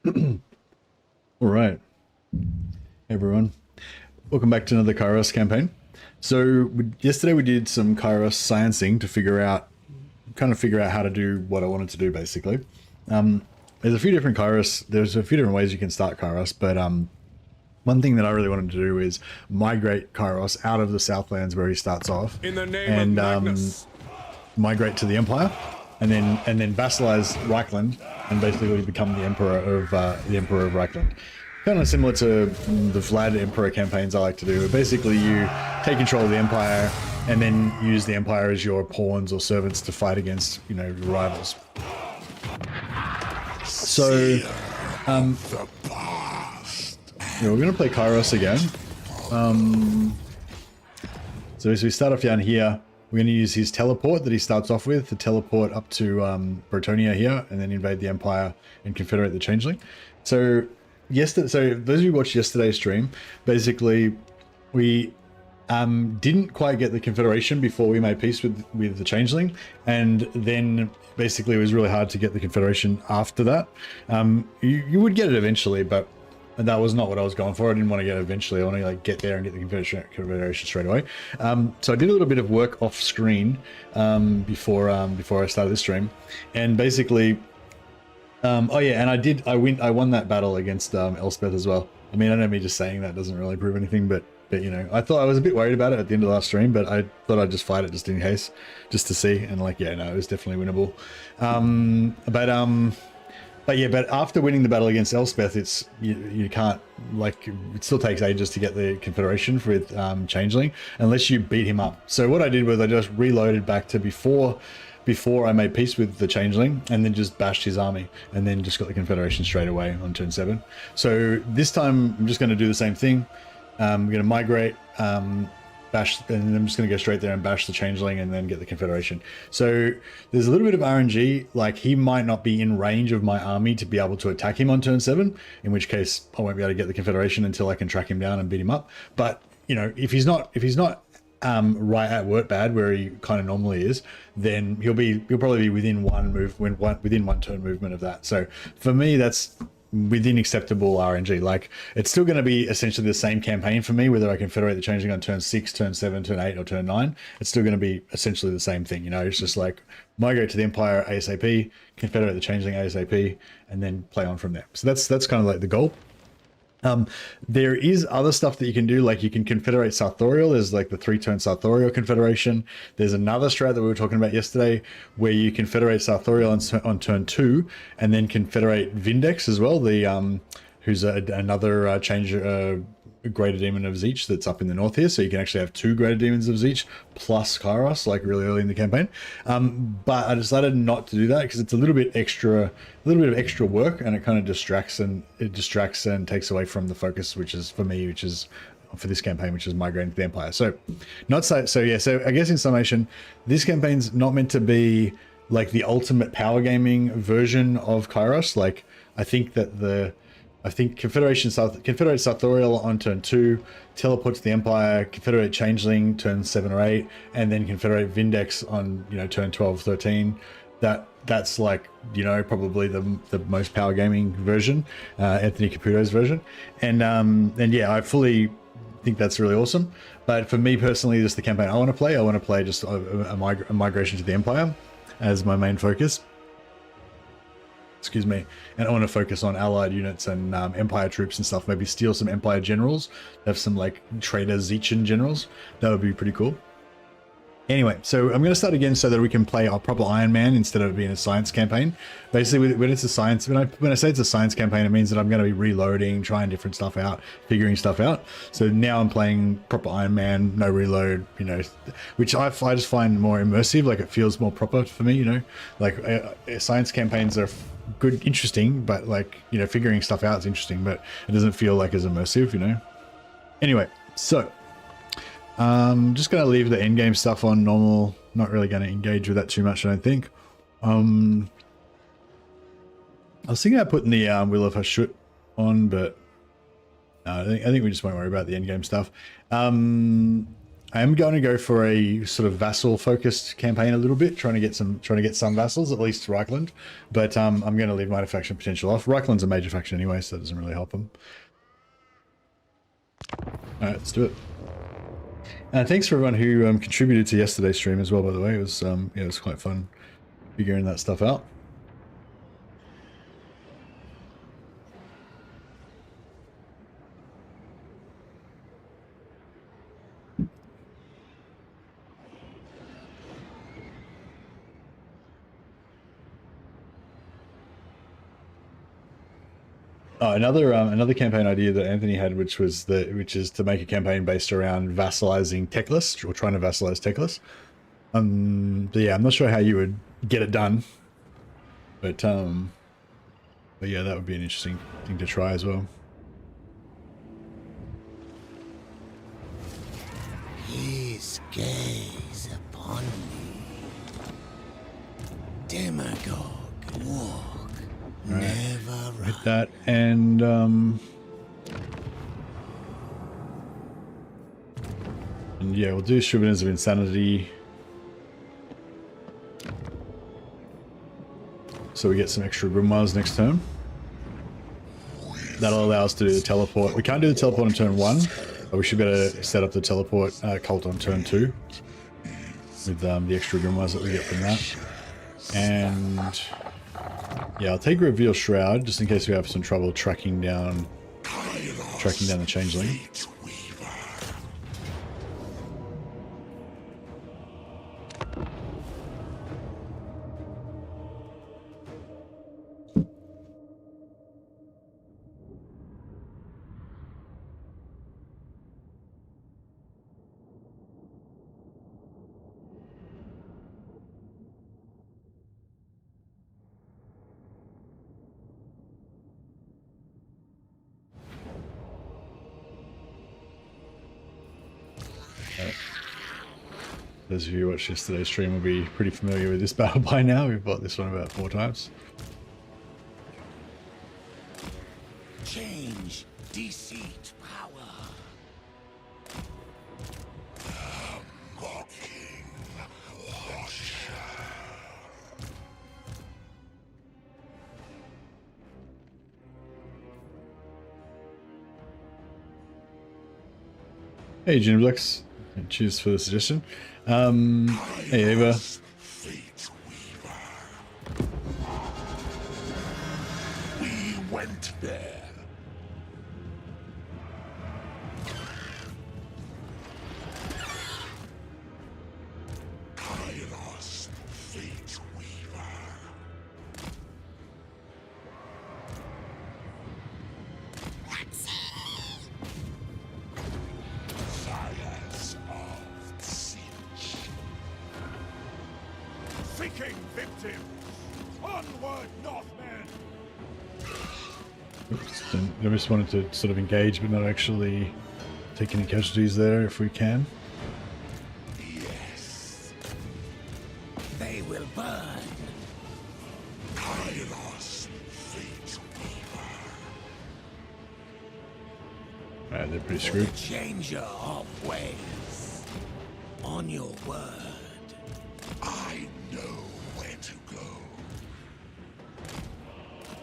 All right, everyone. Welcome back to another Kairos campaign. So yesterday we did some Kairos sciencing to figure out how to do what I wanted to do, basically. There's a few different Kairos. There's a few different ways you can start Kairos, but one thing that I really wanted to do is migrate Kairos out of the Southlands where he starts off, in the name and of Magnus. migrate to the Empire, and then vassalize Reichland, and basically become the Emperor of Reichland. Kind of similar to the Vlad Emperor campaigns I like to do. Basically, you take control of the Empire, and then use the Empire as your pawns or servants to fight against, rivals. So, yeah, we're going to play Kairos again. So as we start off down here, we're going to use his teleport that he starts off with to teleport up to Bretonia here, and then invade the Empire and confederate the Changeling. So those of you who watched yesterday's stream, basically we didn't quite get the Confederation before we made peace with the Changeling, and then basically it was really hard to get the Confederation after that. You would get it eventually, but that was not what I was going for. I didn't want to get it eventually. I want to get there and get the Confederation straight away. So I did a little bit of work off screen before I started this stream, and basically, oh yeah, and I won that battle against Elspeth as well. I mean, I know me just saying that doesn't really prove anything, but I thought I was a bit worried about it at the end of the last stream, but I thought I'd just fight it just in case, just to see, and yeah, no, it was definitely winnable. But after winning the battle against Elspeth, it's you can't, it still takes ages to get the Confederation with Changeling unless you beat him up. So what I did was I just reloaded back to before I made peace with the Changeling, and then just bashed his army, and then just got the Confederation straight away on turn 7. So this time I'm just going to do the same thing. I'm going to migrate, bash, and I'm just going to go straight there and bash the Changeling and then get the Confederation. So there's a little bit of RNG, like he might not be in range of my army to be able to attack him on turn 7, in which case I won't be able to get the Confederation until I can track him down and beat him up. But if he's not right at Wurtbad where he kind of normally is, then he'll probably be within within one turn movement of that. So for me, that's within acceptable RNG. Like, it's still going to be essentially the same campaign for me, whether I confederate the Changeling on turn 6, turn 7, turn 8, or turn 9. It's still going to be essentially the same thing. It's just like migrate to the Empire ASAP, confederate the Changeling ASAP, and then play on from there. So that's kind of like the goal. There is other stuff that you can do, like you can confederate Sartorial. There's like the 3-turn Sartorial Confederation. There's another strat that we were talking about yesterday where you confederate Sartorial on turn 2 and then confederate Vindex as well, the who's another greater demon of Zeech that's up in the north here. So you can actually have 2 greater demons of Zeech plus Kairos, like really early in the campaign. But I decided not to do that because it's a little bit of extra work, and it kind of distracts and takes away from the focus, which is for this campaign, which is migrating to the Empire. So I guess in summation, this campaign's not meant to be like the ultimate power gaming version of Kairos. Like, I think confederate Sartorial on turn 2, teleport to the Empire, confederate Changeling turn 7 or 8, and then confederate Vindex on turn 12, 13. That's like probably the most power gaming version, Anthony Caputo's version, and yeah, I fully think that's really awesome. But for me personally, just the campaign I want to play just a migration to the Empire as my main focus. Excuse me, and I want to focus on allied units and Empire troops and stuff. Maybe steal some Empire generals, have some like traitor Zeechan generals. That would be pretty cool. Anyway, so I'm going to start again so that we can play our proper Iron Man instead of it being a science campaign. Basically, when it's a science, when I say it's a science campaign, it means that I'm going to be reloading, trying different stuff out, figuring stuff out. So now I'm playing proper Iron Man, no reload, which I just find more immersive. Like, it feels more proper for me, like science campaigns are good, interesting, but figuring stuff out is interesting, but it doesn't feel like as immersive, Anyway, so I'm just going to leave the endgame stuff on normal. Not really going to engage with that too much, I don't think. I was thinking about putting the Will of Hashut on, but I think we just won't worry about the endgame stuff. I am going to go for a sort of vassal focused campaign a little bit, trying to get some vassals, at least Reichland. But I'm going to leave my faction potential off. Reichland's a major faction anyway, so that doesn't really help them. All right, let's do it. Thanks for everyone who contributed to yesterday's stream as well. By the way, it was yeah, it was quite fun figuring that stuff out. Oh, another campaign idea that Anthony had, which is to make a campaign based around vassalizing Techless, or trying to vassalize Techless. But yeah, I'm not sure how you would get it done, but yeah, that would be an interesting thing to try as well. Please gaze upon me, demagogue. Walk. Right. Never run. Hit that, and yeah, we'll do Scriveners of Insanity, so we get some extra grimoires next turn. That'll allow us to do the teleport. We can't do the teleport on turn 1, but we should be able to set up the teleport cult on turn 2 with the extra grimoires that we get from that. And yeah, I'll take Reveal Shroud just in case we have some trouble tracking down the Changeling. Those of you who watched yesterday's stream will be pretty familiar with this battle by now. We've bought this one about 4 times. Change, deceit, power. Mocking washer. Hey, Genoblex. Cheers for the suggestion. Hey, Ava. We went there. Kairos, Fate Weaver. Science of Siege. Seeking victims. Onward, Northmen. I just wanted to sort of engage, but not actually take any casualties there if we can. Yes. They will burn. Kairos, Fate Weaver. Alright, they're pretty screwed. The changer of ways. On your word. I know where to go.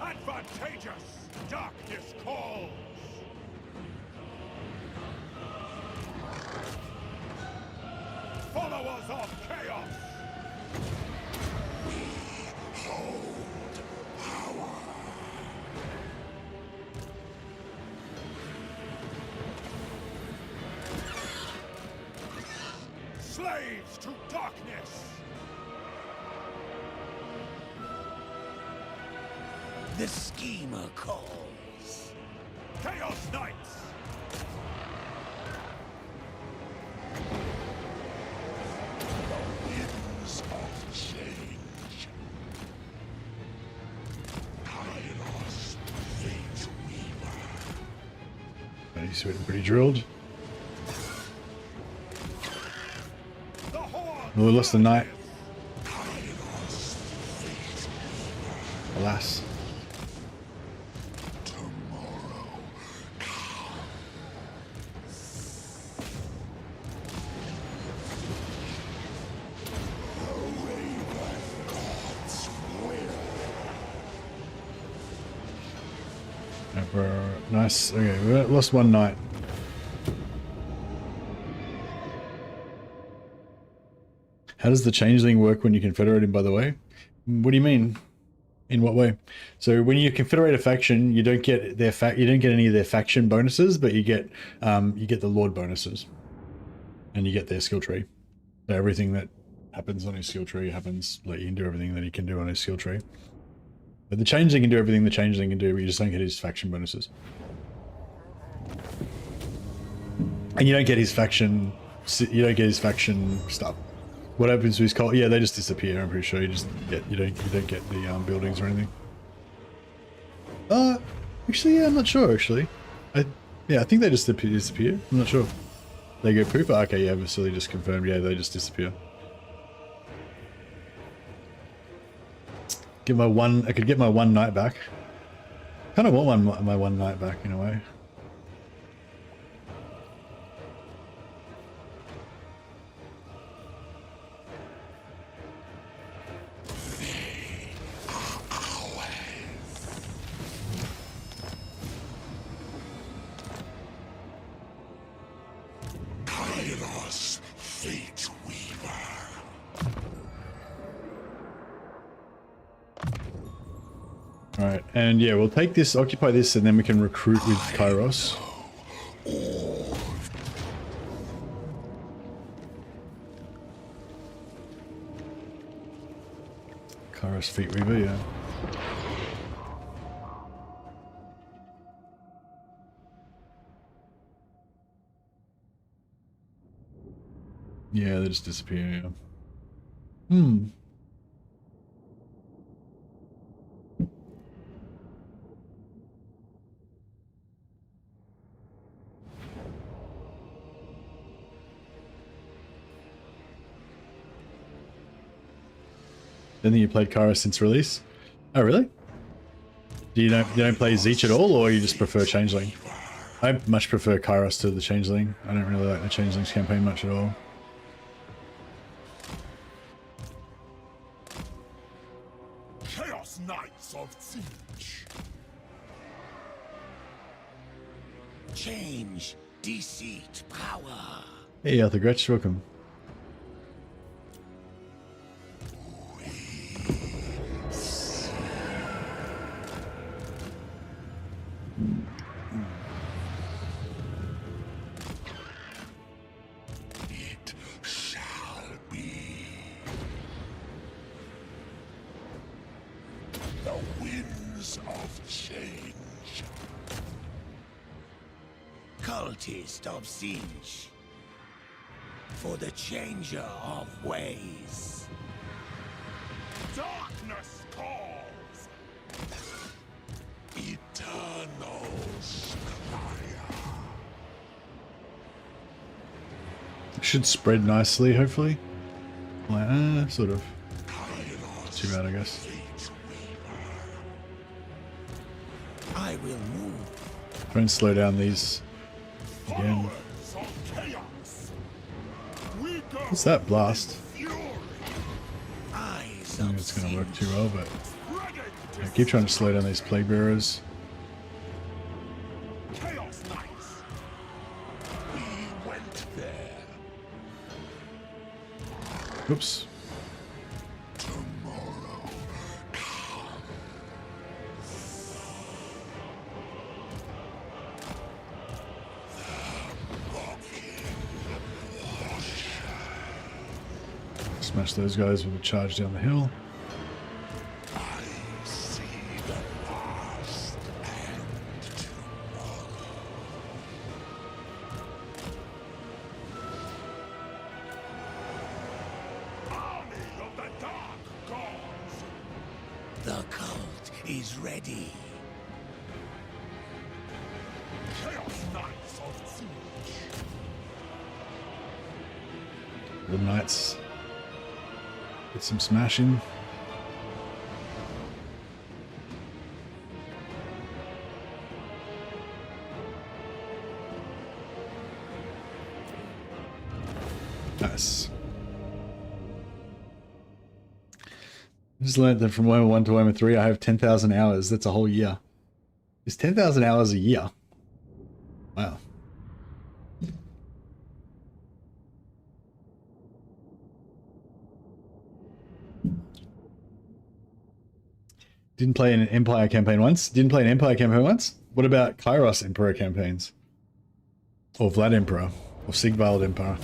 Advantageous! Darkness calls! Followers of chaos! We hold power. Slaves to darkness! The schemer calls. Chaos Knights! The winds of change. Kairos, Fate Weaver. He's pretty drilled. The Horde! We lost the knight. Kairos, Fate Weaver. Alas. Nice. Okay, we lost one knight. How does the changeling work when you confederate him, by the way? What do you mean? In what way? So when you confederate a faction, you don't get their you don't get any of their faction bonuses, but you get the lord bonuses, and you get their skill tree. So everything that happens on his skill tree happens. Like, you can do everything that he can do on his skill tree. But the changeling can do everything the changeling can do, but you just don't get his faction bonuses. And you don't get his faction. You don't get his faction stuff. What happens to his cult? Yeah, they just disappear. I'm pretty sure you don't get the buildings or anything. Actually, yeah, I'm not sure. Actually, I think they just disappear. I'm not sure. They go poof. Okay, yeah, Vasily just confirmed. Yeah, they just disappear. Get my one. I could get my one night back. Kind of want my one night back in a way. Kairos, Fate Weaver. Alright, and yeah, we'll take this, occupy this, and then we can recruit with Kairos. Kairos Fate Weaver, yeah. Yeah, they just disappear, yeah. Don't think you played Kairos since release? Oh, really? You don't play Zeech at all, or you just prefer Changeling? I much prefer Kairos to the Changeling. I don't really like the Changeling's campaign much at all. Chaos Knights of Siege. Change, deceit, power. Hey, Arthur Gretsch, welcome. It shall be. The winds of change. Cultist of Siege. For the changer of ways. Darkness calls. Eternal fire. Should spread nicely, hopefully. Like, sort of. Kairos, Too bad, I guess. Fate Weaver. I will move. Try and slow down these again. Powers of chaos. We go. What's that blast? Fury. Eyes I think of it's going to work too siege. well, but Ready to I keep trying to slow down these plague bearers. Chaos Knights. We went there. Oops. Tomorrow comes. The rocking washer. Smash those guys with a charge down the hill. I see the past and tomorrow. Army of the Dark Gods. The cult is ready. Chaos Knights of Siege. The knights get some smashing. Nice. I just learned that from Warhammer 1 to Warhammer 3 I have 10,000 hours. That's a whole year. It's 10,000 hours a year. Wow. Didn't play an Empire campaign once. Didn't play an Empire campaign once. What about Kairos Emperor campaigns? Or Vlad Emperor? Or Sigvald Emperor?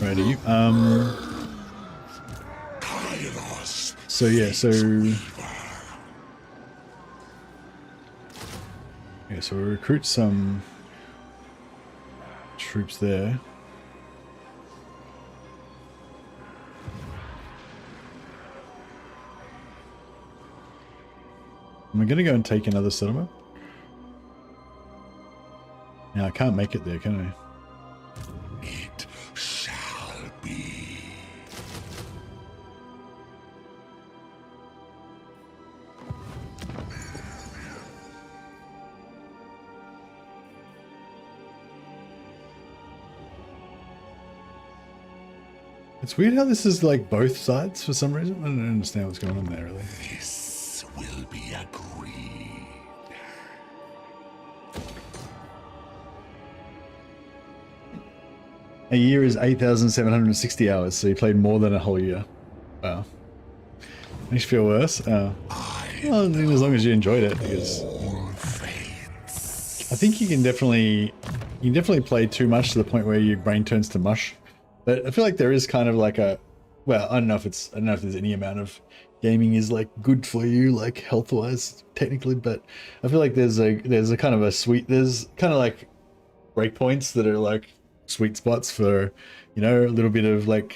Righty. So yeah, so we'll recruit some troops there. Am I gonna go and take another settlement? Now I can't make it there, can I? It shall be. It's weird how this is like both sides for some reason. I don't understand what's going on there really. This will be agreed. A year is 8,760 hours, so you played more than a whole year. Wow. Makes you feel worse. Well, I mean, as long as you enjoyed it, because I think you can definitely play too much to the point where your brain turns to mush. But I feel like there is kind of like a, well, I don't know if there's any amount of gaming is like good for you, like health wise, technically, but I feel like there's a kind of a there's kind of like breakpoints that are like sweet spots for, you know, a little bit of like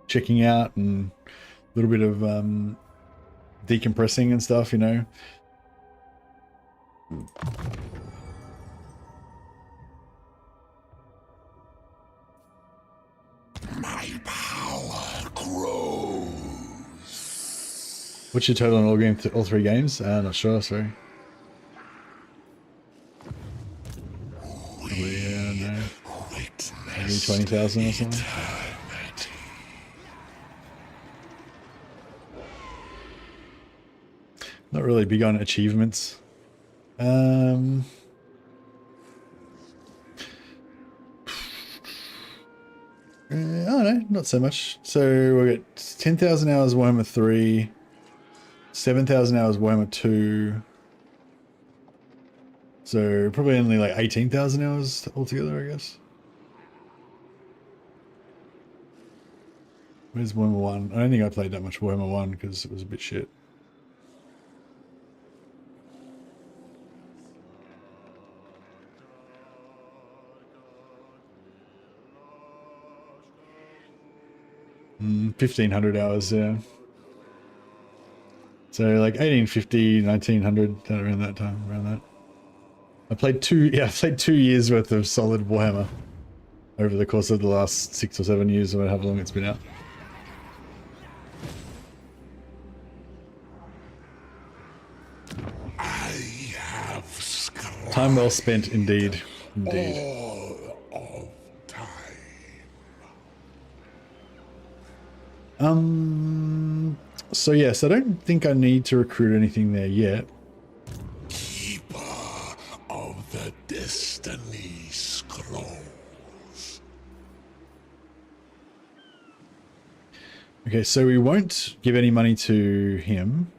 checking out and a little bit of decompressing and stuff, you know. My power grows. What's your total on all three games? Not sure, sorry. Probably, no. Maybe 20,000 or something. Not really big on achievements. I don't know, not so much. So we'll get 10,000 hours Warhammer 3, 7,000 hours Warhammer 2. So probably only like 18,000 hours altogether, I guess. Where's Warhammer 1? I don't think I played that much Warhammer 1 because it was a bit shit. Mm, 1,500 hours, yeah. So like 1850, 1900, around that time, around that. I played 2 years worth of solid Warhammer over the course of the last 6 or 7 years, or however long it's been out. I have Time well spent, indeed. Indeed. all of time. So yes, I don't think I need to recruit anything there yet. Keeper of the Destiny Scrolls. Okay, so we won't give any money to him.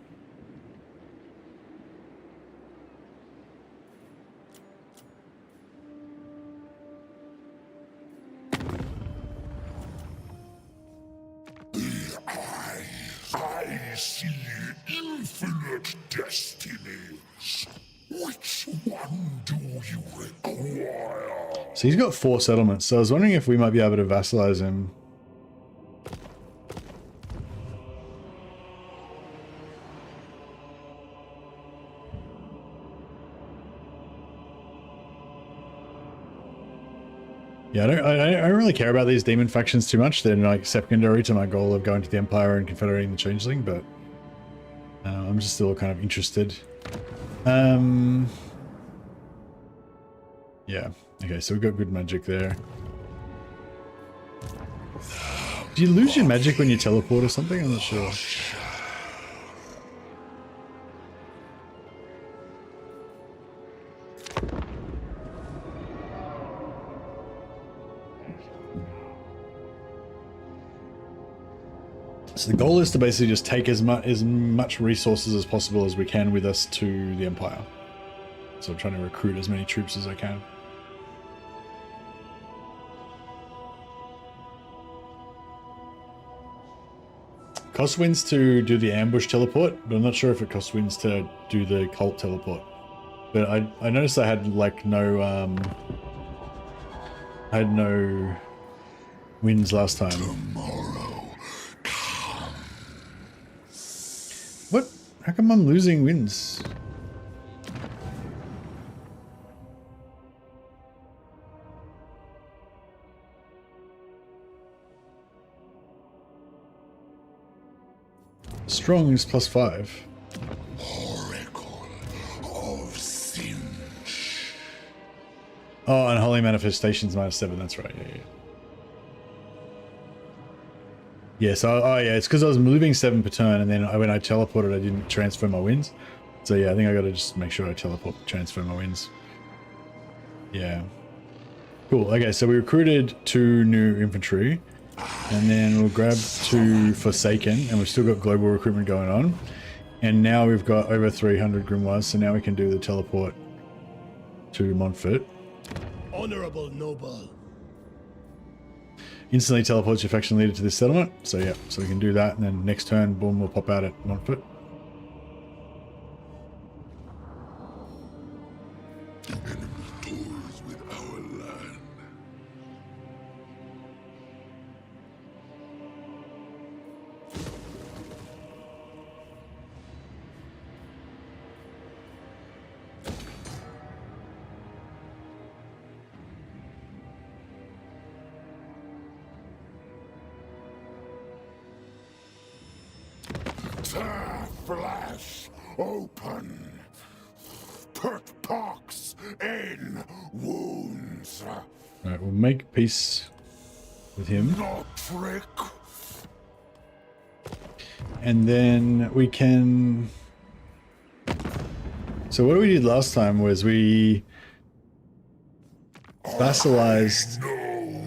I see infinite destinies. Which one do you require? So he's got 4 settlements, so I was wondering if we might be able to vassalize him. Yeah, I don't really care about these demon factions too much. They're like secondary to my goal of going to the Empire and confederating the Changeling, but I'm just still kind of interested. Yeah. Okay, so we've got good magic there. Do you lose your magic when you teleport or something? I'm not sure. So the goal is to basically just take as much resources as possible as we can with us to the Empire. So I'm trying to recruit as many troops as I can. Cost wins to do the ambush teleport, but I'm not sure if it costs wins to do the cult teleport. But I noticed I had like no I had no wins last time. Tomorrow What? How come I'm losing wins? Strong is +5. Oracle of Sinch. Oh, and Holy Manifestations -7. That's right. Yeah. Yeah, so, oh yeah, it's because I was moving 7 per turn, and then when I teleported, I didn't transfer my wins. So yeah, I think I gotta just make sure I transfer my wins. Yeah. Cool, okay, so we recruited 2 new infantry, and then we'll grab 2 Forsaken, and we've still got global recruitment going on. And now we've got over 300 Grimoires, so now we can do the teleport to Montfort. Honorable noble. Instantly teleports your faction leader to this settlement. So yeah, so we can do that, and then next turn, boom, we'll pop out at Montfort. Enemy toys with our land. Tear flesh open. Put pox in wounds. Alright, we'll make peace with him. Not trick. And then we can... So what we did last time was we vassalized...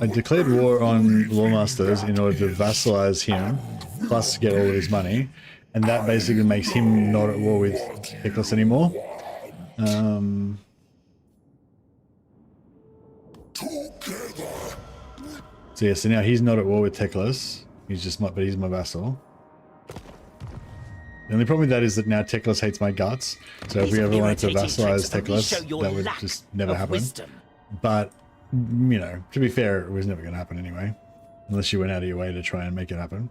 I declared war on Lawmasters in order to vassalize him, plus get all his money. And that basically makes him not at war with Kairos anymore. So yeah, so now he's not at war with Teklas. He's just my, but he's my vassal. The only problem with that is that now Teklas hates my guts. So if we ever wanted to vassalize Teklas, that would just never happen. Wisdom. But, you know, to be fair, it was never going to happen anyway. Unless you went out of your way to try and make it happen.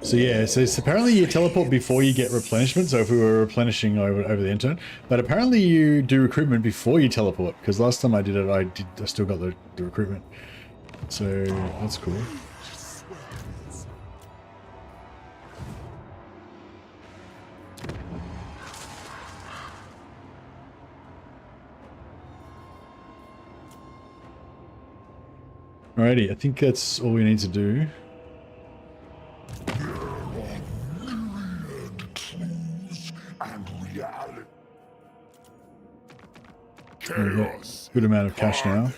So yeah, so it's apparently you teleport before you get replenishment. So if we were replenishing over the intern, but apparently you do recruitment before you teleport. Because last time I did it, I still got the recruitment. So that's cool. Alrighty, I think that's all we need to do. Good amount of cash now.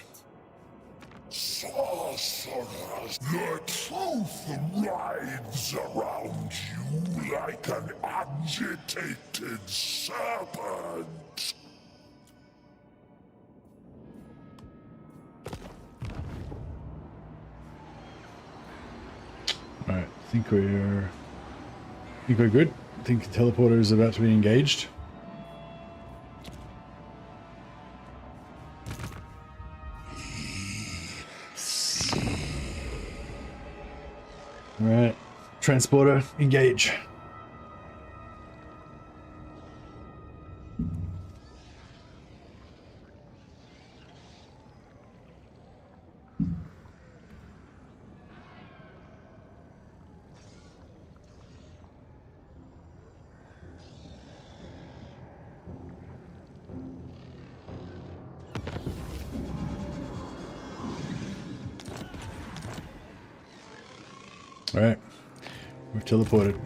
Sorcerers, the truth rides around you like an agitated serpent. Alright, I think we're good. I think the teleporter is about to be engaged. Alright, transporter, engage. All right, we've teleported,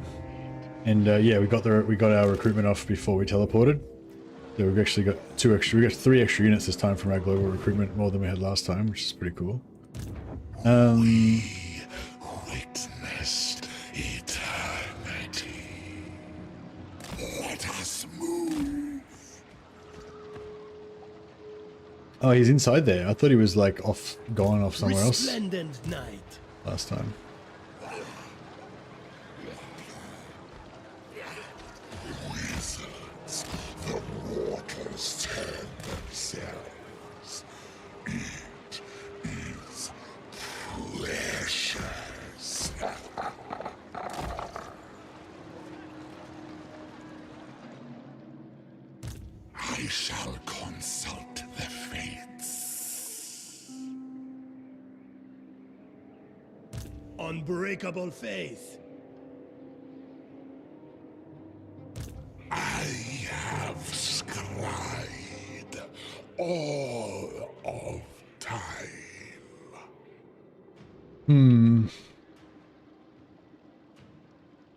and yeah, we got our recruitment off before we teleported. So we've actually got 3 extra units this time from our global recruitment, more than we had last time, which is pretty cool. We witnessed eternity. Let us move. Oh, he's inside there. I thought he was like gone off somewhere else Resplendent night. last time. Wizards, the mortals turn themselves. It is precious. I shall consult the fates. Unbreakable faith. I have scried all of time.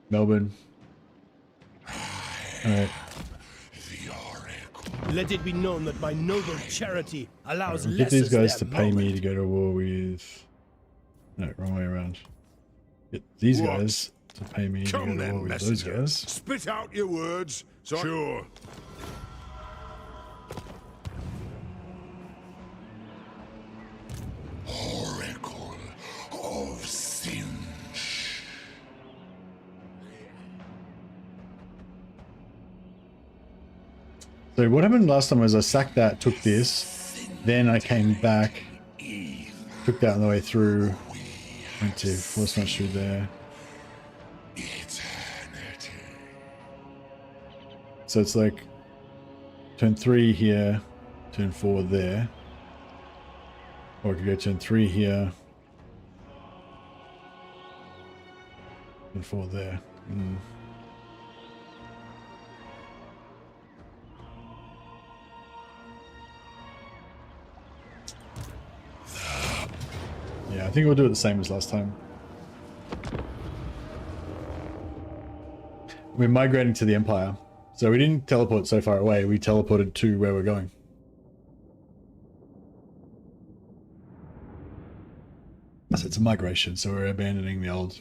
Melbourne. Alright. The oracle. Let it be known that my noble charity allows We'll get these lessers guys to their pay me moment. to go to war with... No, wrong way around. Get these What? guys to pay me to go Come to war then, with those messenger. guys. Spit out your words. So sure. Oracle of Singe. So what happened last time was I sacked that, took this, then I came back, took that on the way through, went to force march through there. Eternity. So it's like turn 3 here, turn 4 there. Or I could go turn 3 here, turn 4 there. Yeah, I think we'll do it the same as last time. We're migrating to the Empire. So we didn't teleport so far away, we teleported to where we're going. So it's a migration, so we're abandoning the old.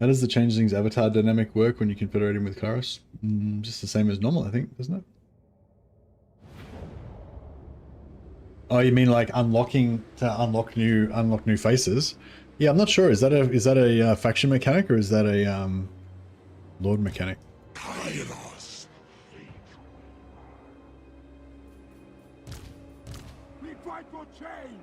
How does the Changeling's avatar dynamic work when you confederate him with Kairos? Just the same as normal, I think, doesn't it? Oh, you mean like unlock new faces? Yeah, I'm not sure. Is that a faction mechanic or is that a lord mechanic? Kairos. We fight for change.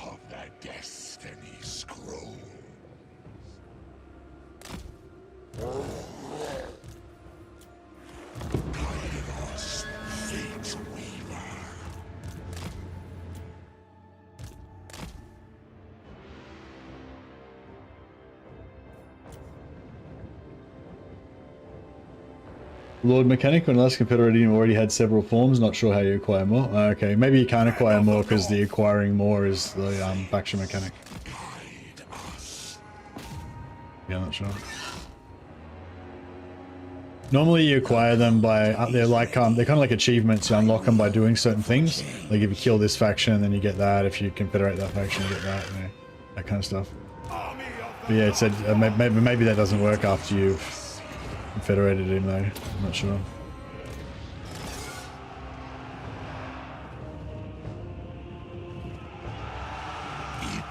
Of the Destiny Scroll. Kairos, Fate Weaver. Lord mechanic, when last confederating already had several forms, not sure how you acquire more. Okay, maybe you can't acquire more because the acquiring more is the faction mechanic. Guide us. Yeah, I'm not sure. Normally you acquire them by, they're kind of like achievements, you unlock them by doing certain things. Like if you kill this faction, then you get that. If you confederate that faction, you get that, you know, that kind of stuff. But yeah, it said maybe that doesn't work after you've confederated him though, I'm not sure.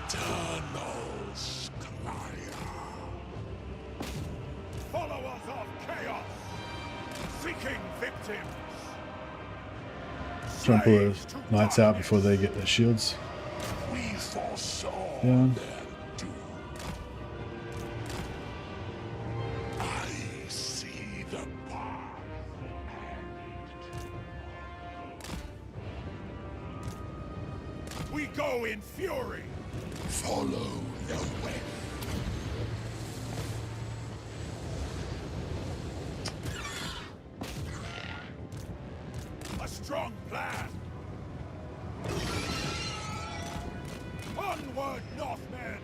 Eternal Squire. Followers of chaos. Seeking victims. Try and pull the knights out before they get their shields. We foresaw Yeah. their doom. I see the path. We go in fury. Follow the way. A strong plan. Onward, Northmen.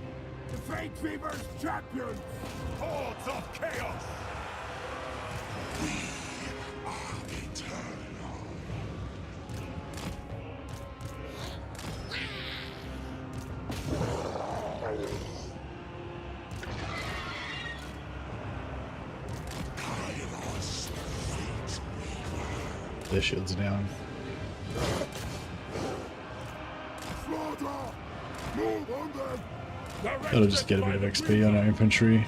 The Fate Reaver's champions. Hordes of chaos. We are eternal. Kairos, Fate Reaver. Their shields are down. Slaughter. Move on them. That'll just get a bit of XP on our infantry.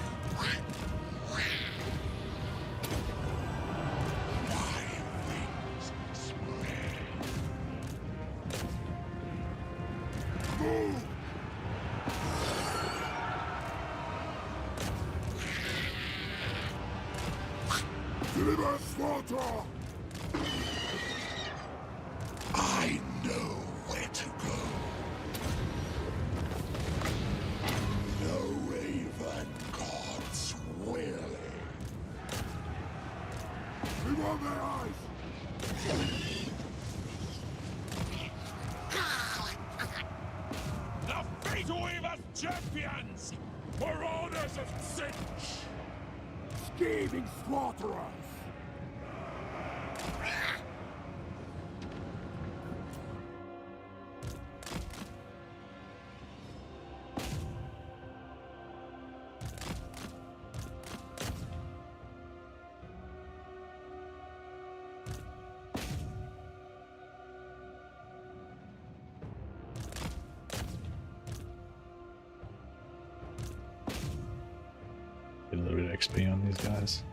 Deliver slaughter. I know where to go. The Raven God's willing. We want their eyes. The Fate Weaver's champions. Marauders of Sinch. Scheming slaughterers. Get a little bit of XP on these guys.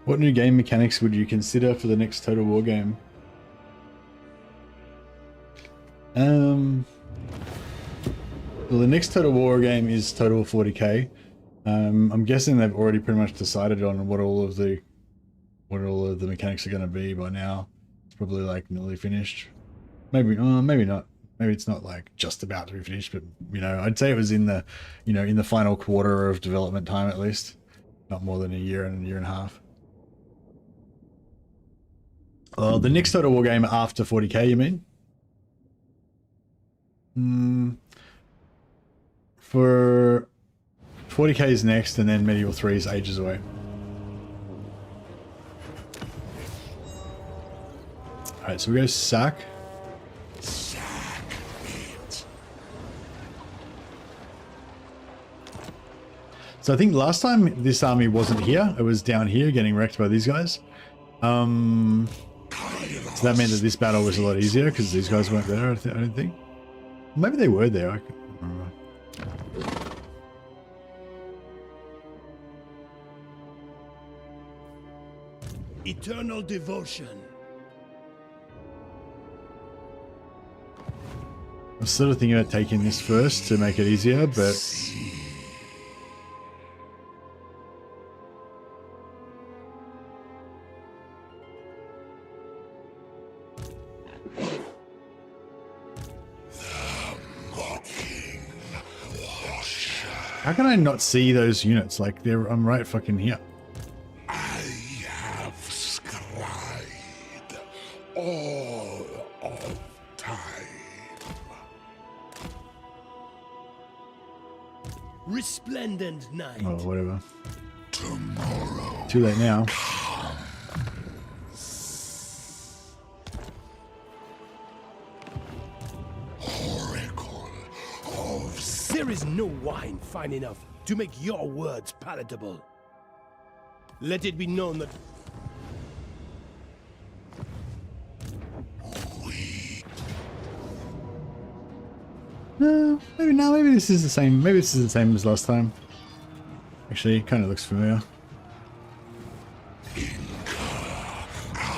What new game mechanics would you consider for the next Total War game? Well, the next Total War game is Total 40k. I'm guessing they've already pretty much decided on what all of the mechanics are going to be by now. It's probably like nearly finished. Maybe not. Maybe it's not like just about to be finished, but you know, I'd say it was in the, you know, in the final quarter of development time at least, not more than a year and a half. The next Total War game after 40k, you mean? For 40k is next, and then Medieval 3 is ages away. Alright, so we go sack. Sack it. So I think last time this army wasn't here, it was down here getting wrecked by these guys. So that meant that this battle was a lot easier because these guys weren't there, I don't think. Maybe they were there, I can't remember. Eternal devotion. I was sort of thinking about taking this first to make it easier, but how can I not see those units? Like I'm right fucking here. I have scried all of time. Resplendent night. Oh, whatever. Tomorrow. Too late now. Oracle of There is no wine fine enough to make your words palatable. Let it be known that No, maybe this is the same. Maybe this is the same as last time. Actually, it kind of looks familiar. our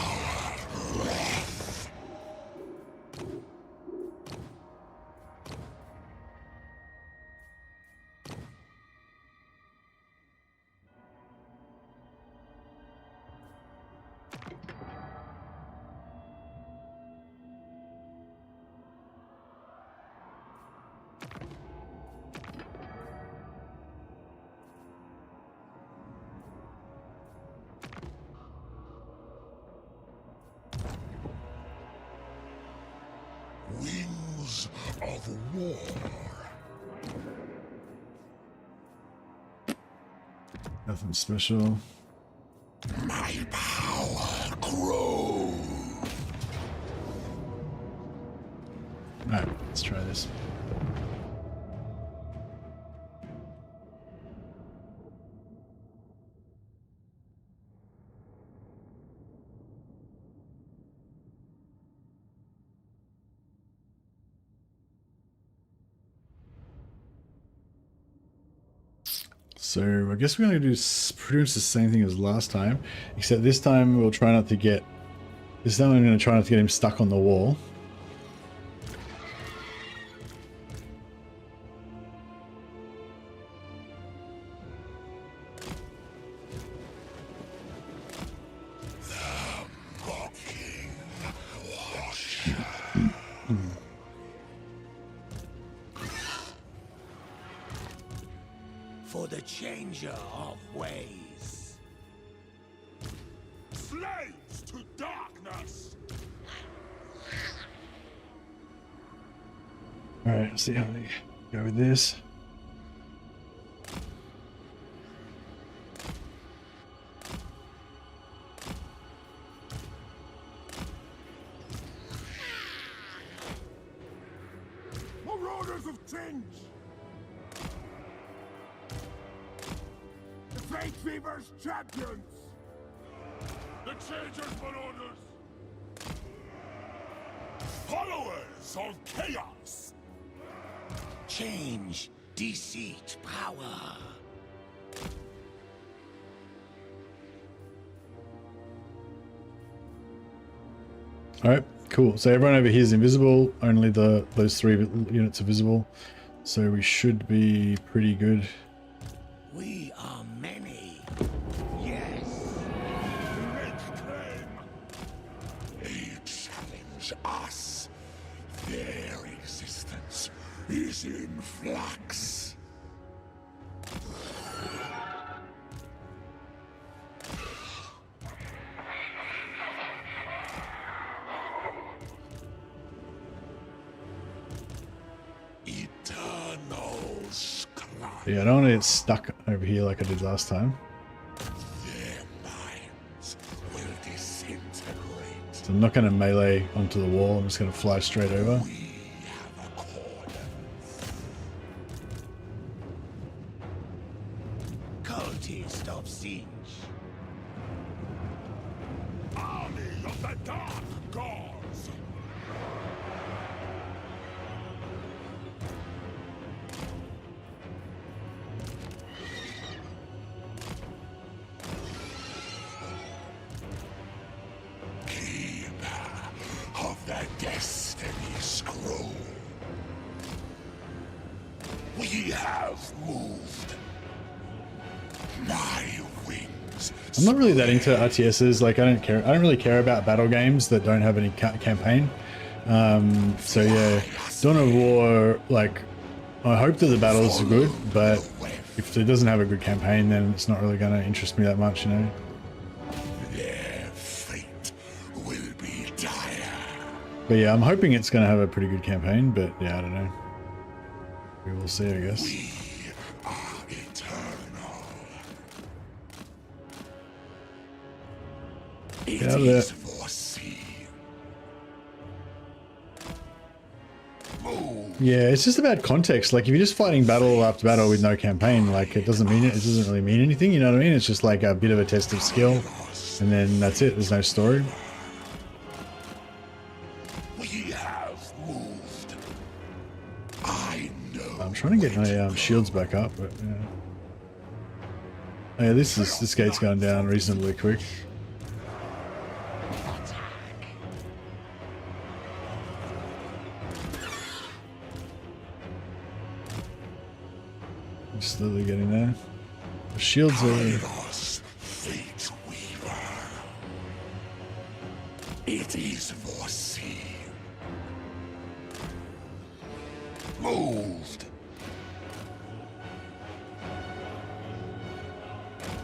war. Nothing special. My power grows. Alright, let's try this. So I guess we're going to do pretty much the same thing as last time, except this time we'll try not to get... This time I'm going to try not to get him stuck on the wall. For the changer of ways. Slaves to darkness! Alright, let's see how they go with this. Marauders of Tinge! The Fate Fever's champions! The Changers Marauders! Followers of Chaos! Change, deceit, power. Alright, cool. So everyone over here is invisible. Only those 3 units are visible. So we should be pretty good. We are many. Yes. Make claim! They challenge us. Their existence is in flux. Eternal scrum. Yeah, I don't want to get stuck over here like I did last time. Their minds will disintegrate. So I'm not going to melee onto the wall. I'm just going to fly straight over. We have accordance. Cultist of Singe. Army of the Dark Gods! Keeper of the Destiny Scroll. We have moved. My wings. I'm not really that into RTSs. Like I don't really care about battle games that don't have any campaign. So yeah, Dawn of War, like I hope that the battles are good, but if it doesn't have a good campaign, then it's not really going to interest me that much, you know. Their fate will be dire. But yeah, I'm hoping it's going to have a pretty good campaign, but yeah, I don't know. We will see, I guess. We are eternal. It Get out of is there. foreseen. Move. Yeah, it's just about context. Like if you're just fighting battle after battle with no campaign, like it doesn't really mean anything, you know what I mean? It's just like a bit of a test of skill, and then that's it. There's no story. We have moved. I know. I'm trying to get my shields back up, but yeah. Oh, yeah, this gate's going down reasonably quick. I'm slowly getting there. The shields are. Kairos, Fate Weaver. It is foreseen. Moved.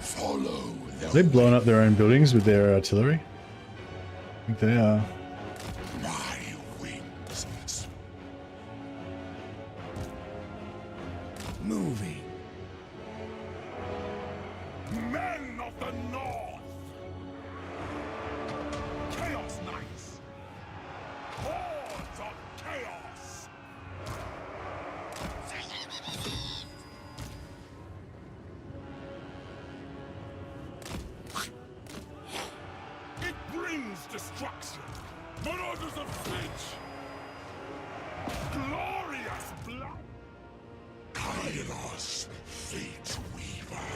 Follow the Are they blowing up their own buildings with their artillery? I think they are. my wings. Changeling's destruction. Marauders of Finch. Glorious blood. Kairos, Fate Weaver.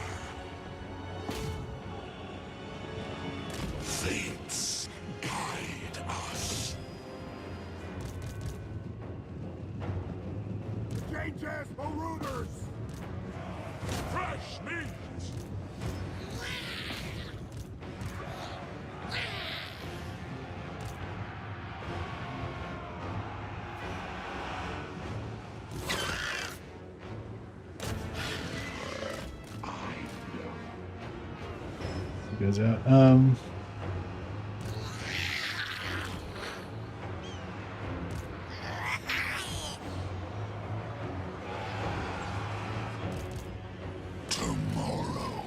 Fates guide us. Changes, marauders. Fresh meat. Goes out. Tomorrow.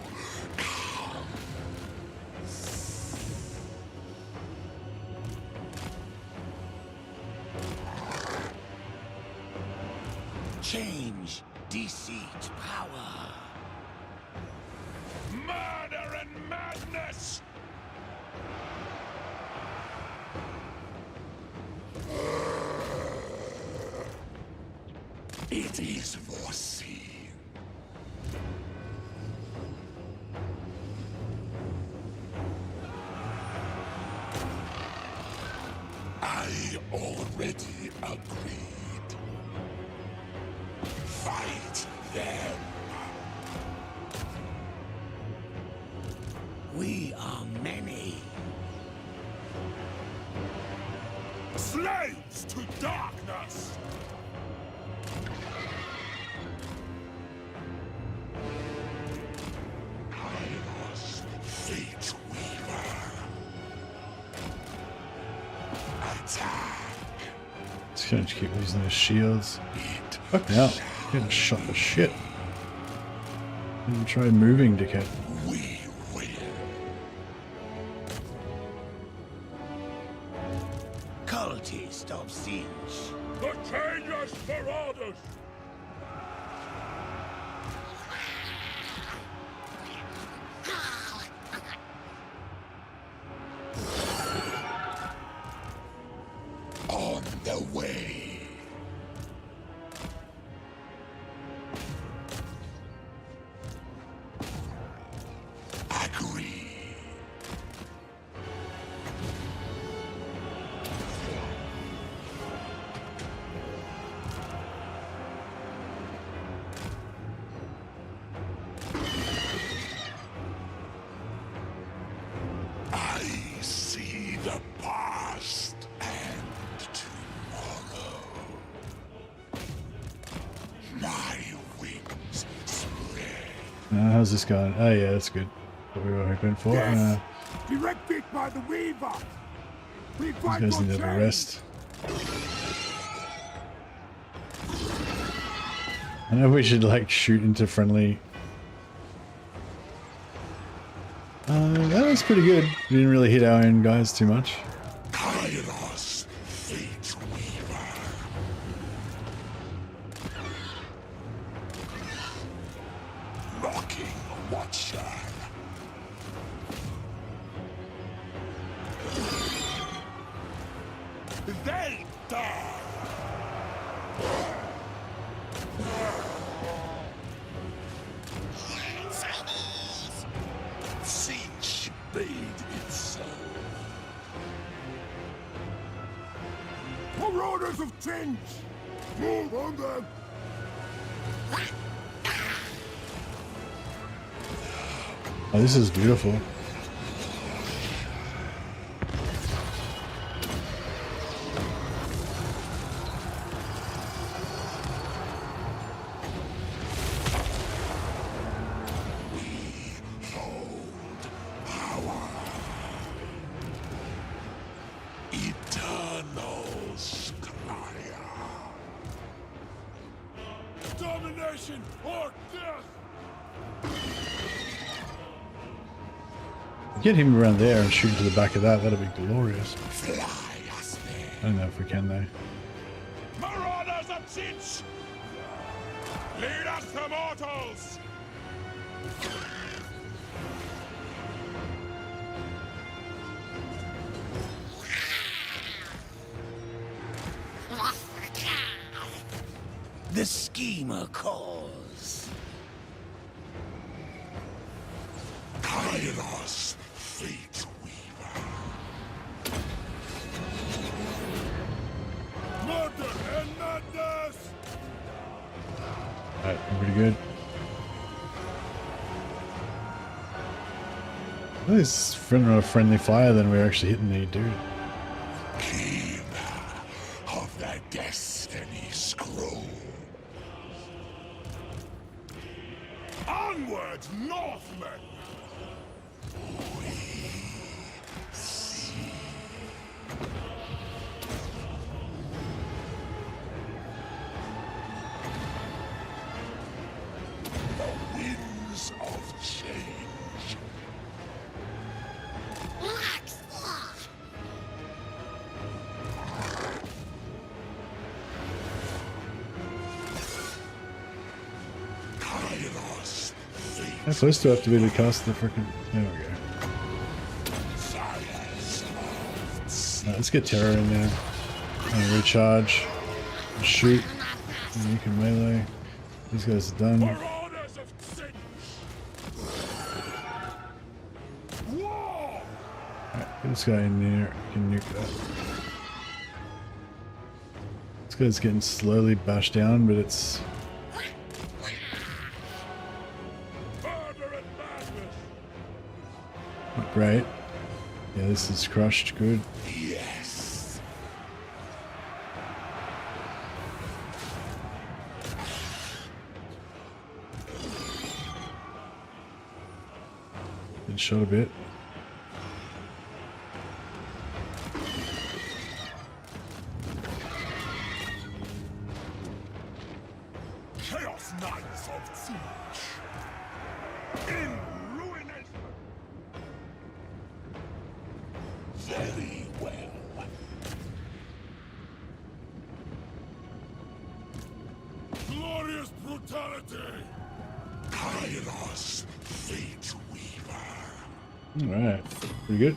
Change, deceit, power. Murder and madness! It is foreseen. I already agreed. Fight them. We are many. Slaves to darkness! Kairos, Fate Weaver. Attack. Just gonna keep using those shields. It Fuck me out. Getting shot for shit. Didn't try moving, dickhead. we win. Cultist of Singe. The Changeless marauders! On the way. Agree. I see the past and tomorrow. My wings spread. How's this going? Oh yeah, that's good. What we were hoping for. Yes! Directed by the Weaver! We These fight guys for need to have a change! rest. I know we should like shoot into friendly. That was pretty good. We didn't really hit our own guys too much. Kairos, Fate Weaver. Mocking Watcher. They die! Siege bade its soul. Marauders of Tinge! Move on them! Oh, this is beautiful. Eternal Scryer. Domination or death! Get him around there and shoot into the back of that. That'll be glorious. Fly us there. I don't know if we can though. Marauders of Sinch! Lead us to mortals! The schemer calls. Kairos, fate weaver. Murder and madness! Alright, pretty good. Well, it's a friendly fire, then we're actually hitting the dude. Keeper of the Destiny Scroll. Onwards, Northmen! The winds of change. Kairos, fate. How close do I have to be to cast the freaking? There we go. Fires of Alright, let's get Terror in there. And recharge. And shoot. And you can melee. These guys are done. For orders of Sin! War! Alright, get this guy in there. You can nuke that. This guy's getting slowly bashed down, but it's Murder and madness! not great. Yeah, this is crushed. Good. yes. Been shot a bit. Chaos Knights of Siege! In ruination! Very well. Glorious brutality! Kairos, fate weaver. Alright. Pretty good.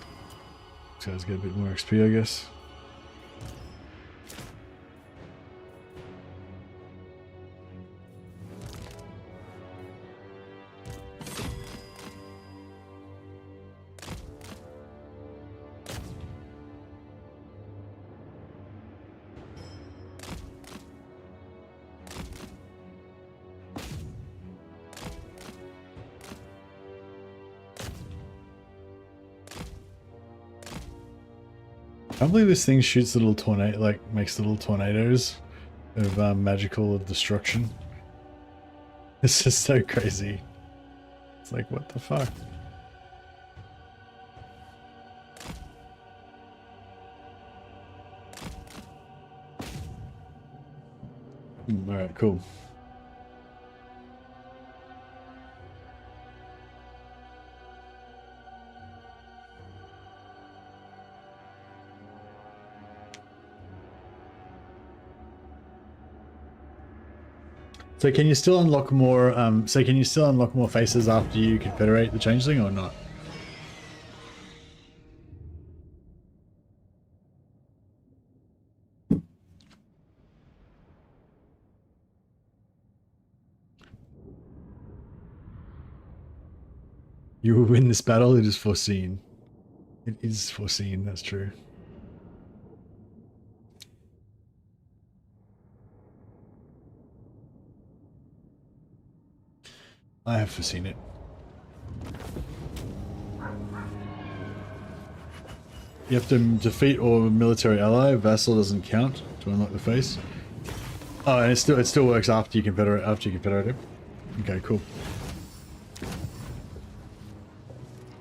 These guys get a bit more XP, I guess. I can't believe this thing shoots little tornado, like makes little tornadoes of magical destruction. It's just so crazy. It's like, what the fuck? Alright, cool. So can you still unlock more? Can you still unlock more faces after you confederate the changeling, or not? You will win this battle. It is foreseen. It is foreseen. That's true. I have foreseen it. You have to defeat or military ally. Vassal doesn't count to unlock the face. Oh, and it still works after you confederate him. Okay, cool.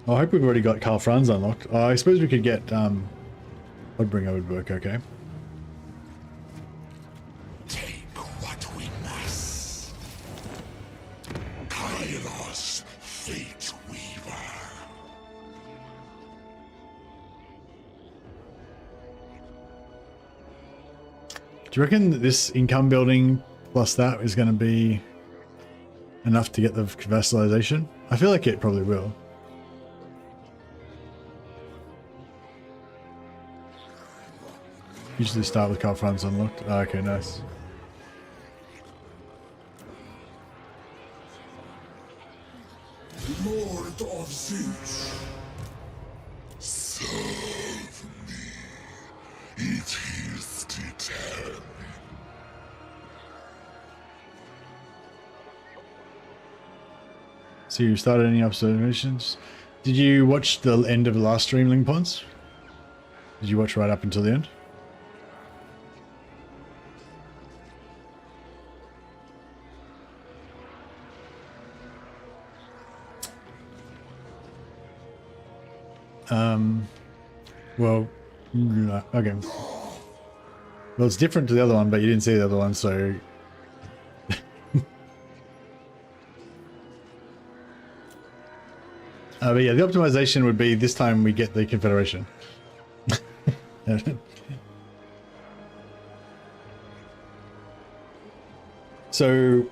I hope we've already got Karl Franz unlocked. I suppose we could get Oddbringer would work okay. Take what we must. Kairos, fate weaver. Do you reckon that this income building plus that is going to be enough to get the vassalization? I feel like it probably will. Usually start with Karl Franz unlocked. Oh, okay, nice. So you started any observations? Did you watch the end of the last stream, Ling Pons? Did you watch right up until the end? Well, no, okay. Well, it's different to the other one, but you didn't see the other one, so... But yeah, the optimization would be this time we get the Confederation. So,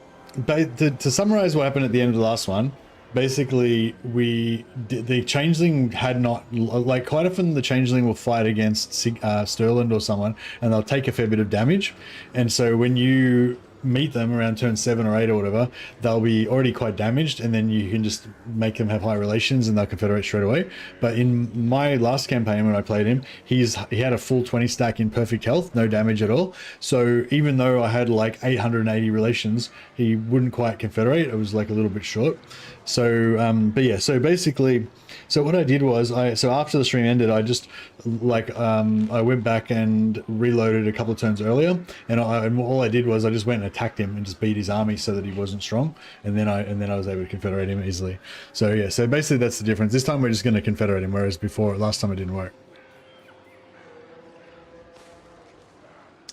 to summarize what happened at the end of the last one, basically the Changeling had not, like, quite often the Changeling will fight against Sterland or someone and they'll take a fair bit of damage, and so when you meet them around turn 7 or 8 or whatever, they'll be already quite damaged, and then you can just make them have high relations and they'll confederate straight away. But in my last campaign when I played him, he had a full 20 stack in perfect health, no damage at all. So even though I had like 880 relations, he wouldn't quite confederate. It was like a little bit short. So but yeah, so basically, so what I did was so after the stream ended, I just I went back and reloaded a couple of turns earlier, and all I did was I just went and attacked him and just beat his army so that he wasn't strong, and then I was able to confederate him easily. So yeah, so basically that's the difference. This time we're just going to confederate him, whereas before, last time it didn't work.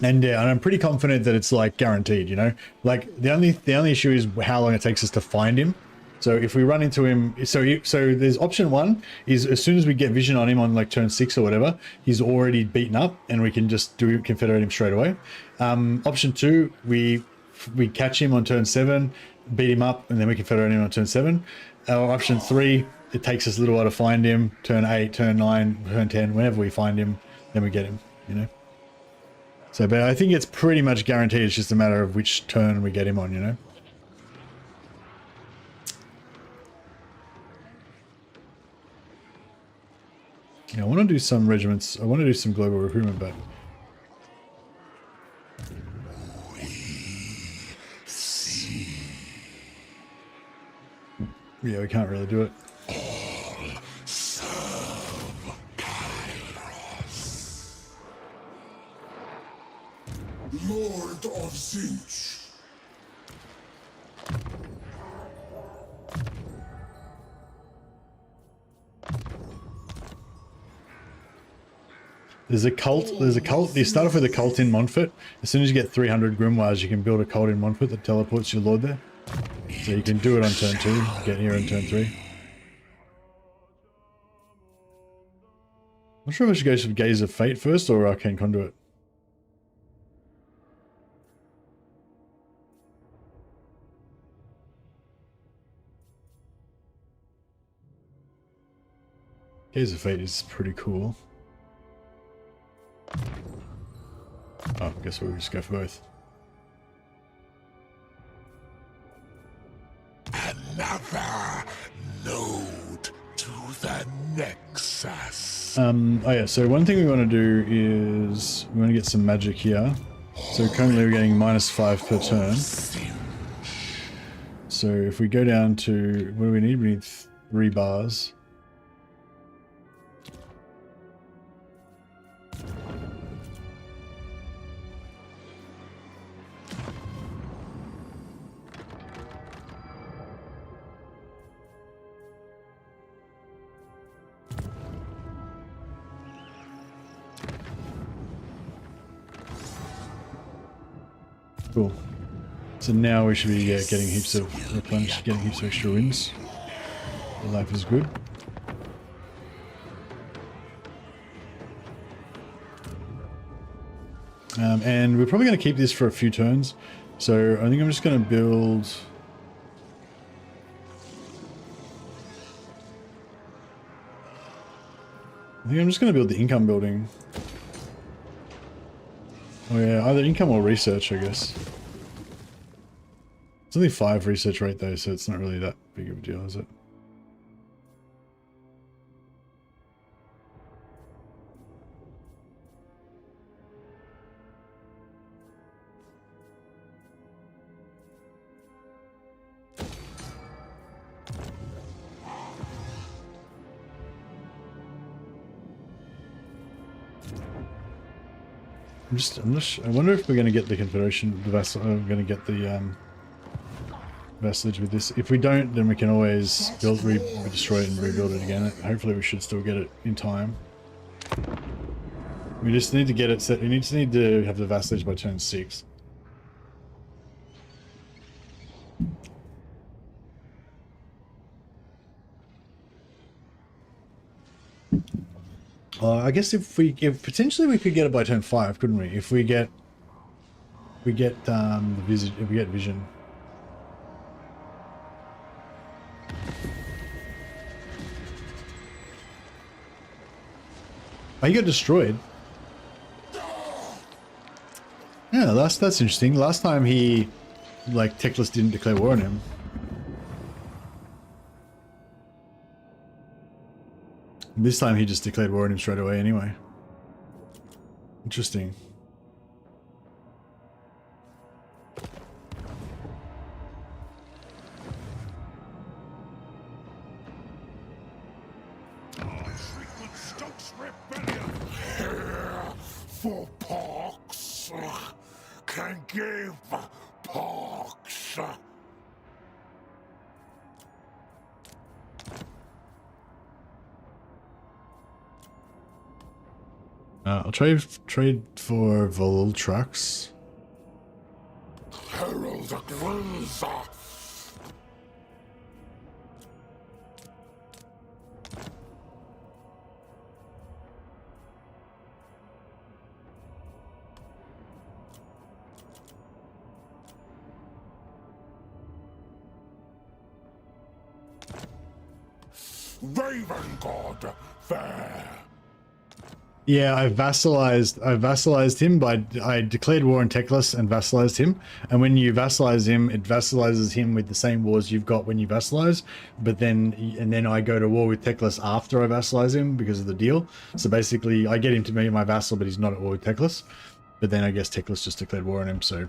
And yeah, and I'm pretty confident that it's like guaranteed, you know, like the only issue is how long it takes us to find him. So if we run into him, so there's option 1 is as soon as we get vision on him on like turn 6 or whatever, he's already beaten up and we can just confederate him straight away. Option 2, we catch him on turn 7, beat him up, and then we confederate him on turn 7. Option 3, it takes us a little while to find him, turn 8, turn 9, turn 10, whenever we find him, then we get him, you know. So, but I think it's pretty much guaranteed. It's just a matter of which turn we get him on, you know. Yeah, I want to do some regiments. I want to do some global recruitment, but yeah, we can't really do it. All serve Kairos. Lord of Zinch. There's a cult. You start off with a cult in Montfort. As soon as you get 300 grimoires, you can build a cult in Montfort that teleports your lord there. So you can do it on turn 2, get here on turn 3. I'm not sure if I should go for Gaze of Fate first or Arcane Conduit. Gaze of Fate is pretty cool. Oh, I guess we'll just go for both. Another node to the Nexus. Oh yeah, so one thing we want to do is we want to get some magic here. So currently we're getting -5 per turn. So if we go down to, what do we need? We need 3 bars. Cool. So now we should be getting heaps of replenish, getting heaps of extra wins. Life is good. And we're probably going to keep this for a few turns. So I think I'm just going to build... I think I'm just going to build the income building. Oh yeah, either income or research, I guess. It's only 5 research rate though, so it's not really that big of a deal, is it? I wonder if we're going to get the Confederation, the Vassal, we're going to get the Vassalage with this. If we don't, then we can always destroy it and rebuild it again. Hopefully we should still get it in time. We just need to get it set. We need to have the Vassalage by turn 6. I guess if potentially we could get it by turn 5, couldn't we? If we get vision. Oh, he got destroyed. Yeah, that's interesting. Last time he, like, Teclis didn't declare war on him. This time he just declared war on him straight away anyway. Interesting. For pox can give pox. I'll trade for Vol trucks. Herald agrees. Raven God, fair. Yeah, I vassalized him I declared war on Teclis and vassalized him. And when you vassalize him, it vassalizes him with the same wars you've got when you vassalize. But then I go to war with Teclis after I vassalize him because of the deal. So basically I get him to be my vassal, but he's not at war with Teclis. But then I guess Teclis just declared war on him, so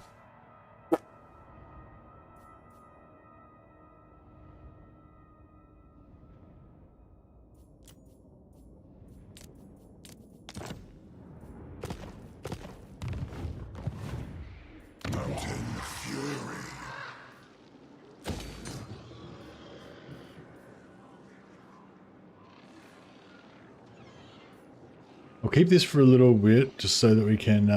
I'll keep this for a little bit, just so that we can,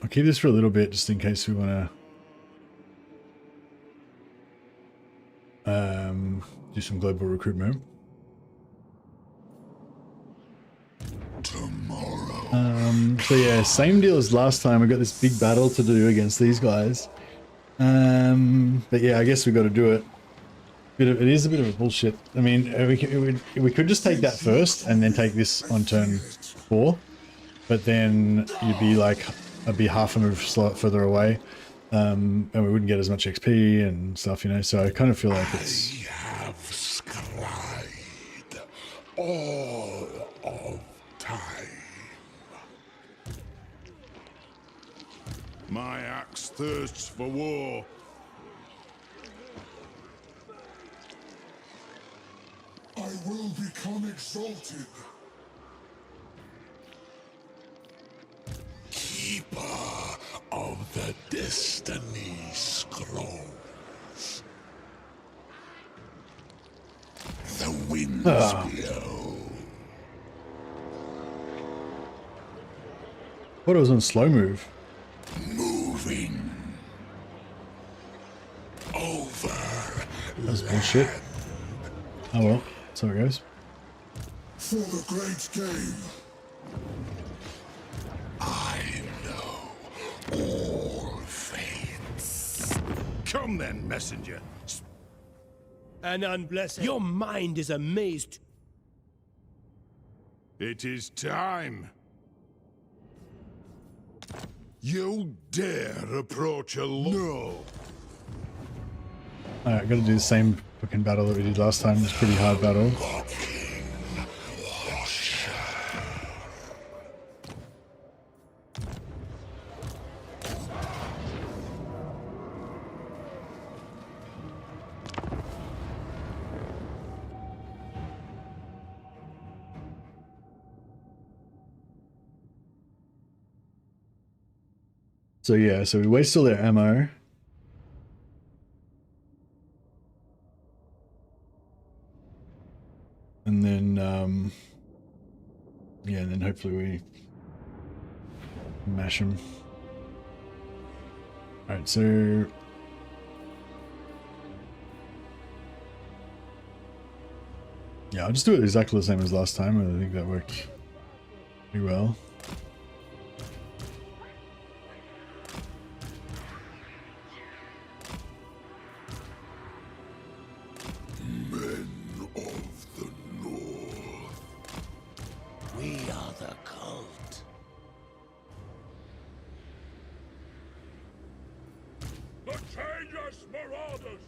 I'll keep this for a little bit, just in case we want to do some global recruitment. So yeah, same deal as last time. We got this big battle to do against these guys. But yeah, I guess we got to do it. It is a bit of a bullshit. I mean, we could just take that first and then take this on turn 4, but then you'd be like, I'd be half a move further away, and we wouldn't get as much XP and stuff, you know. So I kind of feel like it's. I have scried all of time. My axe thirsts for war. I will become exalted. Keeper of the Destiny Scrolls. The winds blow. What, it was on slow move. Moving. Over. That's bullshit. Oh well, that's how it goes. For the great game. I know all fates. Come then, messenger. An unblessed. Your mind is amazed. It is time. You dare approach a No. Alright, gotta do the same fucking battle that we did last time. It's a pretty hard battle. So yeah, so we waste all their ammo. And then, yeah, and then hopefully we mash them. Alright, so... yeah, I'll just do it exactly the same as last time. I think that worked pretty well. Men of the North. We are the cult. The Changeless Marauders!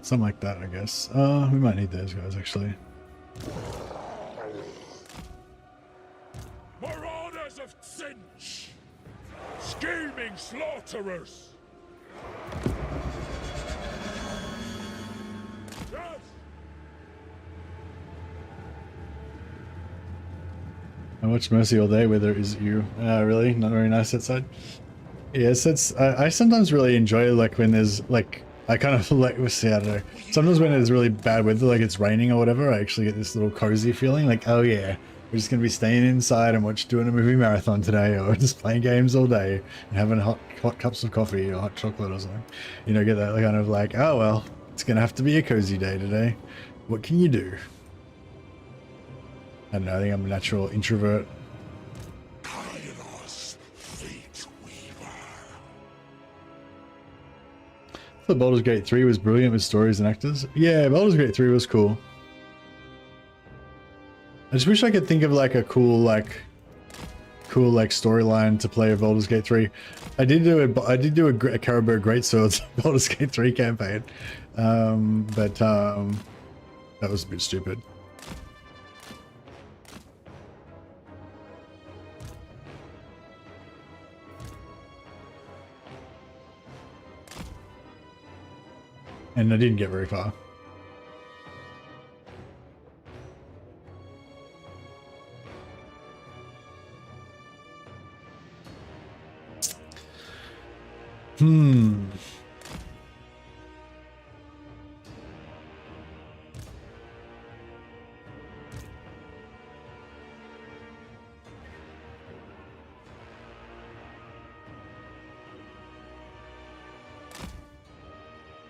Something like that, I guess. We might need those guys, actually. Marauders of Cinch! Scheming slaughterers! Yes! I watch Mercy all day, whether it is you. Really? Not very nice that side? Yes, it's... I sometimes really enjoy, like, when there's, like... I kind of like, see, I don't know. Sometimes when it's really bad weather, like it's raining or whatever, I actually get this little cozy feeling, like, oh yeah, we're just going to be staying inside and doing a movie marathon today, or just playing games all day and having hot cups of coffee or hot chocolate or something. You know, get that kind of like, oh well, it's going to have to be a cozy day today. What can you do? I don't know, I think I'm a natural introvert. Kairos, Fate Weaver. I thought Baldur's Gate 3 was brilliant with stories and actors. Yeah, Baldur's Gate 3 was cool. I just wish I could think of like a cool storyline to play of Baldur's Gate 3. I did do a Caribou Greatswords Baldur's Gate 3 campaign, but that was a bit stupid. And I didn't get very far.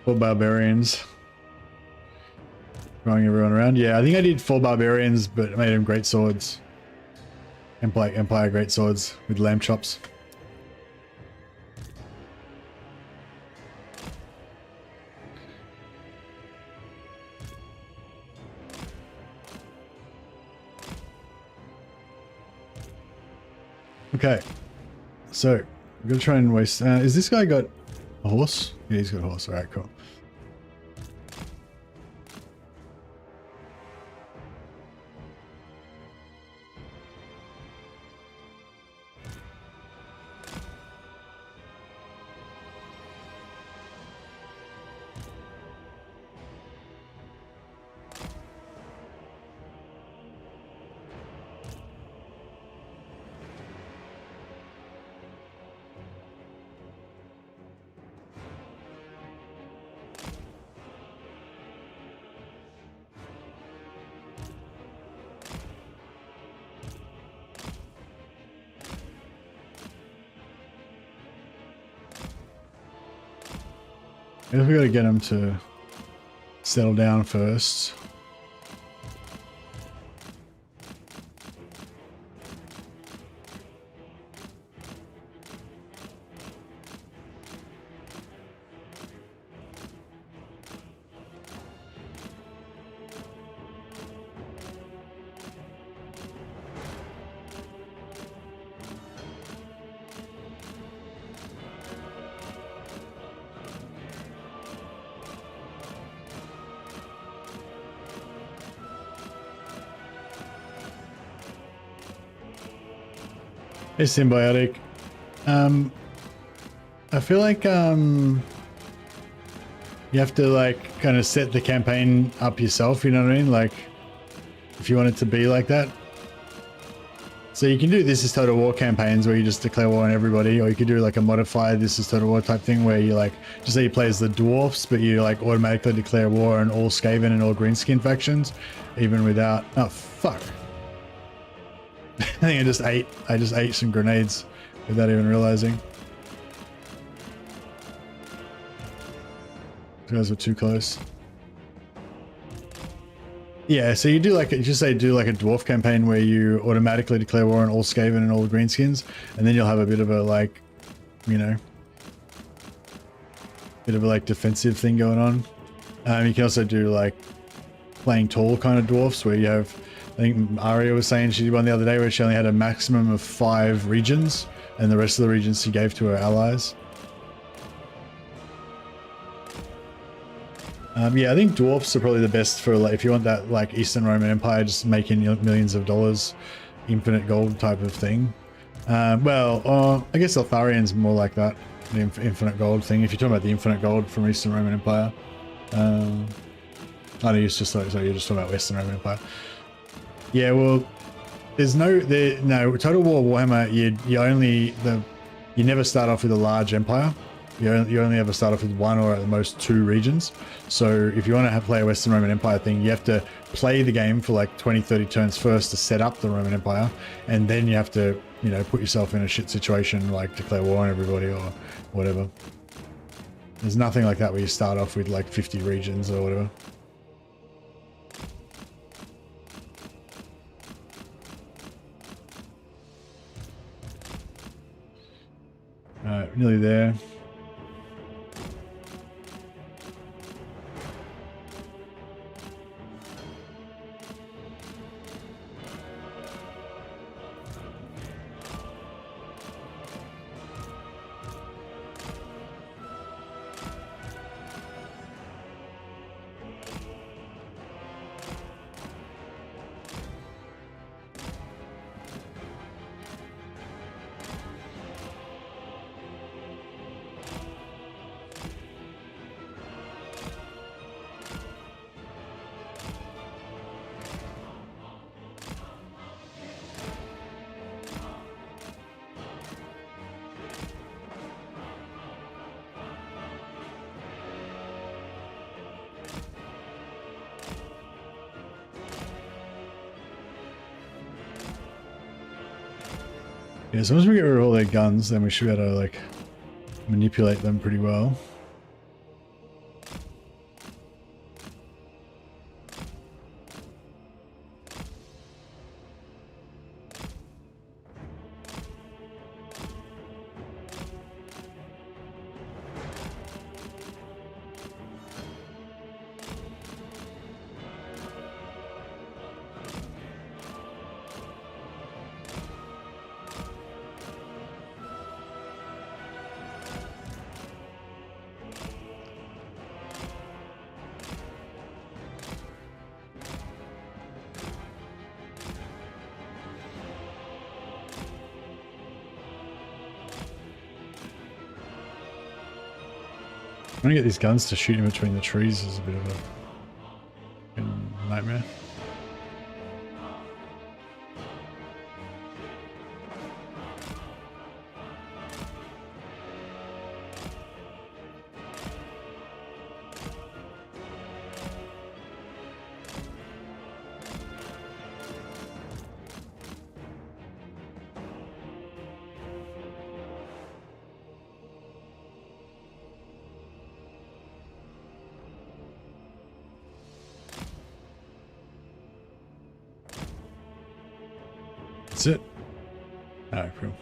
Four barbarians. Throwing everyone around. Yeah, I think I did 4 barbarians, but made them great swords. Empire great swords with lamb chops. Okay, so I'm gonna try and waste. Is this guy got a horse? Yeah, he's got a horse. All right, cool. I guess we gotta get him to settle down first. It's symbiotic. I feel like you have to like kind of set the campaign up yourself, you know what I mean? Like if you want it to be like that. So you can do this is Total War campaigns where you just declare war on everybody, or you could do like a modified this is Total War type thing where you like just say you play as the dwarfs, but you like automatically declare war on all Skaven and all Greenskin factions, even without. Oh fuck! I think I just ate some grenades without even realizing. Those guys were too close. Yeah, so you do like just say do like a dwarf campaign where you automatically declare war on all Skaven and all the Greenskins, and then you'll have a bit of a like, you know, bit of a like defensive thing going on. You can also do like playing tall kind of dwarfs where you have, I think Aria was saying she did one the other day where she only had a maximum of 5 regions, and the rest of the regions she gave to her allies. Yeah, I think dwarfs are probably the best for like if you want that like Eastern Roman Empire just making millions of dollars, infinite gold type of thing. Well, I guess Eltharian's more like that, the infinite gold thing. If you're talking about the infinite gold from Eastern Roman Empire, I know you're just sorry, you're just talking about Western Roman Empire. Yeah, well, there's no Total War Warhammer. You never start off with a large empire. You only ever start off with 1 or at the most 2 regions. So if you want to play a Western Roman Empire thing, you have to play the game for like 20-30 turns first to set up the Roman Empire, and then you have to, you know, put yourself in a shit situation like declare war on everybody or whatever. There's nothing like that where you start off with like 50 regions or whatever. Alright, nearly there. Yeah, as long as we get rid of all their guns, then we should be able to like manipulate them pretty well. Trying to get these guns to shoot in between the trees is a bit of a nightmare. That's it. Alright, cool.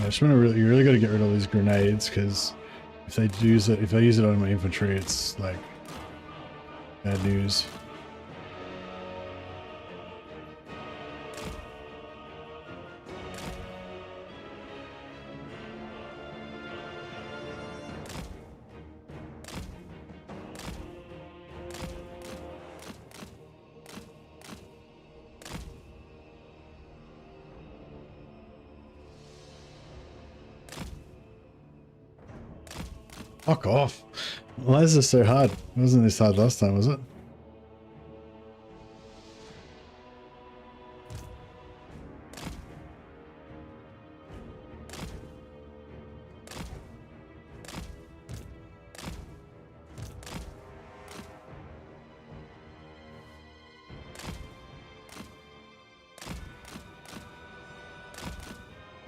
Yeah, I just want to you really got to get rid of these grenades, because if they use it on my infantry, it's like bad news. Fuck off. Why is this so hard? It wasn't this hard last time, was it?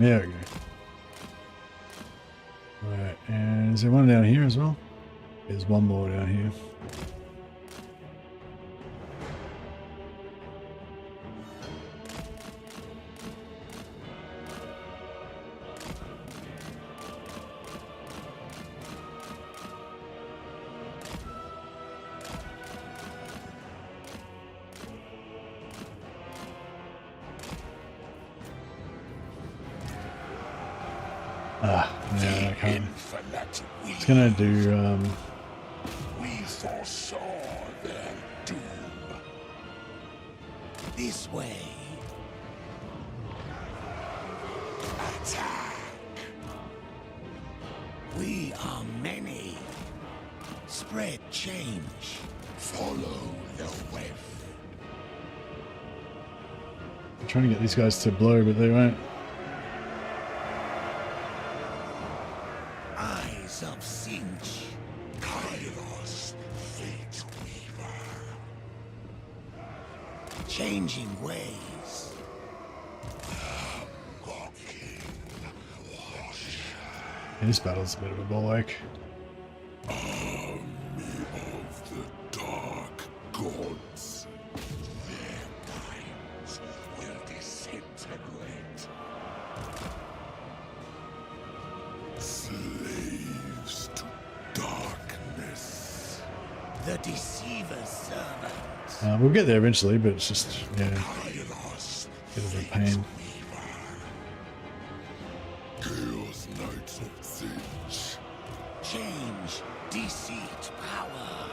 There we go. Alright, and is there one down here as well? There's one more down here. Yeah, I can't. It's gonna do, We foresaw their doom. This way. Attack. We are many. Spread change. Follow the web. I'm trying to get these guys to blow, but they won't. Eyes of Sinch. Kairos, fate weaver. Changing ways. Walking washer. Yeah, this battle's a bit of a bollock. Army of the dark gods. Their minds will disintegrate. Slaves to darkness. The deceiver's servant. We'll get there eventually, but it's just, yeah, Kairos, a bit of a pain. Chaos Knights of Sinch. Change, deceit, power.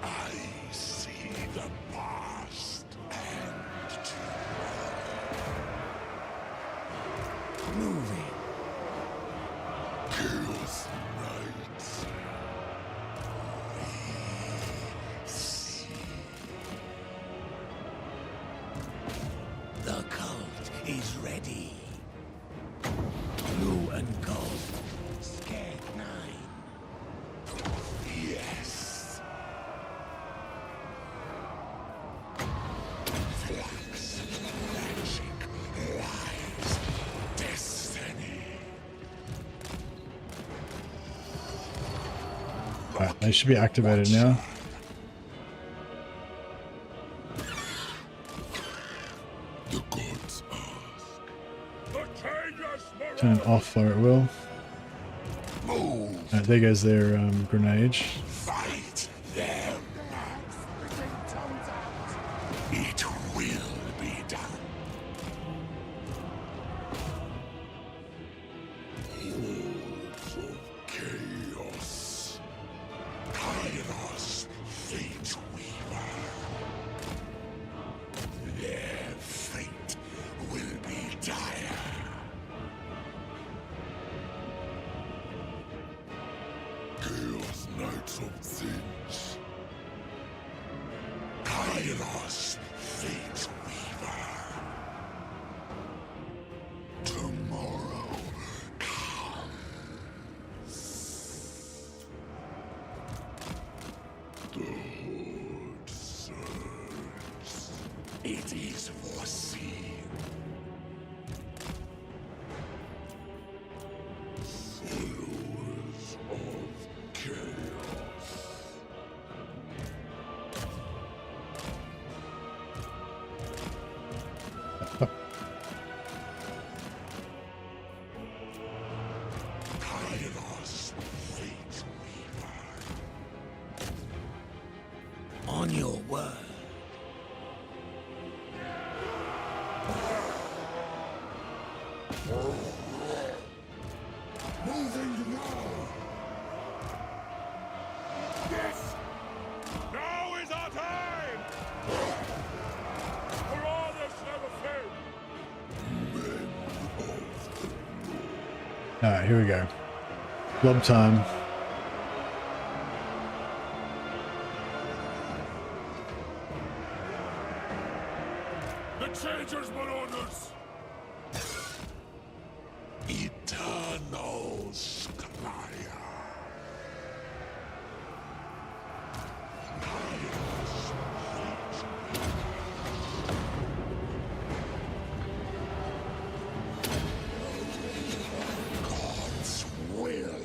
I see the past and tomorrow. Moving. Chaos Knights. We see. The cult is ready. Blue and gold. Scared 9. Yes. Flux. Magic. Rise. Destiny. Alright, they should be activated now. The gods ask. The changeless Turn it off or it will. Move. Alright, there goes their grenade. Fight them. It will be done. Hordes of chaos. Kairos, fate weaver. Their fate will be dire. Chaos Knights of Moving now. Yes. Now is our time. For orders never fail. Alright, here we go. Blob time. The Changers want orders. Eternal Squire. God's will.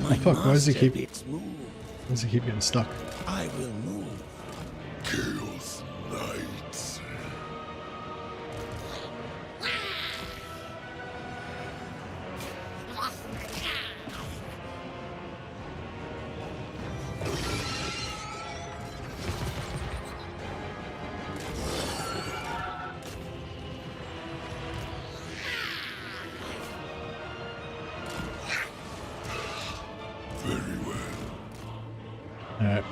Oh fuck, why does he keep Its move. getting stuck? I will move. Chaos Knights. Very well. Alright.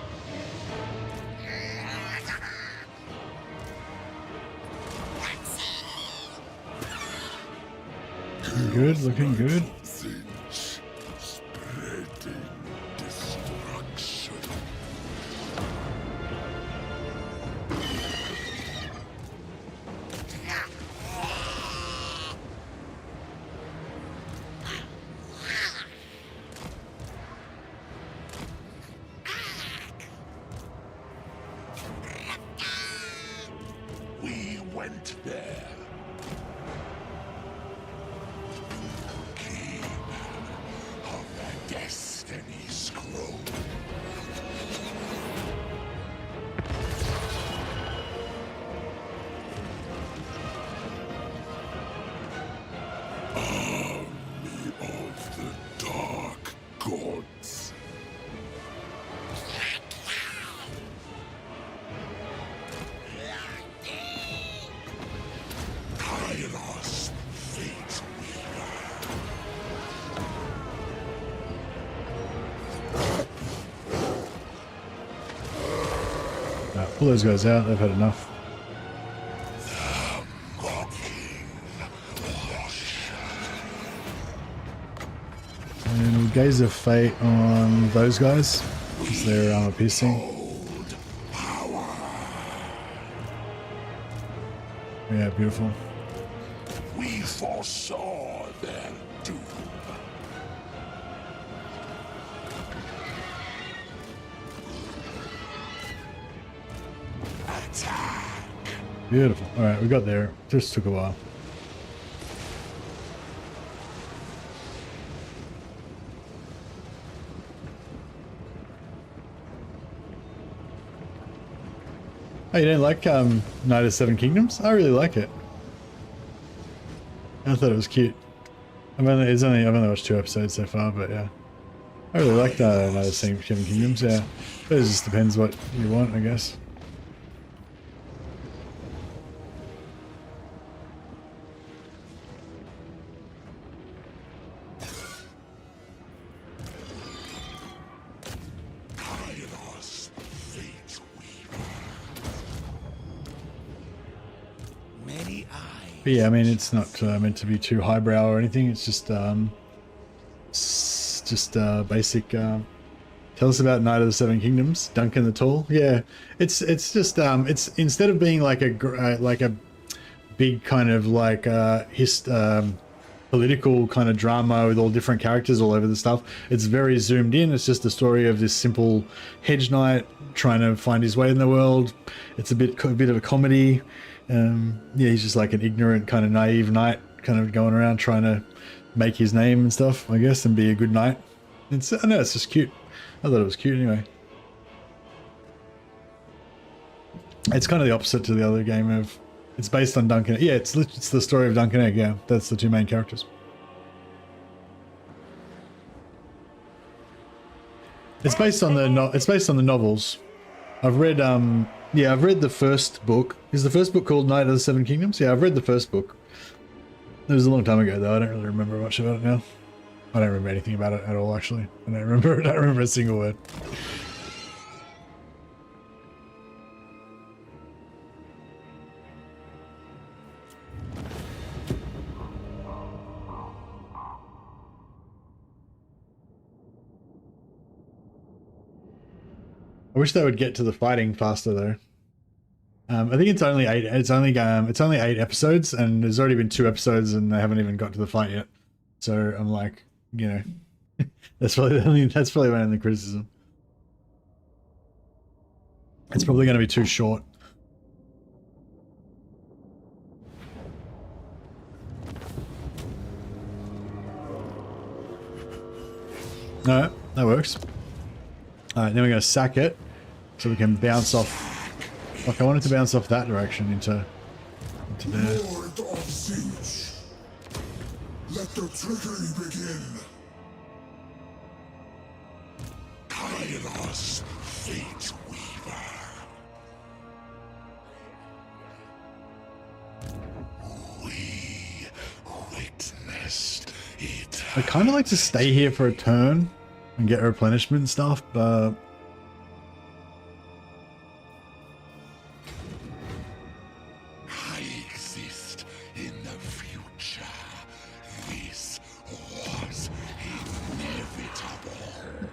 Good, looking good. Things spreading destruction. We went there. Keep of the Destiny Scroll. Army of the Dark Gods. Kairos, Fate Weaver. Pull those guys out, they've had enough. Mocking Wash. And we'll gaze of fate on those guys, because they're armor piercing. Old power. Yeah, beautiful. We foresaw their doom. Attack. Beautiful. Alright, we got there. Just took a while. Oh, you don't like Night of Seven Kingdoms? I really like it. I thought it was cute. I've only watched 2 episodes so far, but yeah. I really like Night of Seven Kingdoms, yeah. But it just depends what you want, I guess. Kairos, Fate Weaver. Many eyes. But yeah, I mean, it's not meant to be too highbrow or anything. It's just basic. Tell us about Night of the Seven Kingdoms, Duncan the Tall. Yeah, it's just it's instead of being like a big kind of like political kind of drama with all different characters all over the stuff. It's very zoomed in. It's just the story of this simple hedge knight trying to find his way in the world. It's a bit of a comedy. Yeah, he's just like an ignorant kind of naive knight, kind of going around trying to make his name and stuff, I guess, and be a good knight. I know it's just cute. I thought it was cute anyway. It's kind of the opposite to the other game of, it's based on Duncan. Yeah, it's the story of Duncan Egg. Yeah, that's the two main characters. It's based on the novels. I've read yeah, I've read the first book. Is the first book called Knight of the Seven Kingdoms? Yeah, I've read the first book. It was a long time ago though. I don't really remember much about it now. I don't remember anything about it at all actually. I don't remember a single word. I wish they would get to the fighting faster though. I think it's only 8 episodes, and there's already been 2 episodes and they haven't even got to the fight yet. So I'm like, you know, that's probably my only criticism. It's probably going to be too short. No, that works. Alright, then we're going to sack it so we can bounce off. Like I wanted to bounce off that direction into there. Lord of Siege, let the trickery begin. Kairos, Fate Weaver. We witnessed it. I kind of like to stay here for a turn and get replenishment and stuff, but I exist in the future. This was inevitable.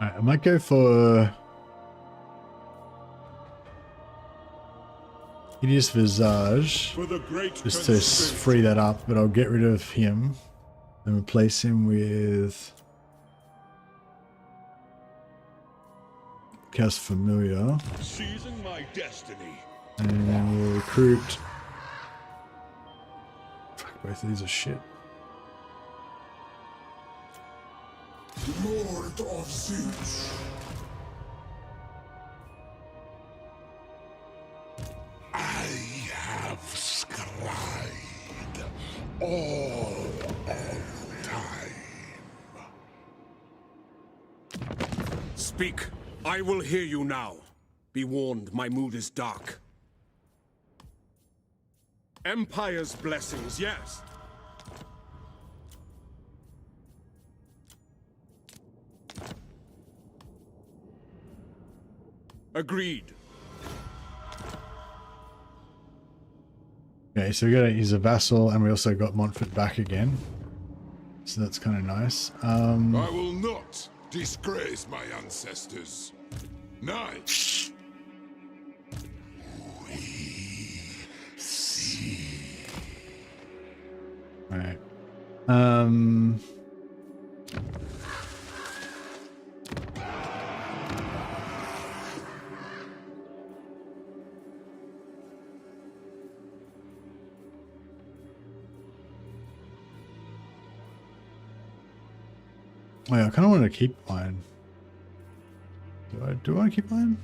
I might go for Hideous Visage For the great just to free that up, but I'll get rid of him and replace him with Cast Familiar, Seizing my destiny. and then we'll recruit. Fuck, both of these are shit. Lord of Siege. I have scried all time. Speak. I will hear you now. Be warned, my mood is dark. Empire's blessings, yes. Agreed. Okay, so he's a vassal, and we also got Montfort back again. So that's kind of nice. I will not disgrace my ancestors. Nay. Alright. Oh yeah, I kind of want to keep iron. Do I want to keep iron?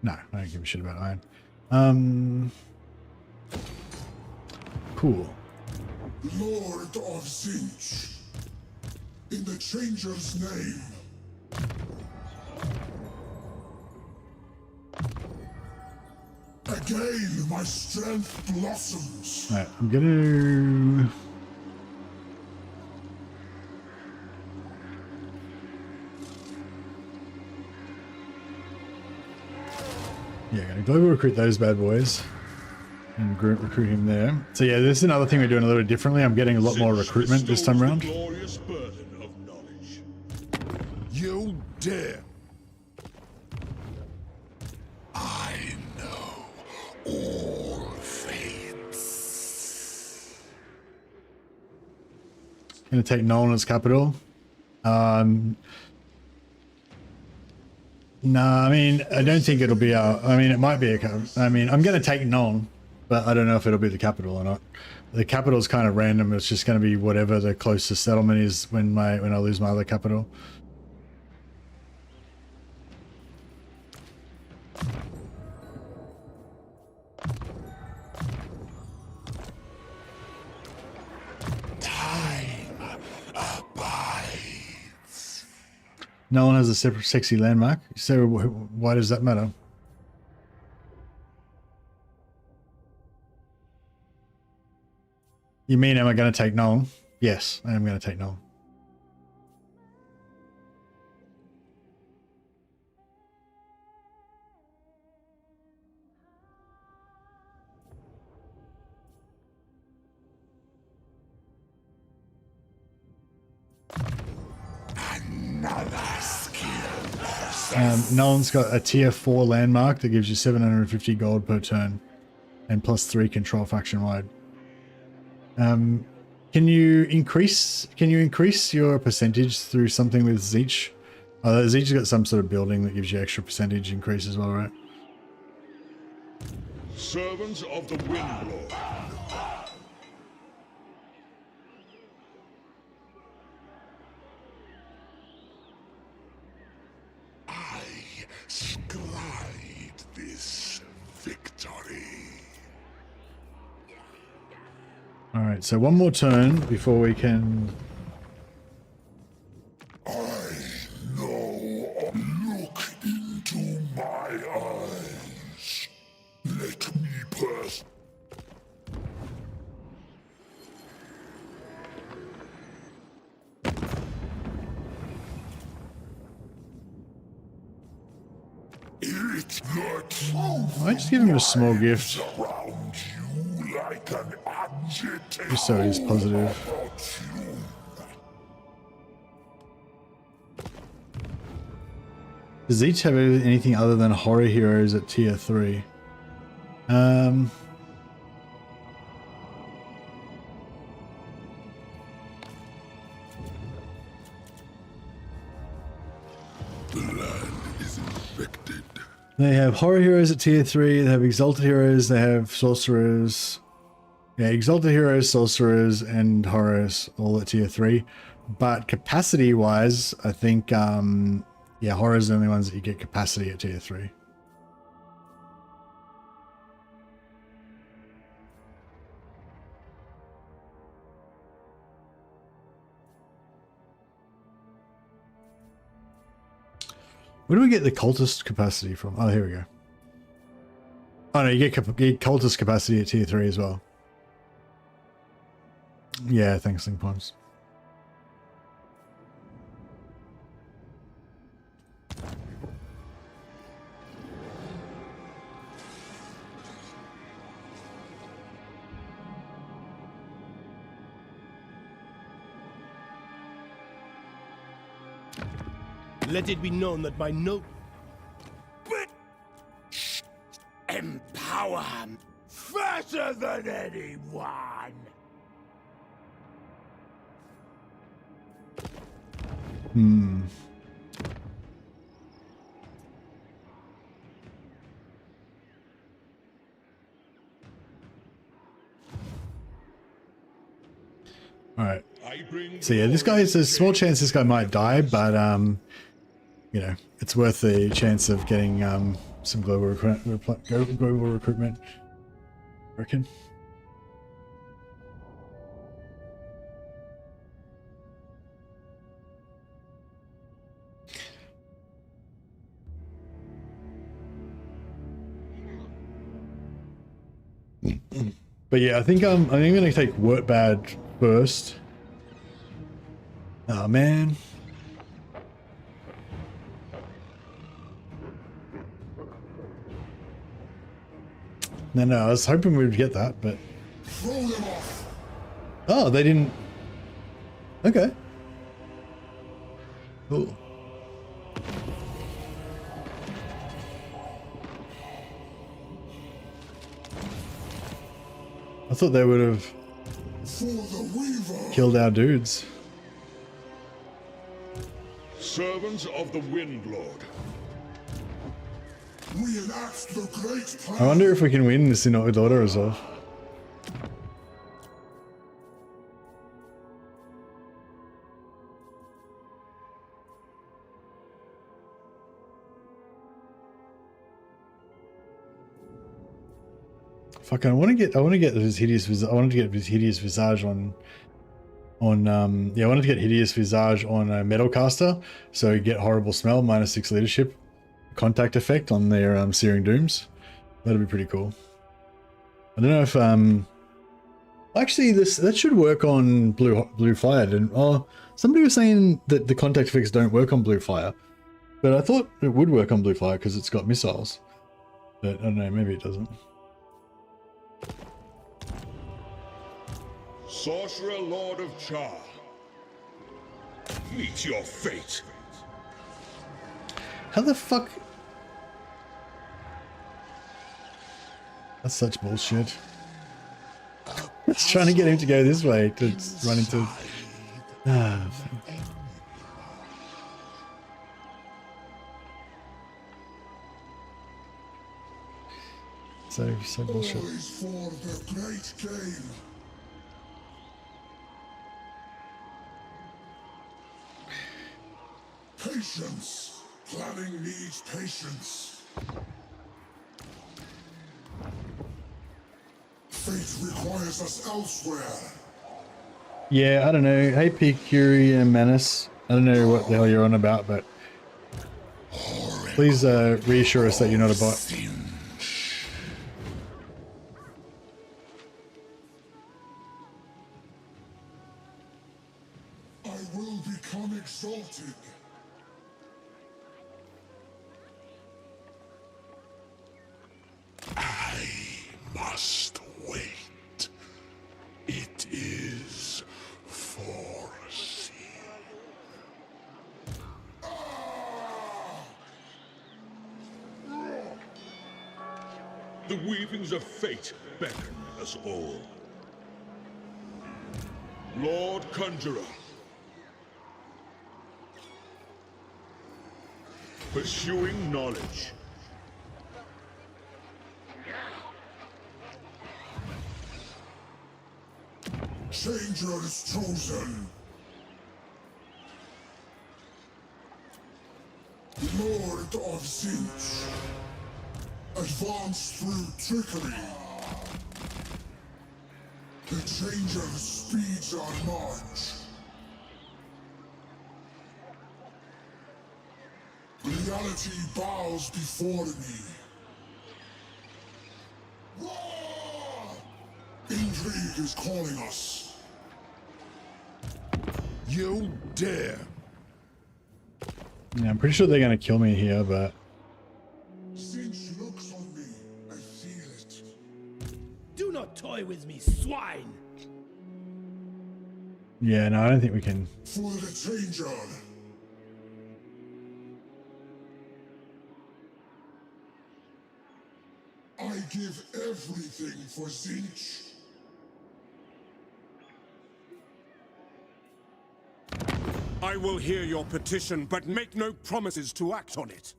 No, I don't give a shit about iron. Cool. Lord of Siege. In the Changer's name. Again, my strength blossoms. Alright, I'm gonna... Yeah, gonna global recruit those bad boys. And recruit him there. So yeah, this is another thing we're doing a little bit differently. I'm getting a lot more recruitment this time around. Glorious burden of knowledge. You dare. Going to take Nolan as capital. No, I mean, I don't think it'll be our... I mean, it might be a... I mean, I'm going to take Nolan, but I don't know if it'll be the capital or not. The capital is kind of random. It's just going to be whatever the closest settlement is when I lose my other capital. No one has a separate sexy landmark. So why does that matter? You mean, am I going to take Nolan? Yes, I am going to take Nolan. Nolan's got a tier 4 landmark that gives you 750 gold per turn and +3 control faction wide. Can you increase your percentage through something with Zeech? Zeech's got some sort of building that gives you extra percentage increase as well, right? Servants of the Windlord. I scried this victory. All right, so one more turn before we can... I know. Look into my eyes. Let me pass. It's the truth. I just give him a small gift, Surround you like an agitator. just so he's positive. Does Zeech have anything other than horror heroes at tier 3? The land is infected. They have horror heroes at tier 3, they have exalted heroes, they have sorcerers. Yeah, exalted heroes, sorcerers, and horrors all at tier 3. But capacity wise, I think, yeah, horrors are the only ones that you get capacity at tier 3. Where do we get the cultist capacity from? Oh, here we go. Oh no, you get cultist capacity at tier 3 as well. Yeah, thanks, Link Points. Let it be known that my note... Empower him faster than anyone. All right. So yeah, this guy, there's a small chance this guy might die, but you know, it's worth the chance of getting some global recruitment. I reckon. But yeah, I think I'm going to take Wurtbad first. Oh man. No, I was hoping we would get that, but... Oh, they didn't... Okay. Cool. I thought they would have killed our dudes. servants of the Wind Lord. We enact the great plan. I wonder if we can win this in with order as well. Fuck, I want to get his hideous visage. I wanted to get his hideous visage on yeah, I wanted to get hideous visage on a metal caster, so you get horrible smell, -6 leadership, contact effect on their searing dooms. That'd be pretty cool. I don't know if actually that should work on blue fire. And somebody was saying that the contact effects don't work on blue fire, but I thought it would work on blue fire because it's got missiles. But I don't know, maybe it doesn't. Sorcerer Lord of Char, meet your fate. How the fuck? That's such bullshit. I was trying to get him to go this way to run into. So bullshit. Always for the great game. Patience. Planning needs patience. Fate requires us elsewhere. Yeah, I don't know. Hey, Curie and Menace. I don't know what the hell you're on about, but please reassure us that you're not a bot. I will become exalted. I must wait. It is foreseen. The weavings of fate beckon us all. Lord Conjurer. Pursuing knowledge. Changer is chosen. Lord of Zinch. Advance through trickery. The Changer speeds our march. Reality bows before me. Roar! Intrigue is calling us. You dare! Yeah, I'm pretty sure they're gonna kill me here, but Since looks on me, I feel it. Do not toy with me, swine! yeah, no, I don't think we can. For the Changer. I give everything for Zinch. I will hear your petition, but make no promises to act on it.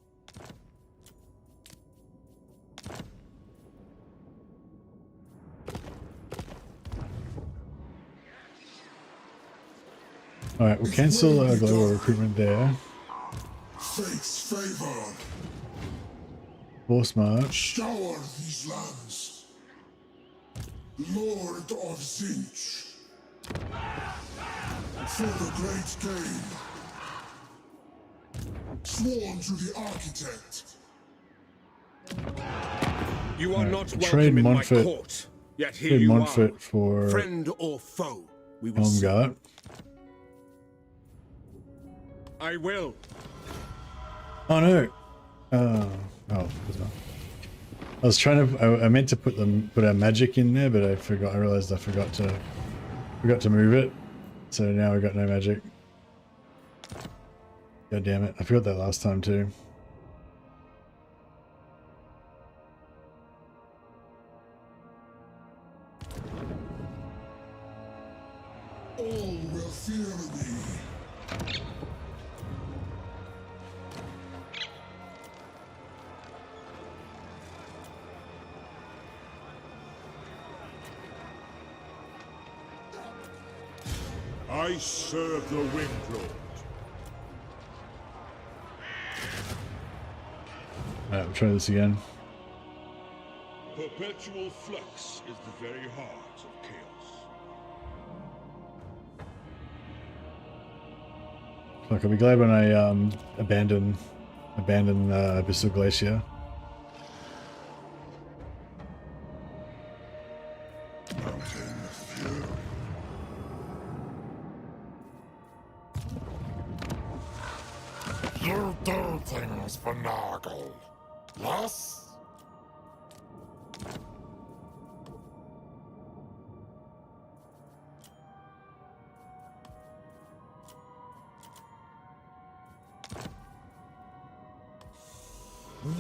Alright, we'll cancel our global recruitment there. Fate's favor. Force march. Shower these lands. Lord of Zinch. For the great game. Sworn to the architect. You are not trade welcome in my Montfort. court. Yet here Trade you Montfort are. for Friend or foe, we will see. Helmgart. I will. Oh no. Oh, there's not. I was trying to. I meant to put our magic in there, but I forgot. I realized I forgot to move it. So now we got no magic. God damn it! I forgot that last time too. All will fear me. I serve the Wind Lord. Alright, we'll try this again. Perpetual flux is the very heart of chaos. Look, I'll be glad when I abandon Abyssal Glacier. You do things for Noggle, yes?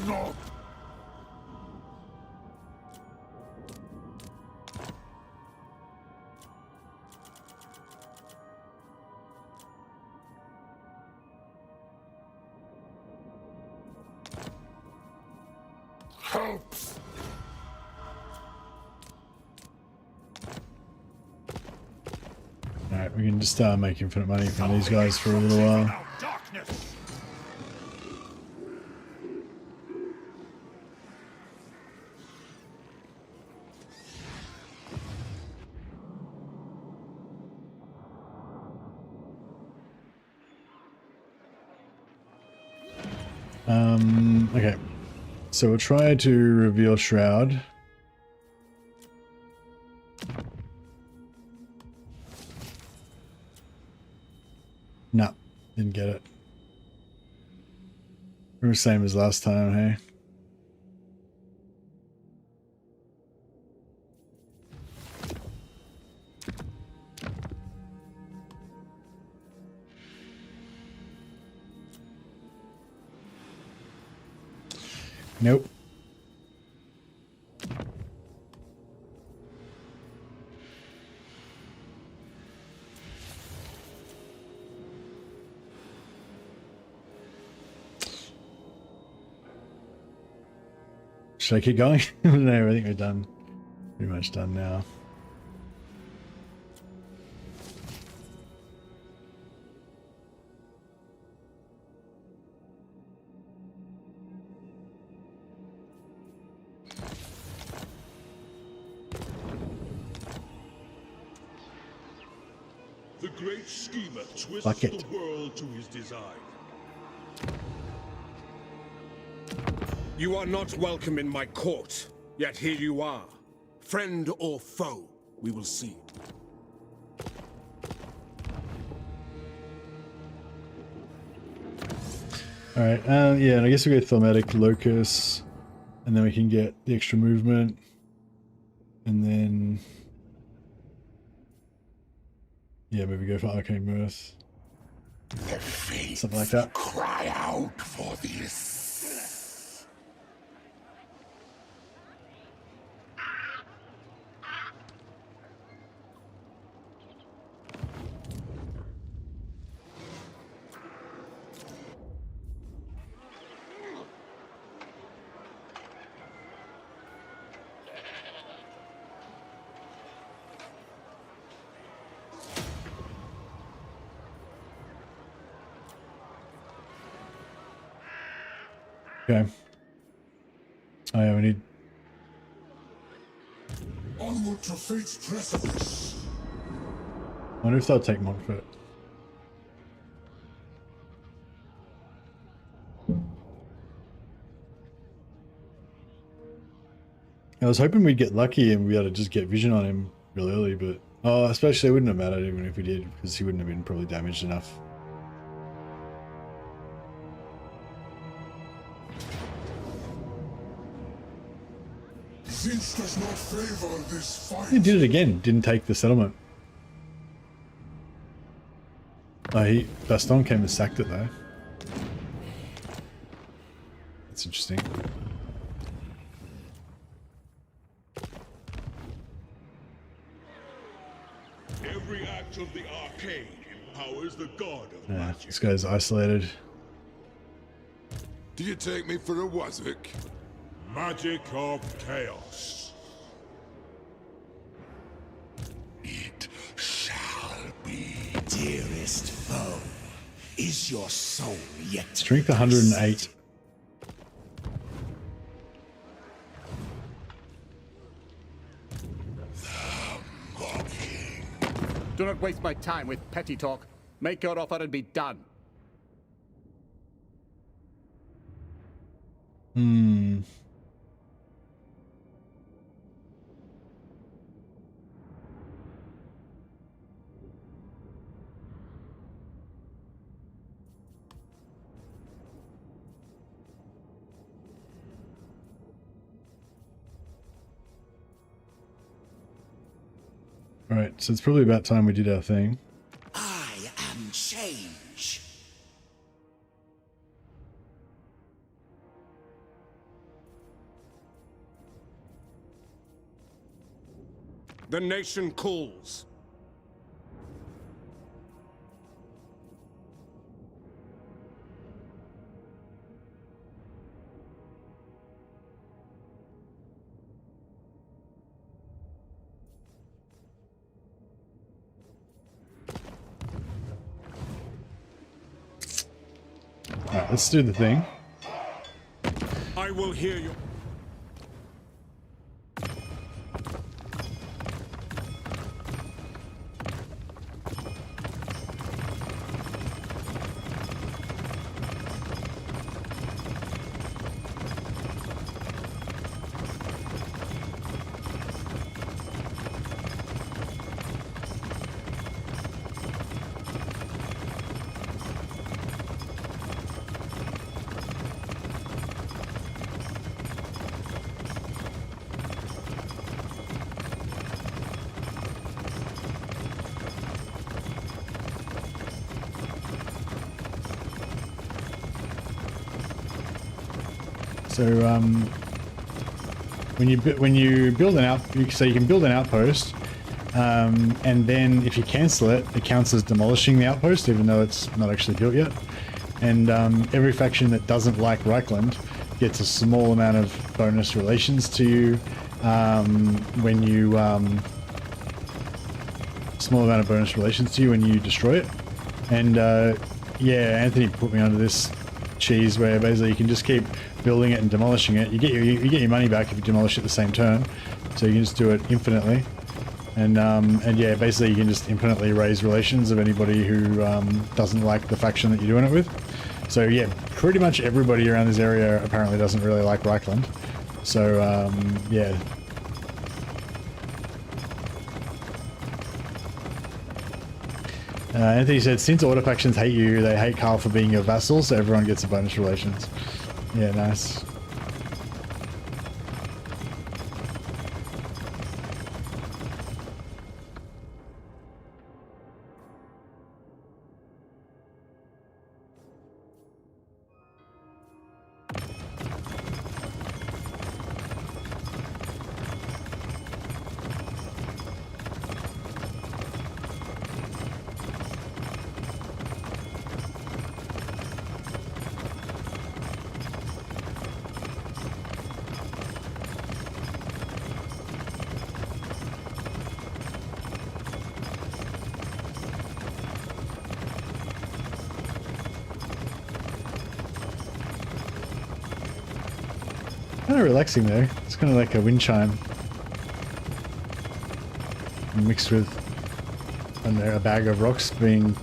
No. Helps. Alright, we can just make infinite money from these guys for a little while. Darkness. Okay. So we'll try to reveal Shroud. No, didn't get it. We were the same as last time, hey? Nope. Should I keep going? No, I think we're done. Pretty much done now. The great schemer twists Fuck it. the world to his design. You are not welcome in my court, yet here you are. Friend or foe, we will see. Alright, yeah, and I guess we go Thaumatic Locus, and then we can get the extra movement, and then... yeah, maybe go for Arcane Mirth. The fates Something like that. cry out for this. Okay. Oh yeah, we need... Onward to fate's precipice. I wonder if they'll take Montfort. I was hoping we'd get lucky and we'd be able to just get vision on him real early, but... oh, especially it wouldn't have mattered even if we did, because he wouldn't have been probably damaged enough. Since does not favor this fight. He did it again, didn't take the settlement. Oh, Baston came and sacked it though. That's interesting. Every act of the arcane empowers the god of Yeah, magic. this guy's isolated. Do you take me for a wazzock? Magic of chaos. It shall be. dearest foe. Is your soul yet to Strength be 108. Do not waste my time with petty talk. Make your offer and be done. All right, so it's probably about time we did our thing. I am change. The nation calls. All right, let's do the thing. I will hear you. So when you build an so you can build an outpost, and then if you cancel it, it counts as demolishing the outpost, even though it's not actually built yet. And every faction that doesn't like Reichland gets a small amount of bonus relations to you when you destroy it. And yeah, Anthony put me onto this cheese where basically you can just keep building it and demolishing it. You get your money back if you demolish it the same turn, so you can just do it infinitely. And yeah, basically you can just infinitely raise relations of anybody who doesn't like the faction that you're doing it with. So yeah, pretty much everybody around this area apparently doesn't really like Reichland. So yeah. Anthony said, since order factions hate you, they hate Carl for being your vassal, so everyone gets a bonus relations. Yeah, nice. Kind of relaxing though. It's kind of like a wind chime mixed with, I don't know, a bag of rocks being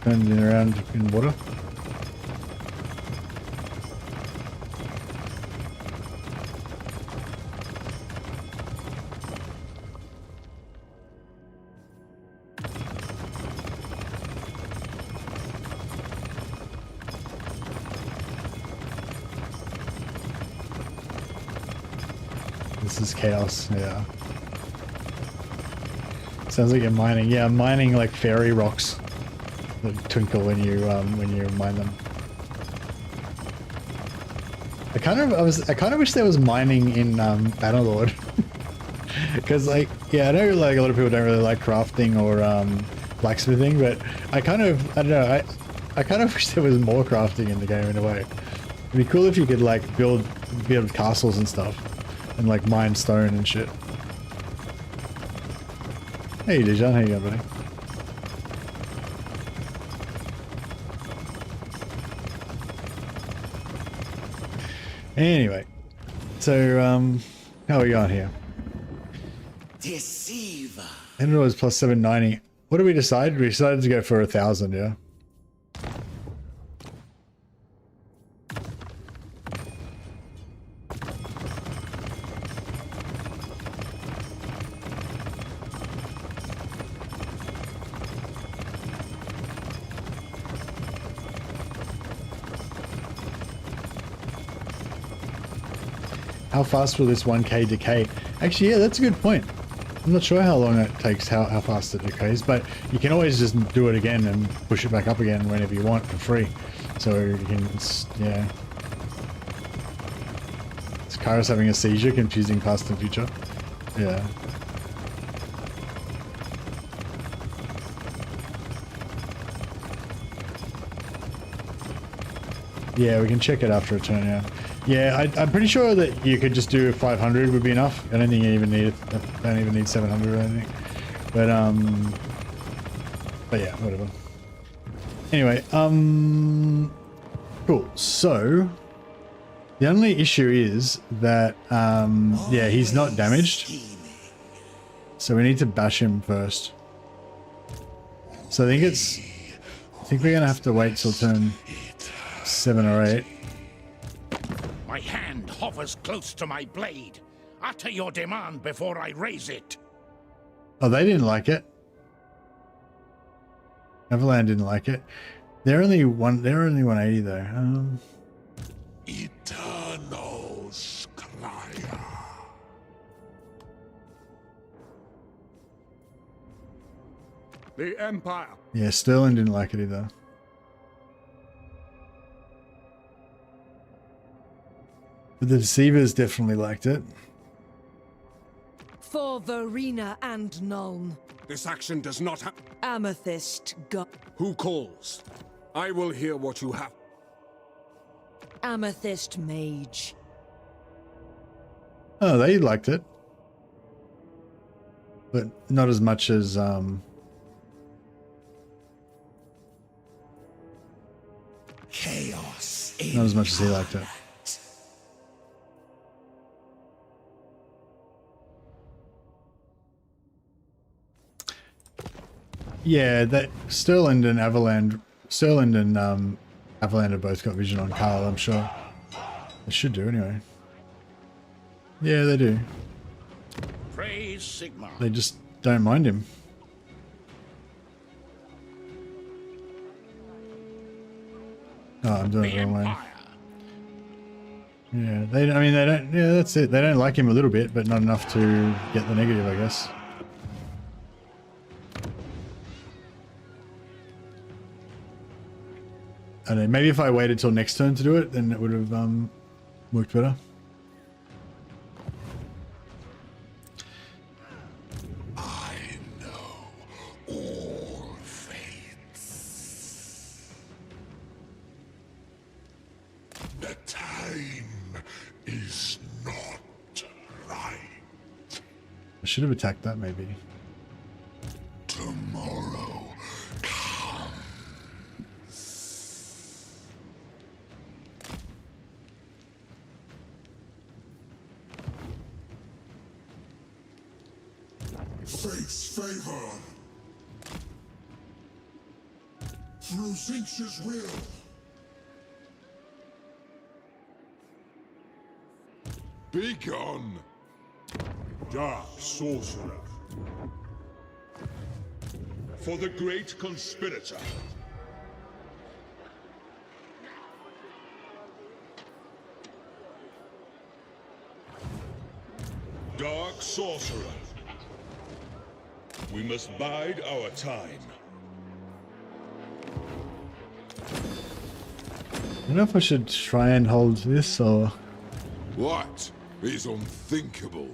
turned in around in water. This is chaos, yeah. Sounds like you're mining. Yeah, I'm mining like fairy rocks that twinkle when you mine them. I kind of wish there was mining in Bannerlord. Because like, yeah, I know like a lot of people don't really like crafting or blacksmithing, but I don't know, I kind of wish there was more crafting in the game in a way. It'd be cool if you could like build castles and stuff. And like mine stone and shit. Hey Dijon, how you going, buddy? Anyway, so how are we going here? Deceiver. $100 plus 790. What did we decide? We decided to go for 1,000, yeah. How fast will this 1k decay? Actually, yeah, that's a good point. I'm not sure how long it takes, how fast it decays, but you can always just do it again and push it back up again whenever you want for free. So you can, yeah. Is Kairos having a seizure, confusing past and future? Yeah. Yeah, we can check it after a turn, yeah. Yeah, I'm pretty sure that you could just do 500 would be enough. I don't think you even need it. I don't even need 700 or anything. But yeah, whatever. Anyway, cool. So the only issue is that yeah, he's not damaged. So we need to bash him first. So I think we're gonna have to wait till turn 7 or 8. My hand hovers close to my blade. Utter your demand before I raise it. Oh, they didn't like it. Everland didn't like it. They're only 180 though. Eternal Scryer. The Empire. Yeah, Sterling didn't like it either. But the Deceivers definitely liked it. For Verena and Nuln. This action does not have... Amethyst go. Who calls? I will hear what you have. Amethyst Mage. Oh, they liked it. But not as much as Chaos. not as much as he liked it. Yeah, that Sterling and Avaland have both got vision on Carl, I'm sure. They should do anyway. Yeah, they do. Praise Sigma. They just don't mind him. Oh, I'm doing it the wrong way. Yeah, they don't, yeah, that's it. They don't like him a little bit, but not enough to get the negative, I guess. I don't know, maybe if I waited till next turn to do it, then it would have worked better. I know all fates. The time is not right. I should have attacked that maybe. Tomorrow comes. Fate's favor. Through Zinch's will. Be gone! Dark sorcerer. For the great conspirator. Dark sorcerer. We must bide our time. I don't know if I should try and hold this or... What is unthinkable?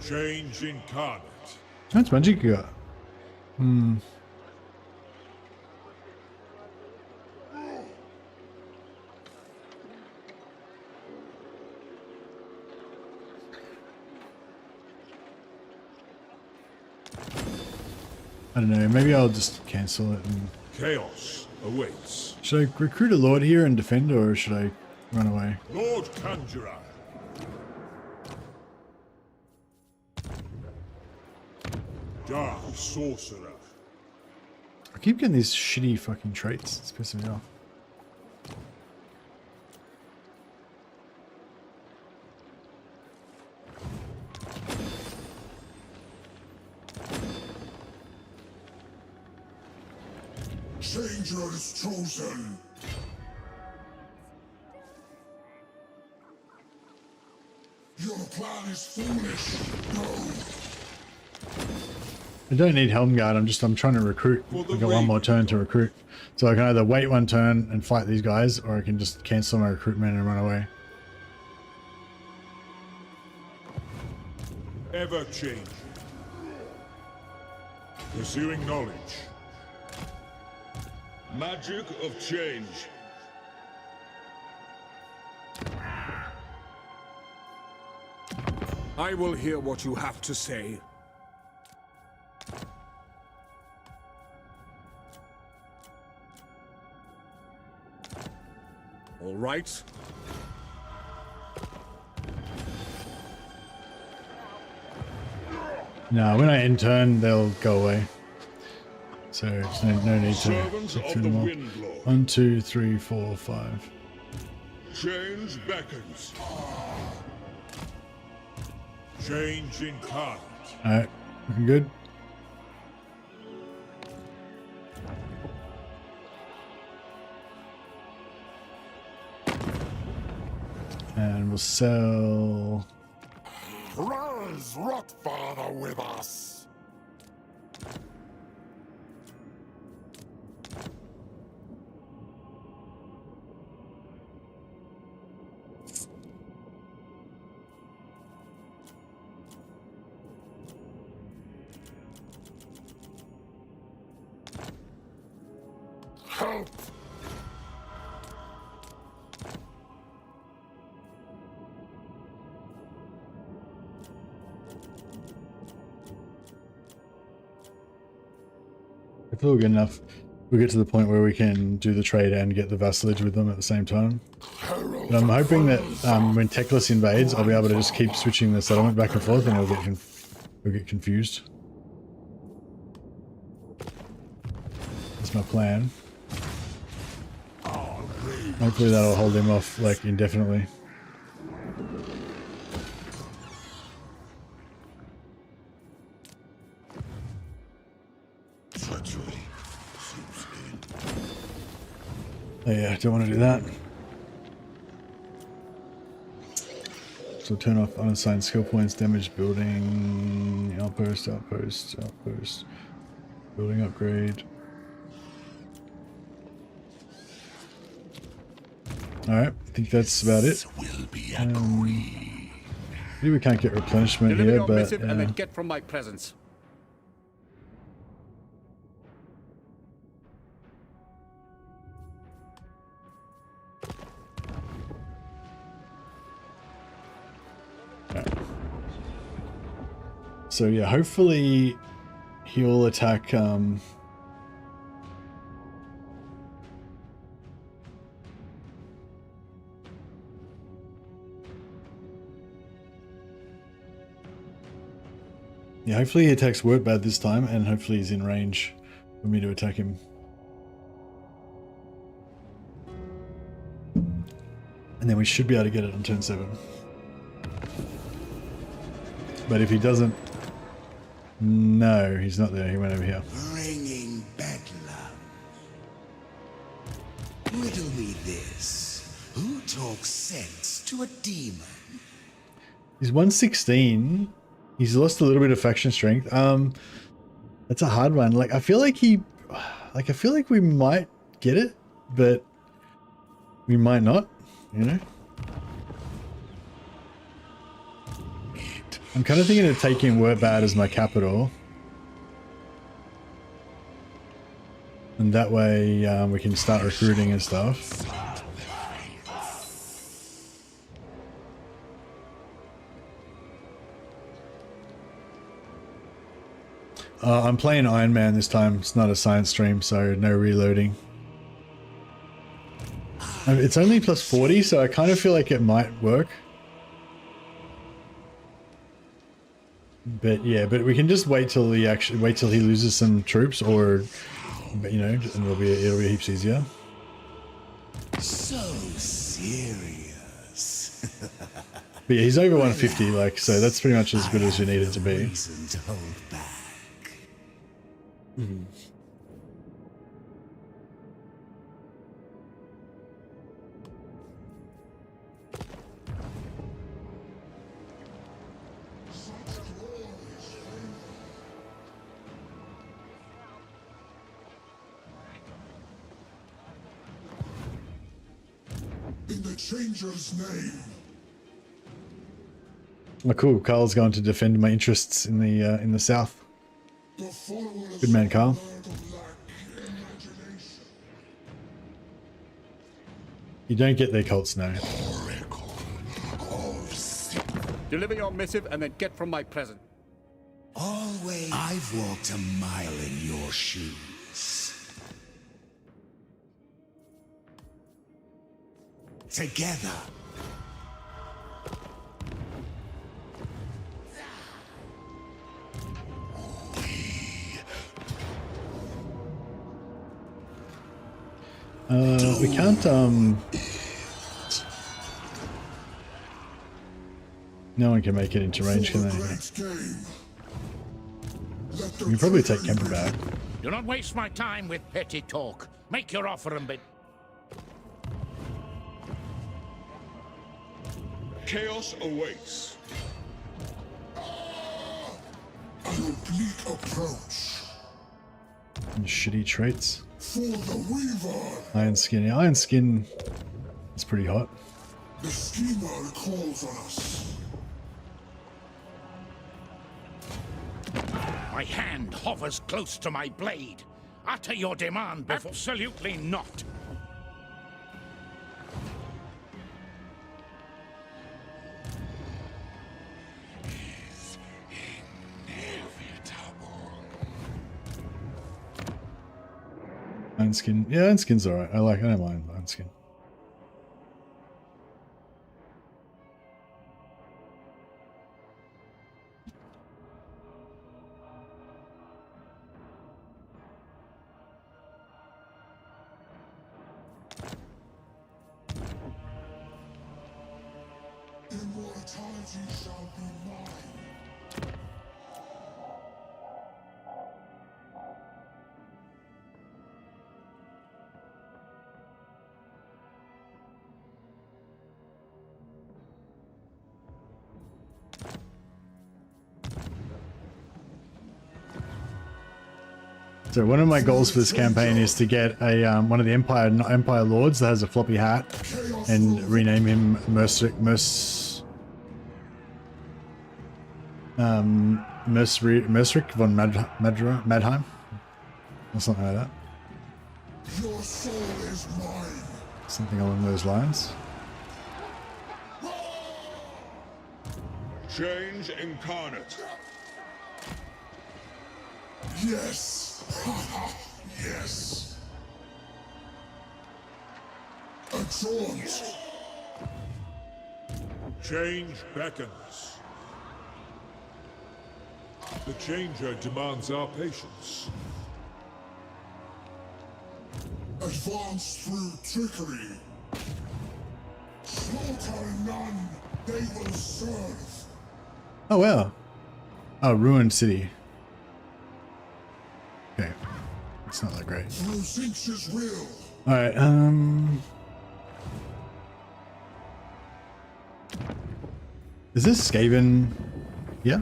Change incarnate. That's magic you got. I don't know, maybe I'll just cancel it and... Chaos awaits. Should I recruit a lord here and defend, or should I run away? Lord Conjurer. Dark Sorcerer. I keep getting these shitty fucking traits. It's pissing me off. Strangers chosen. Your plan is foolish. No. I don't need Helm Guard, I'm trying to recruit. I've got one more turn to recruit. So I can either wait one turn and fight these guys, or I can just cancel my recruitment and run away. Ever changing. Pursuing knowledge. Magic of change. I will hear what you have to say. All right. No, when I end turn, they'll go away. So there's no need to Servants look of through the them all. Wind Lord. 1, 2, 3, 4, 5. Change beckons. Change incarnate. Alright, looking good. And we'll sell... Rise, Rotfather, with us. Help! If we're good enough, we'll get to the point where we can do the trade and get the vassalage with them at the same time. But I'm hoping that when Teclis invades, I'll be able to just keep switching the settlement back and forth, and we'll get confused. That's my plan. Hopefully that'll hold him off like indefinitely. Oh yeah, don't want to do that. So turn off unassigned skill points, damage building, outpost, outpost, outpost, building upgrade. Alright, I think that's about it. Maybe we can't get replenishment Deliver here, your but missive and then get from my presence. so yeah, hopefully he'll attack yeah, hopefully he attacks Wurtbad this time, and hopefully he's in range for me to attack him. And then we should be able to get it on turn 7. But if he doesn't... No, he's not there. He went over here. Bringing bedlam. Riddle me this. Who talks sense to a demon? He's 116. He's lost a little bit of faction strength. That's a hard one. Like I feel like we might get it, but we might not, you know? I'm kind of thinking of taking Wurtbad as my capital. And that way we can start recruiting and stuff. I'm playing Iron Man this time. It's not a science stream, so no reloading. It's only plus 40, so I kind of feel like it might work. But yeah, but we can just wait till he loses some troops, or you know, and it'll be heaps easier. So serious. But yeah, he's over 150, like, so that's pretty much as good as you need it to be. Reason to hold back. In the Changer's name. Oh, cool. Carl's going to defend my interests in the south. The followers Good man, Carl. of imagination. You don't get their cults now. Deliver your missive and then get from my presence. Always. I've walked a mile in your shoes. Together. We can't, no one can make it into range, can they? Great game. Let the You can probably take traitor Kemper back. Do not waste my time with petty talk. Make your offer and bid. Chaos awaits. An oblique approach. And shitty traits. For the Weaver. Iron Skin. Yeah, Iron Skin is pretty hot. The schemer calls on us. My hand hovers close to my blade. Utter your demand before... Absolutely not. Iron Skin. Yeah, Iron Skin's alright. I don't mind Iron Skin. Immortality shall be mine. So one of my goals for this campaign is to get a one of the Empire Lords that has a floppy hat and rename him Merceric von Madheim or something like that. Your soul is mine. Something along those lines. Change incarnate. Yes. Yes. A taunt. Change beckons. The Changer demands our patience. Advance through trickery. Slaughter none, they will serve. Oh wow. Oh, ruined city. Okay. It's not that great. Through Zinx's will. Alright, is this Skaven? Yeah?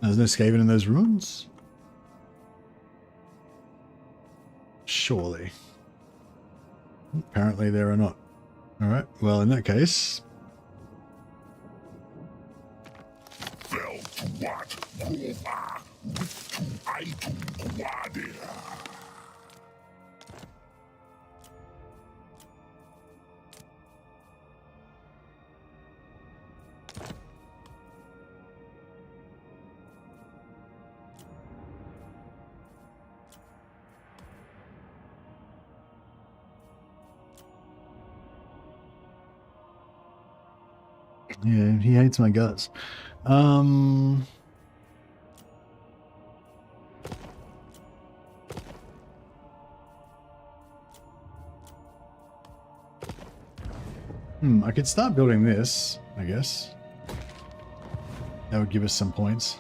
There's no Skaven in those ruins? Surely. Apparently there are not. Alright, well in that case... Yeah, he hates my guts. I could start building this, I guess. That would give us some points.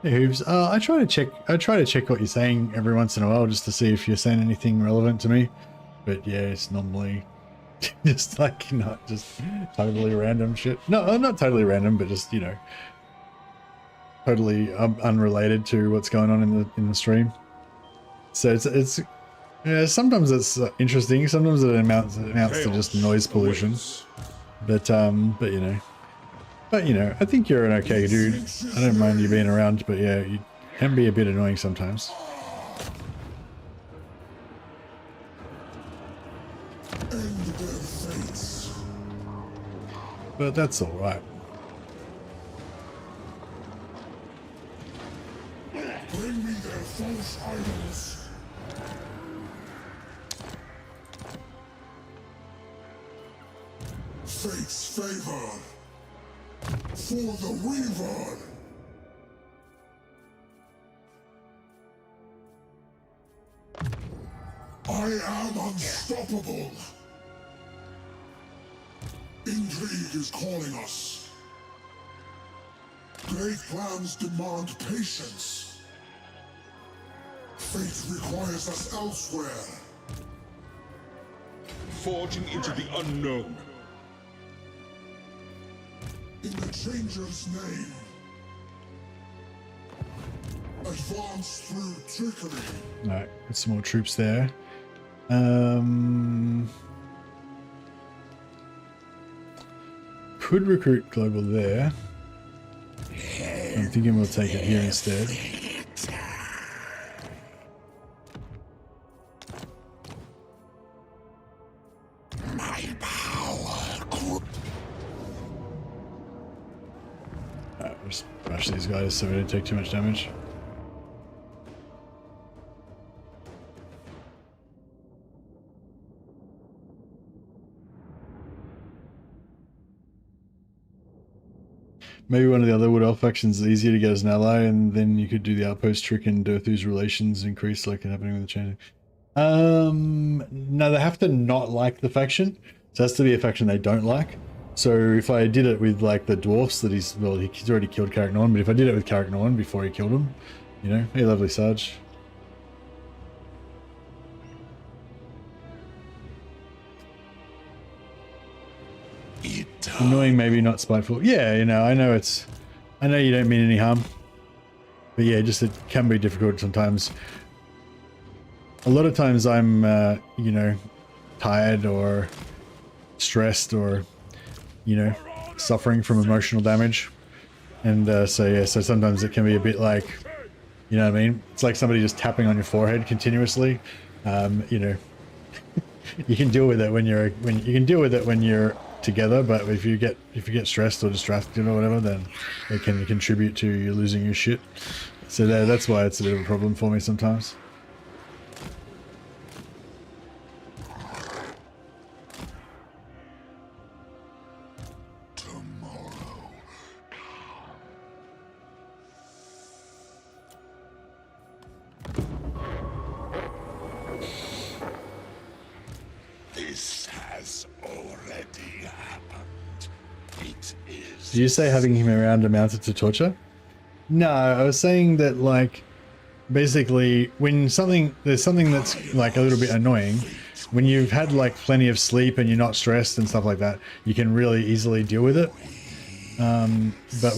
Hey Hooves, I try to check what you're saying every once in a while just to see if you're saying anything relevant to me. But yeah, it's normally just like not just totally random shit. No, not totally random, but just, you know, totally unrelated to what's going on in the stream. So it's yeah, sometimes it's interesting. Sometimes it amounts to just noise pollution. But you know, I think you're an okay dude. I don't mind you being around, but yeah, you can be a bit annoying sometimes. But that's all right. Bring me their false idols. Fate's favor for the Weaver. I am unstoppable. Intrigue is calling us. Great plans demand patience. Fate requires us elsewhere. Forging into the unknown. In the Changer's name. Advance through trickery. Alright, got some more troops there. Could recruit global there. I'm thinking we'll take it here instead. Alright, we'll just bash these guys so we don't take too much damage. Maybe one of the other Wood Elf factions is easier to get as an ally, and then you could do the outpost trick and Durthu's relations increase like happening with the Changeling. No, they have to not like the faction. So it has to be a faction they don't like. So if I did it with like the dwarfs that he's already killed Carrick Norn, but if I did it with Carrick Norn before he killed him, you know, hey lovely Sarge. Annoying, maybe not spiteful. Yeah, you know, I know you don't mean any harm. But yeah, just it can be difficult sometimes. A lot of times I'm, you know, tired or stressed or, you know, suffering from emotional damage. And so yeah, so sometimes it can be a bit like, you know what I mean? It's like somebody just tapping on your forehead continuously. You know, you can deal with it when you're together, but if you get stressed or distracted or whatever, then it can contribute to you losing your shit. So that's why it's a bit of a problem for me sometimes. Tomorrow. This has already happened. It is. Did you say having him around amounted to torture? No, I was saying that, like, basically when there's something that's like a little bit annoying, when you've had like plenty of sleep and you're not stressed and stuff like that, you can really easily deal with it. But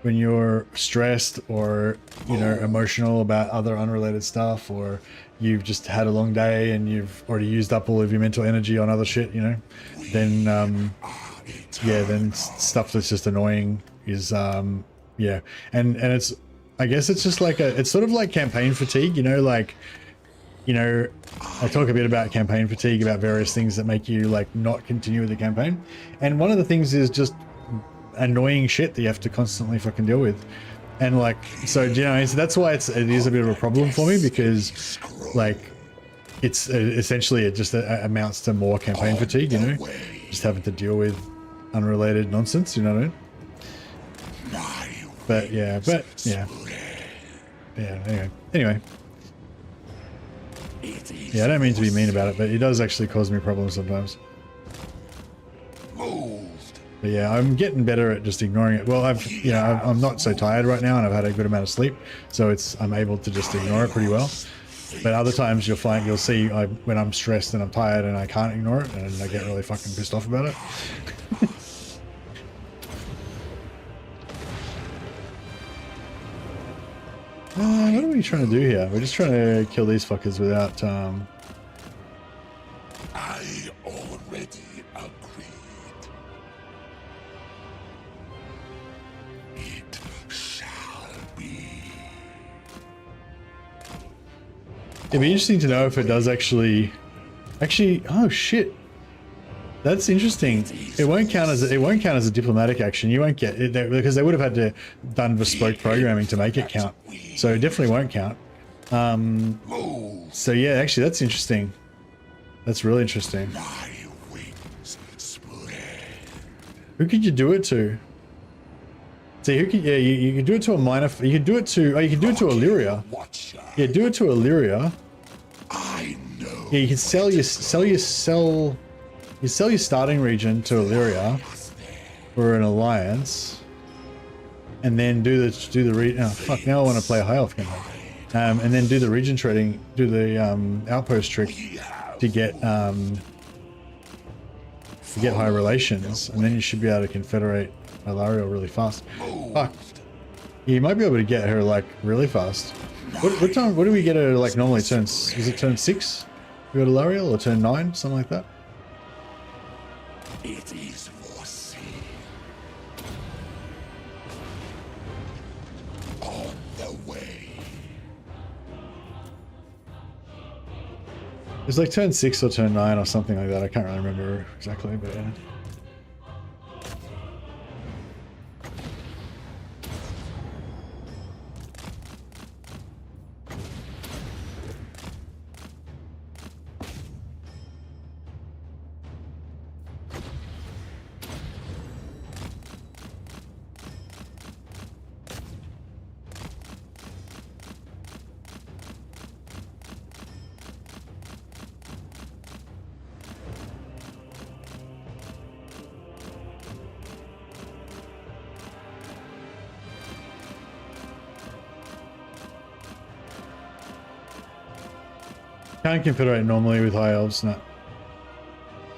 when you're stressed or, you know, emotional about other unrelated stuff, or you've just had a long day and you've already used up all of your mental energy on other shit, you know, then yeah, then stuff that's just annoying is yeah, and it's, I guess it's just like it's sort of like campaign fatigue, you know, like, you know, I talk a bit about campaign fatigue, about various things that make you like not continue with the campaign, and one of the things is just annoying shit that you have to constantly fucking deal with. And like, so, you know, so that's why it is a bit of a problem for me, because like it's essentially it just amounts to more campaign fatigue, you know, just having to deal with unrelated nonsense, you know what I mean? But yeah, anyway. Yeah, I don't mean to be mean about it, but it does actually cause me problems sometimes. But yeah, I'm getting better at just ignoring it. Well, I'm not so tired right now, and I've had a good amount of sleep, so I'm able to just ignore it pretty well. But other times you'll see when I'm stressed and I'm tired and I can't ignore it, and I get really fucking pissed off about it. What are we trying to do here? We're just trying to kill these fuckers without I already agreed. It shall be. It'd be interesting to know if it does actually, oh shit. That's interesting. It won't count as a diplomatic action. You won't get it because they would have had to done bespoke programming to make it count. So it definitely won't count. So yeah, actually that's interesting. That's really interesting. My wings spread. Who could you do it to? See, who could? Yeah, you could do it to a minor. You could do it to. Oh, you could do it to Illyria. Yeah, do it to Illyria. I know. Yeah, you can sell your starting region to Illyria for an alliance, and then do the oh fuck, now I want to play a high elf game. And then do the region trading, do the outpost trick to get high relations, and then you should be able to confederate Illyria really fast. Fuck. You might be able to get her like really fast. What time? What do we get her like normally? Is it turn 6? We got Illyria, or turn 9, something like that. It is foreseen. On the way. It's like turn 6 or turn 9 or something like that. I can't really remember exactly, but yeah. Can't confederate normally with high elves, no.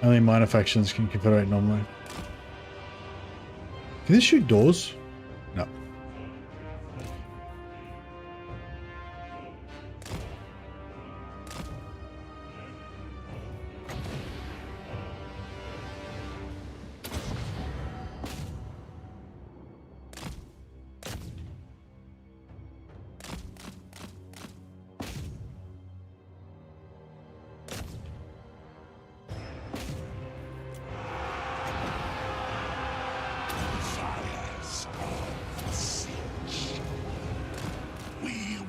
Only minor factions can confederate normally. Can this shoot doors? No.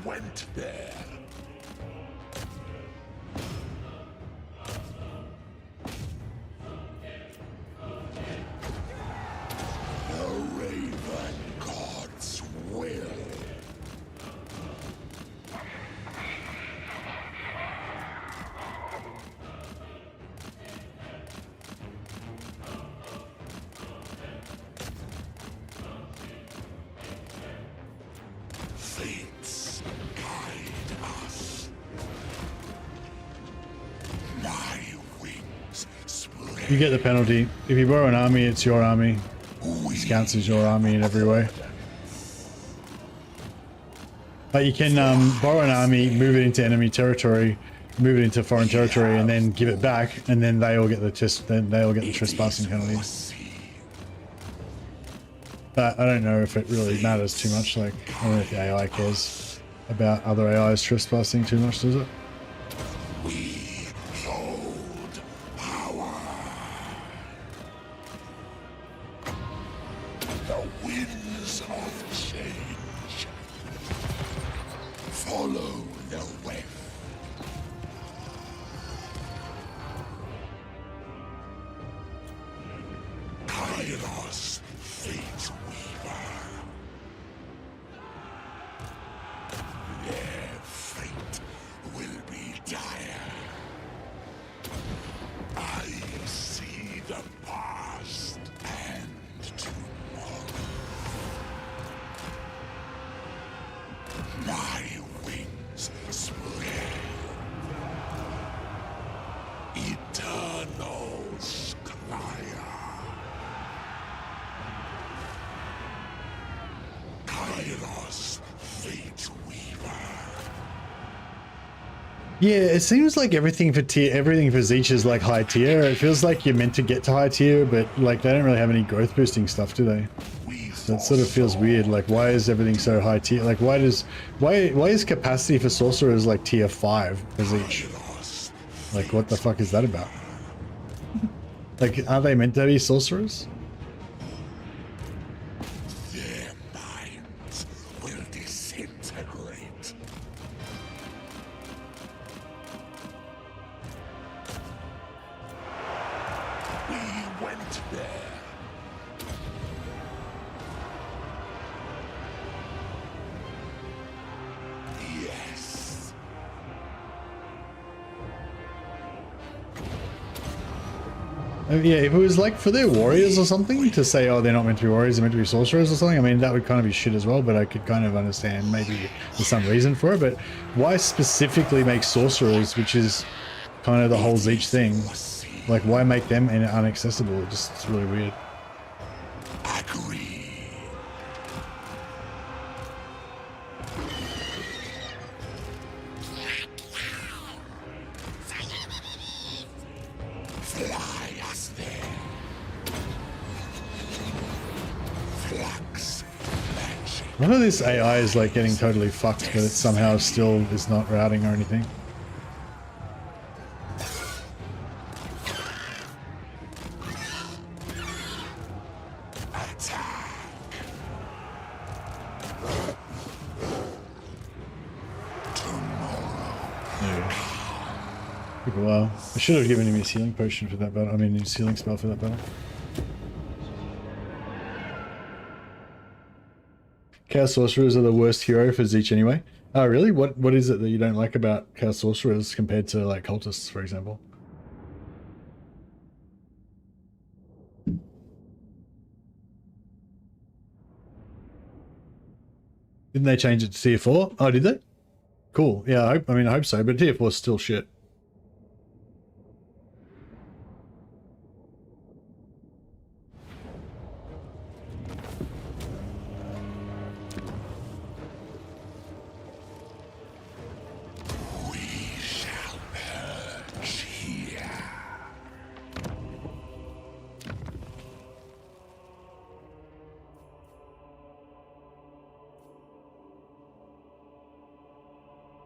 Went there. The Raven God's will. Fates guide us. My wings spread. You get the penalty. If you borrow an army, it's your army. This counts as your army in every way. But you can borrow an army, move it into enemy territory, move it into foreign territory, and then give it back, and then they all get the trespassing penalties. But I don't know if it really matters too much. Like, I don't know if the AI cares about other AIs trespassing too much, does it? We hold power. The winds of change. Follow the weft. Kairos, Fate Weaver. Yeah, it seems like everything for Zeech is like high tier. It feels like you're meant to get to high tier, but like they don't really have any growth boosting stuff, do they? So it sort of feels weird. Like, why is everything so high tier? Like, why is capacity for sorcerers like tier 5 for Zeech? Like, what the fuck is that about? Like, are they meant to be sorcerers? Their minds will disintegrate. We went there. Yes. Yeah, if it was like for their warriors or something, to say, oh, they're not meant to be warriors, they're meant to be sorcerers or something, I mean, that would kind of be shit as well, but I could kind of understand maybe there's some reason for it, but why specifically make sorcerers, which is kind of the whole Zeech thing? Like, why make them inaccessible? It's really weird. Agree. Fly us there. Flux magic. None of this AI is like getting totally fucked, but it somehow still is not routing or anything. Took a while. I should have given him his healing potion for that battle. I mean, his healing spell for that battle. Chaos Sorcerers are the worst hero for Zeech anyway. Oh, really? What is it that you don't like about Chaos Sorcerers compared to, like, Cultists, for example? Didn't they change it to tier 4? Oh, did they? Cool. Yeah, I mean, I hope so, but tier 4 is still shit.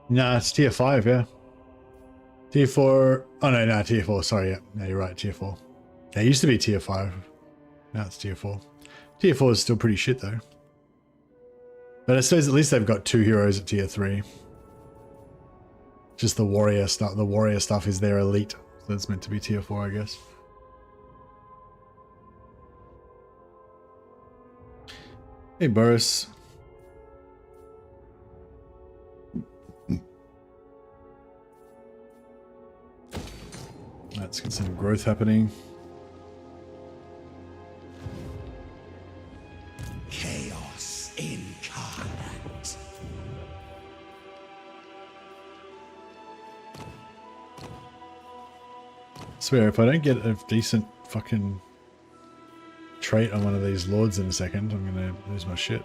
Nah, it's tier 5, yeah. Tier 4. Oh, no, tier 4. Sorry, yeah. No, you're right, tier 4. It used to be tier 5. Now it's tier 4. Tier 4 is still pretty shit, though. But I suppose at least they've got 2 heroes at tier 3. Just the warrior stuff. The warrior stuff is their elite. So it's meant to be tier 4, I guess. Hey, Boris. Let's get some growth happening. Chaos incarnate. I swear, if I don't get a decent fucking trait on one of these lords in a second, I'm gonna lose my shit.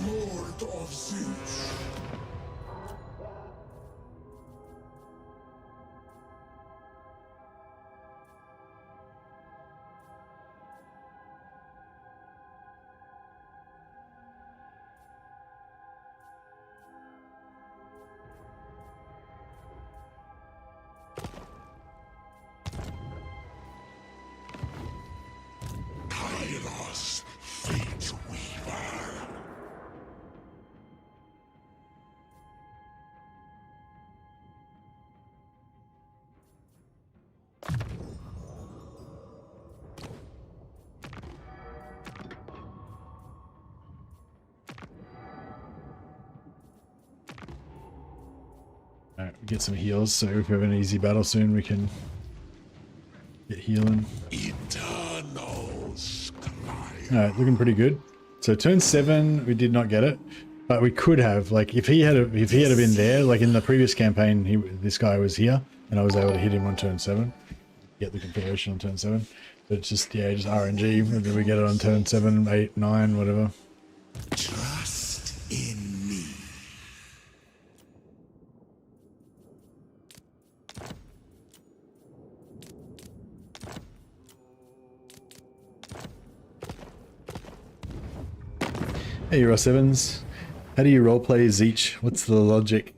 Lord of Zeech. Kairos, Fate Weaver. Alright, get some heals, so if we have an easy battle soon, we can get healing. Eternals. Alright, looking pretty good. So turn 7, we did not get it, but we could have. Like, if he had been there, like in the previous campaign, this guy was here, and I was able to hit him on turn 7, get the Confederation on turn 7. But it's just, yeah, just RNG. Whether we get it on turn 7, 8, 9, whatever. Trust in me. Hey, Ross Evans. How do you roleplay Zeech? What's the logic?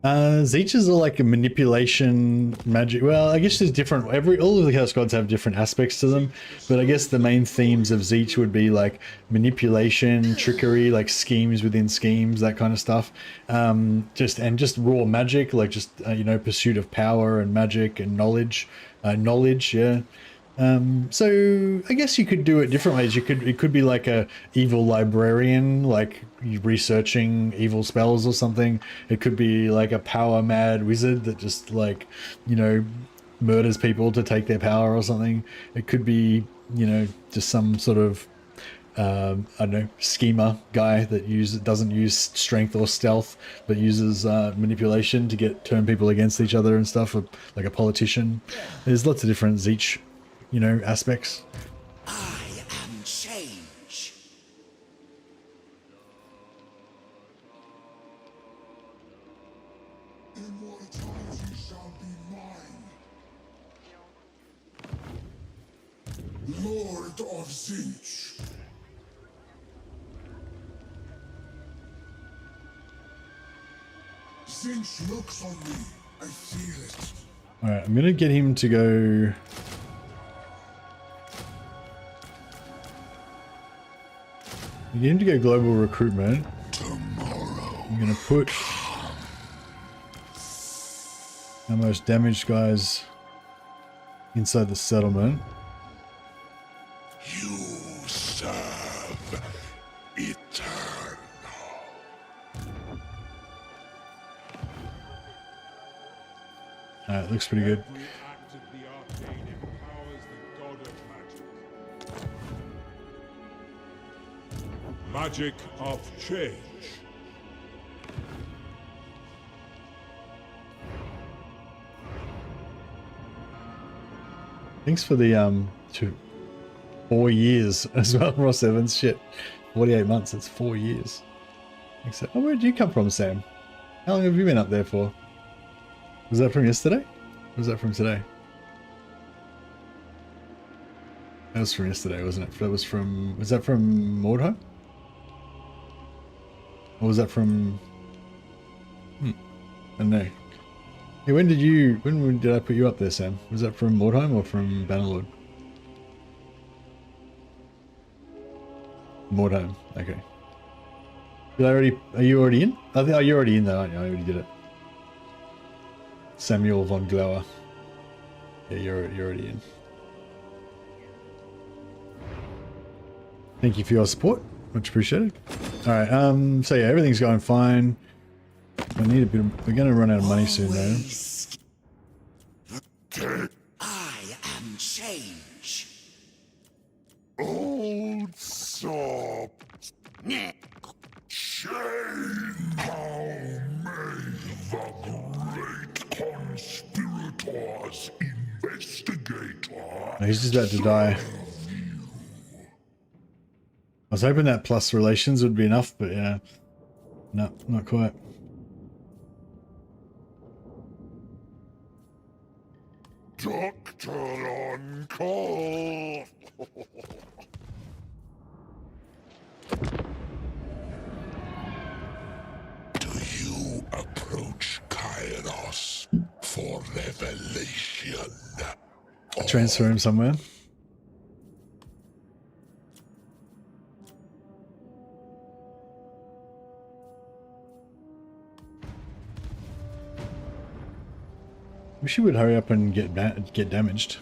Zeech's are like a manipulation magic. Well, I guess there's different. All of the Chaos Gods have different aspects to them, but I guess the main themes of Zeech would be like manipulation, trickery, like schemes within schemes, that kind of stuff. Just raw magic, like just you know, pursuit of power and magic and knowledge. Yeah. So I guess you could do it different ways. It could be like a evil librarian, like researching evil spells or something. It could be like a power mad wizard that just, like, you know, murders people to take their power or something. It could be, you know, just some sort of I don't know, schemer guy that doesn't use strength or stealth, but uses manipulation to turn people against each other and stuff, like a politician. There's lots of different Zeech, you know, aspects. I am change. Immortality shall be mine. Lord of Zinch. Zinch looks on me. I feel it. Alright, I'm gonna get him to go. You get him to go global recruitment. Tomorrow. I'm gonna put our most damaged guys inside the settlement. You serve eternal. Alright, looks pretty good. Every act of the arcane empowers the god of magic. Magic of change. Thanks for the 4 years as well, Ross Evans. Shit, 48 months. It's 4 years. Thanks. Oh, where did you come from, Sam? How long have you been up there for? Was that from yesterday? Or was that from today? That was from yesterday, wasn't it? That was from. Was that from Mordheim? Or was that from? I don't know. Hey, when did I put you up there, Sam? Was that from Mordheim or from Bannerlord? Mordheim. Okay. Are you already in? Oh, you're already in there, aren't you? I already did it. Samuel von Glauer. Yeah, you're already in. Thank you for your support. Much appreciated. Alright, so yeah, everything's going fine. I need a bit of, we're gonna run out of money soon though. I am change. Old sop. Shame. How may the great conspirators investigate Oh, he's just about to die. I was hoping that plus relations would be enough, but yeah. No, not quite. Doctor on call. Do you approach Kairos for revelation? Transfer him somewhere. Wish he would hurry up and get damaged.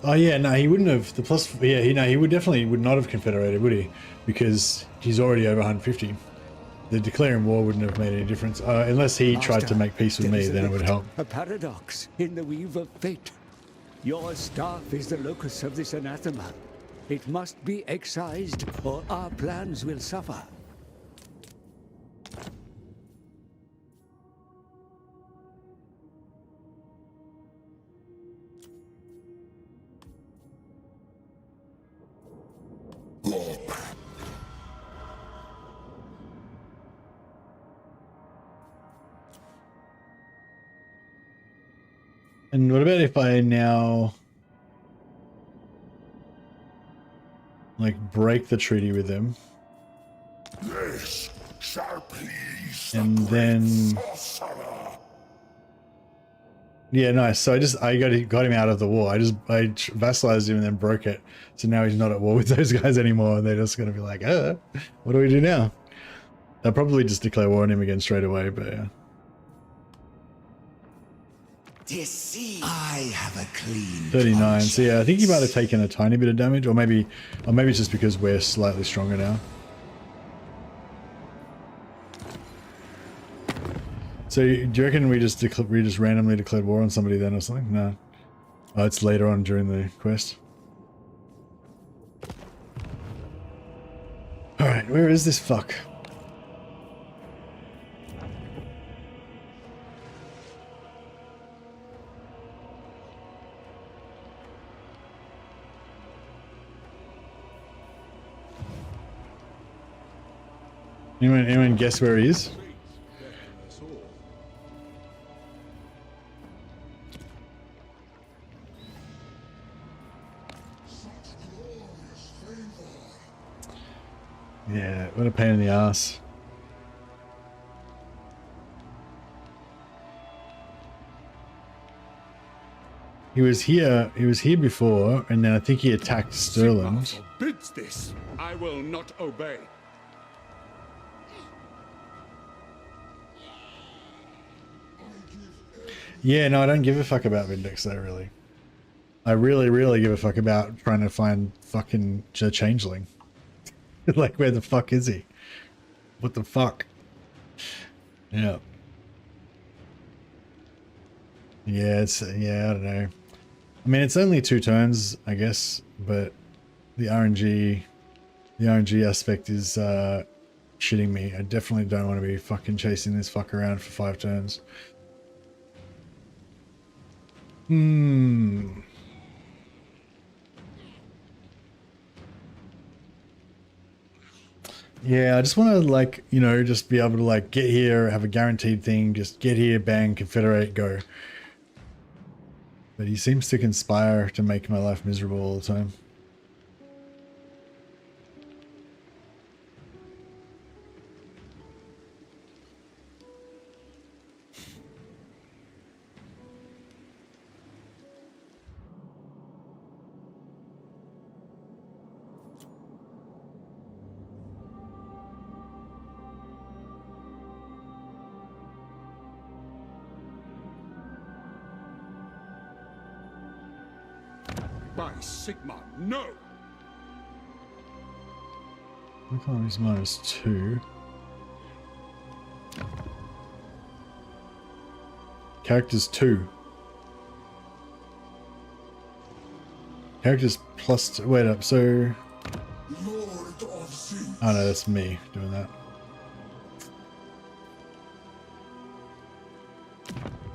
Oh yeah, no, he wouldn't have the plus. Yeah, he would definitely would not have confederated, would he? Because he's already over 150. The declaring war wouldn't have made any difference unless he tried to make peace with me. Then it would help. A paradox in the weave of fate. Your staff is the locus of this anathema. It must be excised, or our plans will suffer. And what about if I now like break the treaty with him? This shall please And the then sorcerer. yeah, nice. So I got him out of the war. I vassalized him and then broke it. So now he's not at war with those guys anymore. And they're just gonna be like, what do we do now? I'll probably just declare war on him again straight away, but yeah. Deceive. I have a clean 39. So yeah, I think he might have taken a tiny bit of damage, or maybe it's just because we're slightly stronger now. So do you reckon we just randomly declared war on somebody then or something? No. Oh, it's later on during the quest. Alright, where is this fuck? Anyone guess where he is? Yeah, what a pain in the ass. He was here before, and then I think he attacked Sterling. Forbids this. I will not obey. Yeah, no, I don't give a fuck about Vindex though, really. I really give a fuck about trying to find fucking Changeling. Like, where the fuck is he? What the fuck? Yeah. Yeah, I don't know. I mean, it's only 2 turns, I guess, but the RNG aspect is shitting me. I definitely don't want to be fucking chasing this fuck around for 5 turns. Yeah, I just want to, like, you know, just be able to, like, get here, have a guaranteed thing, just get here, bang, confederate, go. But he seems to conspire to make my life miserable all the time. By Sigma, no! Economy is -2. Characters 2. Characters +2. Wait up, so... Lord of Zeus. Oh no, that's me doing that.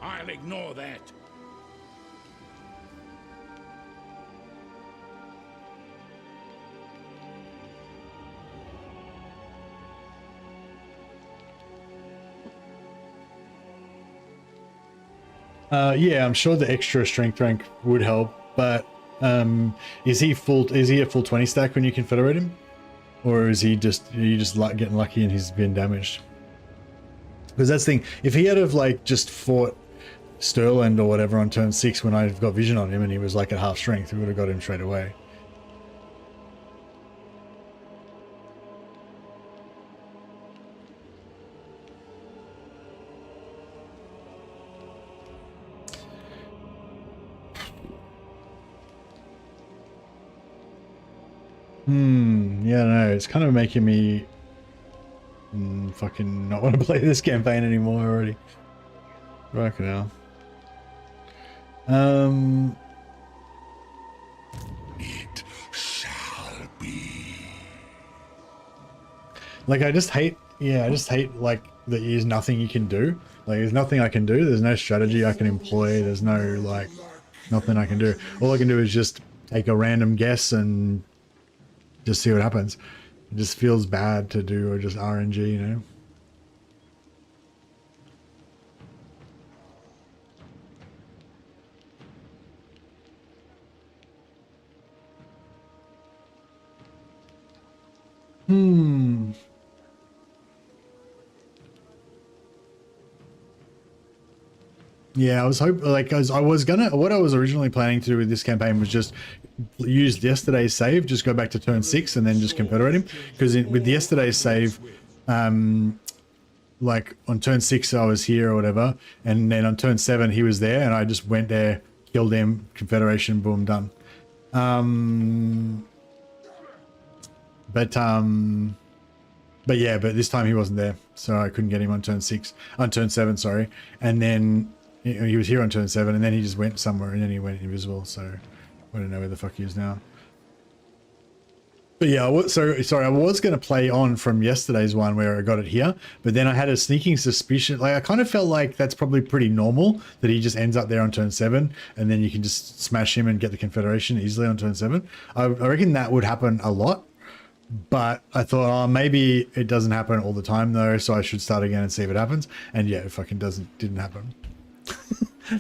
I'll ignore that. Yeah, I'm sure the extra strength rank would help, but is he a full 20 stack when you confederate him? Or is he just, are you just getting lucky and he's been damaged? Because that's the thing, if he had have like just fought Sterling or whatever on turn 6 when I've got vision on him and he was like at half strength, we would have got him straight away. Yeah, no, it's kind of making me fucking not want to play this campaign anymore already. Right now. It shall Like I just hate, yeah, I just hate like that there's nothing you can do. Like there's nothing I can do. There's no strategy I can employ. There's no like nothing I can do. All I can do is just take a random guess and just see what happens. It just feels bad to do, or just RNG, you know. Yeah, I was hoping, like, I was gonna, what I was originally planning to do with this campaign was just use yesterday's save, just go back to turn 6 and then just confederate him. Because with yesterday's save, like on turn 6 I was here or whatever, and then on turn 7 he was there, and I just went there, killed him, confederation, boom, done. But yeah, but this time he wasn't there, so I couldn't get him on turn 7, sorry. And then he was here on turn 7, and then he just went somewhere, and then he went invisible, so I don't know where the fuck he is now. But yeah, sorry, I was going to play on from yesterday's one where I got it here, but then I had a sneaking suspicion, like I kind of felt like that's probably pretty normal, that he just ends up there on turn 7, and then you can just smash him and get the confederation easily on turn 7. I reckon that would happen a lot. But I thought, oh, maybe it doesn't happen all the time though, so I should start again and see if it happens. And yeah, it fucking didn't happen.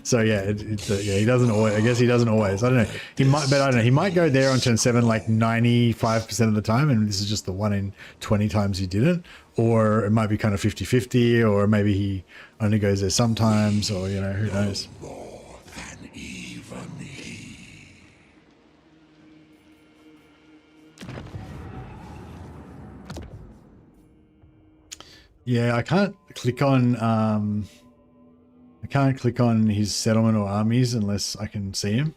So yeah, yeah, he doesn't always. I guess he doesn't always. I don't know. He might, but I don't know. He might go there on turn 7 like 95% of the time, and this is just the 1 in 20 times he didn't. Or it might be kind of 50-50, or maybe he only goes there sometimes, or you know, who knows. Yeah, I can't click on his settlement or armies unless I can see him.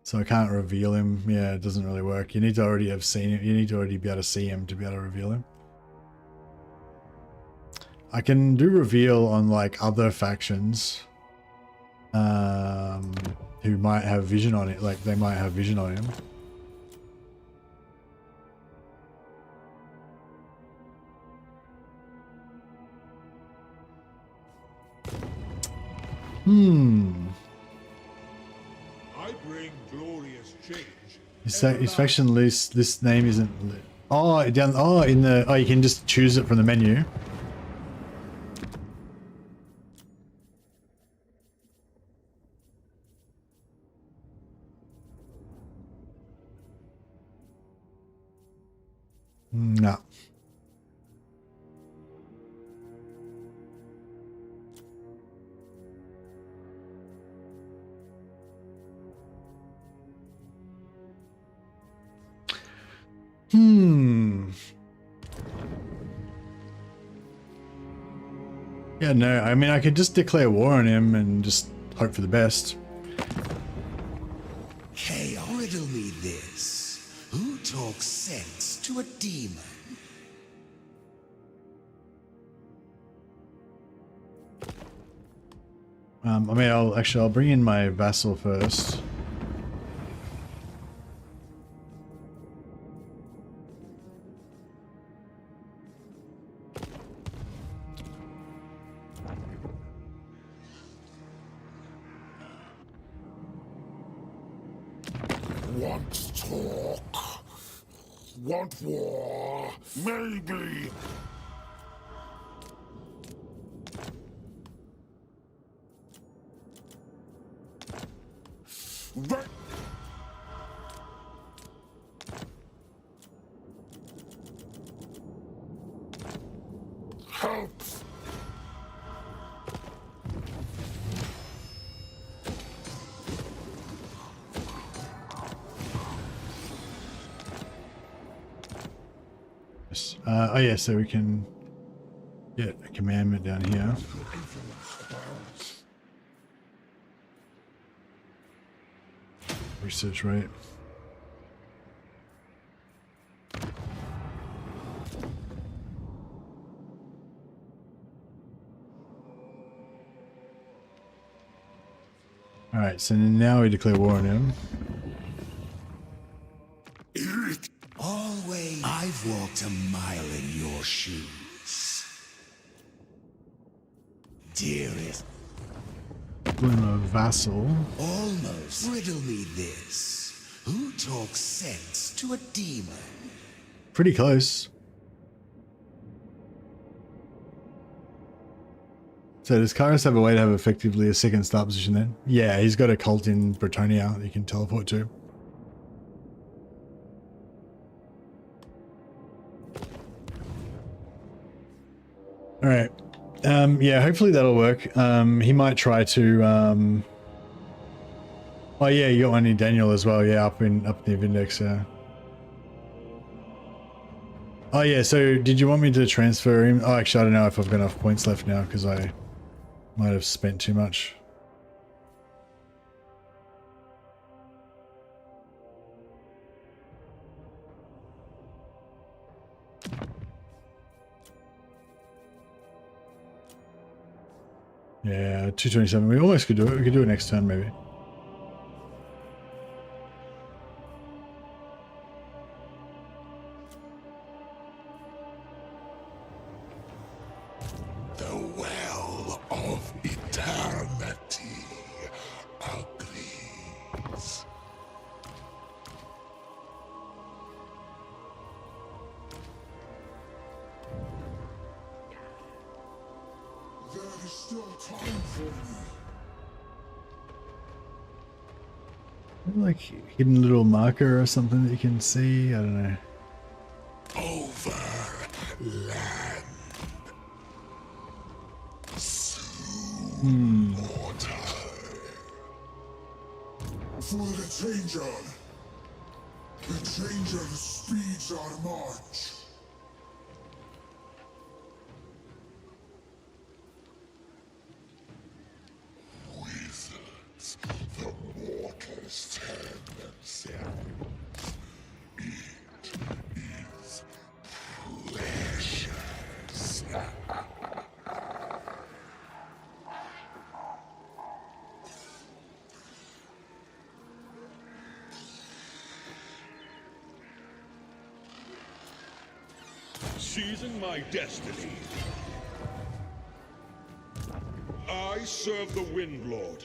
So I can't reveal him. Yeah, it doesn't really work. You need to already have seen him. You need to already be able to see him to be able to reveal him. I can do reveal on like other factions who might have vision on it. Like they might have vision on him. I bring glorious change. His faction list. This name isn't. Oh, down. Oh, in the. Oh, you can just choose it from the menu. No. Yeah, no, I mean, I could just declare war on him and just hope for the best. Hey, riddle me this. Who talks sense to a demon? I mean, I'll bring in my vassal first. Want talk? Want war? Maybe. Help! Oh yeah, so we can get a commandment down here. Research rate. Alright, so now we declare war on him. Always. I've walked a mile in your shoes. Dearest. Bruno Vassal. Almost. Riddle me this. Who talks sense to a demon? Pretty close. So does Kairos have a way to have effectively a second start position then? Yeah, he's got a cult in Bretonia that he can teleport to. Alright. Yeah, hopefully that'll work. He might try to oh yeah, you got one in Daniel as well, yeah, up near Vindex, yeah. Oh yeah, so did you want me to transfer him? Oh, actually I don't know if I've got enough points left now because I might have spent too much. Yeah, 227. We almost could do it. We could do it next turn, maybe. The well of eternity agrees. There is still time for me. Like hidden little marker or something that you can see. I don't know. Over land. Soon mortal. For the Changer. The Changer speeds our march. Wizards, the mortals turn themselves. It is precious. Seizing my destiny. I serve the Wind Lord.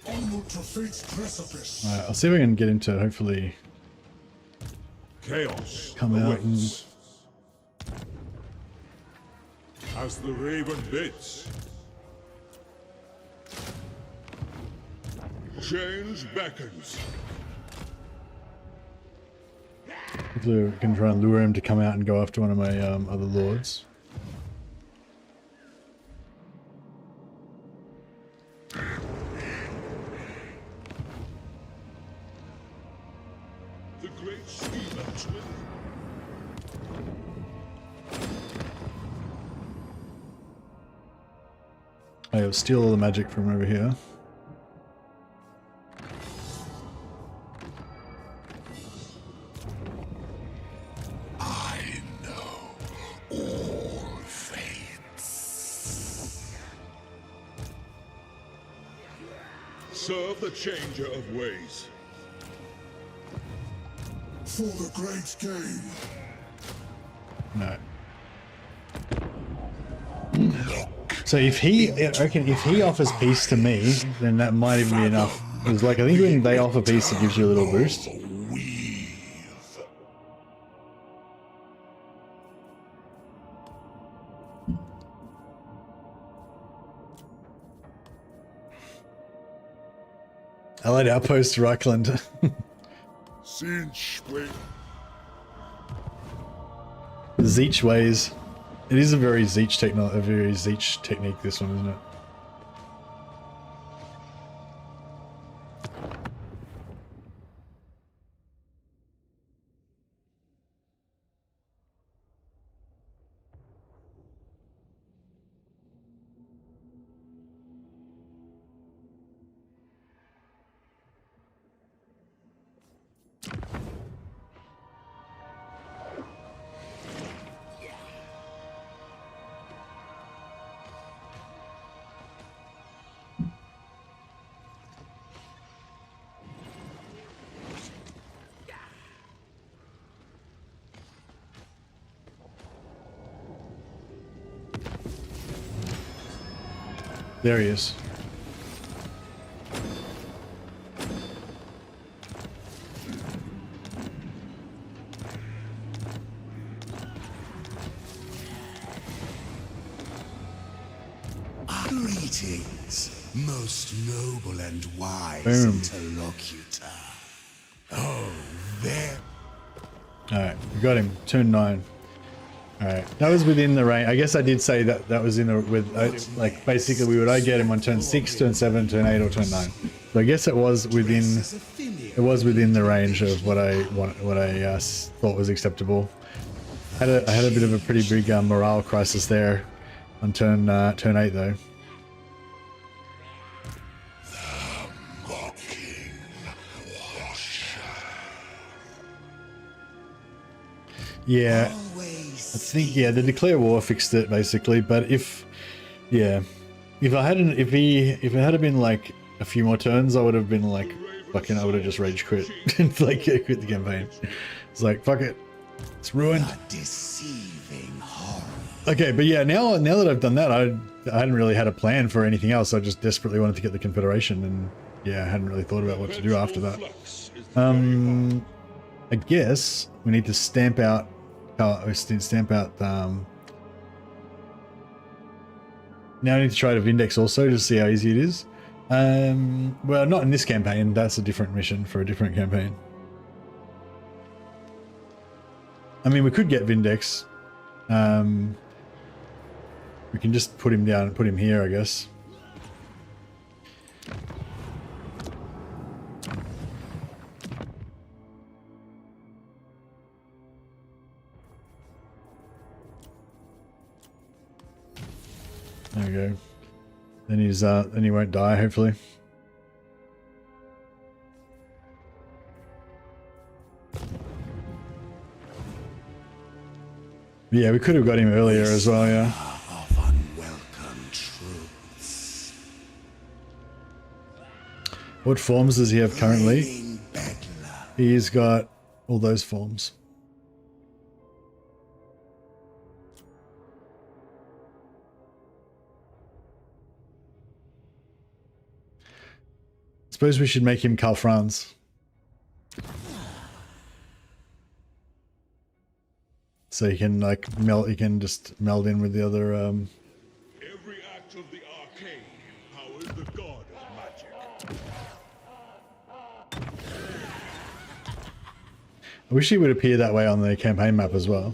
Onward to fate's precipice. Alright, I'll see if I can get him to hopefully Chaos come out and awaits. As the raven bids. Change beckons. hopefully we can try and lure him to come out and go after one of my other lords. The great schemer twin. I'll steal all the magic from over here. I know all fates. Serve the changer of ways. For the great game. No. So if he, I reckon if he offers peace to me, then that might even be enough. Because like I think when they offer peace, it gives you a little boost. Weave. Allied outpost to Reichland. Cinch, wait. Zeech ways. It is a very Zeech technique, this one, isn't it? There he is. Greetings, most noble and wise Boom. interlocutor. Oh, there. Alright, we got him. Turn 9. Alright, that was within the range. I guess I did say that that was in a, with, like, basically we would I get him on turn 6, turn 7, turn 8, or turn 9. So I guess it was within the range of what I thought was acceptable. I had a bit of a pretty big morale crisis there on turn 8 though. Yeah, I think the declare war fixed it basically. But if it had been like a few more turns, I would have been like fucking. I would have just rage quit and like quit the campaign. It's like fuck it, it's ruined. Deceiving horror. Okay, but yeah, now that I've done that, I hadn't really had a plan for anything else. I just desperately wanted to get the Confederation, and yeah, I hadn't really thought about what to do after that. I guess we need to stamp out. Now I need to try to Vindex also to see how easy it is. Well, not in this campaign. That's a different mission for a different campaign. I mean, we could get Vindex. We can just put him down and put him here, I guess. There we go. Then he won't die, hopefully. Yeah, we could have got him earlier as well, yeah. Of unwelcome truths. What forms does he have currently? He's got all those forms. Suppose we should make him Karl Franz. So he can like meld. He can just meld in with the other. Every act of the arcane empowers the god of magic. I wish he would appear that way on the campaign map as well.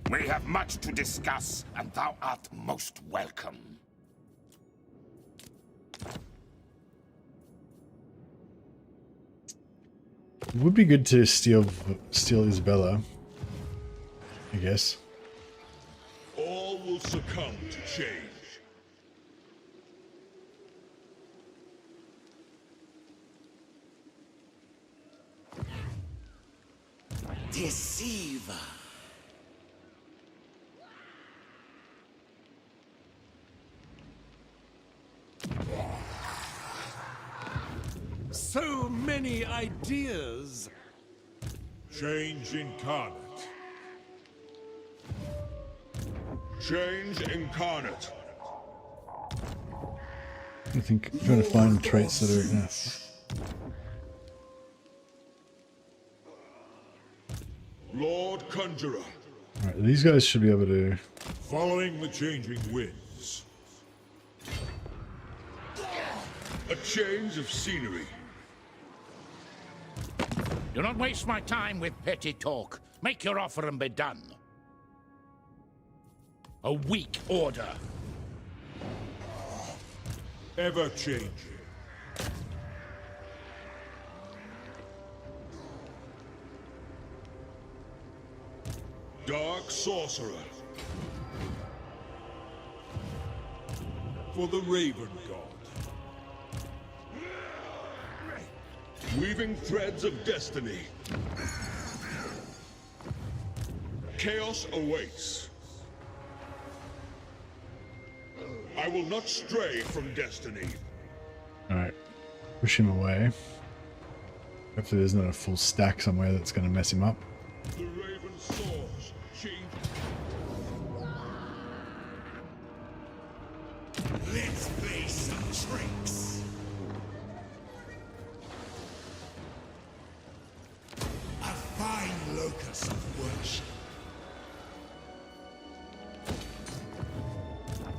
We have much to discuss, and thou art most welcome. It would be good to steal Isabella, I guess. All will succumb to change. Deceiver. So many ideas. Change incarnate. Change incarnate. I think I'm trying to find traits that are enough. Lord Conjurer. Alright, these guys should be able to. Following the changing winds. A change of scenery. Do not waste my time with petty talk. Make your offer and be done. A weak order. Ever changing. Dark Sorcerer. For the Raven God. Weaving threads of destiny. Chaos awaits. will not stray from destiny. Alright. Push him away. Hopefully there's not a full stack somewhere that's going to mess him up. The raven soars. She... Let's play some tricks. A fine locus of worship.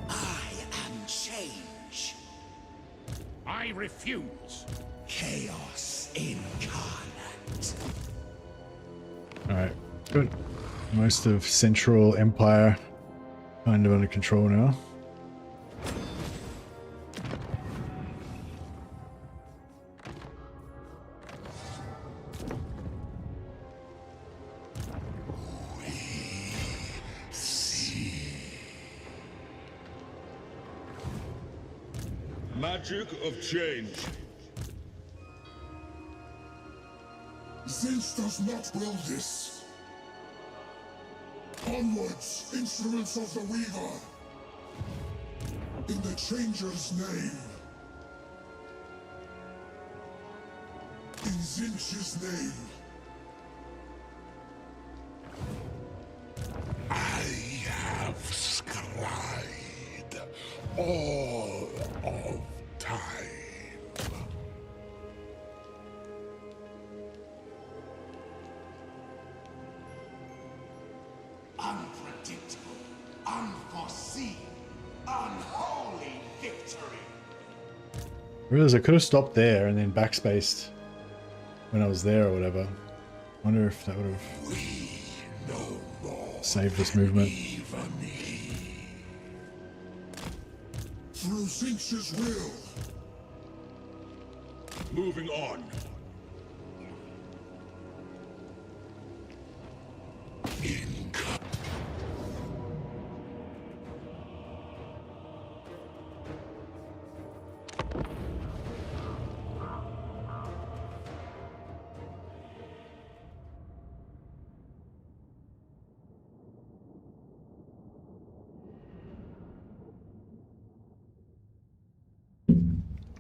I am change. I refuse. Chaos incarnate. Alright, good. Most of Central Empire kind of under control now. Magic of change. Zinch does not will this. Onwards, instruments of the Weaver. In the Changer's name. In Zinch's name. I have scried all of time. Unpredictable, unforeseen, unholy victory. I realized I could have stopped there and then backspaced when I was there or whatever. Wonder if that would have saved this movement. Through Zinch's will. Moving on.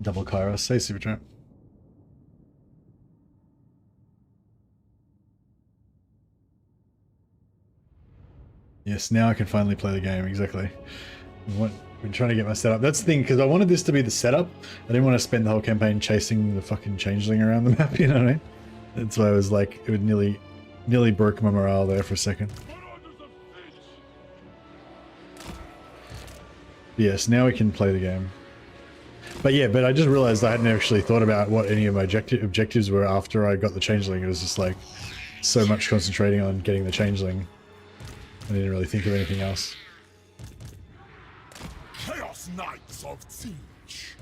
Double Kairos, say Supertramp. Yes, now I can finally play the game, exactly. I've been trying to get my setup. That's the thing, because I wanted this to be the setup. I didn't want to spend the whole campaign chasing the fucking changeling around the map, you know what I mean? That's why I was like, it would nearly broke my morale there for a second. Yes, now we can play the game. But yeah, but I just realized I hadn't actually thought about what any of my objectives were after I got the changeling. It was just like so much concentrating on getting the changeling. I didn't really think of anything else. Chaos Knights of Zinch.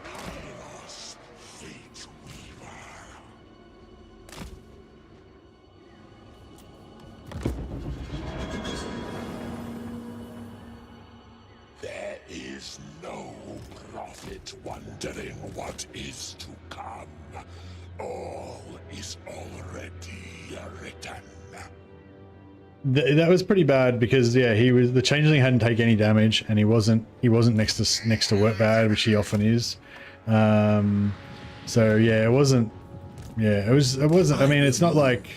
Kairos, Fate Weaver. There is no prophet wondering what is to come. All is already written. That was pretty bad because yeah, the changeling hadn't taken any damage and he wasn't next to work bad, which he often is. So yeah, it wasn't. I mean, it's not like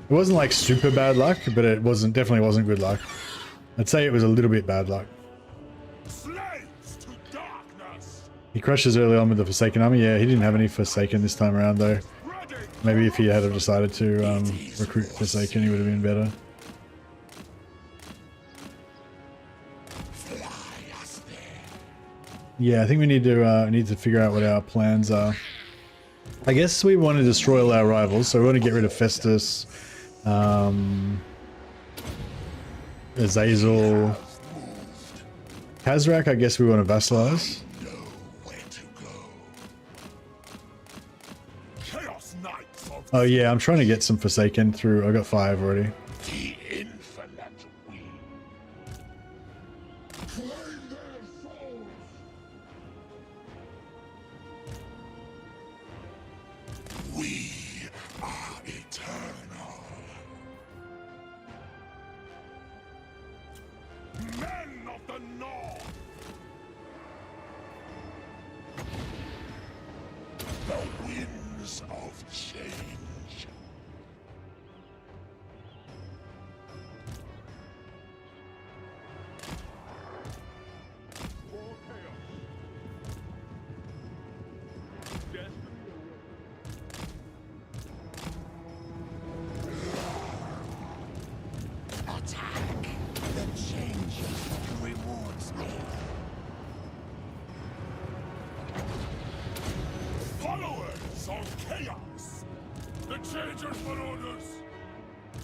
it wasn't like super bad luck, but it definitely wasn't good luck. I'd say it was a little bit bad luck. Slaves to darkness. He crushes early on with the Forsaken army. Yeah, he didn't have any Forsaken this time around though. Maybe if he had have decided to recruit Forsaken, he would have been better. Yeah, I think we need to figure out what our plans are. I guess we want to destroy all our rivals, so we want to get rid of Festus, Azazel, Kazrak. I guess we want to vassalize. Oh yeah, I'm trying to get some Forsaken through. I got 5 already. The infinite we. Claim their souls. We are eternal. Men of the North. change. Attack! The Changeling rewards me. Followers of chaos! The Changers for orders!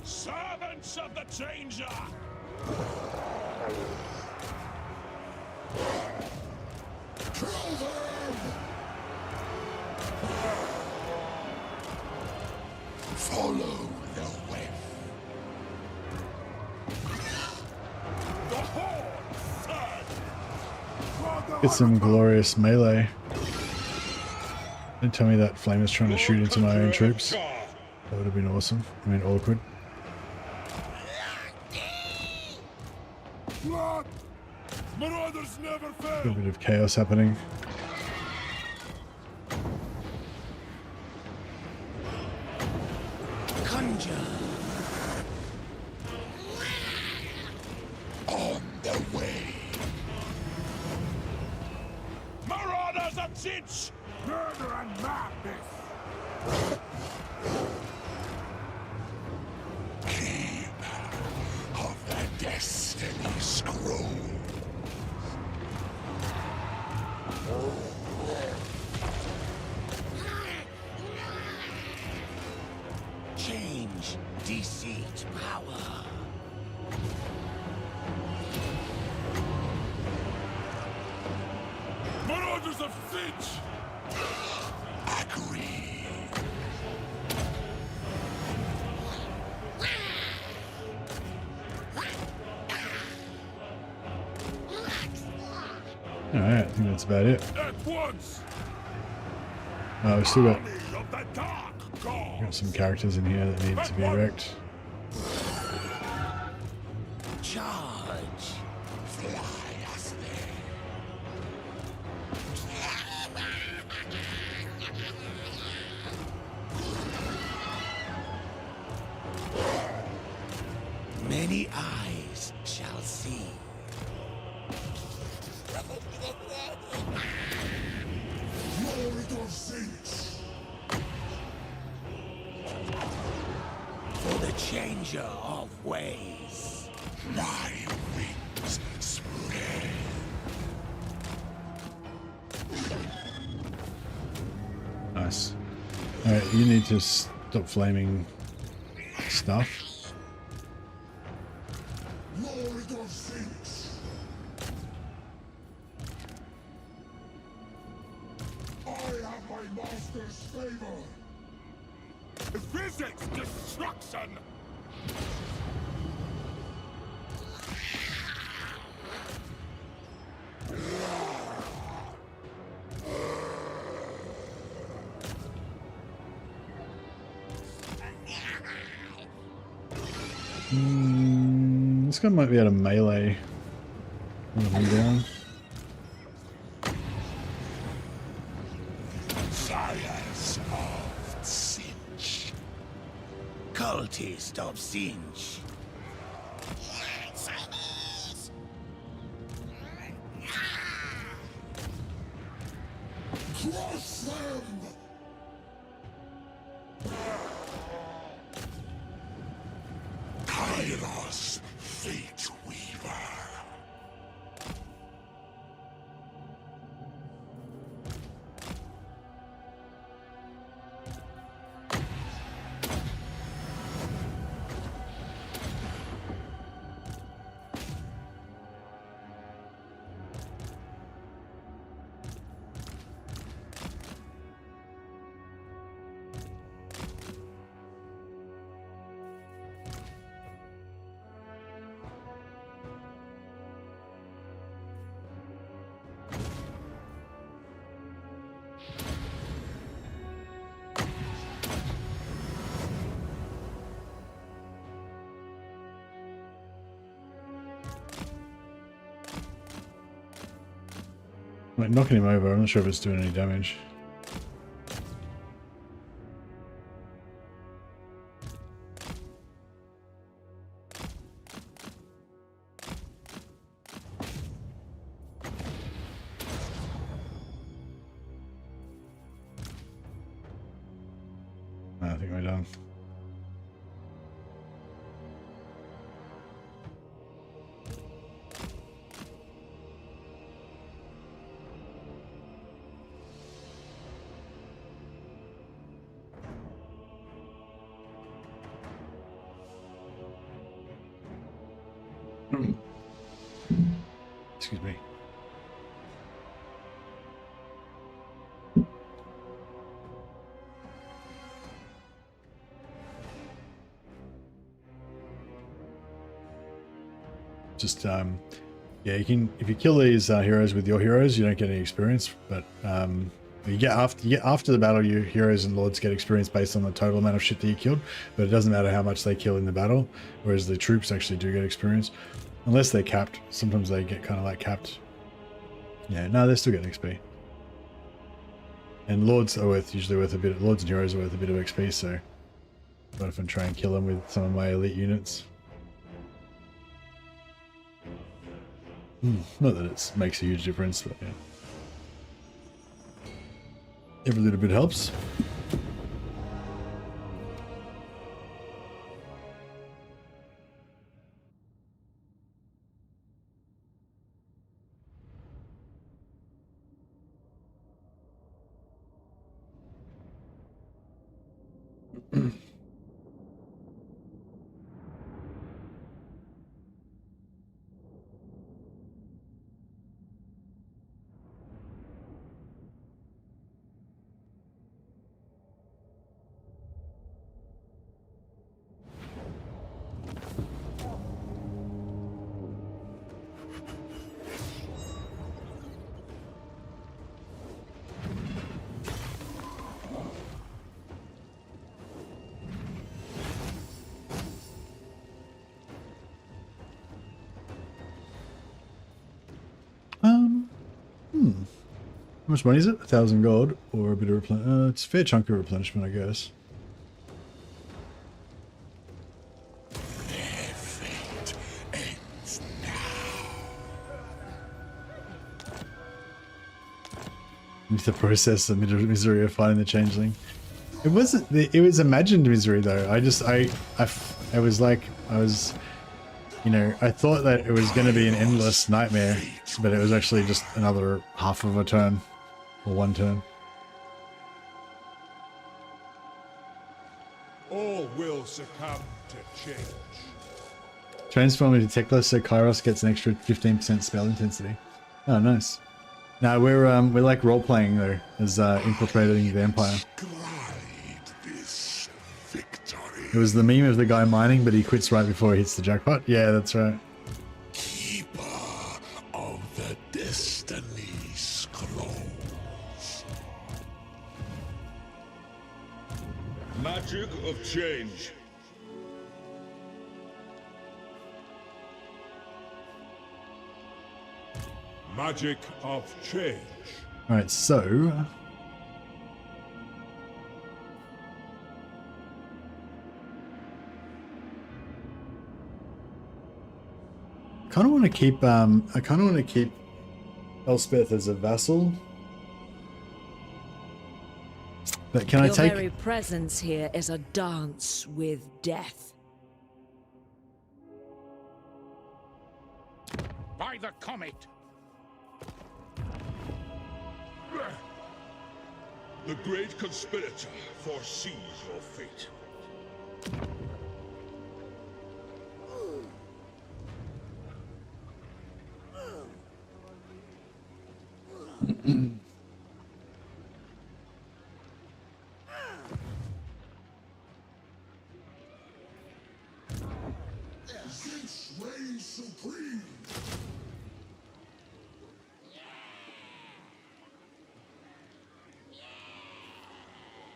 Servants of the Changer! Kill them! Follow the web. The Horde surge! Get some glorious melee. Don't tell me that flame is trying to shoot into my own troops. That would have been awesome. I mean, awkward. Blood! Marauders never A fail! bit of chaos happening. Conjure! On the way. Marauders of Zinch! Murder and madness! Keeper of the Destiny Scroll. Change, deceit, power. Marauders of Zinch! Agree. Alright, I think that's about it. At once! We've still got, Army of the Dark God! got some characters in here that need to be wrecked. Charge! Fly us there. Many eyes shall see. Lord of Zinch. For the Changer of Ways. My wings spread. Nice. Alright, you need to stop flaming stuff. Lord of Zinch. I have my master's favor. Physics destruction! This guy might be able to melee one of them down. Sires of Zinch. Cultist of Zinch. Crush them! Kairos, Fate Weaver. Like knocking him over, I'm not sure if it's doing any damage. I think we're done. Excuse me. Just yeah, you can, if you kill these heroes with your heroes, you don't get any experience, but you get after the battle, your heroes and lords get experience based on the total amount of shit that you killed, but it doesn't matter how much they kill in the battle, whereas the troops actually do get experience unless they're capped. Sometimes they get kind of like capped. Yeah, no, they're still getting XP. And lords are usually worth a bit. Lords and heroes are worth a bit of XP, so I often try and kill them with some of my elite units. Not that it makes a huge difference, but yeah. Every little bit helps. How much money is it? 1,000 gold or a bit of it's a fair chunk of replenishment, I guess. Their fate ends now. The process of misery of fighting the Changeling. It wasn't. It was imagined misery though. I was like, you know, I thought that it was going to be an endless nightmare, but it was actually just another half of a turn. Or one turn. All will succumb to change. Transform into Techless so Kairos gets an extra 15% spell intensity. Oh, nice. No, we're like role playing though, as infiltrating vampire. This victory. It was the meme of the guy mining, but he quits right before he hits the jackpot. Yeah, that's right. Keeper of the Destiny Scroll. Magic of change. Magic of change. All right, so kind of want to keep I kind of want to keep Elspeth as a vassal. But can I take... Your very presence here is a dance with death. By the comet! The great conspirator foresees your fate. Since reign supreme.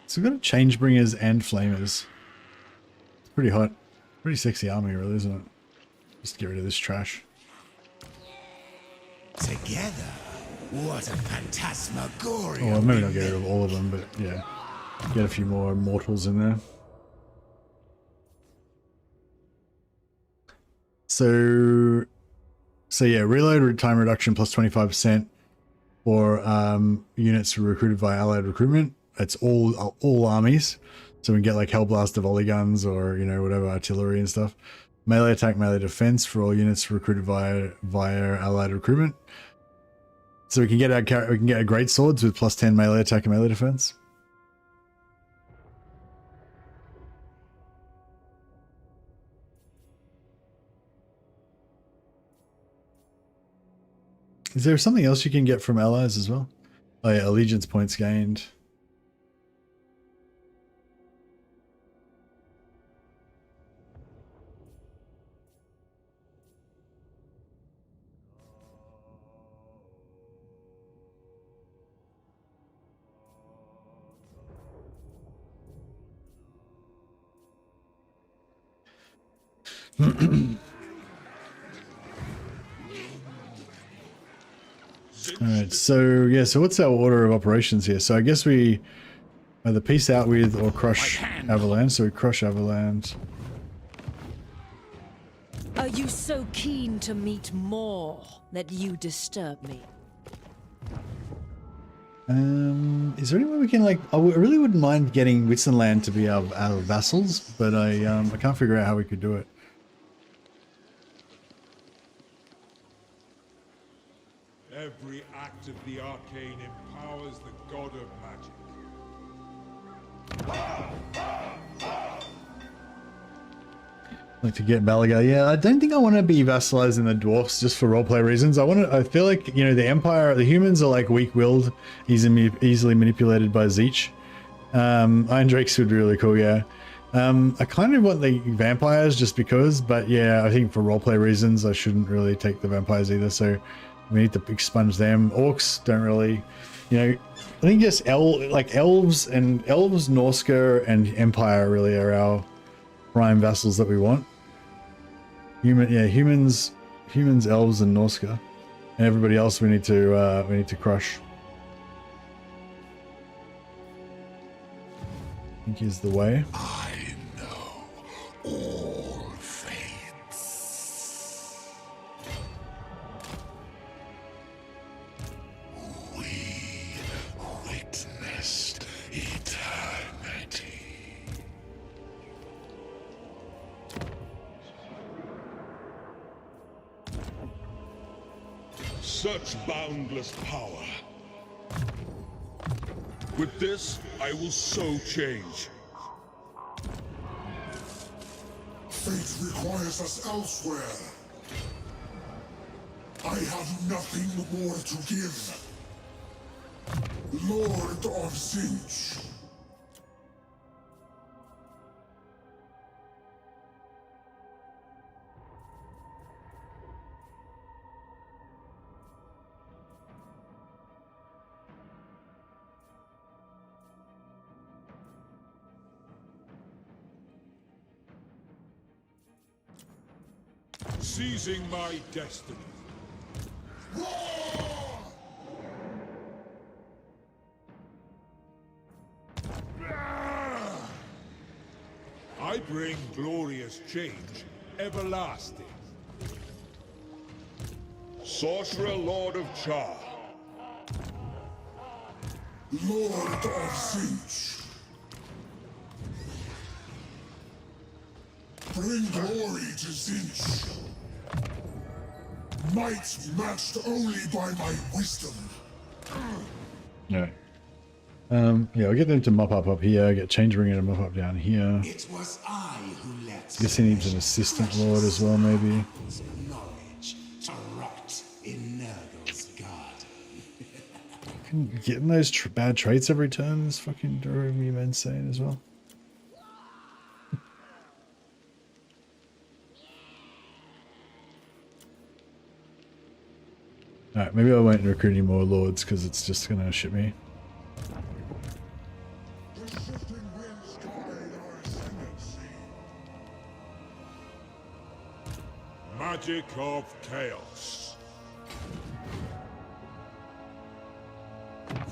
So we've got Changebringers and Flamers. It's pretty hot. Pretty sexy army, really, isn't it? Just get rid of this trash. Together, what a phantasmagoria. Or maybe not get rid of all of them, but yeah. Get a few more mortals in there. So yeah, reload time reduction plus 25% for units recruited via allied recruitment. That's all armies. So we can get like Hellblaster volley guns or, you know, whatever, artillery and stuff. Melee attack, melee defense for all units recruited via allied recruitment. So we can get our great swords with +10 melee attack and melee defense. Is there something else you can get from allies as well? Oh yeah, allegiance points gained. Alright, so yeah, so what's our order of operations here? So I guess we either peace out with or crush Avalanche. So we crush Avalanche. Are you so keen to meet more that you disturb me? Is there any way we can like? I really wouldn't mind getting Whitsunland to be our vassals, but I can't figure out how we could do it. Every act of the arcane empowers the god of magic. Like to get Balagar. Yeah, I don't think I want to be vassalizing the dwarfs just for roleplay reasons. I feel like, you know, the Empire, the humans are like weak-willed, easily manipulated by Zeech. Iron Drakes would be really cool, yeah. I kind of want the vampires just because, but yeah, I think for roleplay reasons, I shouldn't really take the vampires either, so we need to expunge them. Orcs don't really, you know, I think just elves, Norska, and Empire really are our prime vassals that we want. Humans, elves, and Norska, and everybody else we need to crush. I think is the way. I know all fates. We witnessed eternity. Such boundless power. With this, I will so change. Fate requires us elsewhere. I have nothing more to give. Lord of Zinch. Seizing my destiny. I bring glorious change, everlasting. Sorcerer Lord of Char. Lord of Zinch. Bring glory to Zinch. Might matched only by my wisdom. Yeah. Yeah, I'll get them to mop up here, get Changeling to mop up down here. It was I who let Guess he needs an assistant lord as well, maybe. knowledge to rot in Nurgle's garden. Getting those bad traits every turn is fucking driving me insane as well. Alright, maybe I won't recruit any more lords because it's just gonna shit me. The shifting winds guide our ascendancy. Magic of Chaos.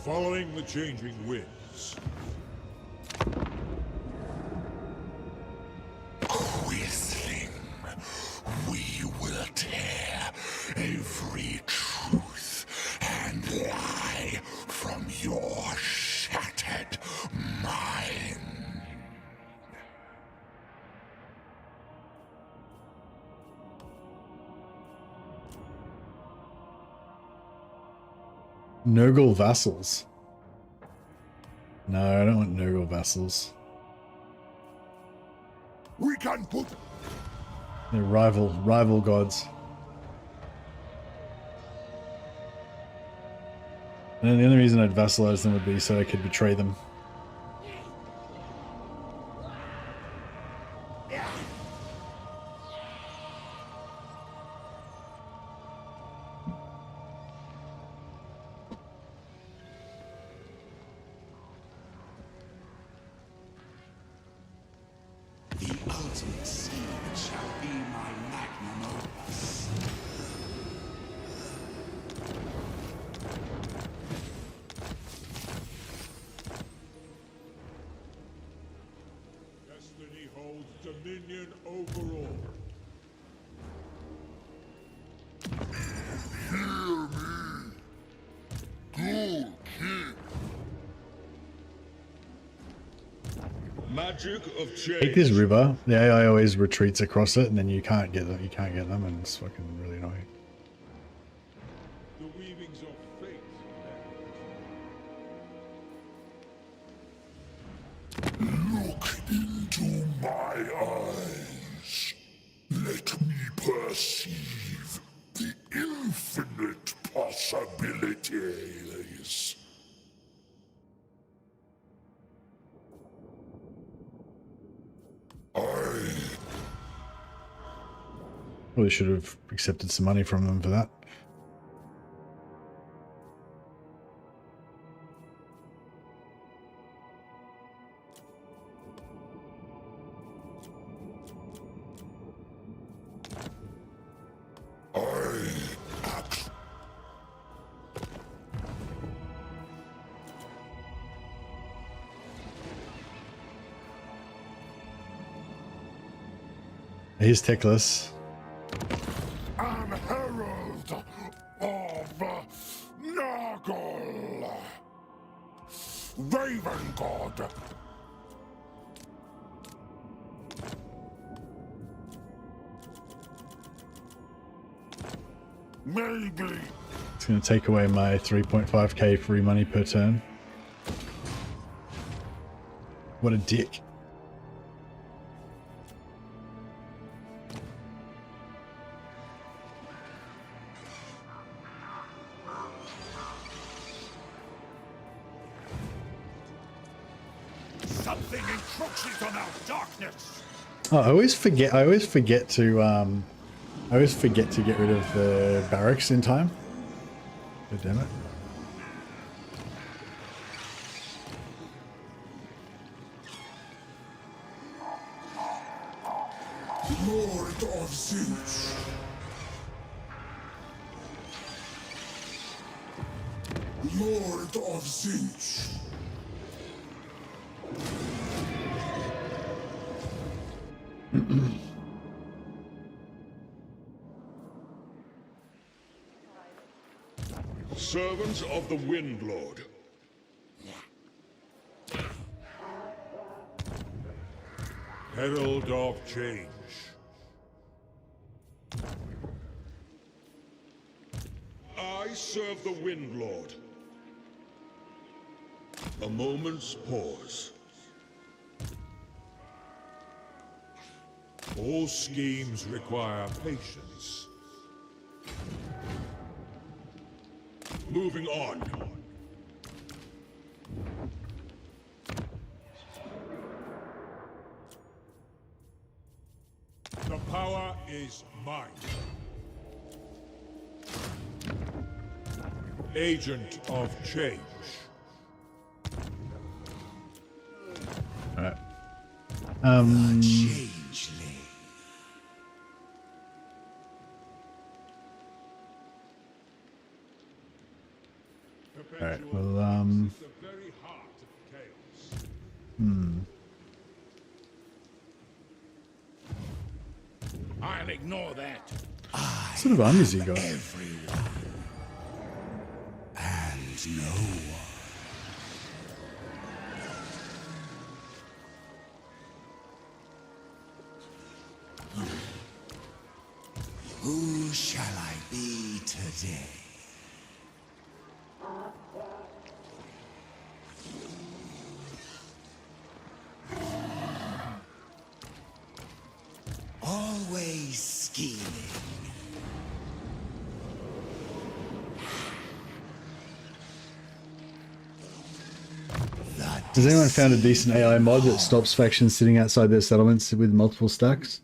Following the changing winds. Whistling, we will tear every truth and lie from your shattered mind. Nurgle vassals. No, I don't want Nurgle vassals. We can put They're rival gods. And then the only reason I'd vassalize them would be so I could betray them. The ultimate siege shall be my magnum opus. Destiny holds dominion over all. hear me. Good king. Magic of change. Take this river. The AI always retreats across it, and then you can't get them. You can't get them, and it's fucking really annoying. The weavings of fate. Look into my eyes. Let me perceive the infinite possibilities. Probably should have accepted some money from them for that. Here's Teclis. An herald of Nurgle. Raven God. Maybe. It's going to take away my 3.5k free money per turn. What a dick. Something encroaches on our darkness. Oh, I always forget to get rid of the barracks in time. God damn it. Lord of Zeus. Lord of Zeus. Servants of the Wind Lord. Herald of Change. I serve the Wind Lord. A moment's pause. All schemes require patience. Moving on. The power is mine. Agent of change. All right. Changeling. All right. Well, The very heart of chaos. I'll ignore that. What sort of armies you got? Everyone. And no one. Who shall I be today? scheming. Has anyone found a decent AI mod that stops factions sitting outside their settlements with multiple stacks?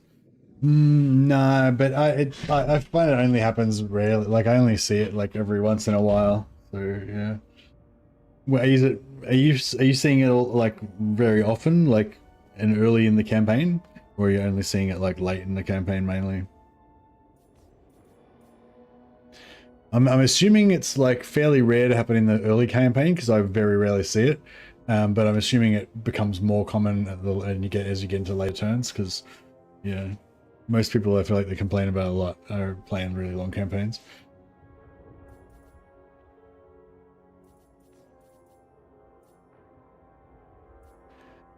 No, but I find it only happens rarely. Like I only see it like every once in a while. So yeah. Well, are you seeing it all, like very often, like and early in the campaign, or are you only seeing it like late in the campaign mainly? I'm assuming it's like fairly rare to happen in the early campaign because I very rarely see it. But I'm assuming it becomes more common as you get into later turns because, yeah, most people I feel like they complain about a lot are playing really long campaigns.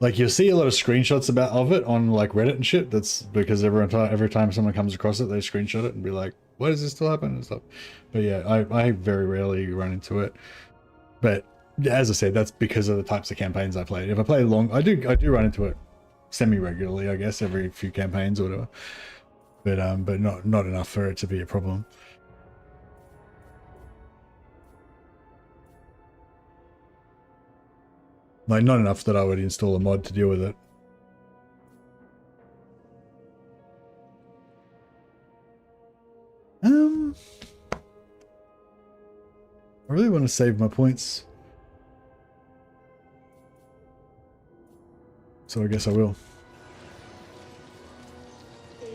Like you'll see a lot of screenshots of it on like Reddit and shit. That's because every time someone comes across it, they screenshot it and be like, "Why does this still happen?" and stuff. But yeah, I very rarely run into it. But as I said, that's because of the types of campaigns I play. If I play long, I do run into it semi-regularly, I guess, every few campaigns or whatever. But not enough for it to be a problem. Like not enough that I would install a mod to deal with it. I really want to save my points. So I guess I will. I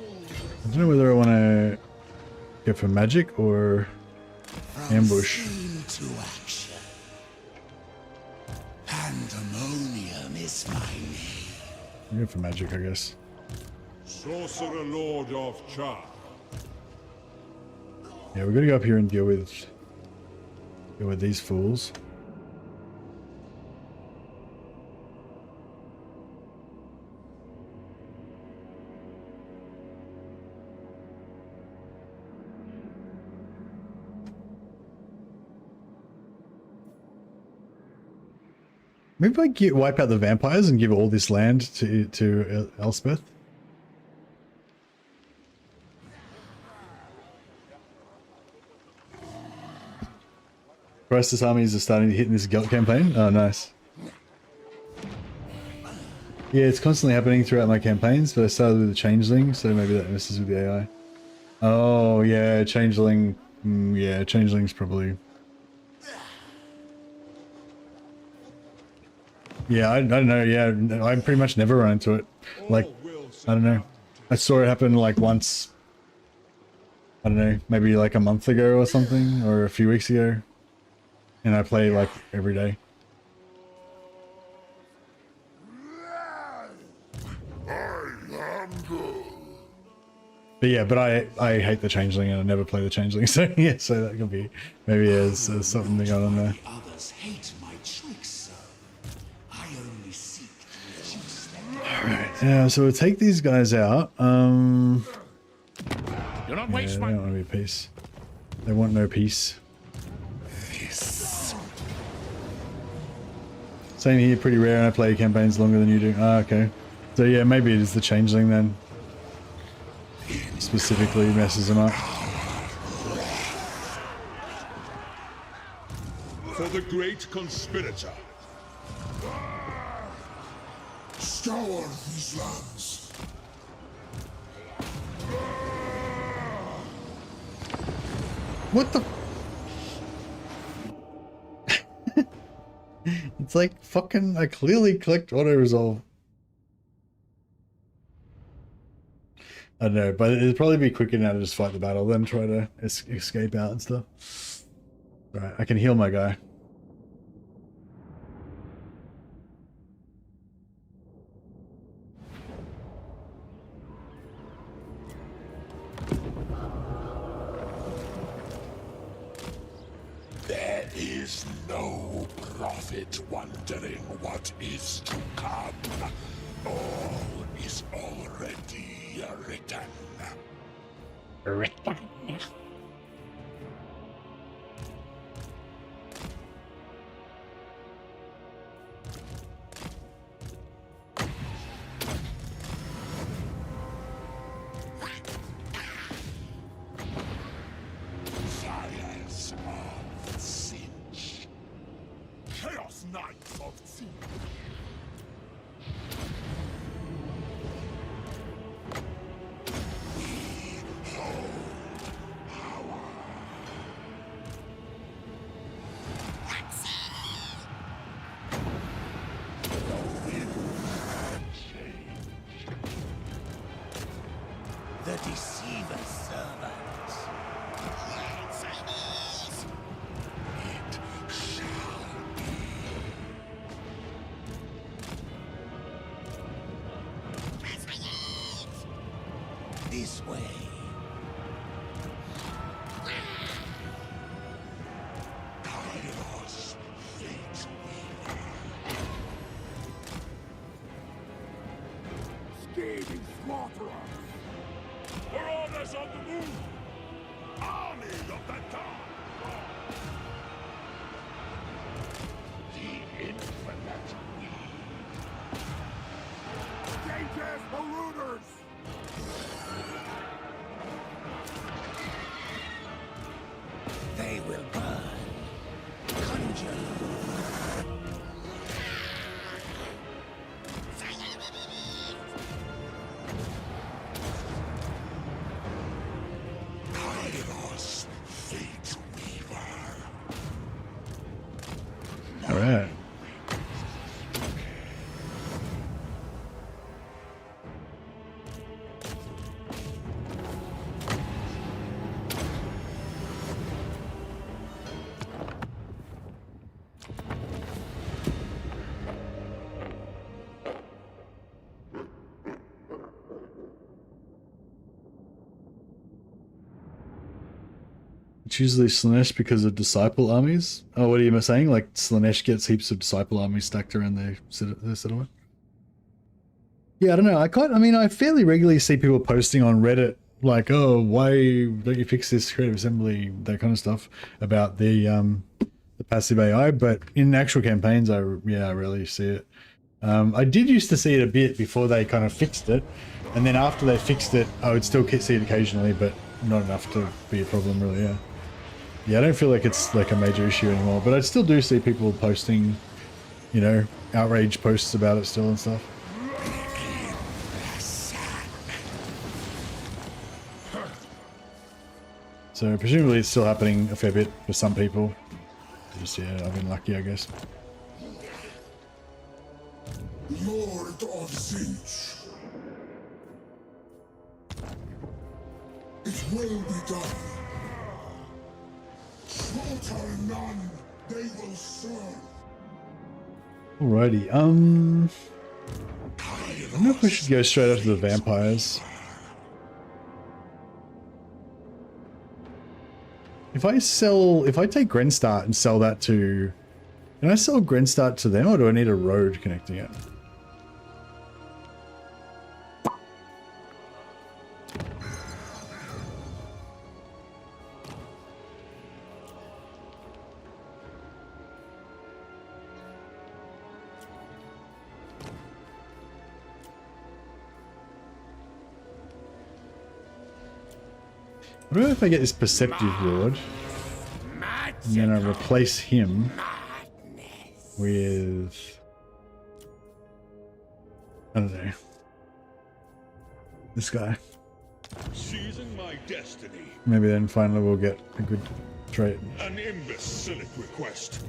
don't know whether I want to go for magic or ambush. To action. Pandemonium is my name. I'll go for magic, I guess. Sorcerer Lord of Char. Yeah, we're gonna go up here and deal with these fools. Maybe I wipe out the vampires and give all this land to Elspeth. Crisis armies are starting to hit in this Gelt campaign. Oh, nice. Yeah, it's constantly happening throughout my campaigns, but I started with the Changeling, so maybe that messes with the AI. Oh, yeah, Changeling. Yeah, Changeling's probably... Yeah, I don't know, yeah, I pretty much never run into it. Like, I don't know. I saw it happen like once, I don't know, maybe like a month ago or something, or a few weeks ago. And I play like every day. But yeah, but I hate the Changeling and I never play the Changeling, so yeah, so that could be, maybe there's something going on there. Others hate my tricks, sir. I only seek to reduce them. Alright, yeah, so we'll take these guys out. Do not waste They my... don't want to be peace. They want no peace. Same here, pretty rare, and I play campaigns longer than you do. Ah, okay. So yeah, maybe it is the Changeling then. Specifically messes them up. For the great conspirator. Scour these lands. What the? It's like fucking, I clearly clicked auto-resolve. I don't know, but it'd probably be quicker now to just fight the battle than try to escape out and stuff. Alright, I can heal my guy. There is no prophet wondering what is to come. All is already written. Written. deceiver's servant. It shall be. This way. Kairos, fate weaver. Scheming slaughterers! For orders on the move! Army of the dawn! The infinite weave. Dangerous marauders! They will burn. Conjure. Kairos, fate weaver. All right. It's usually Slanesh because of disciple armies. Oh, what are you saying? Like Slanesh gets heaps of disciple armies stacked around their settlement? Yeah, I don't know. I fairly regularly see people posting on Reddit like, oh, why don't you fix this creative assembly, that kind of stuff about the passive AI, but in actual campaigns, I rarely see it. I did used to see it a bit before they kind of fixed it, and then after they fixed it, I would still see it occasionally, but not enough to be a problem, really. Yeah, I don't feel like it's like a major issue anymore, but I still do see people posting, you know, outrage posts about it still and stuff. So presumably it's still happening a fair bit for some people. Just, yeah, I've been lucky, I guess. Lord of Zinch. It will be done. Slaughter none, they will serve. Alrighty, I don't know if we should go straight after the vampires. If I take Grenstart and sell that to... Can I sell Grenstart to them, or do I need a road connecting it? I don't know if I get this Perceptive Lord, and then I replace him with, I don't know, this guy. Seizing my destiny. Maybe then finally we'll get a good trait. An imbecilic request.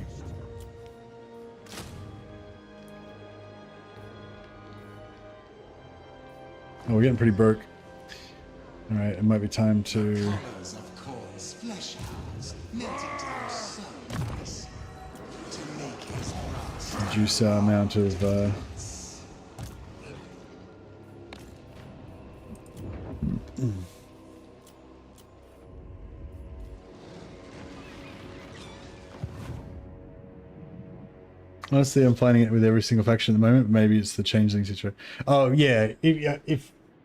Oh, we're getting pretty broke. Alright, it might be time to reduce our amount of honestly, I'm finding it with every single faction at the moment. Maybe it's the Changeling situation. Oh yeah,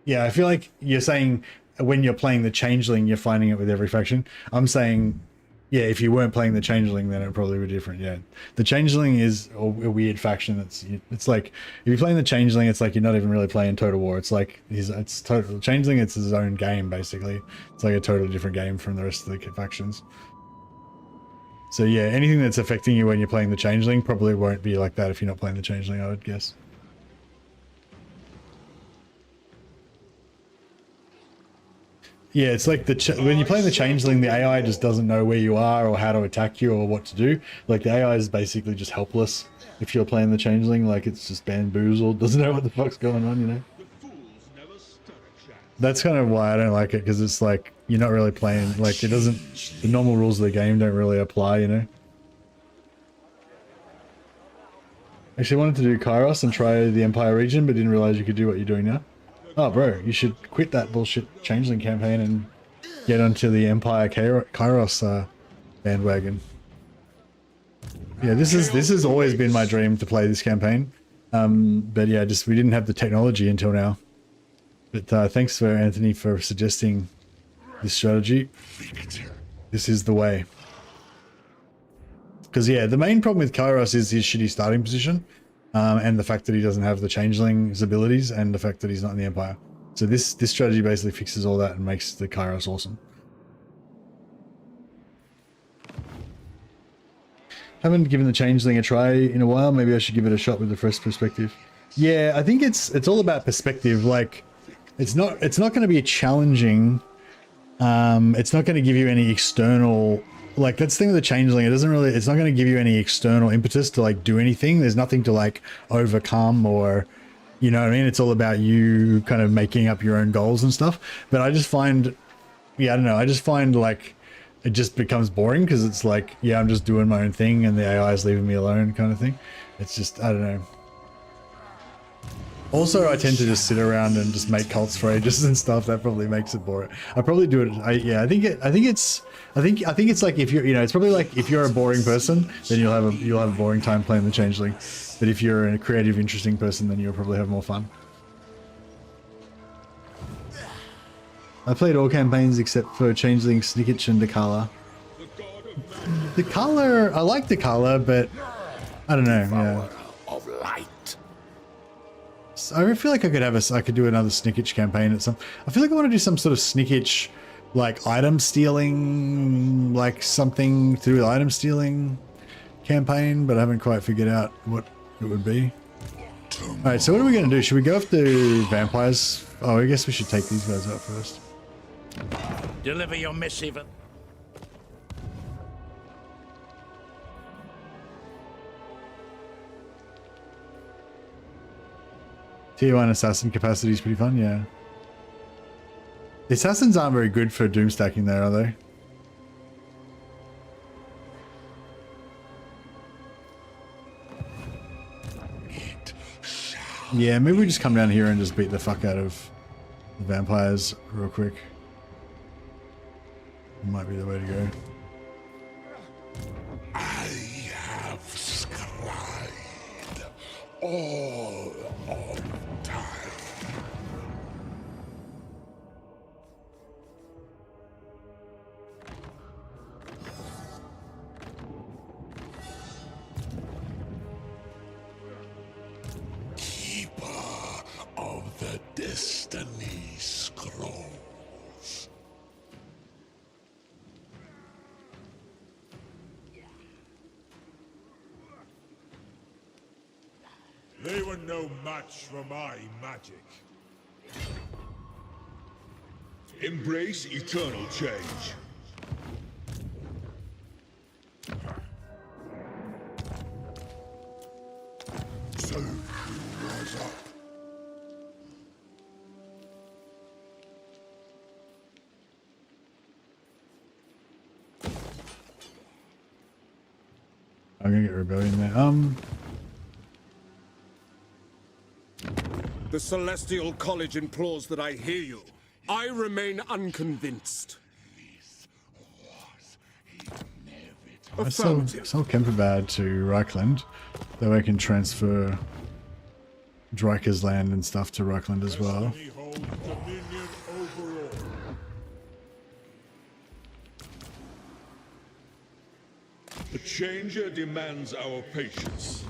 I feel like you're saying when you're playing the Changeling, you're finding it with every faction. I'm saying, yeah, if you weren't playing the Changeling, then it probably would be different. Yeah, the Changeling is a weird faction. It's like if you're playing the Changeling, it's like you're not even really playing Total War. It's like it's total Changeling. It's his own game basically. It's like a totally different game from the rest of the factions. So yeah, anything that's affecting you when you're playing the Changeling probably won't be like that if you're not playing the Changeling, I would guess. Yeah, it's like when you're playing the Changeling, the AI just doesn't know where you are or how to attack you or what to do. Like the AI is basically just helpless if you're playing the Changeling. Like it's just bamboozled, doesn't know what the fuck's going on, you know? The fools never stir a chance. That's kind of why I don't like it, because it's like you're not really playing, like it doesn't, the normal rules of the game don't really apply, you know. Actually, I wanted to do Kairos and try the Empire region, but didn't realize you could do what you're doing now. Oh, bro, you should quit that bullshit Changeling campaign and get onto the Empire Kairos bandwagon. Yeah, this has always been my dream to play this campaign. But yeah, we didn't have the technology until now. But thanks for Anthony for suggesting this strategy. This is the way. Because yeah, the main problem with Kairos is his shitty starting position, and the fact that he doesn't have the Changeling's abilities, and the fact that he's not in the Empire. So this strategy basically fixes all that and makes the Kairos awesome. Haven't given the Changeling a try in a while. Maybe I should give it a shot with a fresh perspective. Yeah, I think it's all about perspective. Like, it's not going to be challenging. It's not going to give you any external, like, that's the thing with the Changeling. It's not going to give you any external impetus to like do anything. There's nothing to like overcome, or, you know what I mean? It's all about you kind of making up your own goals and stuff. But I just find, yeah, I don't know. I just find like it just becomes boring, because it's like, yeah, I'm just doing my own thing and the AI is leaving me alone kind of thing. It's just, I don't know. Also, I tend to just sit around and just make cults for ages and stuff. That probably makes it boring. I probably do it. I think it's like, if you're, you know, it's probably like if you're a boring person, then you'll have a boring time playing the Changeling. But if you're a creative, interesting person, then you'll probably have more fun. I played all campaigns except for Changeling, Snicketch, and Dakala. Dakala, I like Dakala, but I don't know. Yeah. Of light. I feel like I could do another Snicketch campaign at some. I feel like I want to do some sort of Snicketch, like item stealing, like something through the item stealing campaign, but I haven't quite figured out what it would be. All right, so what are we going to do? Should we go after vampires? Oh, I guess we should take these guys out first. Deliver your missive. Tier 1 assassin capacity is pretty fun, yeah. The assassins aren't very good for doom stacking there, are they? Yeah, maybe we just come down here and just beat the fuck out of the vampires real quick. Might be the way to go. I have scribed all of time. Keeper of the Destiny Scrolls. They were no match for my magic. Embrace eternal change. So you rise up. I'm gonna get rebellion there. The Celestial College implores that I hear you. I remain unconvinced. I sell Kemperbad to Reichland. That way I can transfer Dryker's land and stuff to Reichland as well. Destiny holds dominion over all. The Changer demands our patience.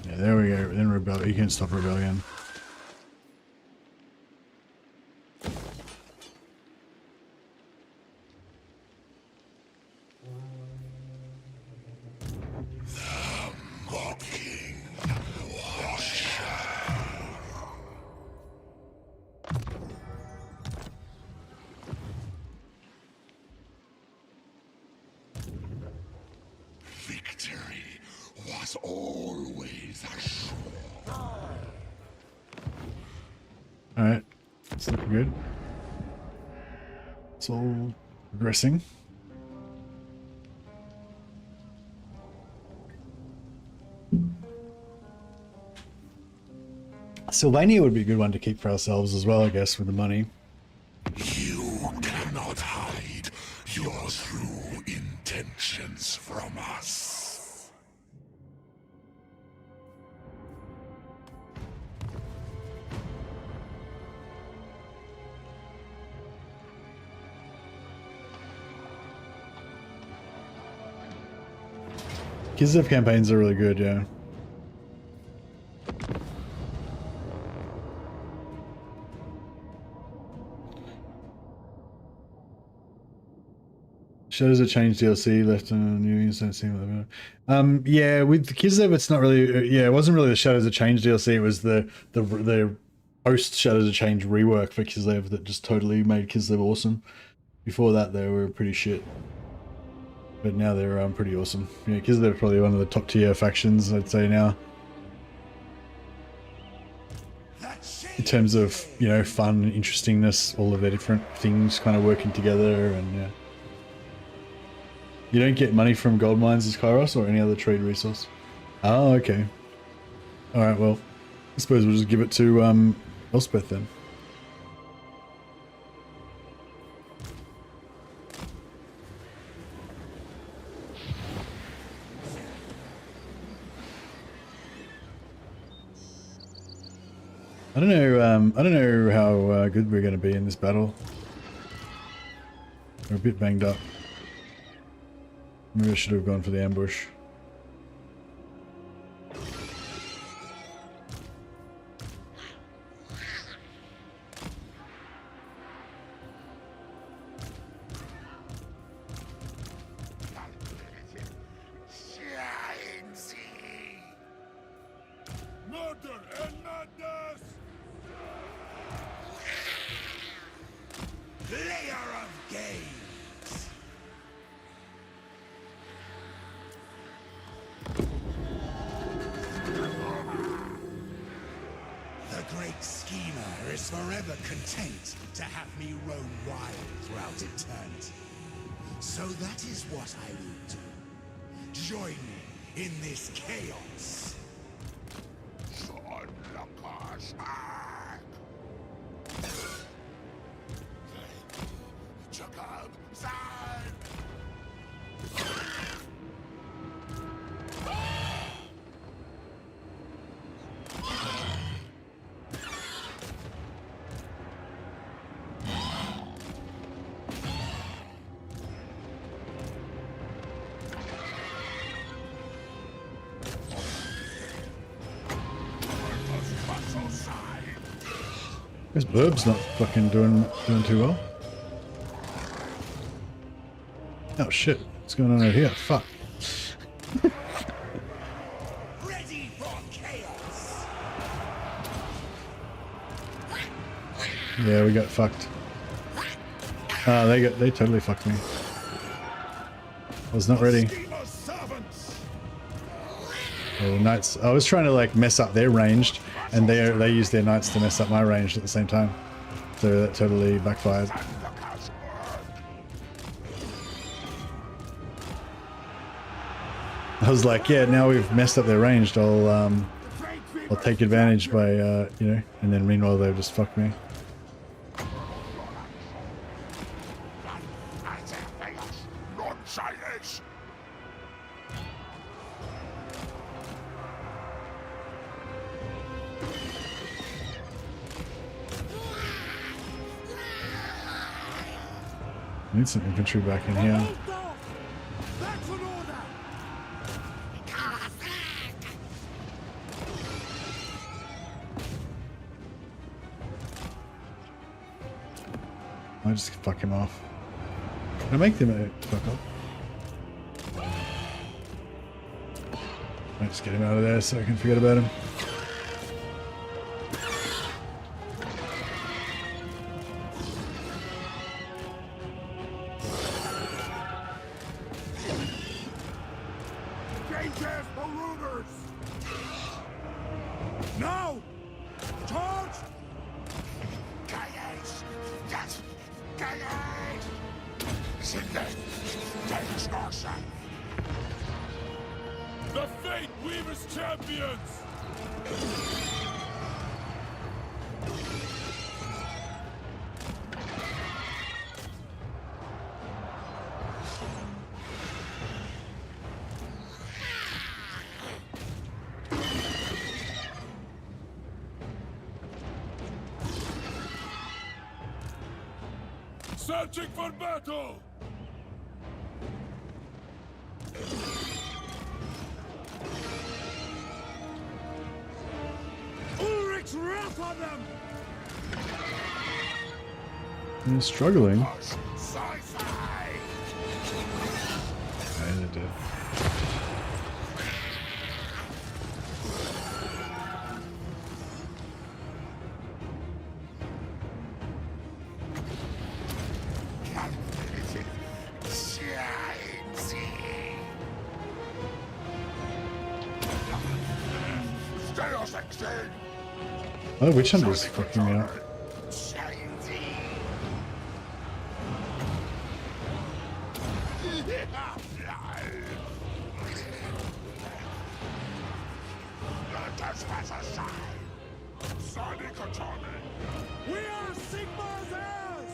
Yeah, there we go. Then rebel. You can stop rebellion. Victory was always assured. All right, it's looking good. It's all progressing. Sylvania would be a good one to keep for ourselves as well, I guess, with the money. You cannot hide your true intentions from us. Kislev campaigns are really good, yeah. Shadows of Change DLC left on new instant seem yeah, with Kislev it's not really yeah, it wasn't really the Shadows of Change DLC, it was the post Shadows of Change rework for Kislev that just totally made Kislev awesome. Before that they were pretty shit. But now they're pretty awesome. Yeah, Kislev are probably one of the top tier factions, I'd say now. In terms of, you know, fun, interestingness, all of their different things kind of working together, and yeah. You don't get money from gold mines as Kairos or any other trade resource? Oh, okay. Alright, well, I suppose we'll just give it to Elspeth then. I don't know how good we're going to be in this battle. We're a bit banged up. Maybe I should have gone for the ambush. Murder and madness! Layer of games! The great schemer is forever content to have me roam wild throughout eternity. So that is what I will do. Join me in this chaos. This burb's not fucking doing too well. Oh shit, what's going on over here? Fuck. Ready for chaos. Yeah, we got fucked. Ah, they totally fucked me. I was not ready. Oh, the knights. I was trying to like mess up their ranged, and they used their knights to mess up my ranged at the same time. So that totally backfired. I was like, yeah, now we've messed up their ranged. I'll take advantage by you know, and then meanwhile they just fucked me. I need some infantry back in here. I'll just fuck him off. Can I make them fuck off? I'll just get him out of there so I can forget about him. The Fate Weavers champions! Searching for battle! Ulrich's wrath on them! They're struggling. Sci-fi! Yeah, they did. Oh, Witch Hunter's fucking me out. We are Sigmar's heirs!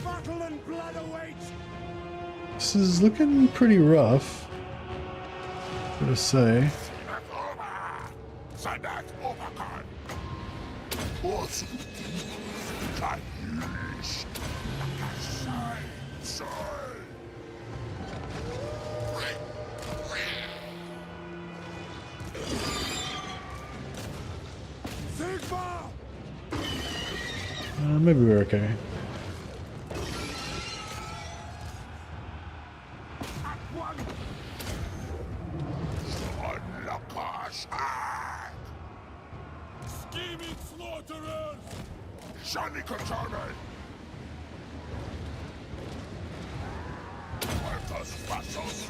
Battle and blood awaits! This is looking pretty rough, gotta say. Maybe we're okay. Scheming slaughterers! Shiny containment! Let us vassals!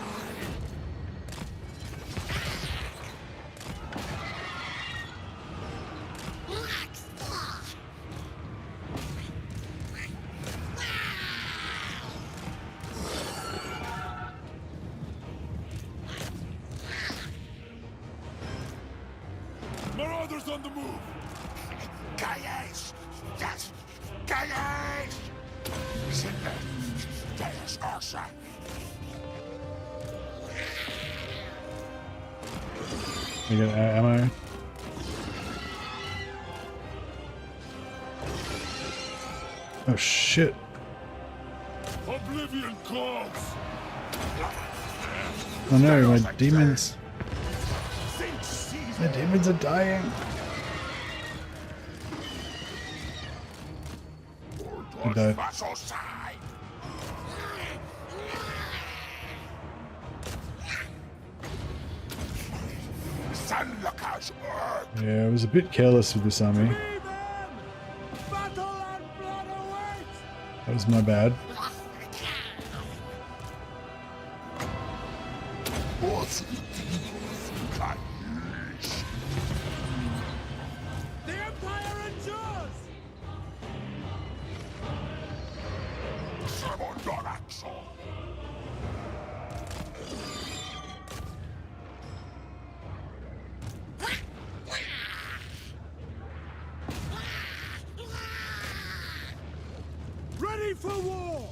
Marauders on the move! Kairos! Yes! Kairos! Deus Arsa! I got ammo. Oh shit. Oblivion calls! Oh no, my demons. My demons are dying. I died. Yeah, I was a bit careless with this army. That was my bad. The Empire endures! Ready for war!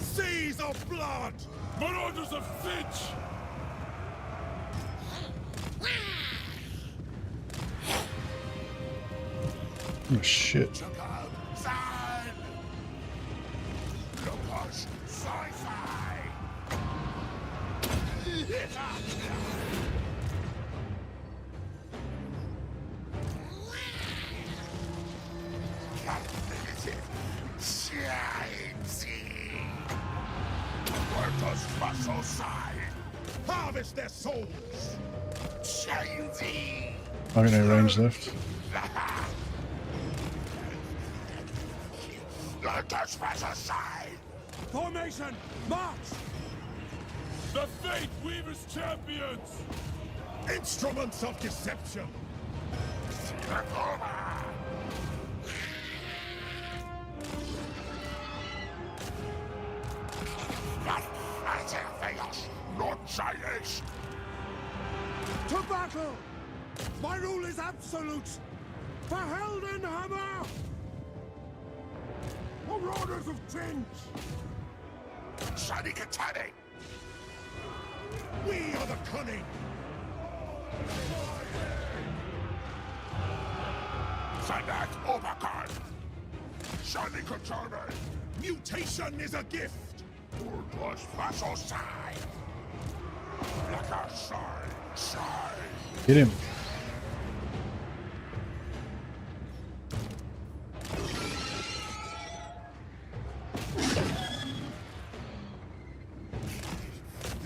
Seas of blood! Marauders of Finch! Oh shit. Harvest their souls! Changeling! I got no range left. Let us pass aside! Formation, march! The Fate Weavers champions! Instruments of deception! To battle! My rule is absolute! For Heldenhammer! Marauders of Change! Shanikatani! We are the cunning! Sanak Overcard! Shanikatani! Mutation is a gift! Urdos Vassalization! Like a sign! Get him.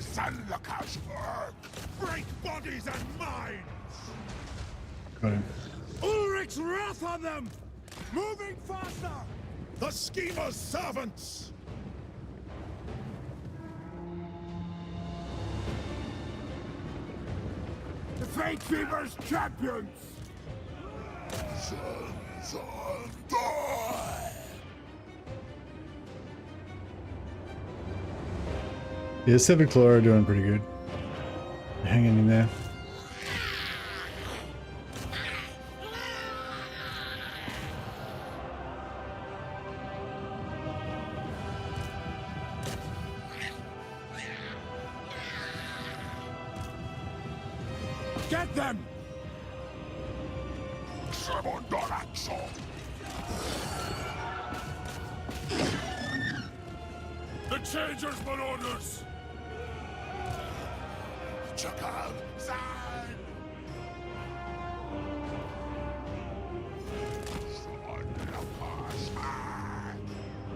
Sanlaka's work! Break bodies and minds! Got him. Ulrich's wrath on them! Moving faster! The schemer's servants! The Fate Weavers champions! Sons of die! Yeah, Seven Claw are doing pretty good. Hanging in there. Get them! Semondoraxo! The Changers, Marauders! Check out Zan!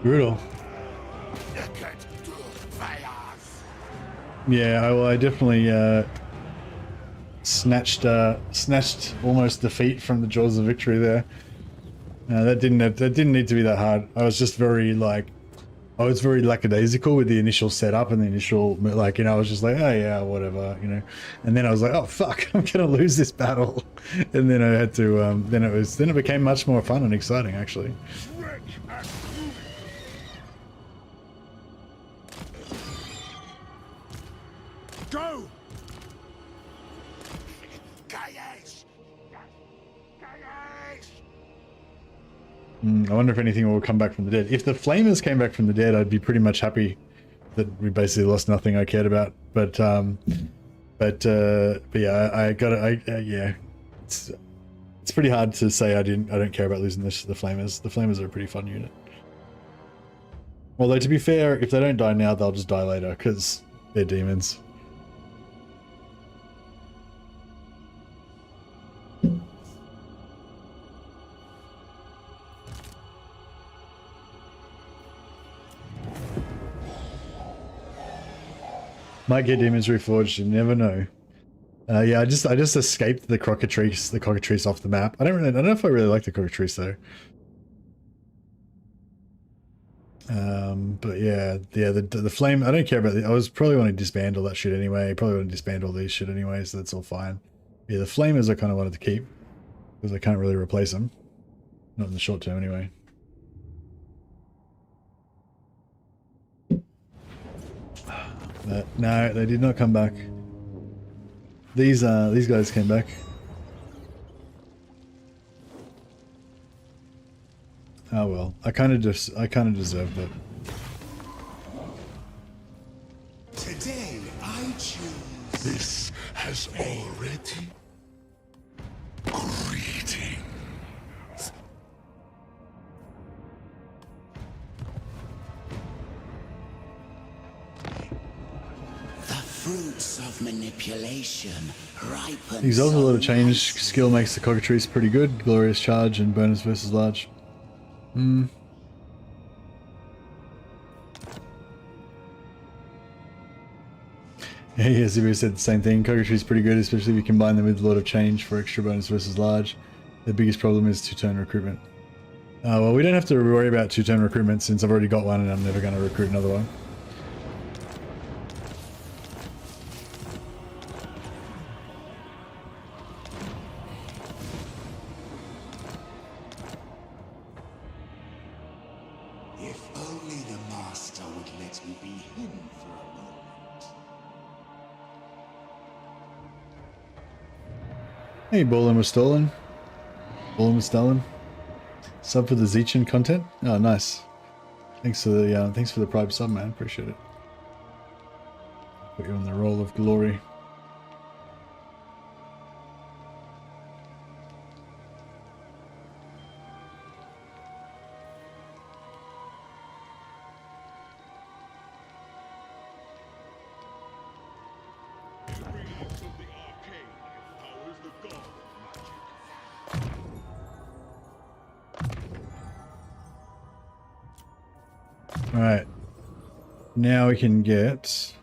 Brutal. Yeah, I definitely snatched almost defeat from the jaws of victory there. That didn't need to be that hard. I was just very I was very lackadaisical with the initial setup and the initial, like, you know, I was just like, oh yeah, whatever, you know. And then I was like, oh fuck, I'm gonna lose this battle. And then I had to, then it became much more fun and exciting, actually. Go! I wonder if anything will come back from the dead. If the Flamers came back from the dead, I'd be pretty much happy that we basically lost nothing I cared about. But yeah, I got it. Yeah, it's pretty hard to say I don't care about losing the Flamers. The Flamers are a pretty fun unit. Although to be fair, if they don't die now, they'll just die later because they're demons. Might get demons reforged, you never know. Yeah, I just escaped the cockatrice off the map. I don't know if I really like the cockatrice though. But yeah, the flame, I don't care about I was probably want to disband all that shit anyway. Probably want to disband all these shit anyway, so that's all fine. Yeah, the flamers I kind of wanted to keep because I can't really replace them. Not in the short term anyway. No, they did not come back. These guys came back. Oh well, I kind of deserved it. Today I choose. This has already greeting. Fruits of manipulation ripen. Exalt a lot of change. Skill makes the cockatrice pretty good. Glorious charge and bonus versus large. Yeah, Zibir said the same thing. Cockatrice is pretty good, especially if you combine them with a lot of change for extra bonus versus large. The biggest problem is 2-turn recruitment. Well, we don't have to worry about 2-turn recruitment since I've already got one and I'm never going to recruit another one. If only the master would let me be him for a moment. Hey, Ballin was stolen. Ballin was stolen. Sub for the Zeichin content. Oh, nice. Thanks for the Prime sub, man. Appreciate it. Put you on the roll of glory. Alright. Now we can get...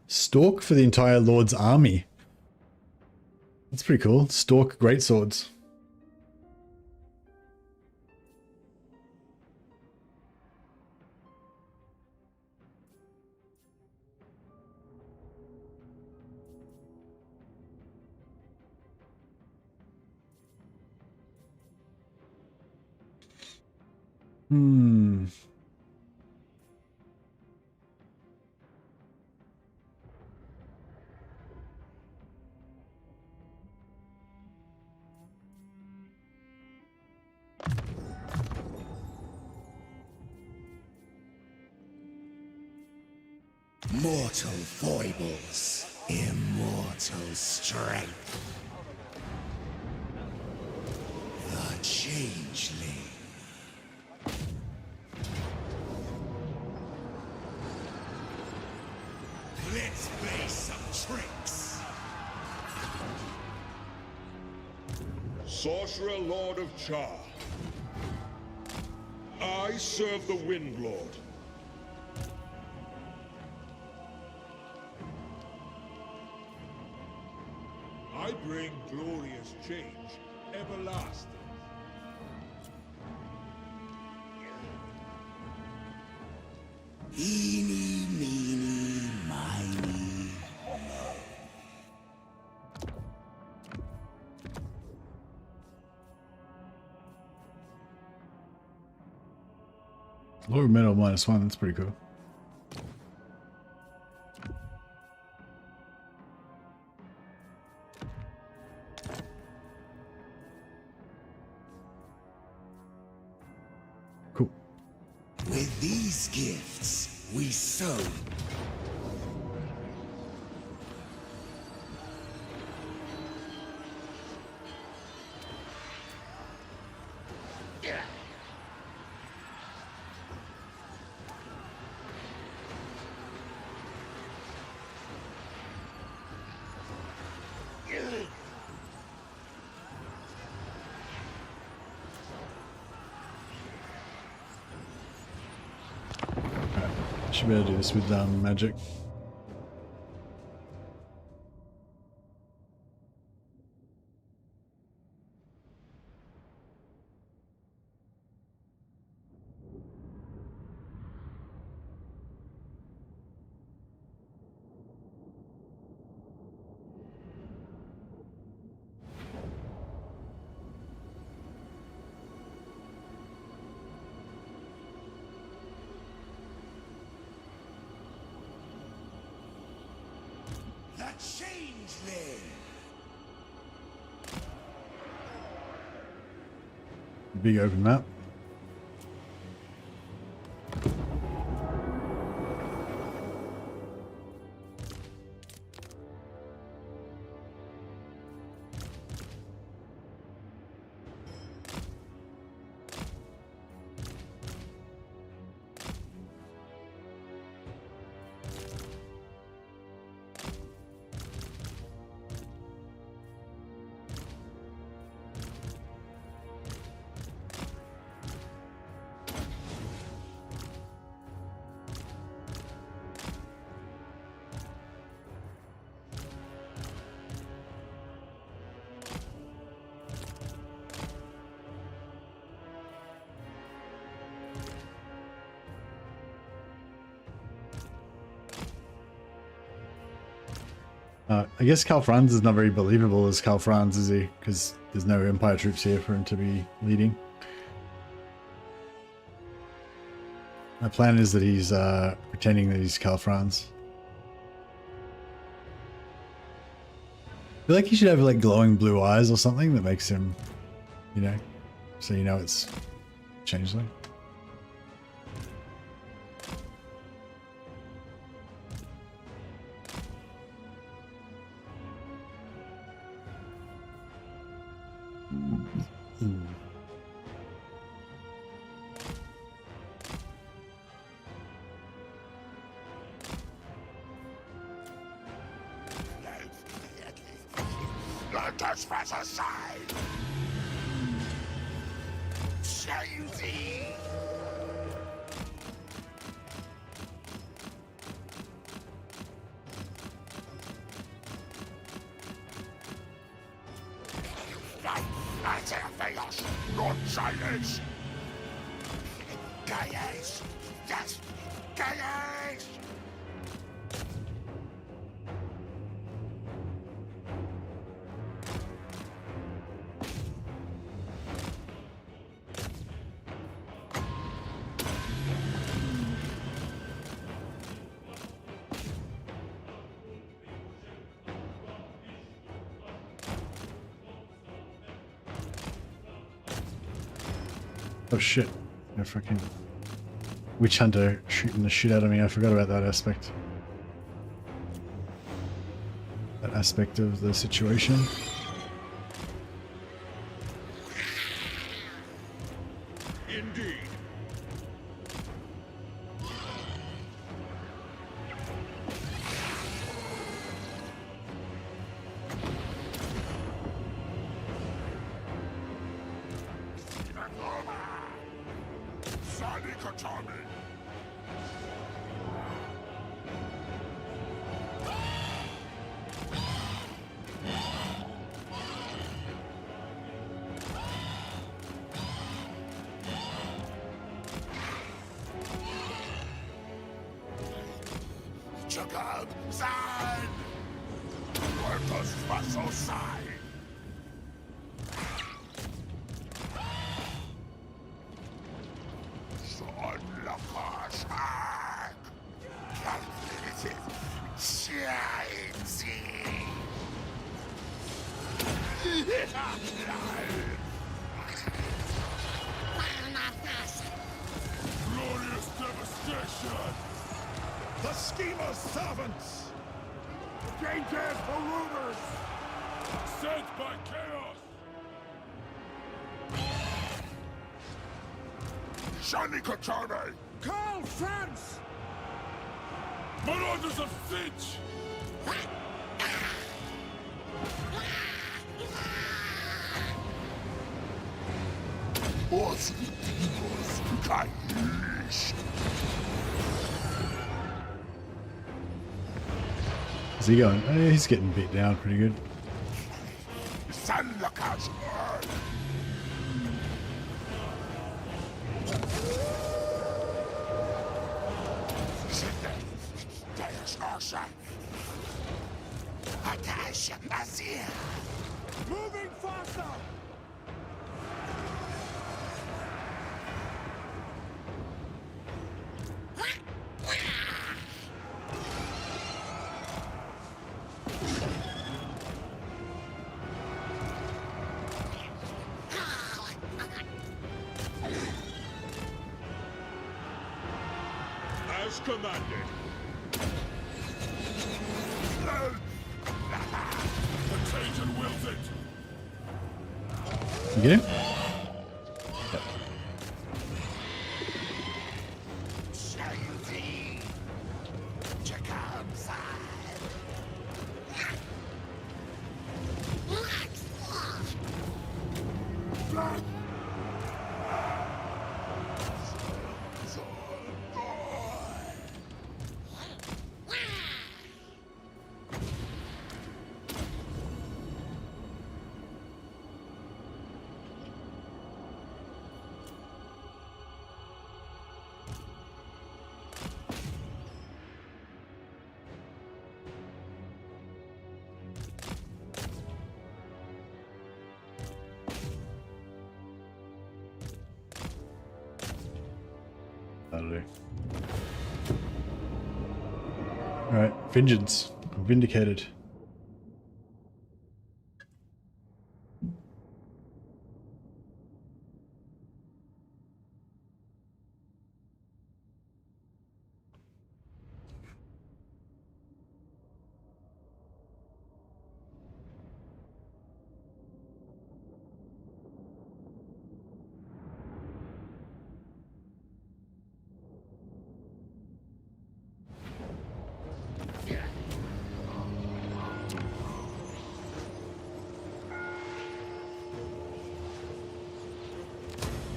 Stalk for the entire Lord's army. That's pretty cool. Stalk greatswords. Hmm. Mortal foibles, immortal strength. The Changeling. Let's play some tricks. Sorcerer Lord of Char. I serve the Wind Lord. I bring glorious change, everlasting. Eeny, meeny, miny. Lower metal -1. That's pretty cool. Cool. With these gifts, we sow. Should be able to do this with magic. The Changeling! Big open map. I guess Karl Franz is not very believable as Karl Franz, is he? Because there's no Empire troops here for him to be leading. My plan is that he's pretending that he's Karl Franz. I feel like he should have like glowing blue eyes or something that makes him, you know, so you know it's Changeling. Let us pass aside. Changeling. I say Chaos, not silence. Chaos. Yes, Chaos. Oh shit. A freaking witch hunter shooting the shit out of me. I forgot about that aspect. That aspect of the situation. Indeed. Jacob, sign! Workers vassal sign! Son Lakash hack! Calculated Changeling! Glorious devastation! The schemer's servants! Dangerous rumors! Sent by Chaos! Shani Katane! Karl Franz! Marauders of Finch! Os inimigos Kairos! How's he going? He's getting beat down pretty good. Sanlaka's word! Deus Nossa! Atash Azir! Moving faster! As commanded. The Trajan wills it. You get him? Changeling. Jacob side. That'll do. Alright, vengeance. Vindicated.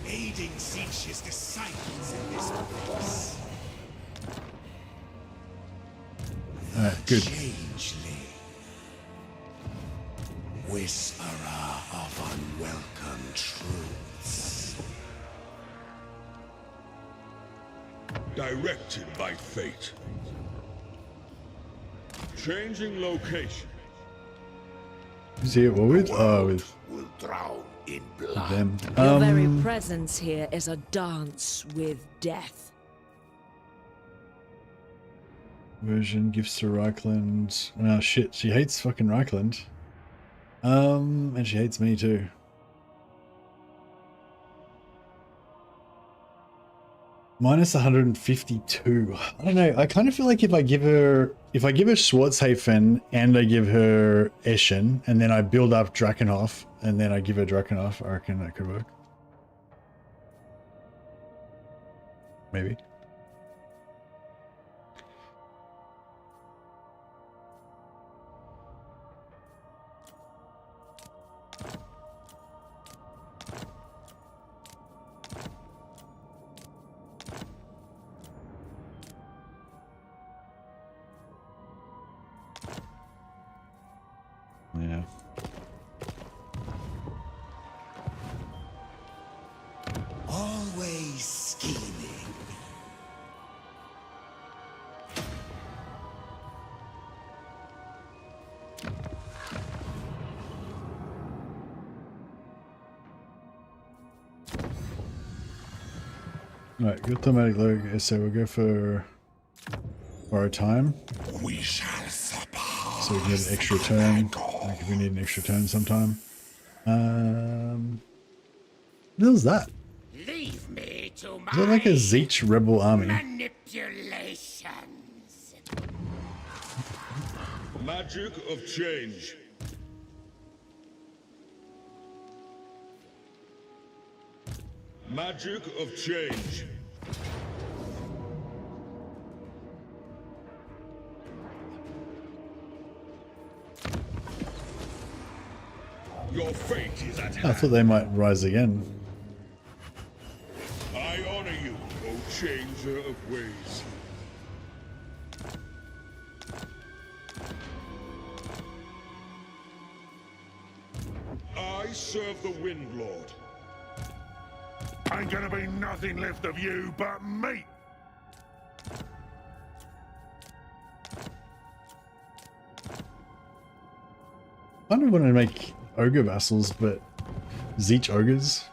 Aiding Zeech's disciples in this place. Alright, good. Changeling. Whisperer of unwelcome truths. Directed by fate. Changing location. Who's here? What with? Oh, with Will drown in blood. them. Your very presence here is a dance with death. Version gifts to Reichland. Oh shit, she hates fucking Reichland. And she hates me too. Minus 152. I don't know. I kind of feel like if I give her Schwarzhafen and I give her Eschen and then I build up Drakenhof and then I give her Drakenhof, I reckon that could work. Maybe. Yeah. Always scheming. Alright, good thematic logo, so we'll go for borrow time. We shall surpass. So we can get an extra turn. Like if we need an extra turn sometime. What is that? Leave me to my Is that like a Zeech rebel army? manipulations. Magic of change. Magic of change. Your fate is at I hand. thought they might rise again. I honor you, O changer of ways. I serve the Wind Lord. Ain't gonna be nothing left of you but meat. I kind of want to make ogre vassals, but Zeech ogres.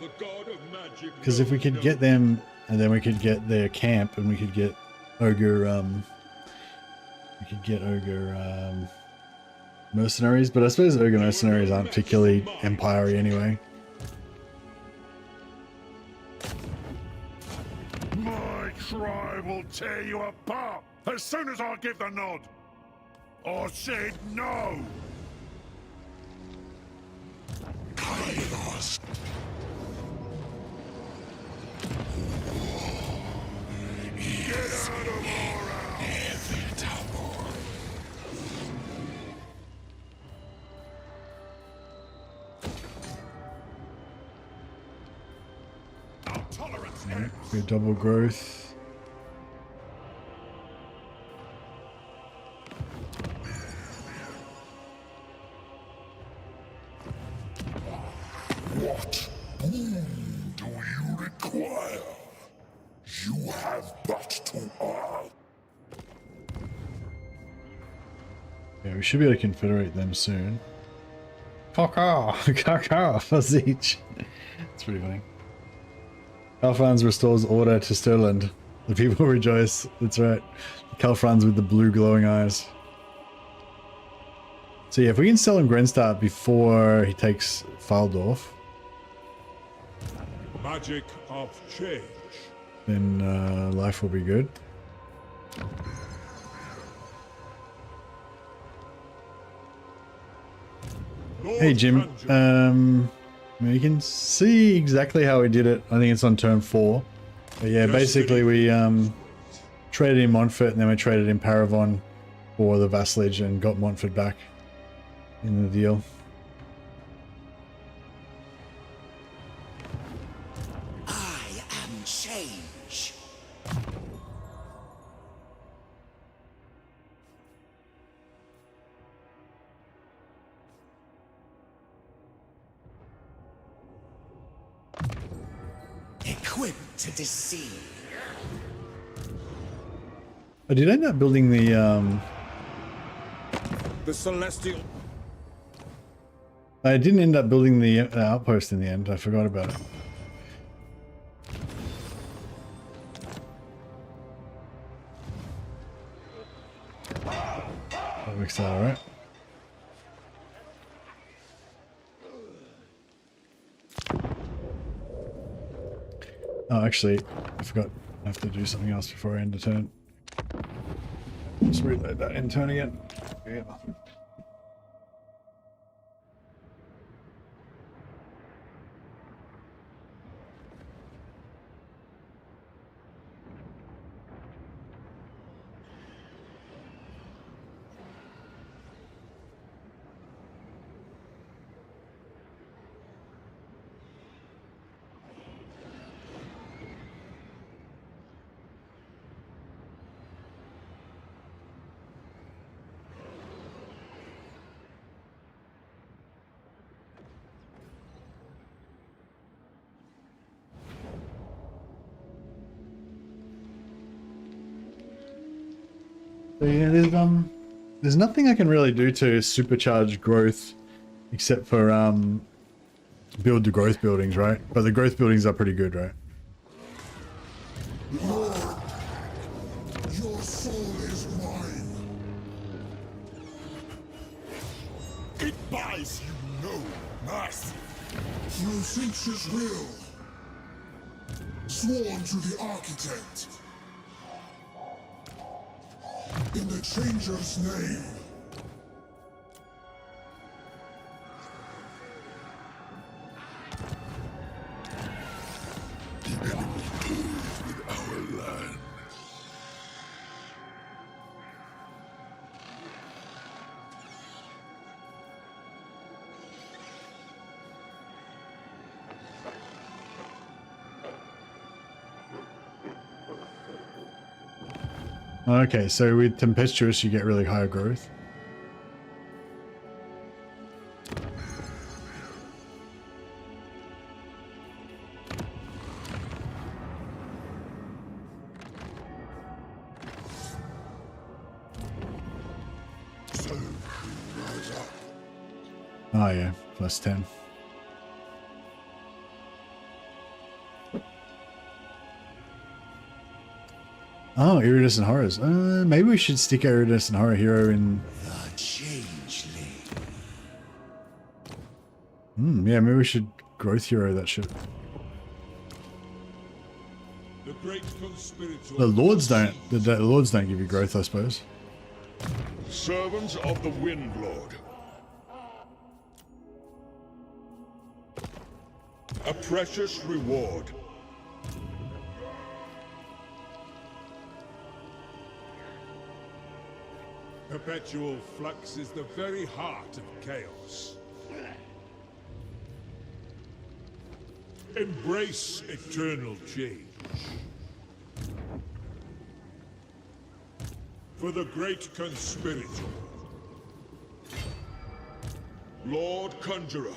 The god of magic. Because if we could get them, and then we could get their camp, and we could get ogre, mercenaries. But I suppose ogre mercenaries aren't particularly empire-y anyway. My tribe will tear you apart as soon as I give the nod. I said no. Kairos. Get out of our Inevitable. Our tolerance Right, we have double growth. What boon do you require? You have but to ask. Yeah, we should be able to confederate them soon. Fuck off! Fuck off! Zeech. It's pretty funny. Kalfrans restores order to Stirland. The people rejoice. That's right. Kalfrans with the blue glowing eyes. So yeah, if we can sell him Grenstart before he takes Faldorf, Magic of change. then life will be good. Hey Jim, you can see exactly how we did it. I think it's on turn 4. But yeah, basically we traded in Montfort and then we traded in Paravon for the vassalage and got Montfort back in the deal. I am change. Equipped to deceive. I did end up building the Celestial. I didn't end up building the outpost in the end. I forgot about it. That works out alright. Oh, actually, I forgot. I have to do something else before I end the turn. Just reload that end turn again. Yeah. So yeah, there's nothing I can really do to supercharge growth except for build the growth buildings, right? But the growth buildings are pretty good, right? Lord, your soul is mine. It buys you no mercy. Through Finch's will, sworn to the Architect. In the Changer's name. The enemy toys with our land. Okay, so with Tempestuous you get really high growth. So, rise up. Oh yeah, plus 10. Oh, Iridescent Horrors. Maybe we should stick our Iridescent Horror hero in. The Changeling. Yeah, maybe we should growth hero that shit. The great conspirator. The lords don't. The lords don't give you growth, I suppose. Servants of the Wind Lord. A precious reward. Perpetual flux is the very heart of chaos. Embrace eternal change. For the great conspirator. Lord Conjurer.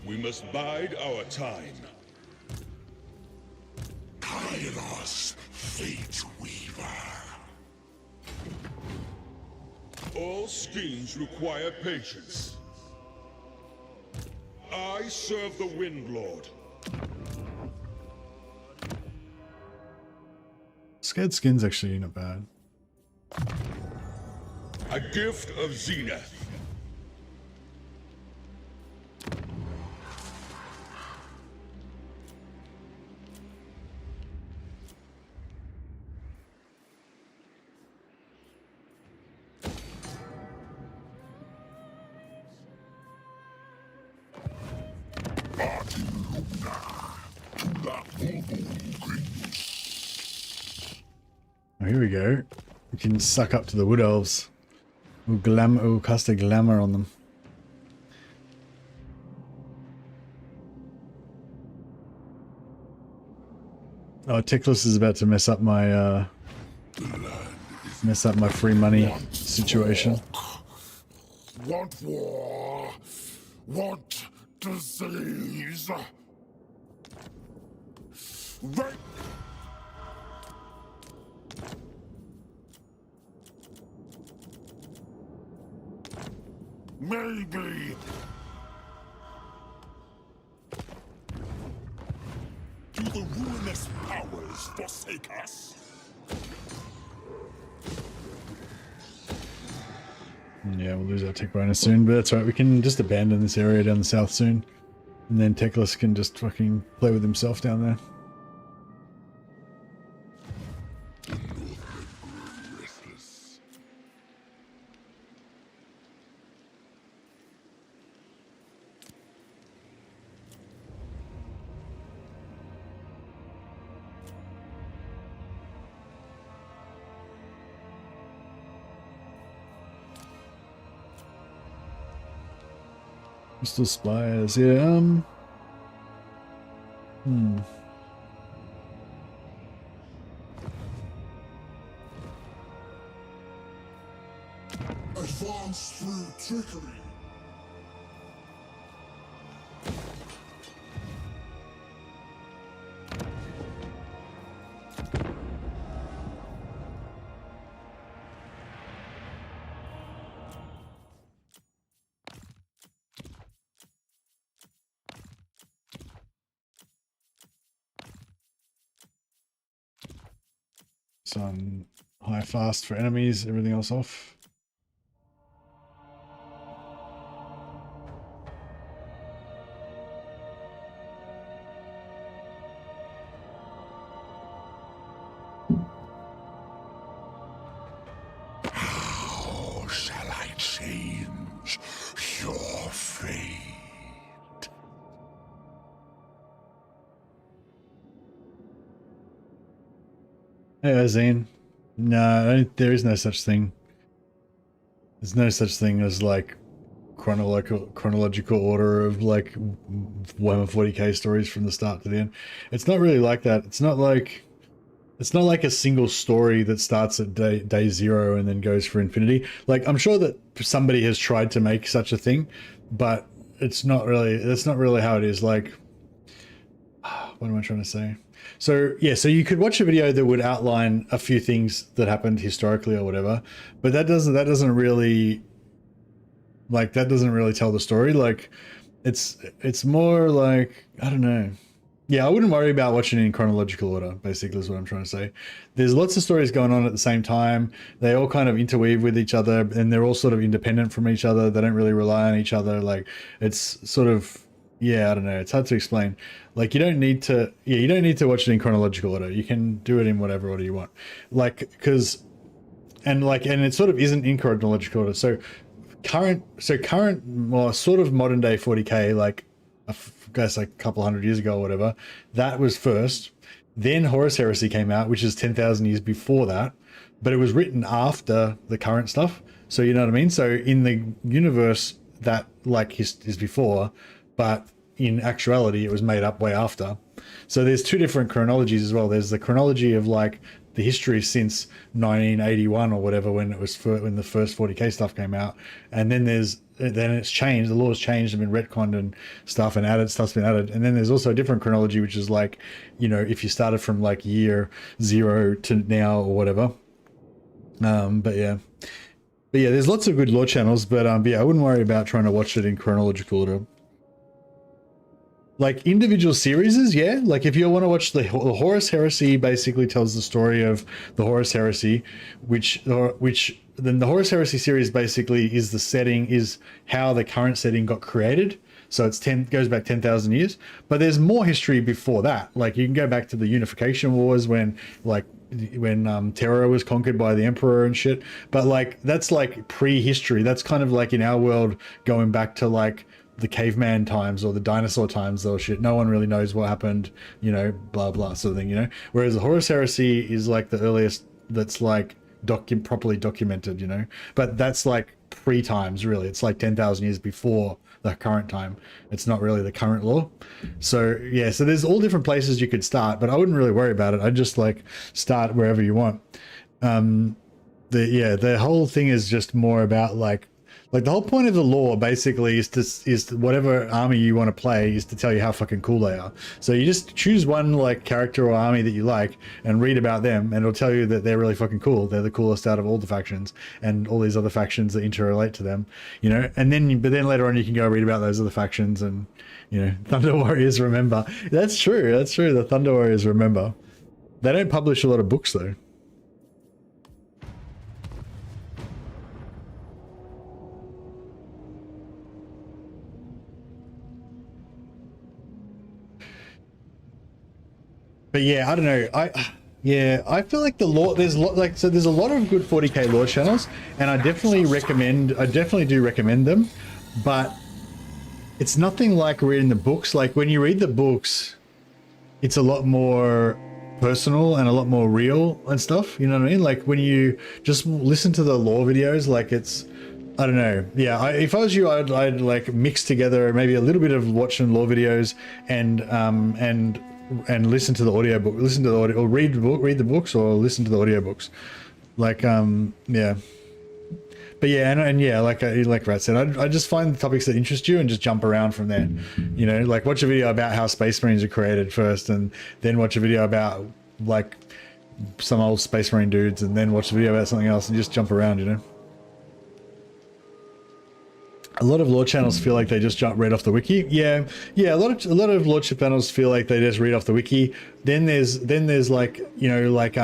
We must bide our time. Kairos, Fate Weaver. All schemes require patience. I serve the Wind Lord. Scared Skin's actually not bad. A gift of Zenith. Oh, here we go. We can suck up to the Wood Elves. We'll cast a glamour on them. Oh, Tickless is about to mess up my free money situation. Want war. Want disease. Right. Maybe. Do the ruinous powers forsake us? Yeah, we'll lose our tech bonus soon, but that's right. We can just abandon this area down the south soon. And then Techless can just fucking play with himself down there. Crystal Spires, yeah, Advance through trickery. Some high fast for enemies, everything else off. How shall I change your fate? Hey, Zane. No, there is no such thing. There's no such thing as like chronological order of like Warhammer 40k stories from the start to the end. It's not really like that. It's not like a single story that starts at day 0 and then goes for infinity. Like, I'm sure that somebody has tried to make such a thing, but that's not really how it is. Like, what am I trying to say? So yeah, so you could watch a video that would outline a few things that happened historically or whatever, but that doesn't really tell the story. Like, it's more like, I don't know. Yeah, I wouldn't worry about watching it in chronological order, basically, is what I'm trying to say. There's lots of stories going on at the same time. They all kind of interweave with each other, and they're all sort of independent from each other. They don't really rely on each other. Like, it's sort of, yeah, I don't know. It's hard to explain. Like, you don't need to watch it in chronological order. You can do it in whatever order you want. Like, and it sort of isn't in chronological order. So current, well, sort of modern day 40k, like, I guess like a couple hundred years ago or whatever, that was first. Then Horus Heresy came out, which is 10,000 years before that, but it was written after the current stuff. So you know what I mean? So in the universe, that like is before, but in actuality, it was made up way after. So there's two different chronologies as well. There's the chronology of like the history since 1981 or whatever, when when the first 40k stuff came out, and then it's changed. The laws changed and been retconned and stuff, and stuff's been added. And then there's also a different chronology, which is like, you know, if you started from like year 0 to now or whatever. But yeah, there's lots of good lore channels, but yeah, I wouldn't worry about trying to watch it in chronological order. like individual series, yeah. Like if you want to watch the Horus Heresy, basically tells the story of the Horus Heresy, which then the Horus Heresy series basically is the setting, is how the current setting got created. So it's goes back 10,000 years, but there's more history before that. Like you can go back to the Unification Wars when Terra was conquered by the Emperor and shit. But like that's like pre-history. That's kind of like in our world going back to like the caveman times or the dinosaur times or shit. No one really knows what happened, you know, blah blah sort of thing, you know. Whereas the Horus Heresy is like the earliest that's like properly documented, you know. But that's like pre-times really. It's like 10,000 years before the current time. It's not really the current law. So yeah, so there's all different places you could start, but I wouldn't really worry about it. I'd just like start wherever you want. The whole thing is just more about like the whole point of the lore basically is to whatever army you want to play is to tell you how fucking cool they are. So you just choose one like character or army that you like and read about them, and it'll tell you that they're really fucking cool. They're the coolest out of all the factions and all these other factions that interrelate to them, you know. And then, but then later on you can go read about those other factions and, you know, Thunder Warriors remember. That's true. That's true. The Thunder Warriors remember. They don't publish a lot of books though. But yeah, I don't know. I feel like the lore, there's a lot, like, so there's a lot of good 40k lore channels, and I definitely do recommend them, but it's nothing like reading the books. Like when you read the books, it's a lot more personal and a lot more real and stuff, you know what I mean? Like when you just listen to the lore videos, like it's, I don't know. Yeah, if I was you, I'd like mix together maybe a little bit of watching lore videos and listen to the audiobook, listen to the audio, or read the books, or listen to the audiobooks. Like, yeah. But yeah, and yeah, like Rat said, I just find the topics that interest you and just jump around from there. You know, like watch a video about how Space Marines are created first, and then watch a video about like some old Space Marine dudes, and then watch a video about something else, and just jump around, you know. A lot of lore channels feel like they just jump right off the wiki. Yeah. A lot of lore channels feel like they just read off the wiki. Then there's like, you know, like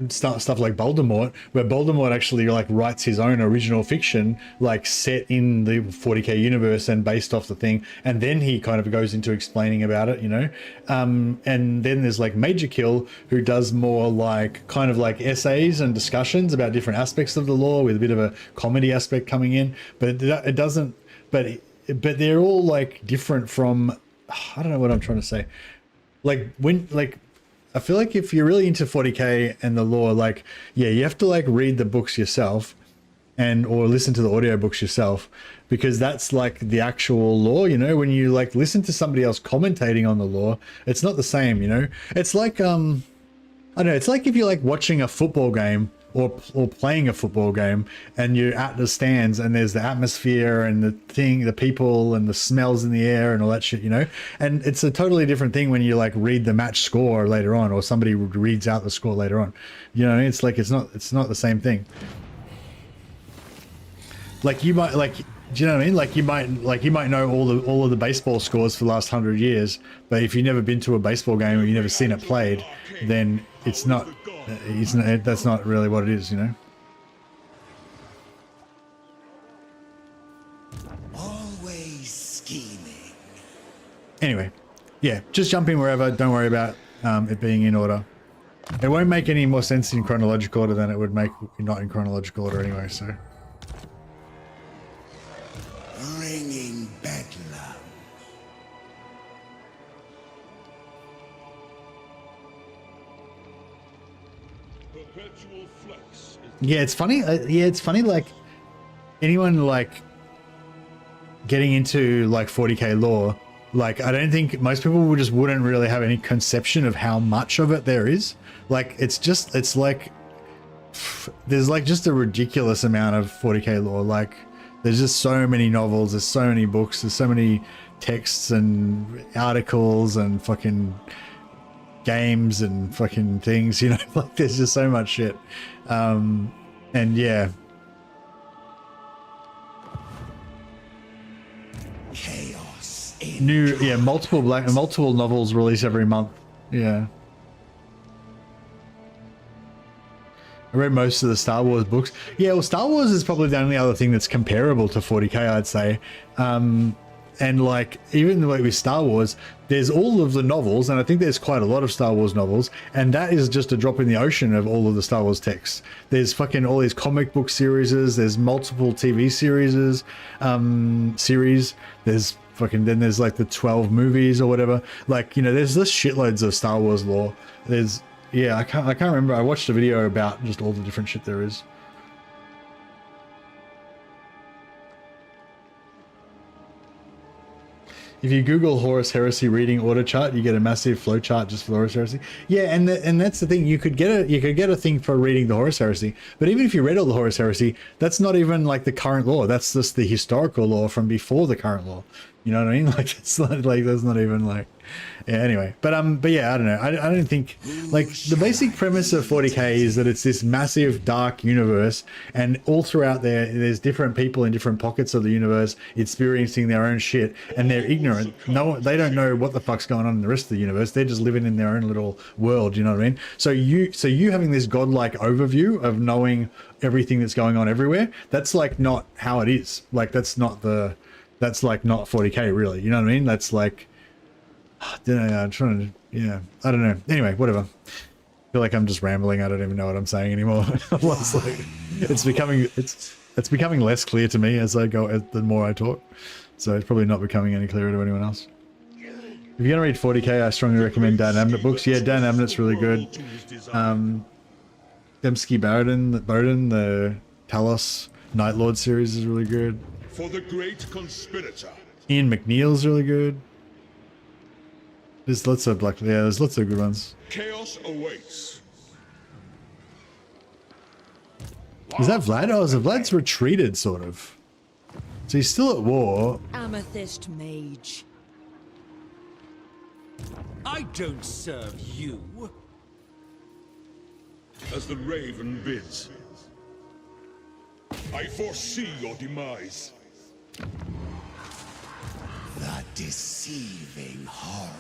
stuff like Voldemort, where Voldemort actually like writes his own original fiction, like set in the 40k universe and based off the thing, and then he kind of goes into explaining about it, you know. And then there's like Major Kill, who does more like kind of like essays and discussions about different aspects of the lore with a bit of a comedy aspect coming in, but it doesn't, but they're all like different from, I don't know what I'm trying to say. Like when, like, I feel like if you're really into 40k and the lore, like, yeah, you have to like read the books yourself or listen to the audiobooks yourself, because that's like the actual lore, you know. When you like listen to somebody else commentating on the lore, it's not the same, you know. It's like, I don't know, it's like if you're like watching a football game or playing a football game, and you're at the stands and there's the atmosphere and the people and the smells in the air and all that shit, you know. And it's a totally different thing when you like read the match score later on, or somebody reads out the score later on, you know. It's like it's not the same thing. Like you might, like, do you know what I mean? Like you might know all of the baseball scores for the last 100 years, but if you've never been to a baseball game or you've never seen it played, then it's not, that's not really what it is, you know. Always scheming. Anyway, yeah, just jump in wherever. Don't worry about it being in order. It won't make any more sense in chronological order than it would make not in chronological order anyway, so. Ringing bedlam. Perpetual flex. Yeah, it's funny. Yeah, it's funny. Like anyone like getting into like 40k lore, like I don't think most people wouldn't really have any conception of how much of it there is. Like it's like there's like just a ridiculous amount of 40k lore. Like there's just so many novels, there's so many books, there's so many texts and articles and fucking games and fucking things, you know. Like there's just so much shit. And yeah, Chaos multiple novels release every month. Yeah. I read most of the Star Wars books. Yeah, well, Star Wars is probably the only other thing that's comparable to 40k, I'd say. And like, even with Star Wars, there's all of the novels, and I think there's quite a lot of Star Wars novels, and that is just a drop in the ocean of all of the Star Wars texts. There's fucking all these comic book series, there's multiple TV series, there's fucking, then there's like the 12 movies or whatever. Like, you know, there's this shitloads of Star Wars lore. There's, yeah, I can't remember. I watched a video about just all the different shit there is. If you Google Horus Heresy reading order chart, you get a massive flow chart just for the Horus Heresy. Yeah, and that's the thing. You could get a thing for reading the Horus Heresy, but even if you read all the Horus Heresy, that's not even like the current lore. That's just the historical lore from before the current lore. You know what I mean? Like, it's not like, that's not even like, yeah, anyway. But yeah, I don't know. I don't think, like, the basic premise of 40k is that it's this massive dark universe, and all throughout there's different people in different pockets of the universe experiencing their own shit, and they're ignorant. They don't know what the fuck's going on in the rest of the universe. They're just living in their own little world, you know what I mean? So you having this godlike overview of knowing everything that's going on everywhere, that's like not how it is. Like, that's like not 40k really, you know what I mean? That's like, I'm trying to, yeah, I don't know. Anyway, whatever. I feel like I'm just rambling. I don't even know what I'm saying anymore. It's becoming less clear to me as I go, the more I talk. So it's probably not becoming any clearer to anyone else. If you're gonna read 40k, I strongly recommend Dan Abnett books. Yeah, Dan Abnett's really good. Dembski Bowden, the Talos Night Lord series is really good. For the great conspirator. Ian McNeil's really good. There's lots of there's lots of good ones. Chaos awaits. Is that Vlad? Oh, so Vlad's retreated, sort of. So he's still at war. Amethyst Mage. I don't serve you. As the raven bids. I foresee your demise. The deceiving horror.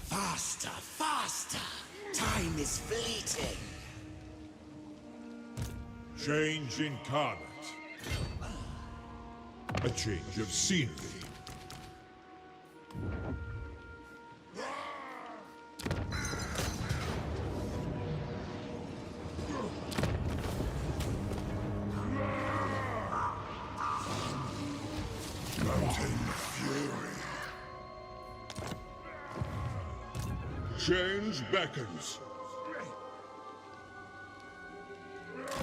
Faster, faster! Time is fleeting. Change incarnate. A change of scenery. Mountain fury. Change beckons.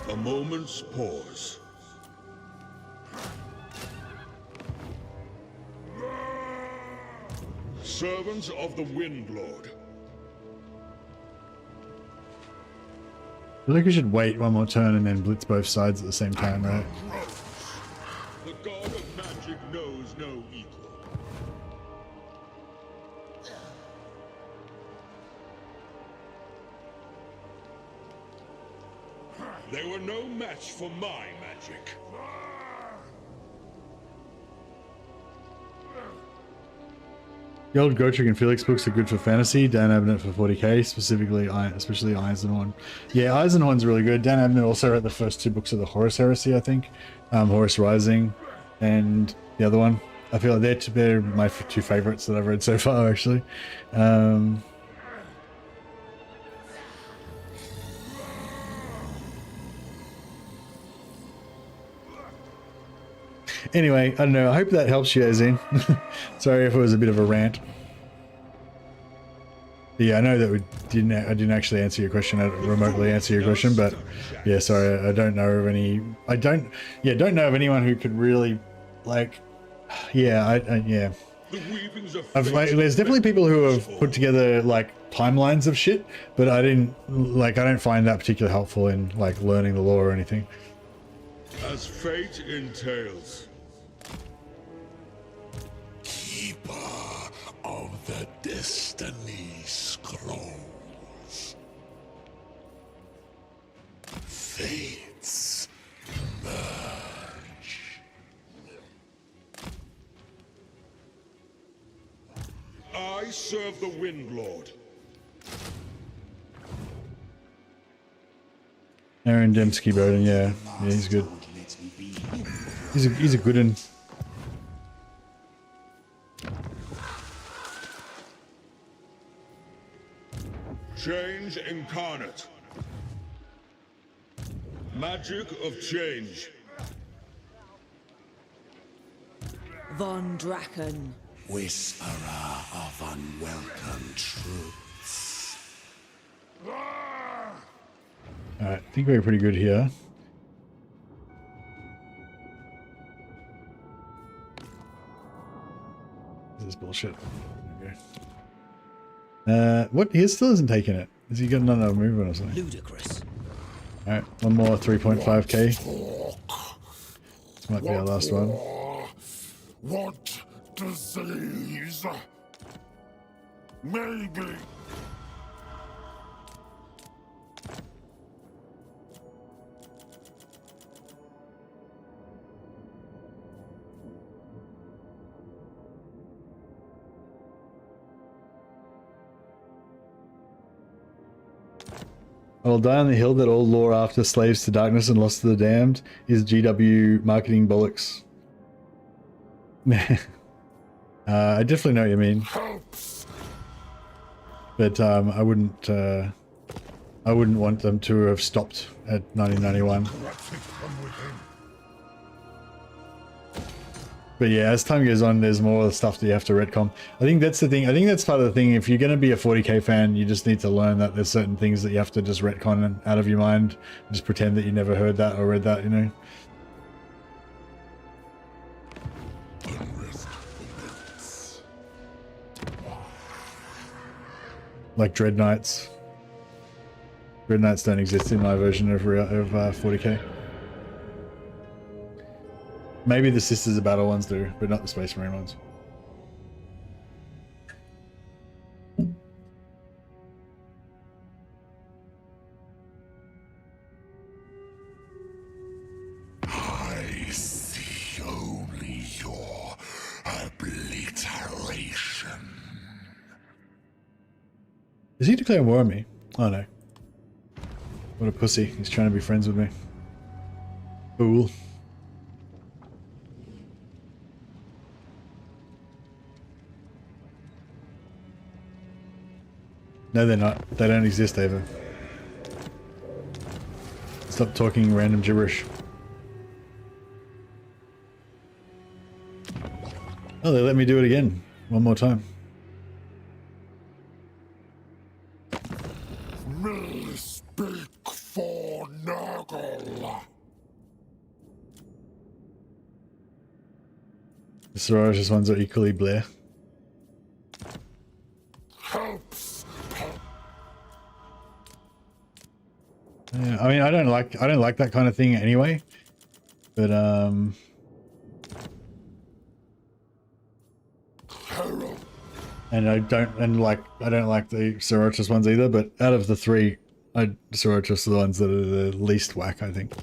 A moment's pause. Servants of the Wind Lord. I feel like we should wait one more turn and then blitz both sides at the same time, right? The god of magic knows no equal. They were no match for my magic. The old Gotrek and Felix books are good for fantasy. Dan Abnett for 40k, especially Eisenhorn. Yeah, Eisenhorn's really good. Dan Abnett also wrote the first two books of the Horus Heresy, I think. Horus Rising and the other one. I feel like they're my two favorites that I've read so far, actually. Anyway, I don't know. I hope that helps you, Azine. Sorry if it was a bit of a rant. Yeah, I know that I didn't actually answer your question. I remotely answer your question, but yeah, sorry. I don't know of any. Don't know of anyone who could really, like. Yeah, yeah. There's definitely people who have put together like timelines of shit, but I don't find that particularly helpful in like learning the lore or anything. As fate entails. Keeper of the Destiny Scrolls. Fates merge. serve the Wind Lord. Aaron Dembski Bowden, yeah, he's good. He's a good one. Change incarnate. Magic of change. Von Draken. Whisperer of unwelcome truths. Alright, I think we're pretty good here. This is bullshit. Okay. What? He still hasn't taken it. Has he got another movement or something? Ludicrous. Alright, one more 3.5k. This might be our last one. What disease? Maybe. I'll die on the hill that all lore after Slaves to Darkness and Lost to the Damned is GW marketing bollocks. I definitely know what you mean. But I wouldn't want them to have stopped at 1991. But yeah, as time goes on, there's more stuff that you have to retcon. I think that's the thing. I think that's part of the thing. If you're going to be a 40k fan, you just need to learn that there's certain things that you have to just retcon out of your mind. Just pretend that you never heard that or read that, you know? Like Dread Knights. Dread Knights don't exist in my version of 40k. Maybe the Sisters of Battle ones do, but not the Space Marine ones. I see only your obliteration. Is he declaring war on me? Oh no. What a pussy. He's trying to be friends with me. Fool. No, they're not. They don't exist, Ava. Stop talking random gibberish. Oh, they let me do it again. One more time. Me speak for Nurgle. The Sororitas ones are equally Blair. Helps. Yeah, I mean, I don't like that kind of thing anyway. But and I don't like the Sororitas ones either. But out of the three, Sororitas are the ones that are the least whack, I think.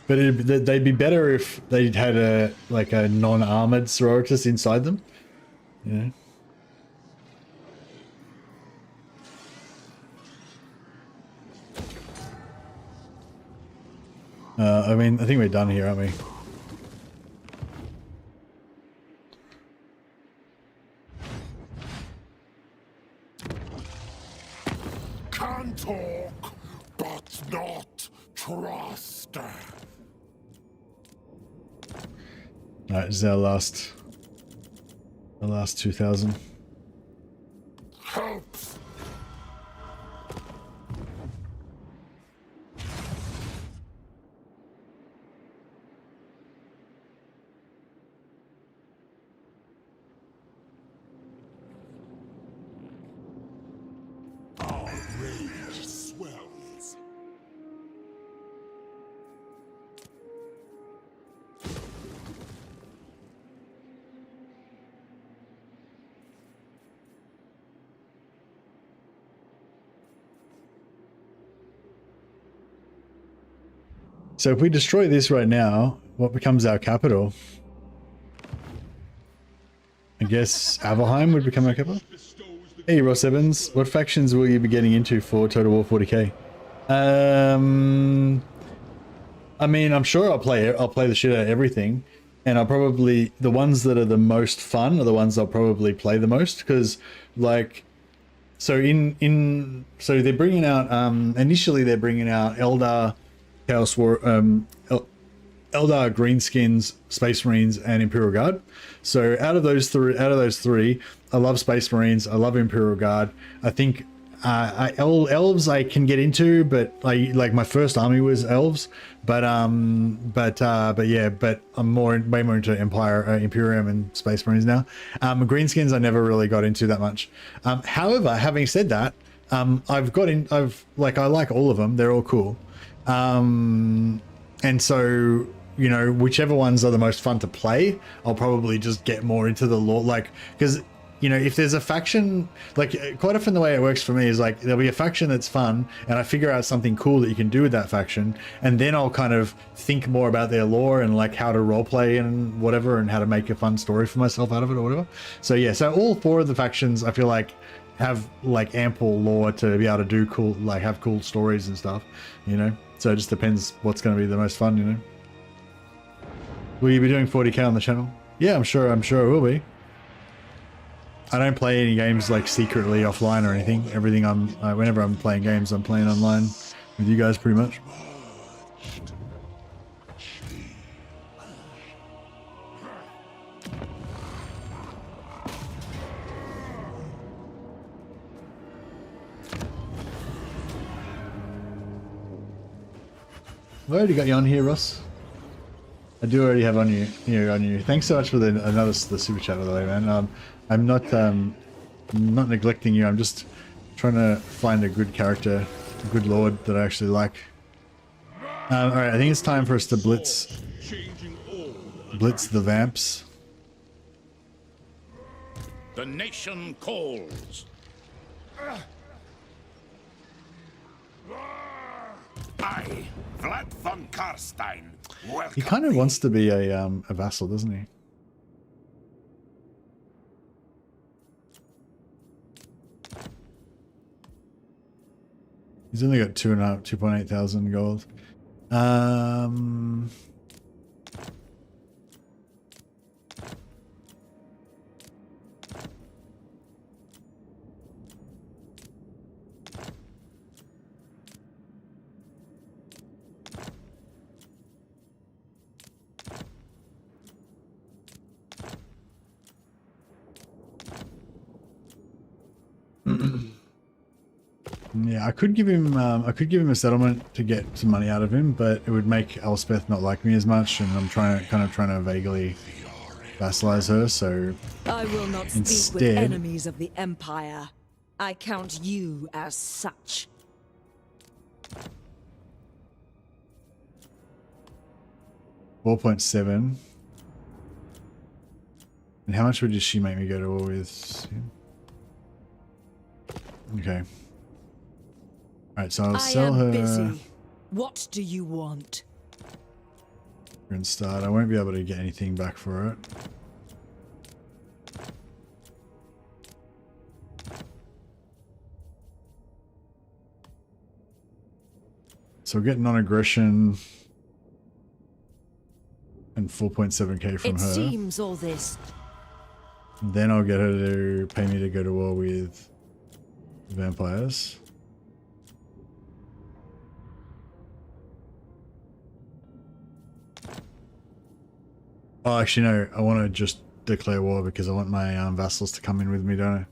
But they'd be better if they had a non-armored Sororitas inside them. Yeah. I mean, I think we're done here, aren't we? Can talk, but not trust. Alright, this is our last 2000. Helps. So if we destroy this right now, what becomes our capital? guess Avalheim would become a couple. Hey, Ross Evans, what factions will you be getting into for Total War 40k? I mean, I'm sure I'll play the shit out of everything, and I'll probably, the ones that are the most fun are the ones I'll probably play the most, because like, so so they're bringing out initially they're bringing out Eldar, Chaos War, Eldar, Greenskins, Space Marines, and Imperial Guard. So out of those three, I love Space Marines, I love Imperial Guard. I think elves I can get into, but like my first army was elves, but I'm way more into Imperium and Space Marines now. Greenskins I never really got into that much. However, having said that, I like all of them. They're all cool. And so, you know, whichever ones are the most fun to play, I'll probably just get more into the lore, like, because, you know, if there's a faction, like, quite often the way it works for me is like there'll be a faction that's fun and I figure out something cool that you can do with that faction, and then I'll kind of think more about their lore and like how to roleplay and whatever, and how to make a fun story for myself out of it or whatever. So yeah, so all four of the factions I feel like have like ample lore to be able to do cool, like have cool stories and stuff, you know. So it just depends what's going to be the most fun, you know. Will you be doing 40k on the channel? Yeah, I'm sure it will be. I don't play any games like secretly offline or anything. Everything whenever I'm playing games, I'm playing online with you guys pretty much. I've already got you on here, Ross. I do already have on you. Thanks so much for the super chat, by the way, man. I'm not neglecting you. I'm just trying to find a good character, a good lord that I actually like. All right, I think it's time for us to blitz the vamps. The nation calls. I, Vlad von Karstein, welcome. He kind of wants to be a vassal, doesn't he? He's only got 2.8 thousand gold. Yeah, I could give him a settlement to get some money out of him, but it would make Elspeth not like me as much, and I'm trying to vaguely vassalize her. So I will not speak instead, with enemies of the Empire. I count you as such. $4.7. And how much would she make me go to war with? Okay. Alright, so I'll sell her. Busy. What do you want? And start. I won't be able to get anything back for it. So we'll get non-aggression and 4.7k from her. It seems all this. And then I'll get her to pay me to go to war with vampires. Oh, actually, no. I want to just declare war because I want my vassals to come in with me, don't I?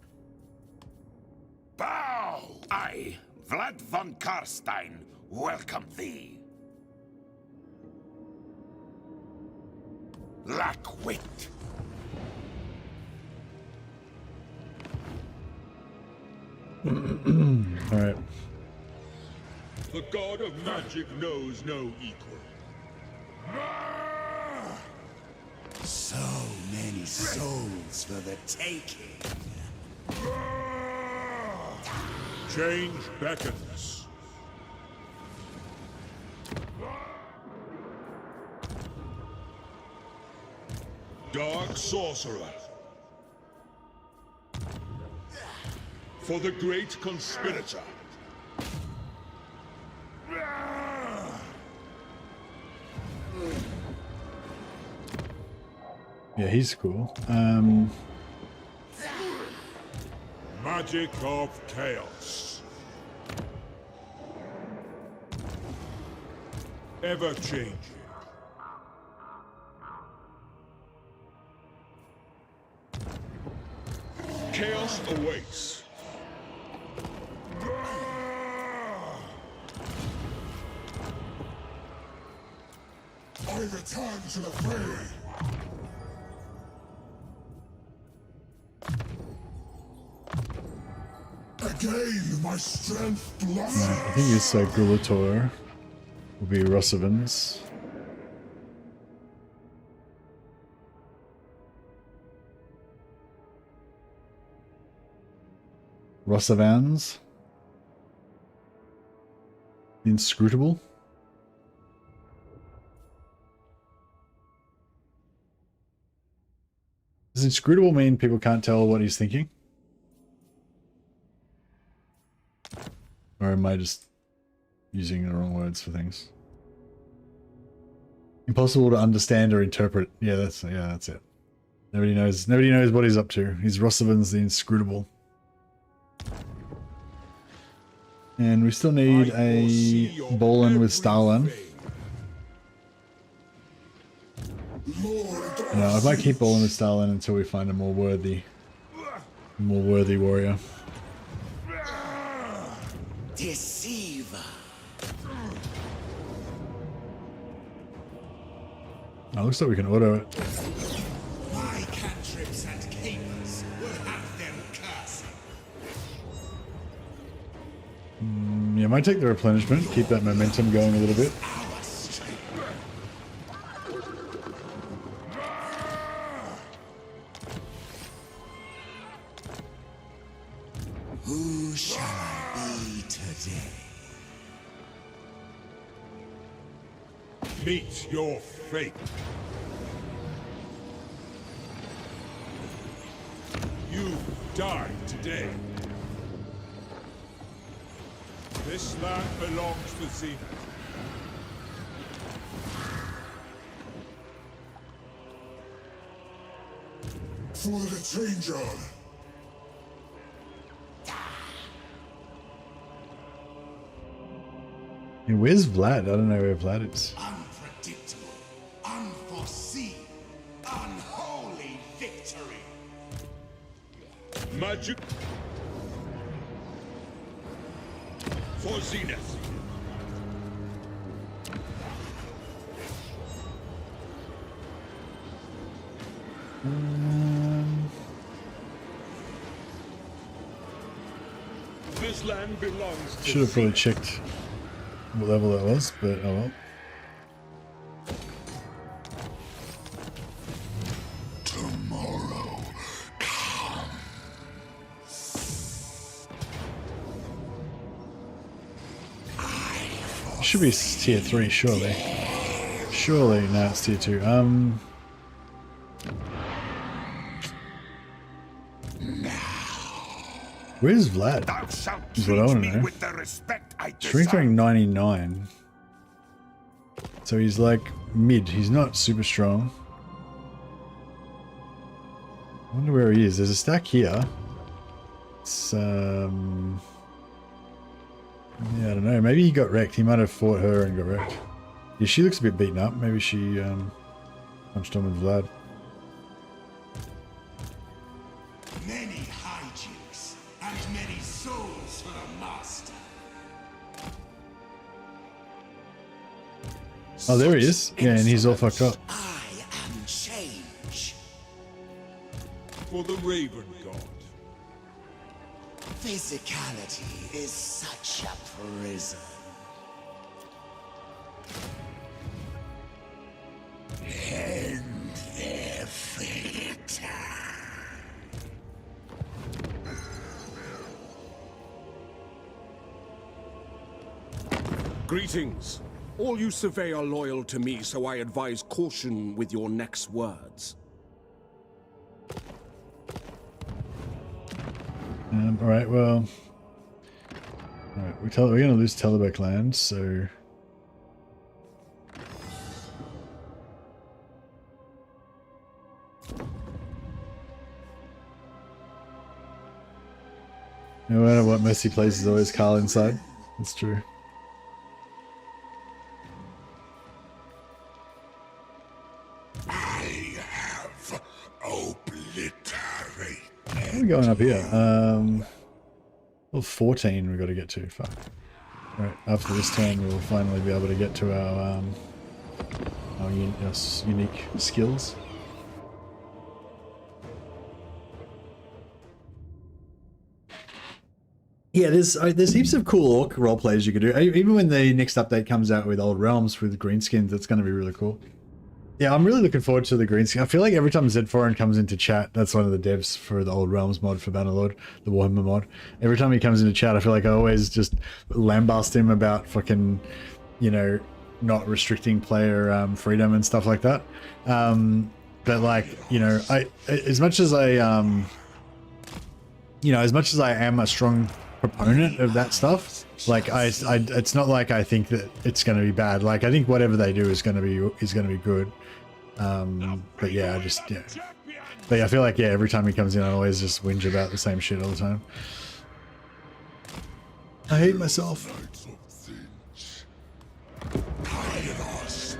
Bow! I, Vlad von Karstein, welcome thee. Lack wit. Alright. The god of magic knows no equal. So many souls for the taking. Change beckons. Dark sorcerer. For the great conspirator. Yeah, he's cool. Magic of chaos. Ever changing. Chaos awaits. I return to the fray. Again, my strength blossoms. I think it's Gulator. Will be Rossovans. Rossovans. Inscrutable. Does inscrutable mean people can't tell what he's thinking? Or am I just using the wrong words for things? Impossible to understand or interpret. Yeah, that's it. Nobody knows what he's up to. He's Rossovans the Inscrutable. And we still need a Bolin with Starlin. No, I might keep Bolin with Starlin until we find a more worthy warrior. Deceiver. Oh, looks like we can auto it. My cantrips and capers will have them cursing. Yeah, might take the replenishment, keep that momentum going a little bit. Our strength. Who shall I be today? Meet your fate. You die today. This land belongs to Zenith. For the changer. Yeah, where's Vlad? I don't know where Vlad is. Unpredictable, unforeseen, unholy victory. Magic for Zenith. This land belongs to Should have probably checked what level that was, but oh well. Tomorrow come. It should be tier 3, surely. Surely, no, it's tier 2. Where's Vlad? Thou shalt Is what I treat want me to know. with the respect I Strength desire. rank 99. So he's like mid. He's not super strong. I wonder where he is. There's a stack here. It's yeah, I don't know. Maybe he got wrecked. He might have fought her and got wrecked. Yeah, she looks a bit beaten up. Maybe she punched on with Vlad. Many hijinks and many souls for a master. Oh, there he is. Yeah, and he's all fucked up. I am change. For the Raven God. Physicality is such a prison. End their fate. Greetings. All you survey are loyal to me, so I advise caution with your next words. All right, well, all right, we're going to lose Telebeck land, so no matter what, Mercy plays is always Carl inside. That's true. I have obliterated. What are we going up here? Well, 14 we've got to get to. Fuck. Alright, after this turn we'll finally be able to get to our unique skills. Yeah, there's heaps of cool orc role plays you could do. Even when the next update comes out with Old Realms with greenskins, that's going to be really cool. Yeah, I'm really looking forward to the greenskin. I feel like every time Z4N comes into chat, that's one of the devs for the Old Realms mod for Bannerlord, the Warhammer mod. Every time he comes into chat, I feel like I always just lambast him about fucking, you know, not restricting player freedom and stuff like that. But like, you know, as much as I am a strong proponent of that stuff, like it's not like I think that it's going to be bad. Like I think whatever they do is going to be good. But yeah, but yeah, I feel like, yeah, every time he comes in, I always just whinge about the same shit all the time. I hate myself. Kairos,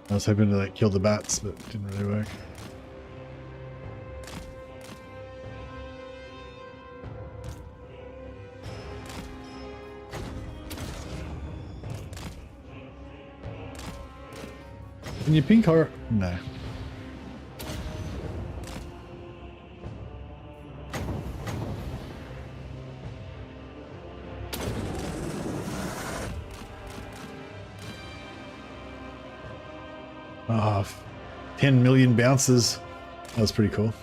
I was hoping to like kill the bats, but it didn't really work. Can you pink horror? No. Oh, 10 million bounces. That was pretty cool.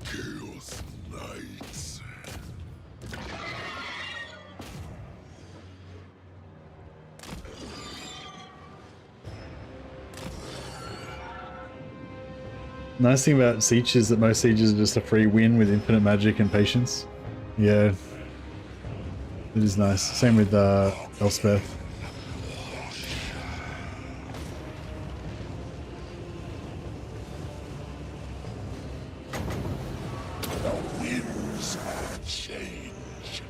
Chaos Knights. Nice thing about Siege is that most sieges are just a free win with infinite magic and patience. Yeah, it is nice. Same with Elspeth. The winds of change.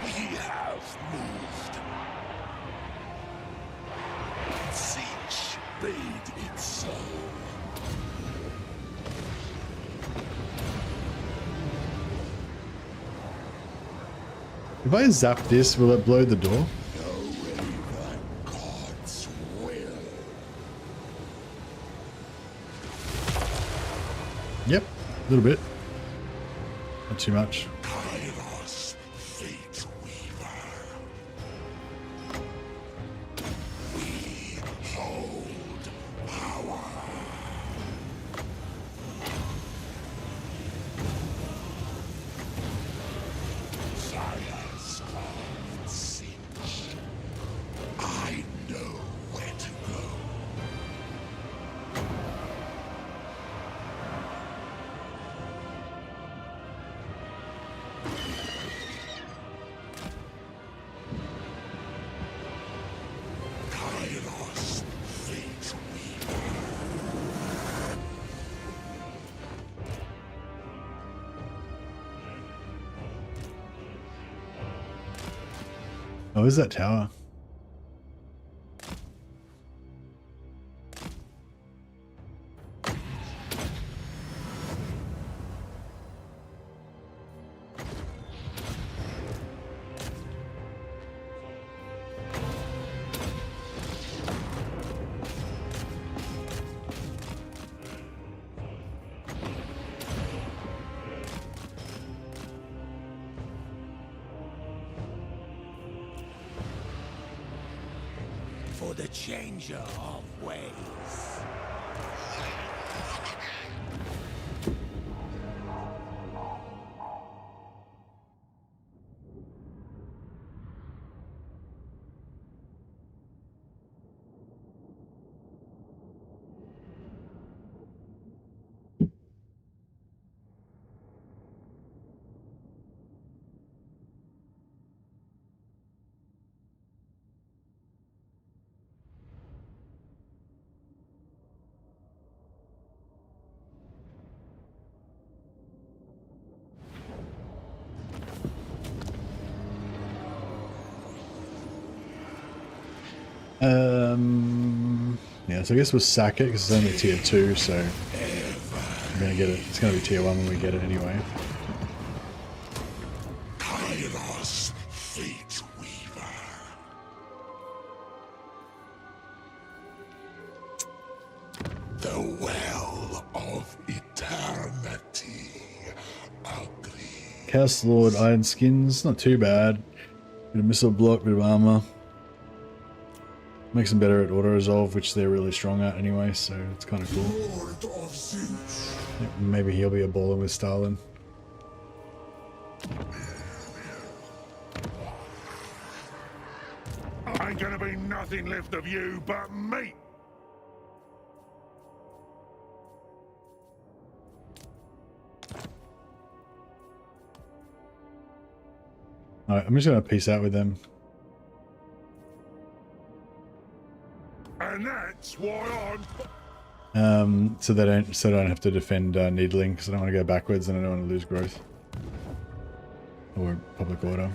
We have moved. Siege bade it so. If I zap this, will it blow the door? No way but God's will. Yep, a little bit. Not too much. Kairos, Fate Weaver. We hold power. Sires of Siege. I know where to go. Oh, is that tower? For the changer of ways. Yeah, so I guess we'll sack it because it's only tier 2, so we're gonna get it. It's gonna be tier 1 when we get it anyway. Kairos, Fate Weaver. The Well of Eternity. Agree. Chaos Lord, Iron Skins, not too bad. Bit of missile block, bit of armor. Makes them better at auto resolve, which they're really strong at anyway, so it's kind of cool. Lord of Zeus. Maybe he'll be a baller with Stalin. Ain't gonna be nothing left of you but meat. Alright, I'm just gonna peace out with them. And that's why So I don't have to defend Needling, because I don't want to go backwards and I don't want to lose growth. Or public order.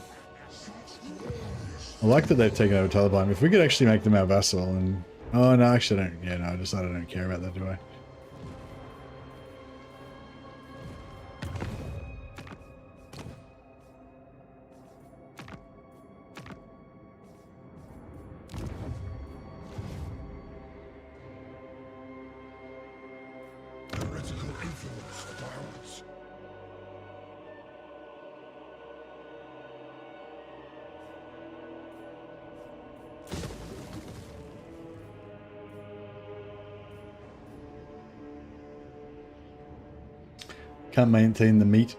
I like that they've taken over Taliban. If we could actually make them our vassal and... Oh, no, actually I don't... Yeah, no, I decided I don't care about that, do I? Heretical influence abounds. Can't maintain the meat.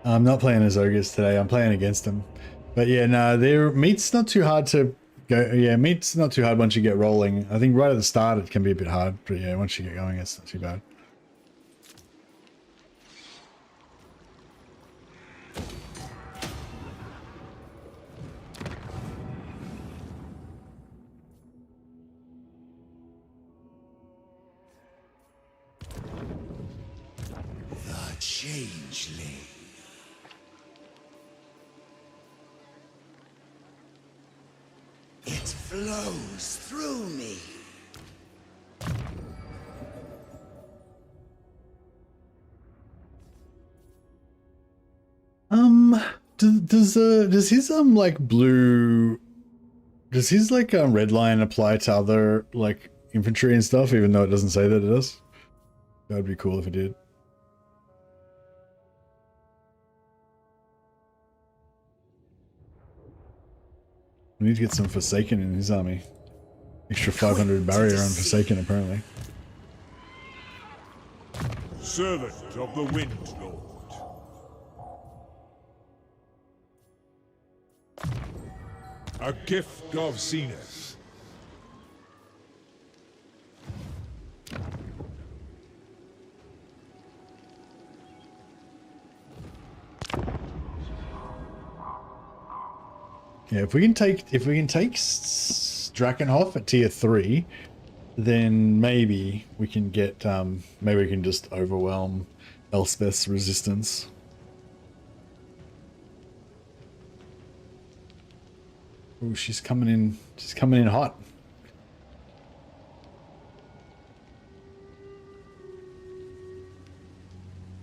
I'm not playing as ogres today. I'm playing against them. But yeah, no, their meat's not too hard to go. Yeah, meat's not too hard once you get rolling. I think right at the start it can be a bit hard, but yeah, once you get going, it's not too bad. The Changeling. It flows through me. Does his like blue, does his like red line apply to other like infantry and stuff, even though it doesn't say that it does? That would be cool if it did. We need to get some Forsaken in his army. Extra 500 barrier on Forsaken, apparently. Servant of the Wind Lord. A gift of Zenith. Yeah, if we can take Drakenhof at tier 3, then maybe we can get maybe we can just overwhelm Elspeth's resistance. Oh, she's coming in. She's coming in hot.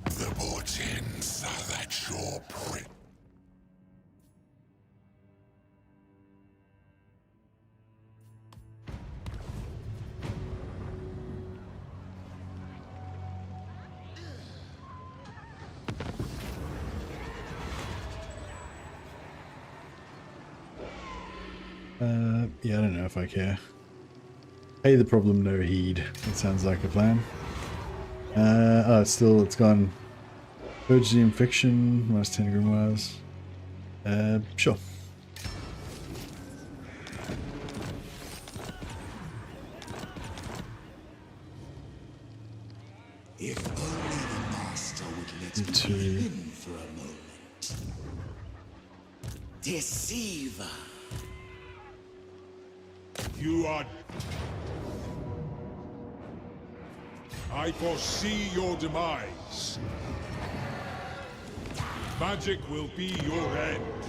The portents are that your print. Yeah, I don't know if I care. Hey, the problem, no heed. That sounds like a plan. Oh, it's gone. Purge the infection, minus 10 grimoires. Sure. If only the master would let me Two. come in for a moment. Deceiver. You are... I foresee your demise. Magic will be your end.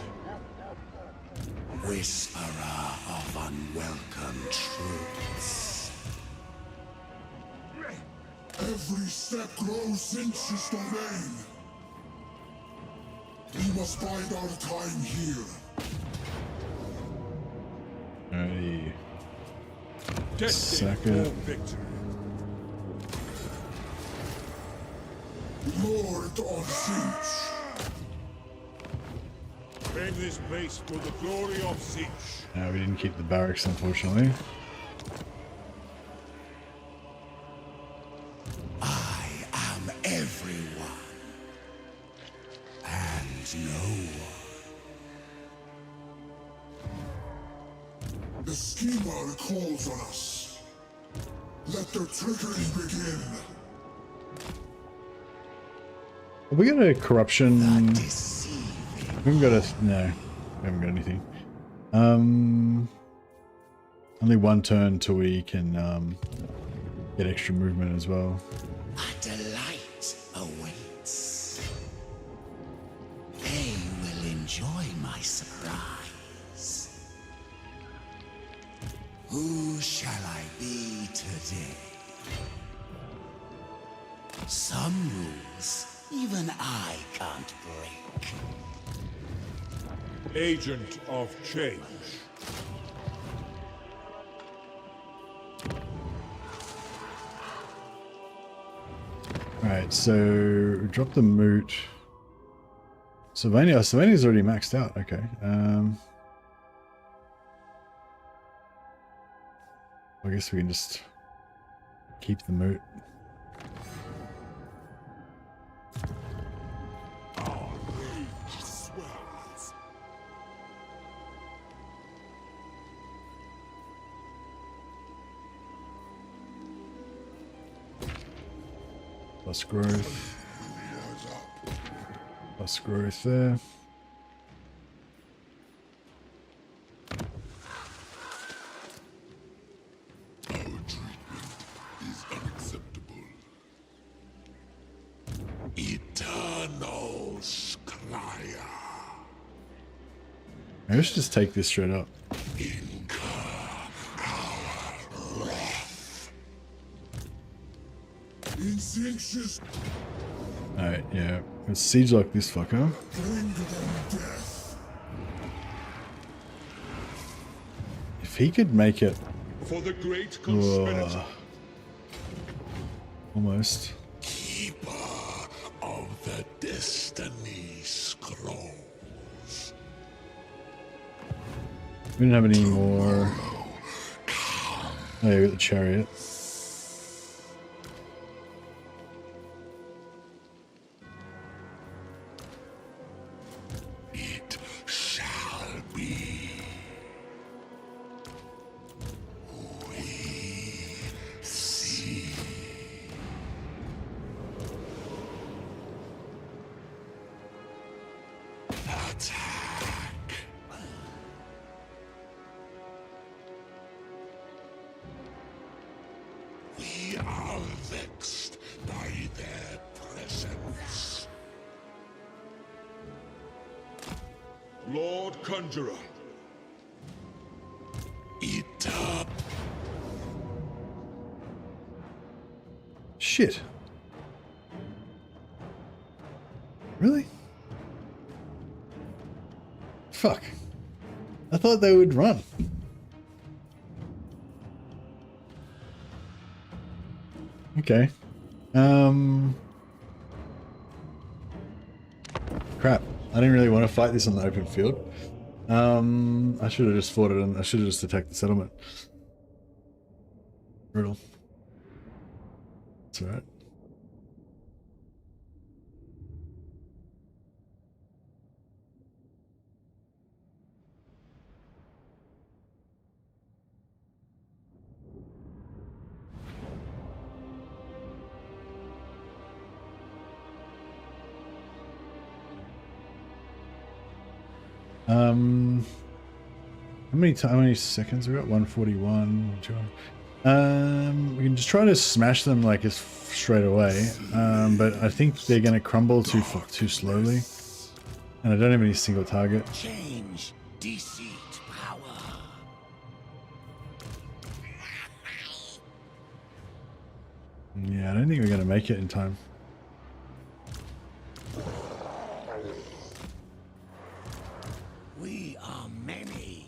Whisperer of unwelcome truths. Every step grows inches domain. We must bide our time here. Hey. Destined Suck it. for victory. Lord of Siege. Claim this place for the glory of Siege. No, we didn't keep the barracks, unfortunately. I am everyone. And no one. The schemer calls on us. Let the trickery begin. Have we got a corruption? The deceiving. We haven't got a... No. We haven't got anything. Only one turn till we can get extra movement as well. A delight awaits. They will enjoy my surprise. Who shall I be today? Some rules even I can't break. Agent of change. Alright, so drop the moot. Sylvania's already maxed out, okay. I guess we can just keep the moot. Plus growth. Plus growth there. Our treatment is unacceptable. Eternal Scryer. Maybe I should just take this straight up. Alright, yeah. Let's siege like this fucker. If he could make it... For the great conspirator. Almost. Keeper of the Destiny Scrolls. We didn't have any more... Oh yeah, we got the chariot. Lord Conjurer. Shit. Really? Fuck. I thought they would run. Okay. Crap. I didn't really want to fight this on the open field. I should have just fought it and I should have just attacked the settlement. Brutal. It's alright. How many seconds we got? 141. We can just try to smash them like it's straight away. But I think they're gonna crumble too slowly. And I don't have any single target. Change, deceit, power. Yeah, I don't think we're gonna make it in time. We are many.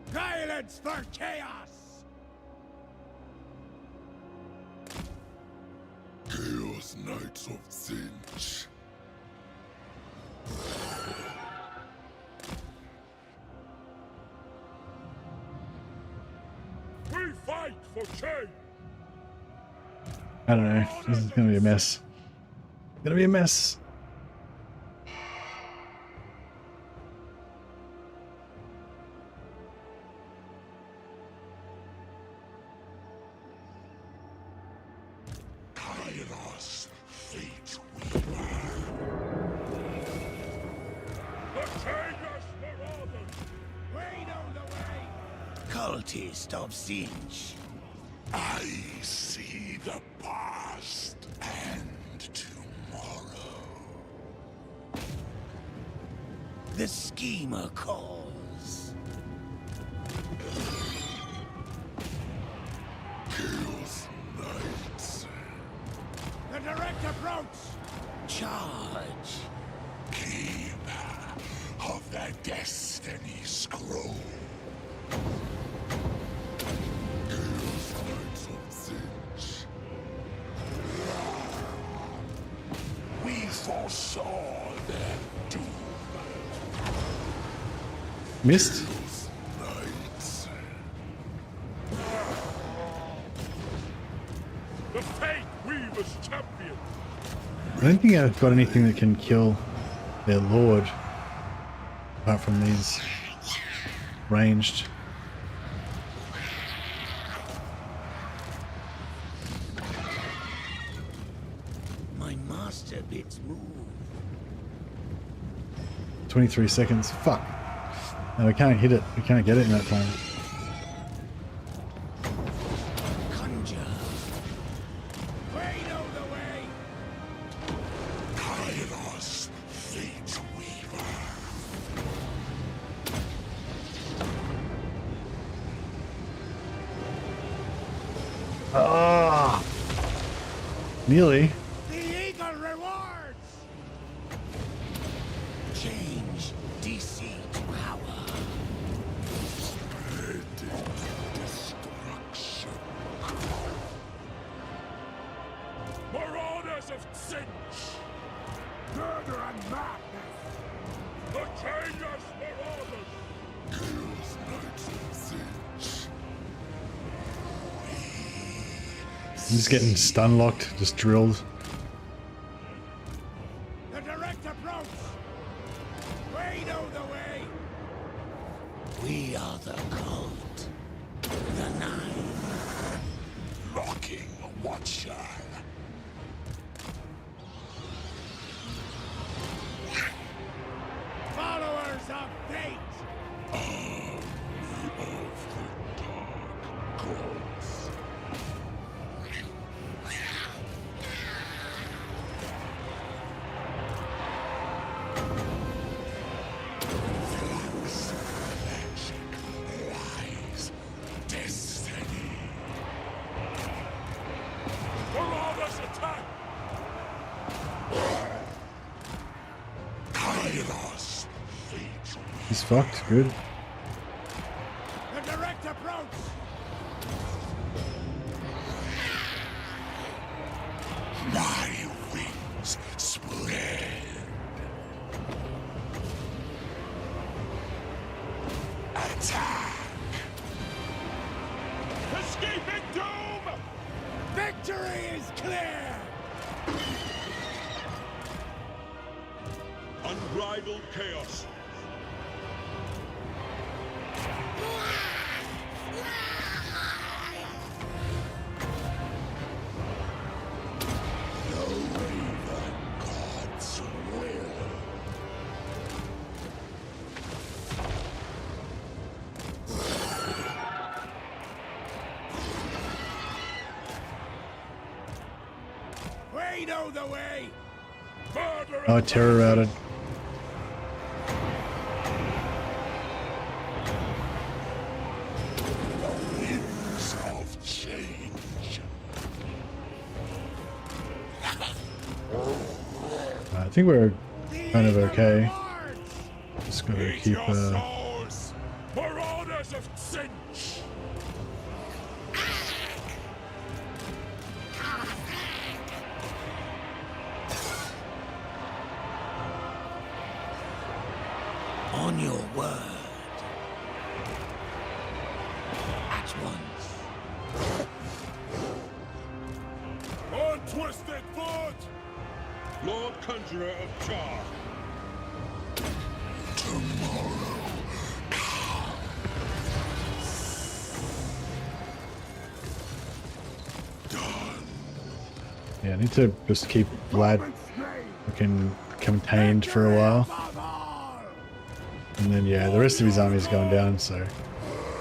Violence for chaos! Chaos Knights of Zinch. We fight for change. I don't know. This is gonna be a mess. It's gonna be a mess. Kairos, Fate Weaver. The Changers Marauders. We know the way! Cultist of Zinch. I see the past and tomorrow. The schemer calls. Chaos Knights. The direct approach! Charge! Keeper of the Destiny Scroll. Chaos Knights of Zinch. We foresaw their doom. Missed. Knights. The Fate Weaver's champion. I don't think I've got anything that can kill their lord. Apart from these ranged. My master bids move. 23 seconds. Fuck. No, we can't hit it. We can't get it in that time. Conjure. We know the way! Kairos, Fate Weaver. Ah! Nearly. The eagle rewards! Change, deceit, power. Destruction. Marauders of Zinch. Murder and madness. The Changers Marauders. Chaos Knights of Zinch. I'm just getting stun locked, just drilled. The direct approach! We know the way! We are the cult. The Nine. Locking Watcher. Followers of fate! Army of the Dark Gods. Destruction! fucked. Good. The direct approach! My wings spread. Attack! Escaping doom! Victory is clear! Unbridled chaos. No raven God's will. We know the way! Murder Oh, terror routed. Winds of change. I think we're kind of okay. Just gotta Eat keep. your souls! Marauders of Cinch! On your word. At once. On Twisted Foot! Lord Conjurer of Char. Yeah, I need to just keep Vlad looking contained for a while. And then, yeah, the rest of his army is going down, so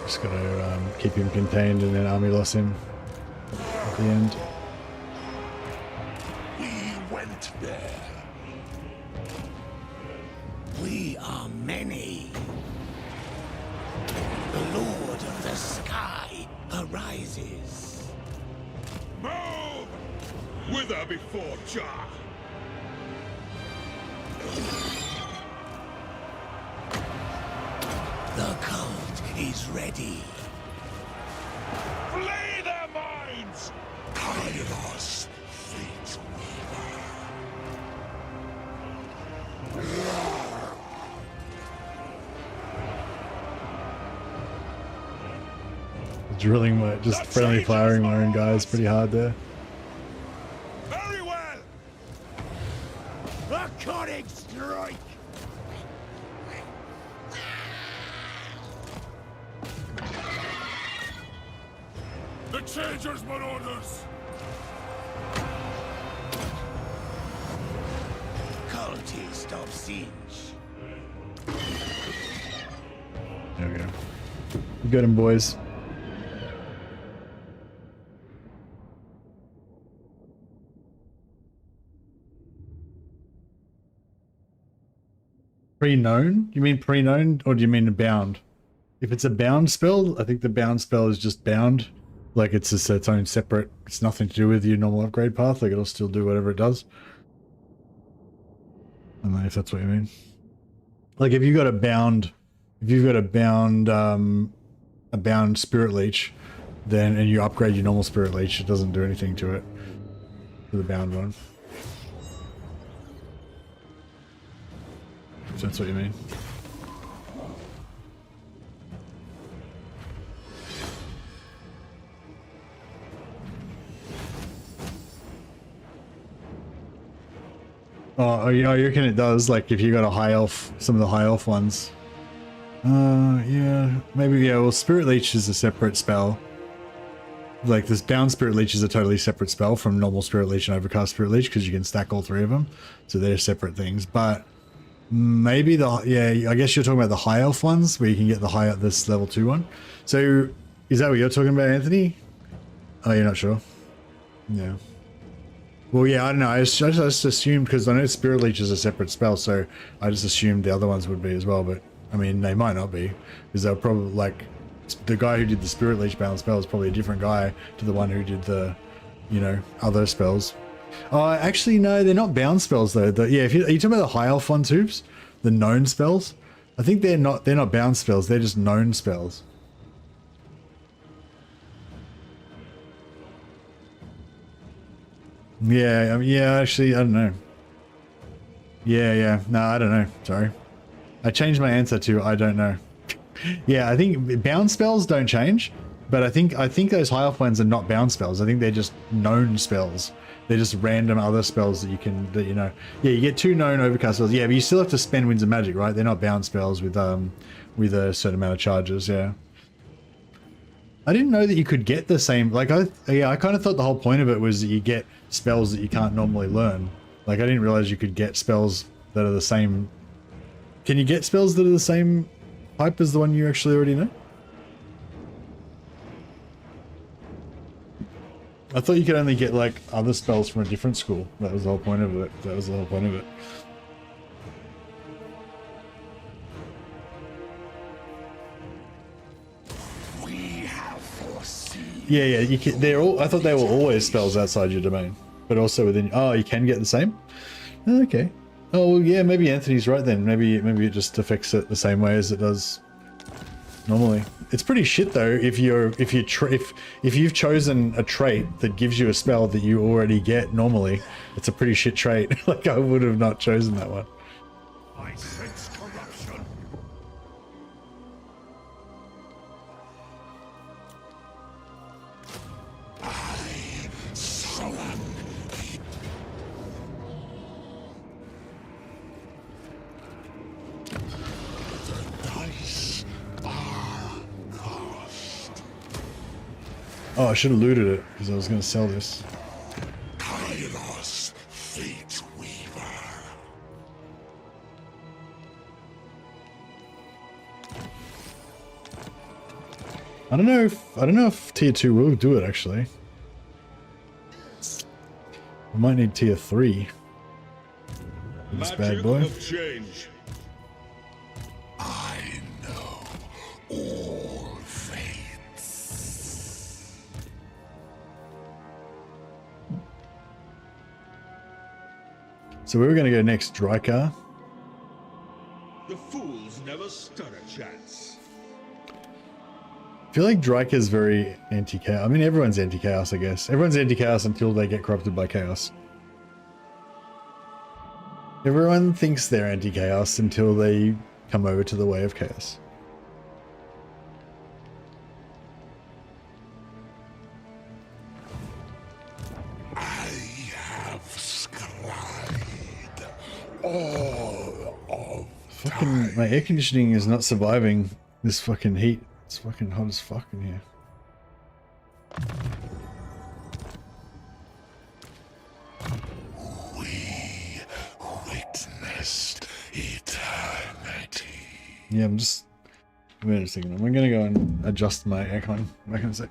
just gotta keep him contained and then army loss him at the end. We went there. We are many. The Lord of the Sky arises. Move! Wither before Jar! The cult is ready. Flee their minds! Kairos, fate Drilling my, just friendly firing my own guys pretty hard there. Very well! A cutting strike! The Changers, Marauders! Cultist of Singe. There we go. You got him, boys. Pre-known? You mean pre-known, or do you mean bound? If it's a bound spell, I think the bound spell is just bound. Like it's just its own separate, it's nothing to do with your normal upgrade path. Like it'll still do whatever it does. I don't know if that's what you mean. Like if you got a bound, if you've got a bound spirit leech, then and you upgrade your normal spirit leech, it doesn't do anything to it. For the bound one. If that's what you mean. Oh, yeah, you reckon it does? Like if you got a high elf, some of the high elf ones. Yeah, maybe, yeah, well, Spirit Leech is a separate spell. Like this bound Spirit Leech is a totally separate spell from normal Spirit Leech and Overcast Spirit Leech because you can stack all three of them. So they're separate things, but maybe yeah, I guess you're talking about the high elf ones where you can get the high, this level 2 one. So is that what you're talking about, Anthony? Oh, you're not sure? Yeah. Well, yeah, I don't know. I just assumed, because I know Spirit Leech is a separate spell, so I just assumed the other ones would be as well, but I mean, they might not be, because they're probably, like, the guy who did the Spirit Leech bound spell is probably a different guy to the one who did the, you know, other spells. Oh, actually, no, they're not bound spells, though. Yeah, are you talking about the high elf ones, Hoops? The known spells? I think they're not bound spells, they're just known spells. Yeah, yeah, actually, I don't know. Yeah, no, I don't know, sorry. I changed my answer to I don't know. Yeah, I think bound spells don't change, but I think those high elf ones are not bound spells. I think they're just known spells. They're just random other spells that you know. Yeah, you get 2 known overcast spells. Yeah, but you still have to spend Winds of Magic, right? They're not bound spells with a certain amount of charges. Yeah. I didn't know that you could get the same. Like I kind of thought the whole point of it was that you get spells that you can't normally learn. Like I didn't realize you could get spells that are the same. Can you get spells that are the same type as the one you actually already know? I thought you could only get like other spells from a different school. That was the whole point of it. That was the whole point of it. We have foreseen. Yeah, you can, they're all. I thought they were always spells outside your domain, but also within. Oh, you can get the same. Okay. Oh well, yeah. Maybe Anthony's right then. Maybe it just affects it the same way as it does normally. It's pretty shit though if you've chosen a trait that gives you a spell that you already get normally. It's a pretty shit trait. Like I would have not chosen that one. I sense corruption. Oh, I should have looted it because I was going to sell this. Kairos, Fate Weaver. I don't know if tier 2 will do it actually. We might need tier 3. For this bad boy. Of change. I know all fates. So we were going to go next, Drycar. The fools never stood a chance. I feel like Drycar is very anti-chaos. I mean, everyone's anti-chaos, I guess. Everyone's anti-chaos until they get corrupted by chaos. Everyone thinks they're anti-chaos until they come over to the way of chaos. I have scribed all of Fucking, my air conditioning is not surviving this fucking heat. It's fucking hot as fuck in here. We witnessed eternity. Yeah, I'm just... Wait a second. I'm gonna go and adjust my aircon. Back in a sec.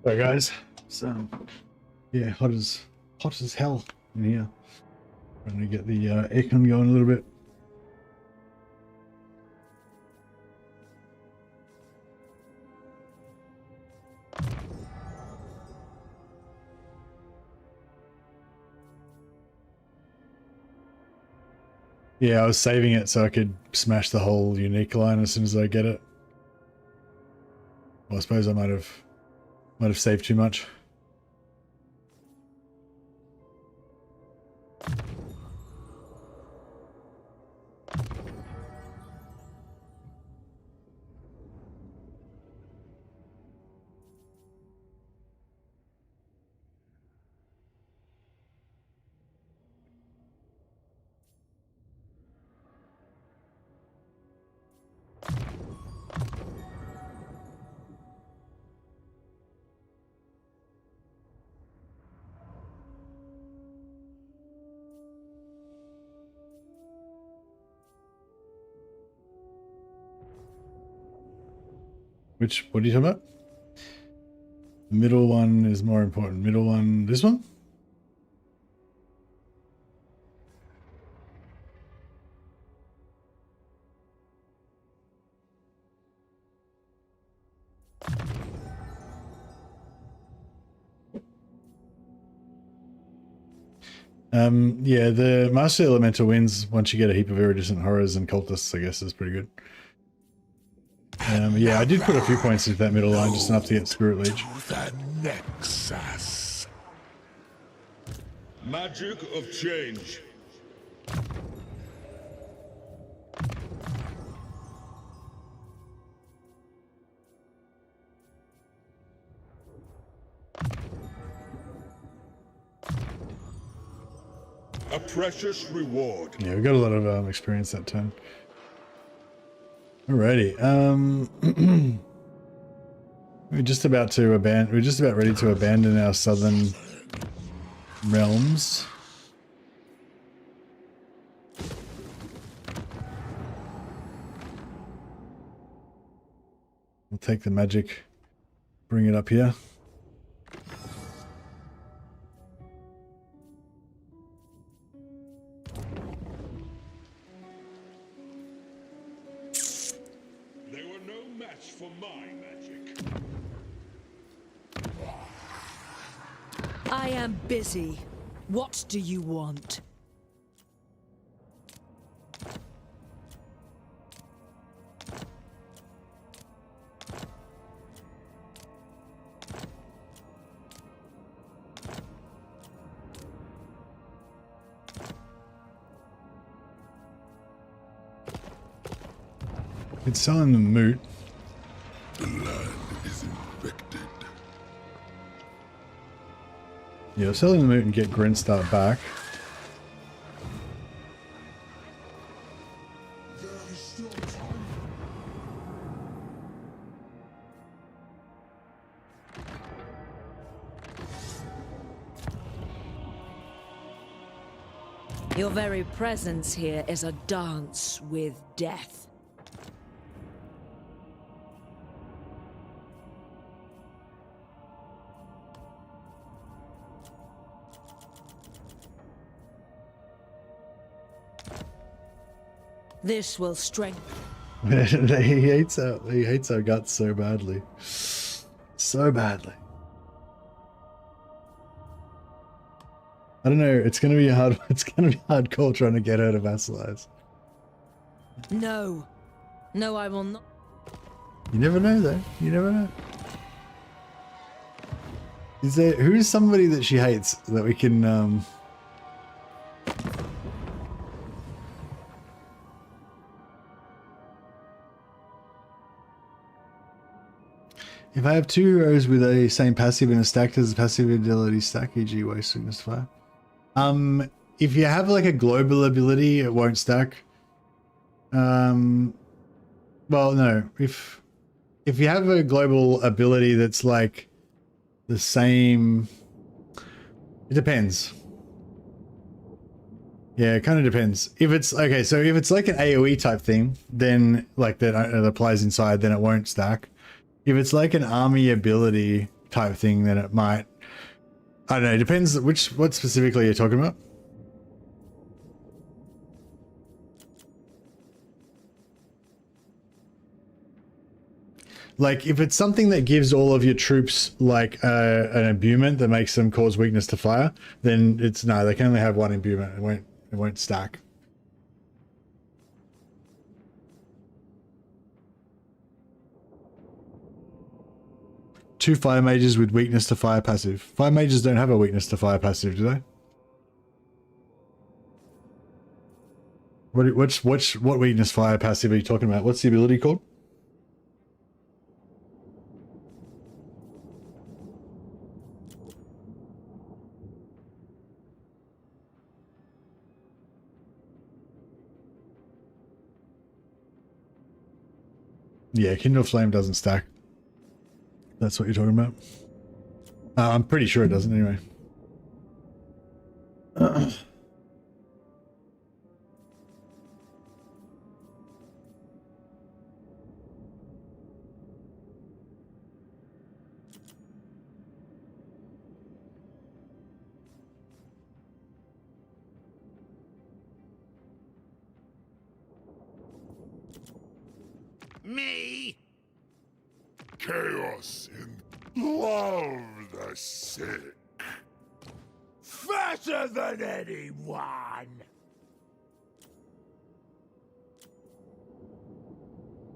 Alright guys, so yeah, hot as hell in here. Trying to get the aircon going a little bit. Yeah, I was saving it so I could smash the whole unique line as soon as I get it. Well, I suppose I might have saved too much. What are you talking about? The middle one is more important. Middle one, this one? Yeah, the Master Elemental wins once you get a heap of iridescent horrors and cultists, I guess is pretty good. Yeah, I did put a few points into that middle line just enough to get Spirit Leech. The Nexus. Magic of change. A precious reward. Yeah, we got a lot of experience that turn. Alrighty. We're just about ready to abandon our southern realms. We'll take the magic, bring it up here. I am busy. What do you want? It's selling the moot. The land is infected. Yeah, selling the moot and get Grindstart back. There is still time. Your very presence here is a dance with death. This will strengthen. he hates our guts so badly. So badly. I don't know, it's gonna be hardcore trying to get her to vassalize. No. No, I will not. You never know though. You never know. Who is somebody that she hates that we can If I have two heroes with a same passive in a stack, does the passive ability stack, e.g. wasting this fire? If you have like a global ability, it won't stack. Well, no. If you have a global ability that's like the same, it depends. Yeah, it kind of depends. If it's okay, so if it's like an AoE type thing, then like that applies inside, then it won't stack. If it's like an army ability, type thing, then it might. I don't know. It depends. What specifically you're talking about. Like, if it's something that gives all of your troops, like, an imbuement that makes them cause weakness to fire, then it's, no, they can only have one imbuement. It won't stack. Two fire mages with weakness to fire passive. Fire mages don't have a weakness to fire passive, do they? What weakness fire passive are you talking about? What's the ability called? Yeah, Kindle Flame doesn't stack. That's what you're talking about. I'm pretty sure it doesn't anyway. Me? Chaos and love the sick. Faster than anyone!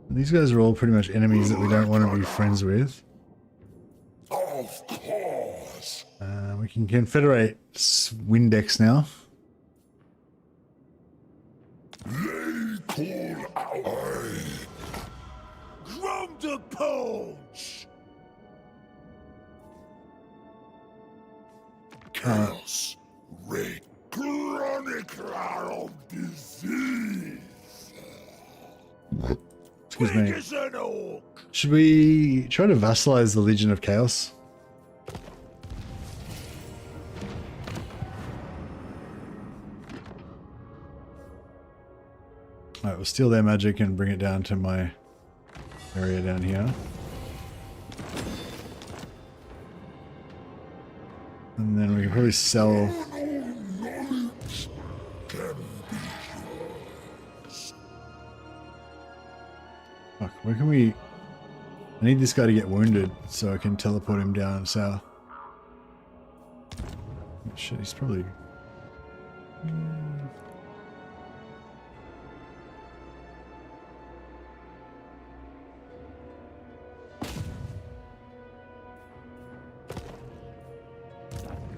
These guys are all pretty much enemies that we don't want to be friends with. Of course. We can confederate Windex now. They call out. Drum to punch! Chaos, red chronicler of disease. Excuse me. Should we try to vassalize the Legion of Chaos? Alright, we'll steal their magic and bring it down to my area down here. And then we can probably sell... Fuck, where can we... I need this guy to get wounded so I can teleport him down south. Shit, he's probably...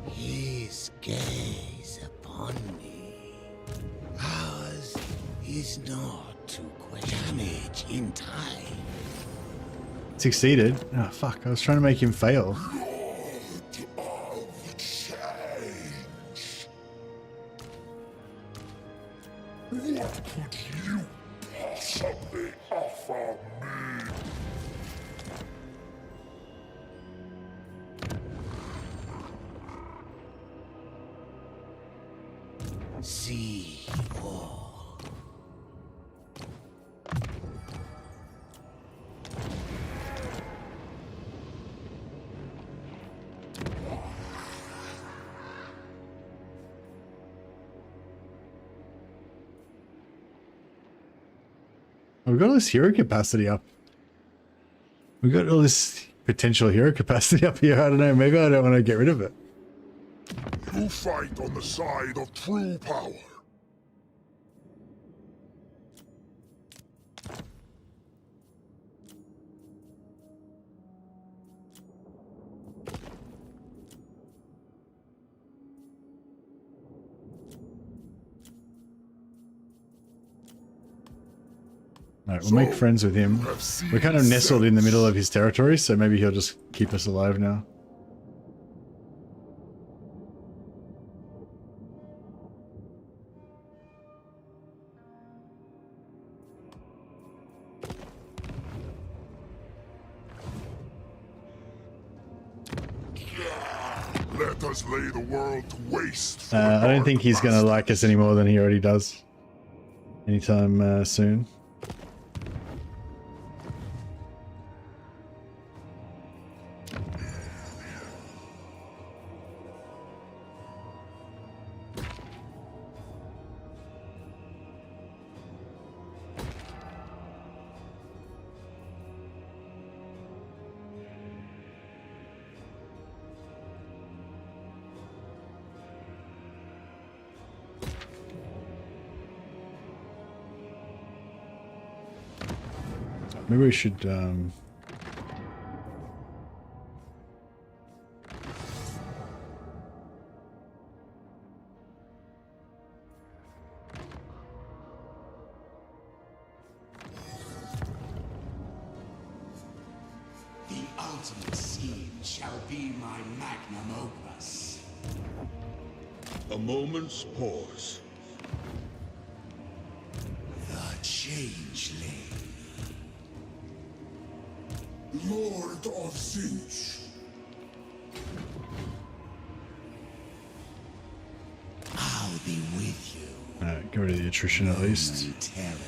His gaze upon me. Ours is not to damage in time. Succeeded. Oh fuck, I was trying to make him fail. Of change. What could you possibly offer me? See all. We've got all this hero capacity up. We've got all this potential hero capacity up here. I don't know, maybe I don't want to get rid of it. You fight on the side of true power. Alright, we'll make friends with him. We're kind of nestled in the middle of his territory, so maybe he'll just keep us alive now. Let us lay the world to waste. I don't think he's gonna like us any more than he already does. Anytime soon. Maybe we should The ultimate scheme shall be my magnum opus. A moment's pause. The Changeling. Lord of Zinch. I'll be with you. get rid of the attrition at least. Momentarily.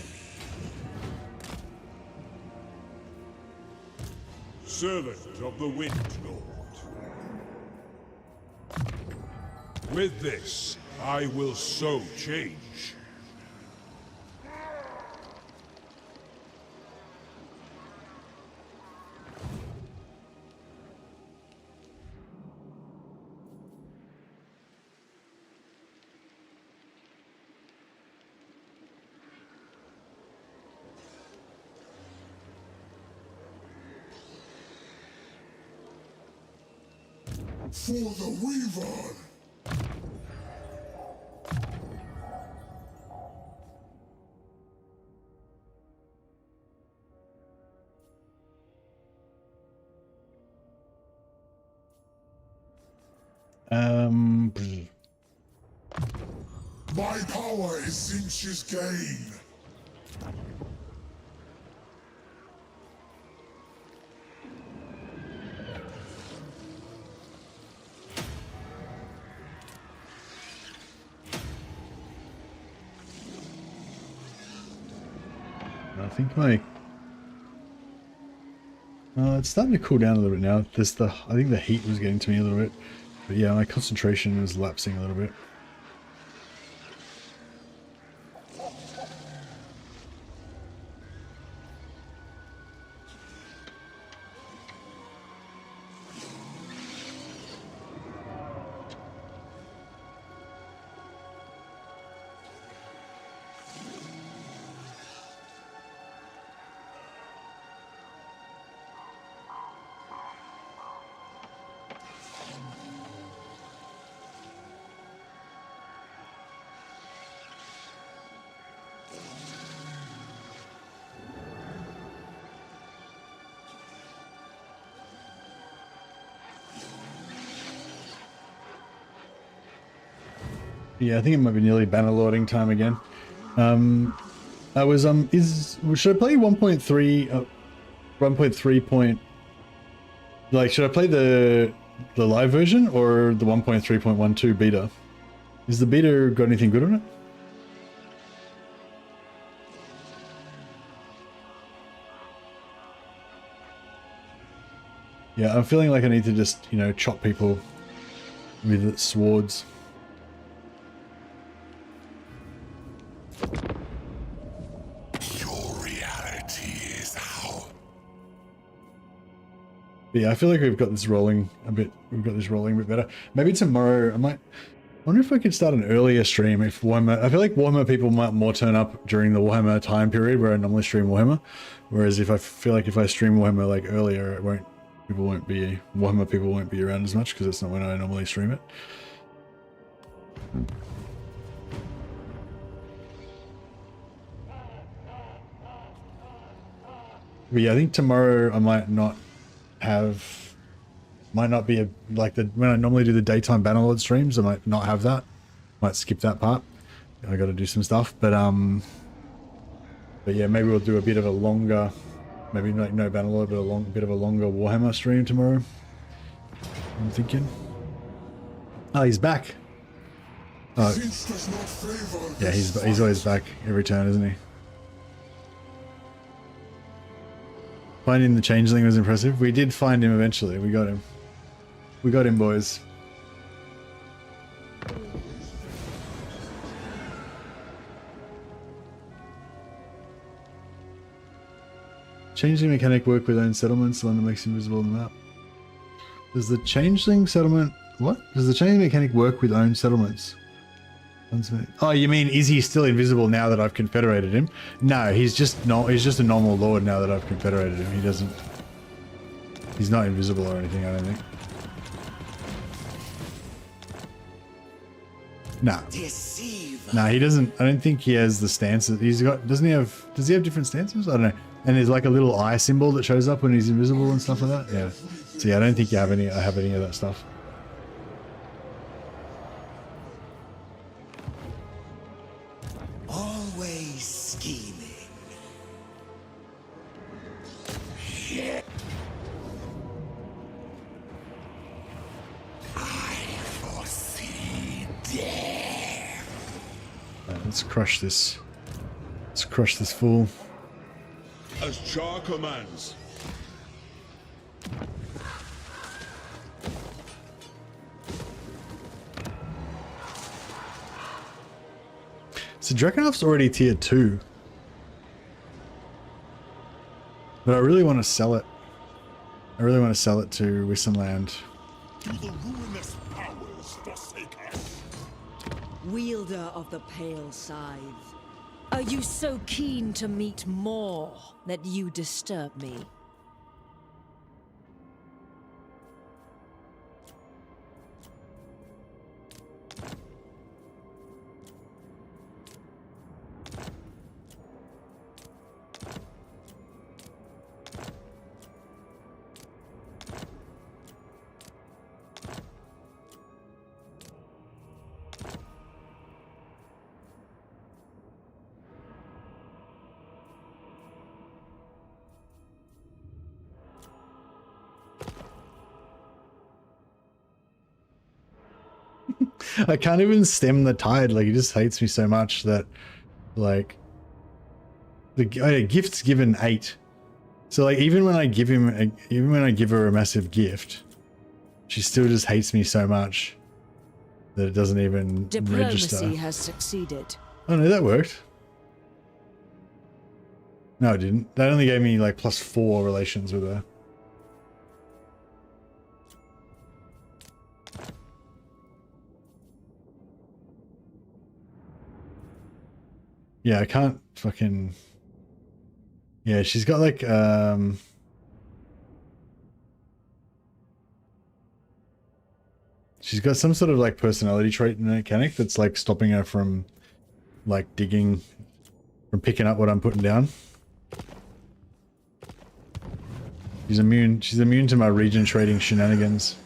Servant of the Wind Lord. With this, I will so change. For the Weaver. My power is Zinch's gain. I think my it's starting to cool down a little bit now. I think the heat was getting to me a little bit, but yeah, my concentration is lapsing a little bit. Yeah, I think it might be nearly banner lording time again. I was should I play 1.3 1.3 point, like, should I play the live version or the 1.3.12 beta? Is the beta got anything good on it? Yeah, I'm feeling like I need to just, you know, chop people with swords. Yeah, I feel like we've got this rolling a bit. We've got this rolling a bit better. Maybe tomorrow I might. Wonder if I could start an earlier stream. If Warhammer, I feel like Warhammer people might more turn up during the Warhammer time period where I normally stream Warhammer. Whereas if I feel like if I stream Warhammer like earlier, it won't. Warhammer people won't be around as much because it's not when I normally stream it. But yeah, I think tomorrow I might not be when I normally do the daytime Bannerlord streams, I might not have that. Might skip that part. I got to do some stuff, but yeah, maybe we'll do a bit of a longer, maybe like no Bannerlord, but a bit of a longer Warhammer stream tomorrow. I'm thinking. Oh, he's back. Oh, yeah, he's always back every turn, isn't he? Finding the Changeling was impressive. We did find him eventually. We got him. We got him, boys. Changeling mechanic work with own settlements, the one that makes him visible on the map. Does the Changeling settlement... What? Does the Changeling mechanic work with own settlements? Oh, you mean is he still invisible now that I've confederated him? No, he's just not. He's just a normal lord now that I've confederated him. He doesn't. He's not invisible or anything. I don't think. No. No, he doesn't. I don't think he has the stances. He's got. Doesn't he have? Does he have different stances? I don't know. And there's like a little eye symbol that shows up when he's invisible and stuff like that. Yeah. So yeah, I don't think you have any. I have any of that stuff. Always scheming. I foresee death. Right, let's crush this. Let's crush this fool. As Char commands. So Draconov's already tier 2. But I really want to sell it. I really want to sell it to Wissenland. Do the ruinous powers forsake us? Wielder of the pale scythe, are you so keen to meet more that you disturb me? I can't even stem the tide. Like, he just hates me so much that, like, the gift's given 8. So like, even when I give him, even when I give her a massive gift, she still just hates me so much that it doesn't even register. Diplomacy has succeeded. Oh no, that worked. No, it didn't. That only gave me like +4 relations with her. Yeah, I can't fucking... Yeah, she's got like, she's got some sort of like personality trait mechanic that's like stopping her from like digging, from picking up what I'm putting down. She's immune to my region trading shenanigans.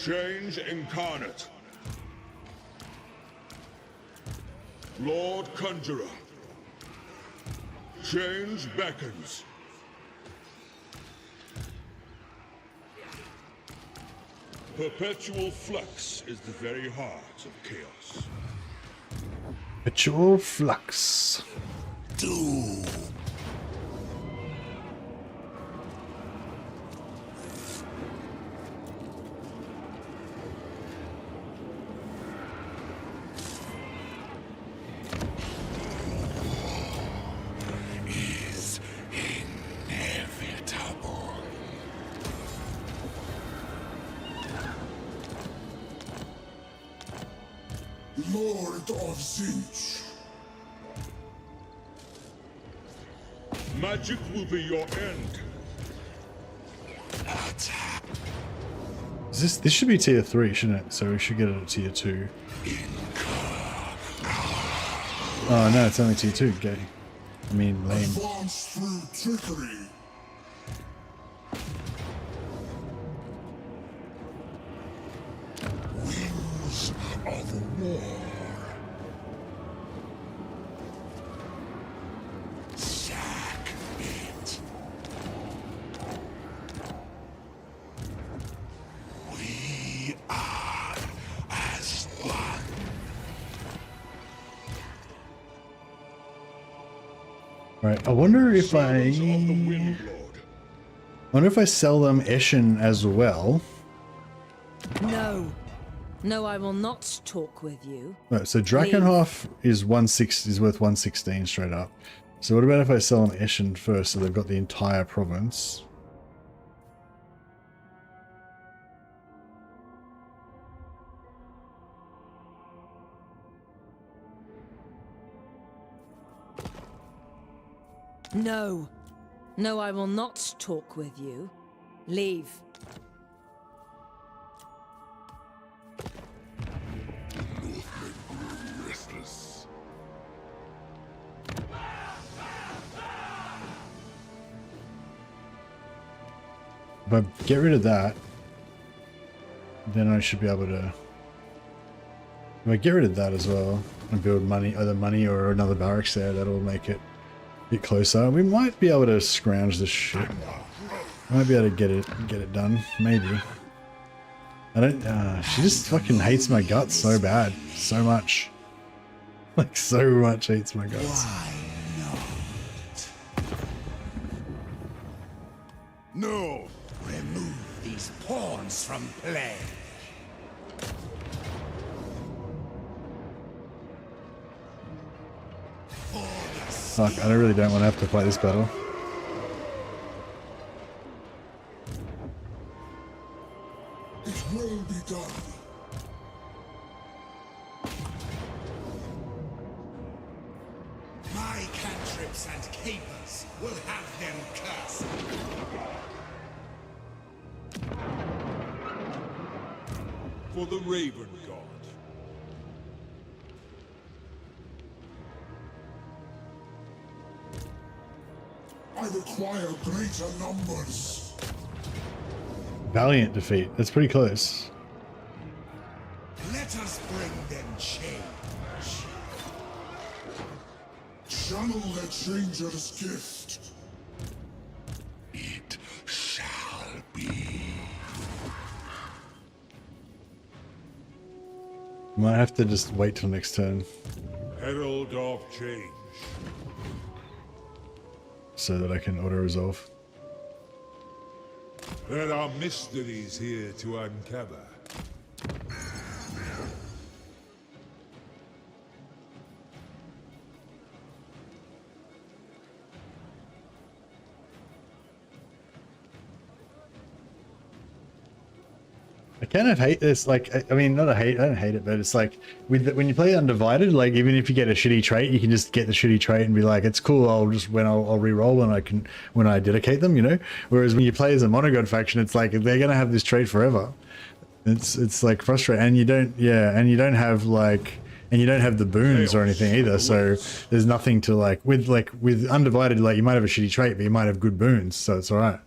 Change incarnate. Lord Conjurer. Change beckons. Perpetual flux is the very heart of chaos. Perpetual flux. Do. Lord of Zinch. Magic will be your end. This should be tier 3, shouldn't it? So we should get it at tier 2. Oh no, it's only tier 2. Gay. I mean, lame. Advance through trickery. Winds of war. Right, I wonder if I sell them Eshin as well. No. No, I will not talk with you. Right, so Drakenhof is is worth 116 straight up. So what about if I sell them Eshin first so they've got the entire province? No. No, I will not talk with you. Leave. Restless. If I get rid of that, then I should be able to... If I get rid of that as well and build money, either money or another barracks there, that'll make it a bit closer. We might be able to scrounge this shit. Might be able to get it done, maybe. I don't, she just fucking hates my guts so bad, so much. Like, so much hates my guts. Why not? No. Remove these pawns from play. Fuck, I really don't want to have to fight this battle. It will be done. My cantrips and capers will have them cursed. For the Raven God. I require greater numbers. Valiant defeat. That's pretty close. Let us bring them change. Channel the changer's gift. It shall be. Might have to just wait till next turn Herald of Change. so that I can auto-resolve. There are mysteries here to uncover. I kind of hate this, like, I mean, I don't hate it, but it's like, when you play Undivided, like, even if you get a shitty trait, you can just get the shitty trait and be like, it's cool, I'll re-roll when I dedicate them, you know? Whereas when you play as a monogod faction, it's like, they're gonna have this trait forever. It's like frustrating, and you don't have the boons or anything either, so there's nothing to with Undivided, like, you might have a shitty trait, but you might have good boons, so it's alright.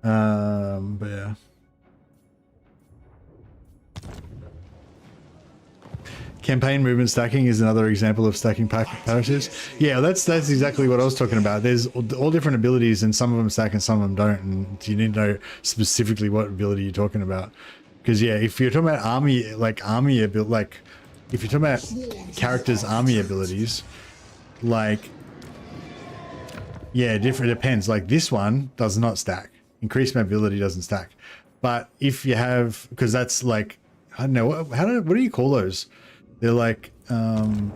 But yeah. Campaign movement stacking is another example of stacking parachutes. Yeah, that's exactly what I was talking about. There's all different abilities, and some of them stack and some of them don't, and you need to know specifically what ability you're talking about. Because yeah, if you're talking about if you're talking about characters' army abilities, like, yeah, different, it depends. Like, this one does not stack. Increased mobility doesn't stack. But if you have, because that's like, I don't know, what do you call those? They're like embed,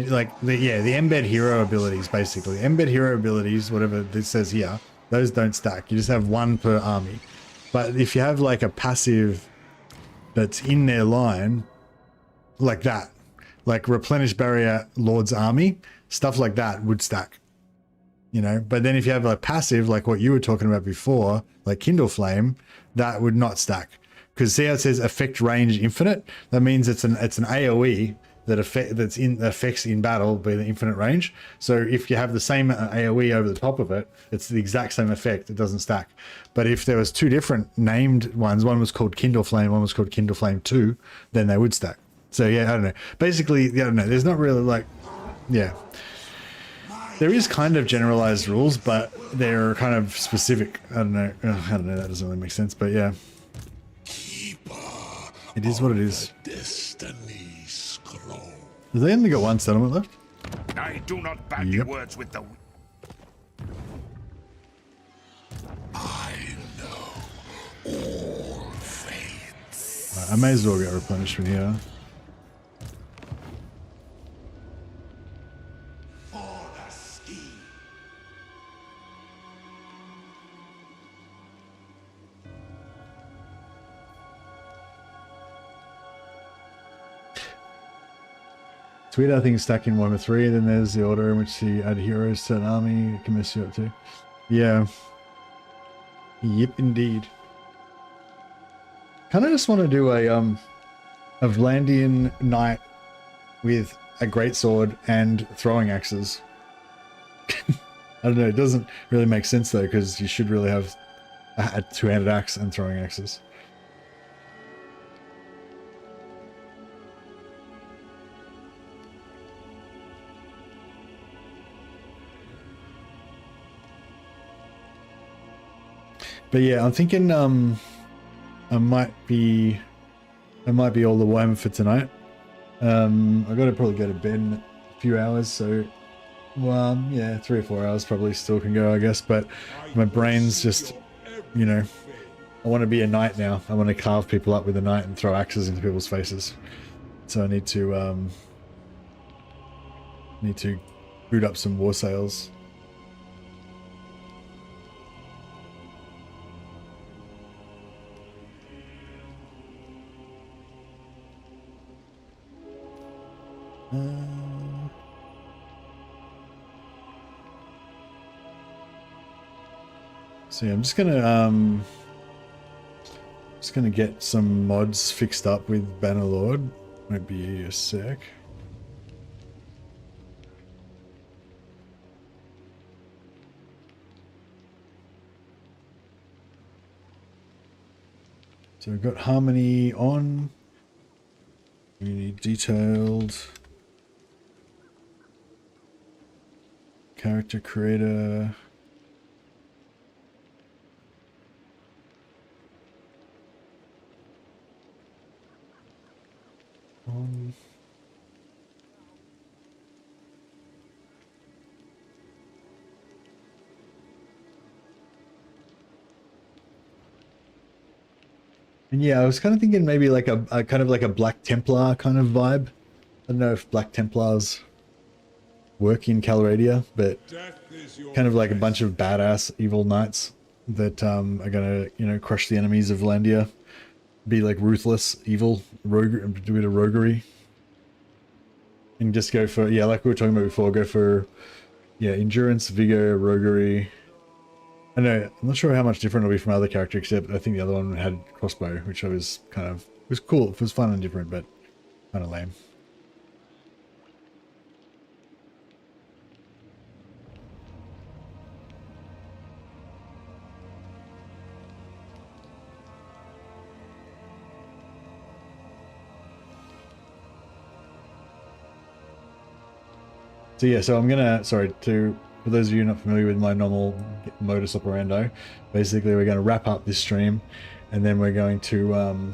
like the embed hero abilities, basically. Embed hero abilities, whatever this says here, those don't stack. You just have one per army. But if you have like a passive that's in their line, like that, like replenish barrier Lord's army, stuff like that would stack. You know, but then if you have a passive like what you were talking about before, like Kindle Flame, that would not stack. Because see how it says effect range infinite? That means it's an AoE that affects in battle by the infinite range. So if you have the same AoE over the top of it, it's the exact same effect. It doesn't stack. But if there was two different named ones, one was called Kindle Flame, one was called Kindle Flame 2, then they would stack. So yeah, I don't know. Basically, I don't know. There's not really like, yeah. There is kind of generalized rules, but they're kind of specific. I don't know. That doesn't really make sense, but yeah. It is what it is. Destiny scroll. Have they only got one settlement left? I do not bandy words with the... I know all fates. I may as well get replenished from here. For the scheme. Sweet, I think stack in Warhammer 3, then there's the order in which you add heroes to an army, can mess you up too. Yeah. Yep, indeed. Kind of just want to do a Vlandian knight with a greatsword and throwing axes. I don't know, it doesn't really make sense though, because you should really have a two-handed axe and throwing axes. But yeah, I'm thinking I might be all the Warhammer for tonight. I gotta probably go to bed in a few hours, so well, yeah, 3 or 4 hours probably still can go, I guess, but my brain's just, you know, I want to be a knight now. I want to carve people up with a knight and throw axes into people's faces. So I need to boot up some war sales. So yeah, I'm just gonna get some mods fixed up with Bannerlord. Might be a sec. So we've got Harmony on. We need detailed. Character creator. And yeah, I was kind of thinking maybe like a kind of like a Black Templar kind of vibe. I don't know if Black Templars work in Calradia, but kind of like a bunch of badass evil knights that are gonna, you know, crush the enemies of Landia, be like ruthless, evil, rogue, do a bit of roguery, and just go for, yeah, like we were talking about before, go for, yeah, endurance, vigor, roguery. I know, I'm not sure how much different it'll be from other characters, except I think the other one had crossbow, which I was kind of, it was cool, it was fun and different, but kind of lame. So yeah, so I'm gonna, sorry, for those of you not familiar with my normal modus operandi, basically we're gonna wrap up this stream, and then we're going to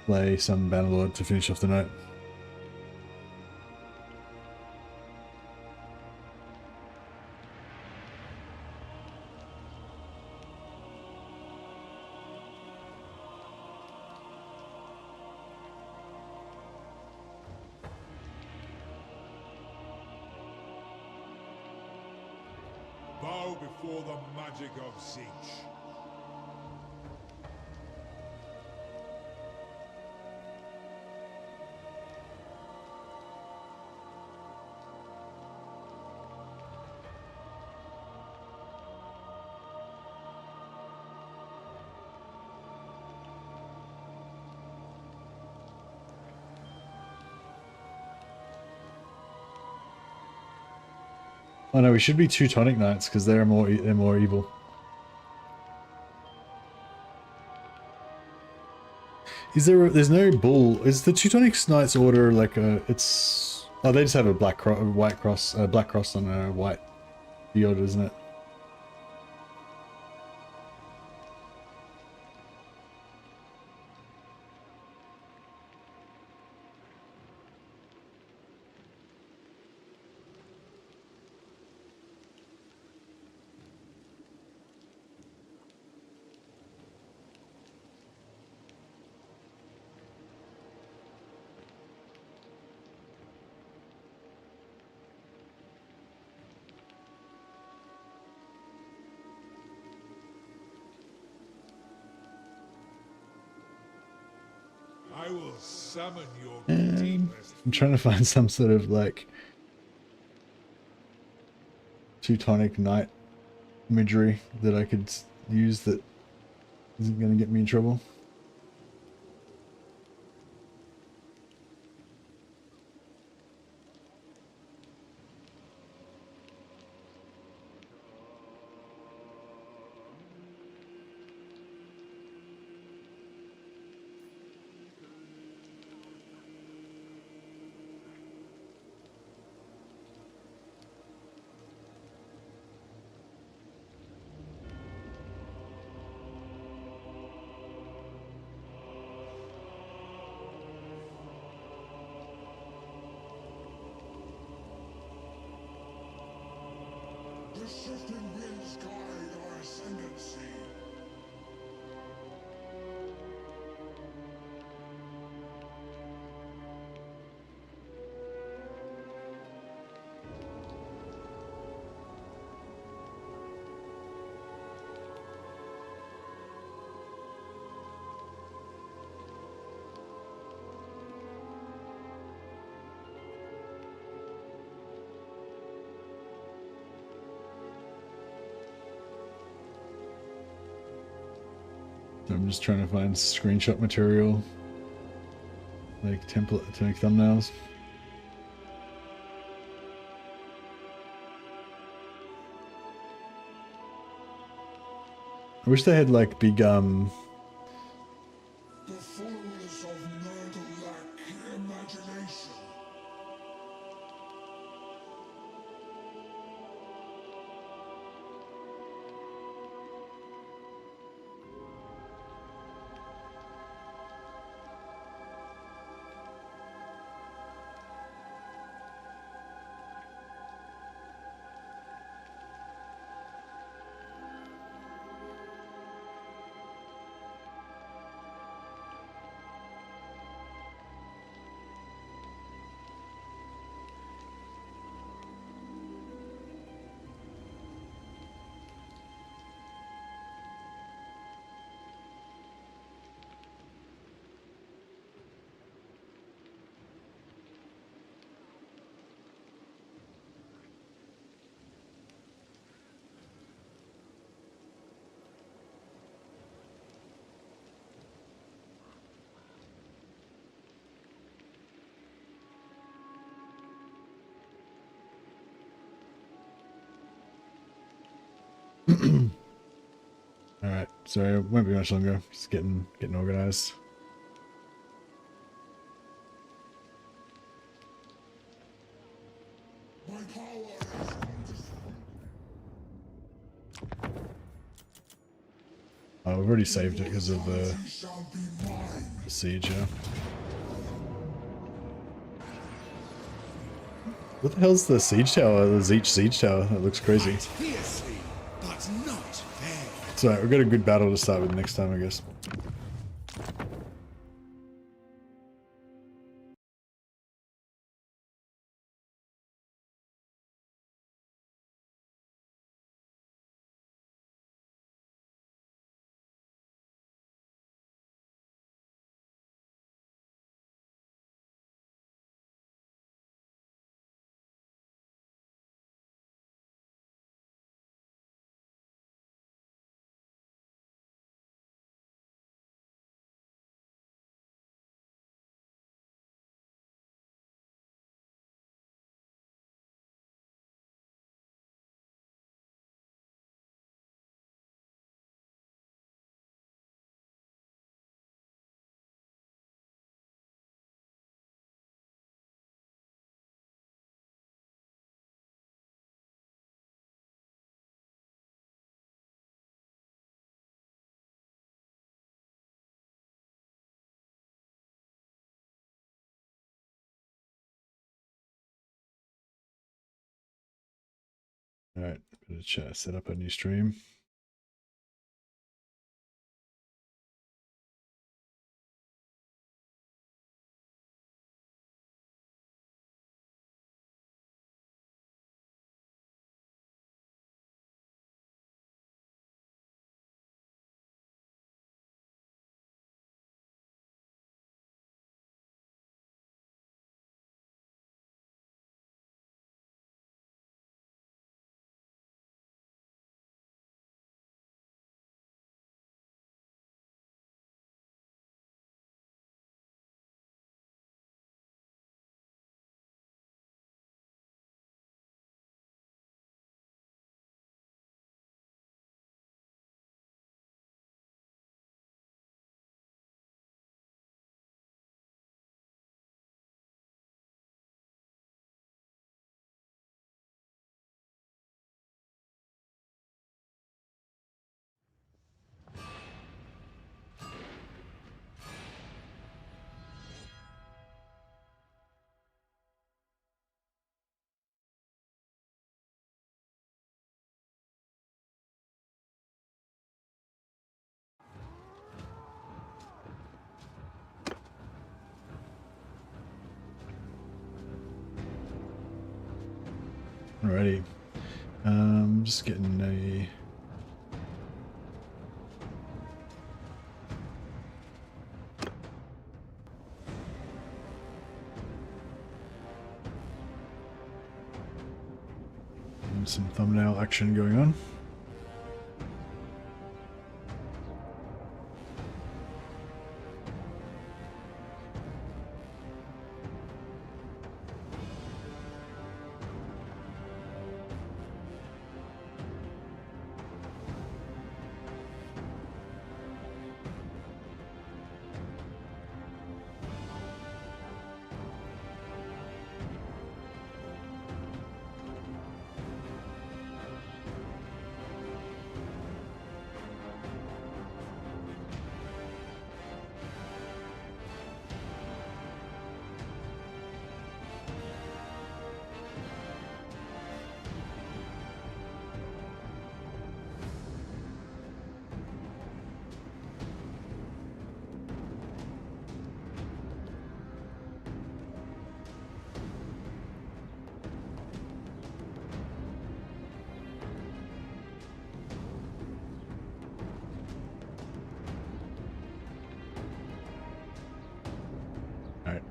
play some Bannerlord to finish off the night. Bow before the magic of Siege. Oh no, we should be Teutonic Knights because they're more evil. There's no bull. Is the Teutonic Knights order like a, it's, oh, they just have a black cross on a white field, isn't it? I will summon your And deepest. I'm trying to find some sort of like Teutonic Knight imagery that I could use that isn't going to get me in trouble. The shifting winds guide our ascendancy. I'm just trying to find screenshot material, like template to make thumbnails. I wish they had like big The followers of Nurgle lack imagination. Alright, sorry, it won't be much longer. Just getting organized. My power is Oh, I've already saved it because of the shall be mine. siege, yeah. What the hell's the siege tower? The Zeech siege tower? That looks crazy. Fiercely, but not fair. So we've got a good battle to start with next time, I guess. Alright, better set up a new stream. Alrighty. Just getting a... some thumbnail action going on.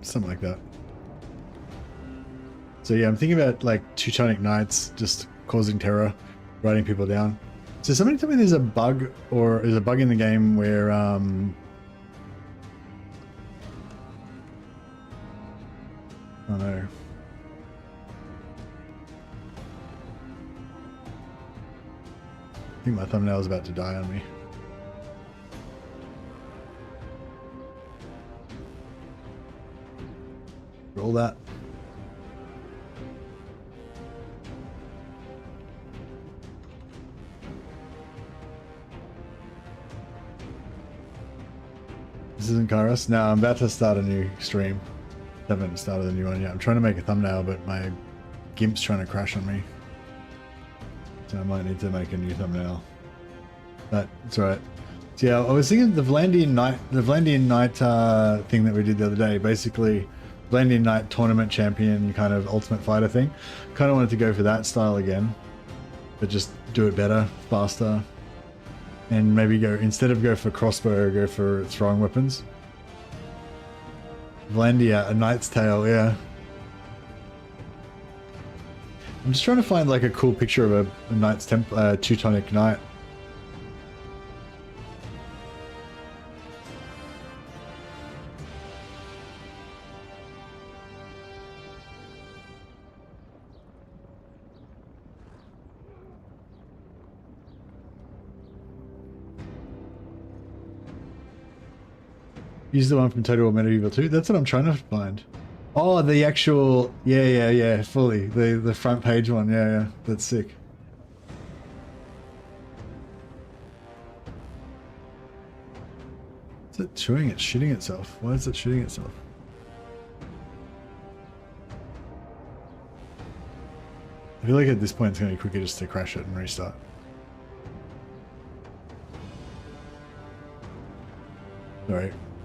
Something like that. So yeah, I'm thinking about like Teutonic Knights just causing terror, writing people down. So somebody told me there's a bug, or is a bug in the game where oh no. I think my thumbnail is about to die on me. Roll that. This isn't Kairos? No, I'm about to start a new stream. Haven't started a new one yet. I'm trying to make a thumbnail, but my GIMP's trying to crash on me. So I might need to make a new thumbnail. But it's alright. So yeah, I was thinking the Valandian Knight thing that we did the other day. Basically, Valandian Knight tournament champion kind of ultimate fighter thing. Kind of wanted to go for that style again, but just do it better, faster, and maybe go, instead of go for crossbow, go for throwing weapons. Valandia, a Knight's Tale, yeah. I'm just trying to find like a cool picture of a Knight's Teutonic Knight. Use the one from Total War Medieval 2. That's what I'm trying to find. Oh, the actual... Yeah, fully. The front page one. Yeah. That's sick. Is it chewing it? Shitting itself? Why is it shitting itself? I feel like at this point it's going to be quicker just to crash it and restart.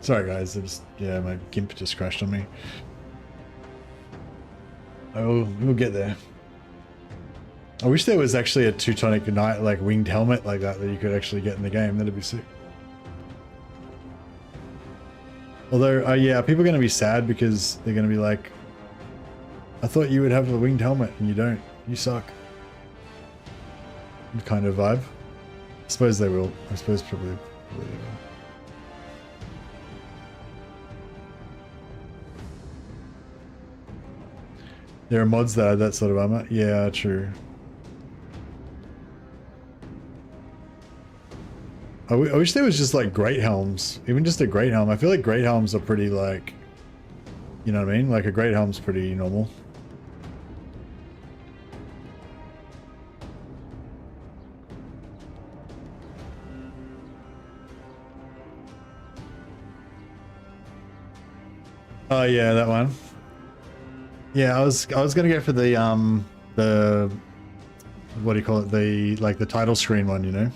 Sorry guys, yeah, my GIMP just crashed on me. We'll get there. I wish there was actually a Teutonic Knight, like winged helmet like that you could actually get in the game. That'd be sick. Although, yeah, people are going to be sad because they're going to be like, I thought you would have a winged helmet and you don't. You suck. Kind of vibe. I suppose they will. I suppose probably they will. There are mods that have that sort of armor. Yeah, true. I wish there was just like great helms. Even just a great helm. I feel like great helms are pretty like, you know what I mean? Like a great helm's pretty normal. Oh yeah, that one. Yeah, I was gonna go for the what do you call it? The title screen one, you know?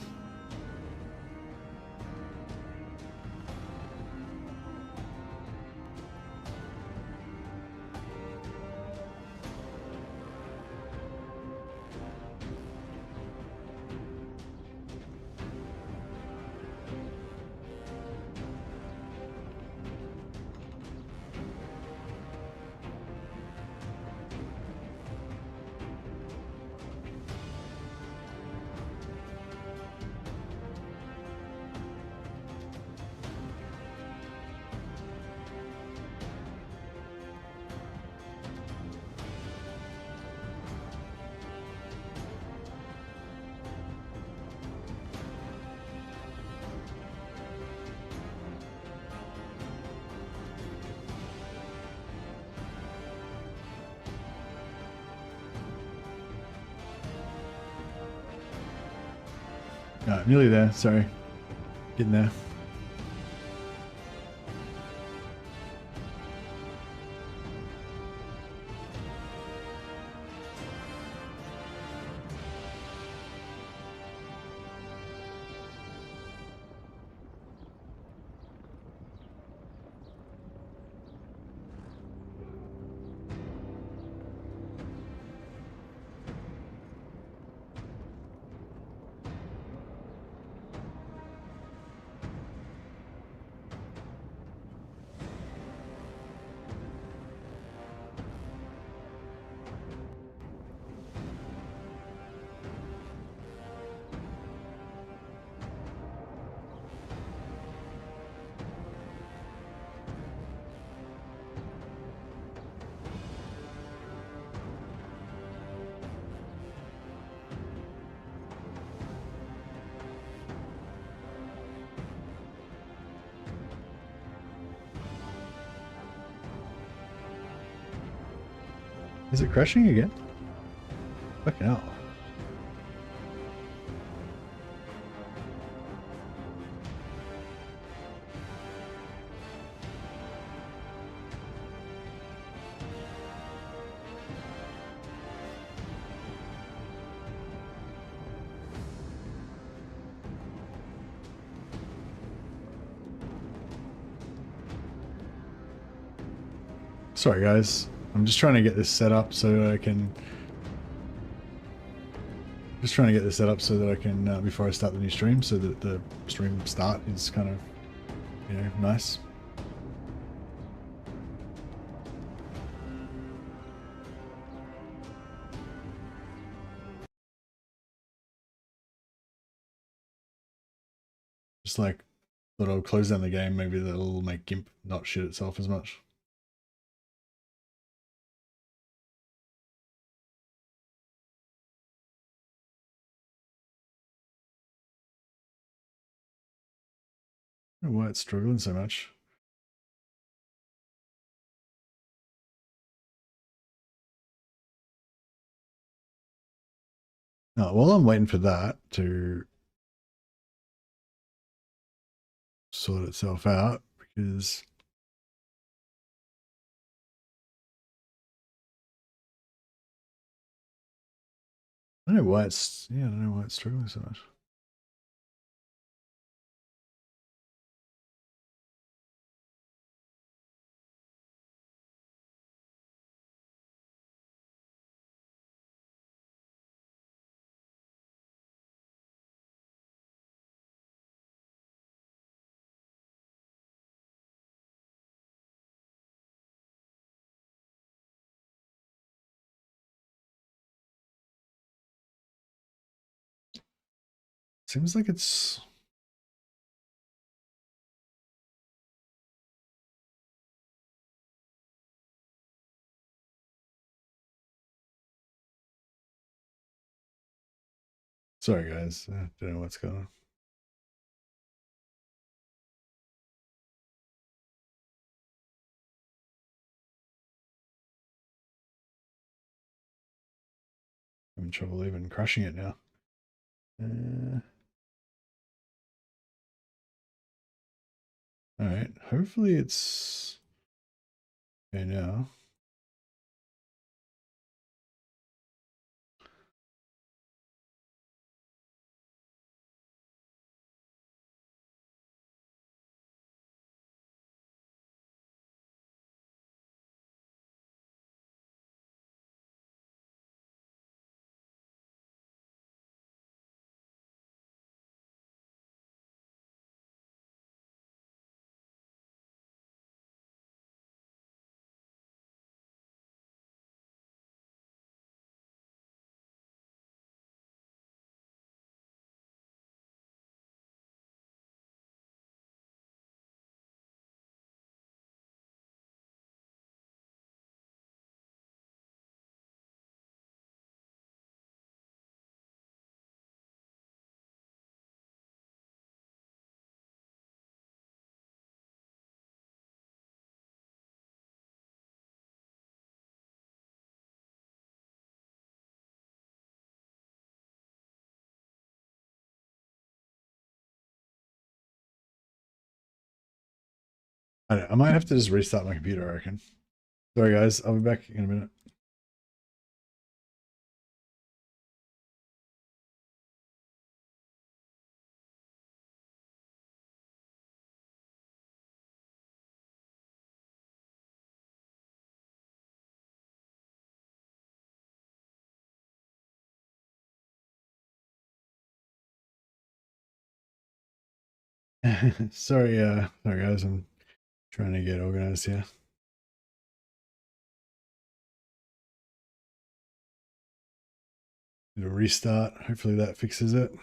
Nearly there. Sorry. Getting there. Is it crashing again? Fucking hell. Sorry guys, I'm just trying to get this set up so I can... before I start the new stream, so that the stream start is kind of, you know, nice. Just like, thought I'll close down the game, maybe that'll make GIMP not shit itself as much. I don't know why it's struggling so much. No, while I'm waiting for that to sort itself out, because I don't know why it's, yeah, I don't know why it's struggling so much. Seems like it's... Sorry guys, I don't know what's going on. I'm having trouble even crushing it now. Alright, hopefully it's okay now. I might have to just restart my computer, I reckon. Sorry guys, I'll be back in a minute. Sorry guys, I'm trying to get organized here. Do a restart. Hopefully that fixes it.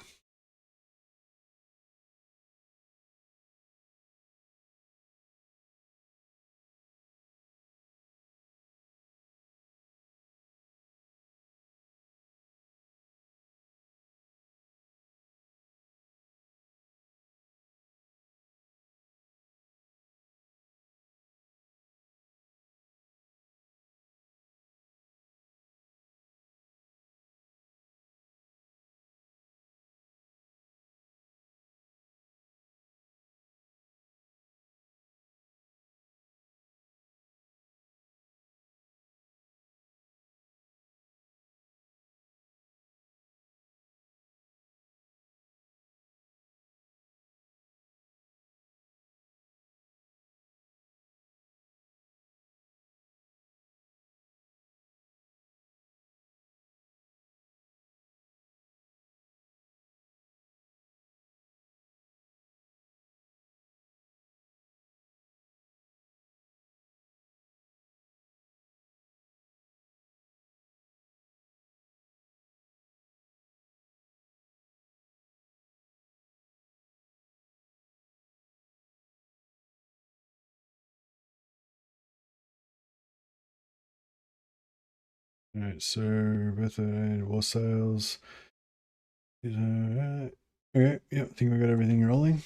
All right, so birthday, war sales. Okay, yeah, I think we got everything rolling.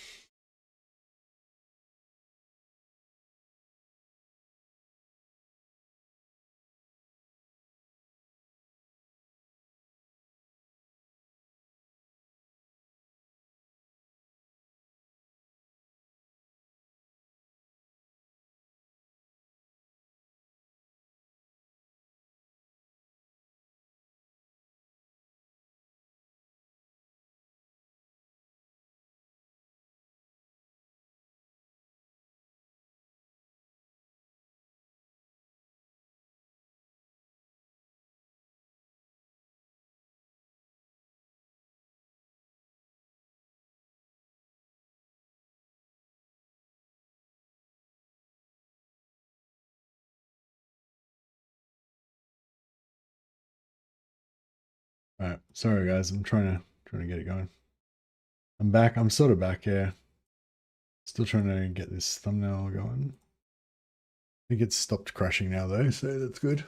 All right, sorry guys, I'm trying to get it going. I'm back. I'm sort of back here. Still trying to get this thumbnail going. I think it's stopped crashing now though, so that's good.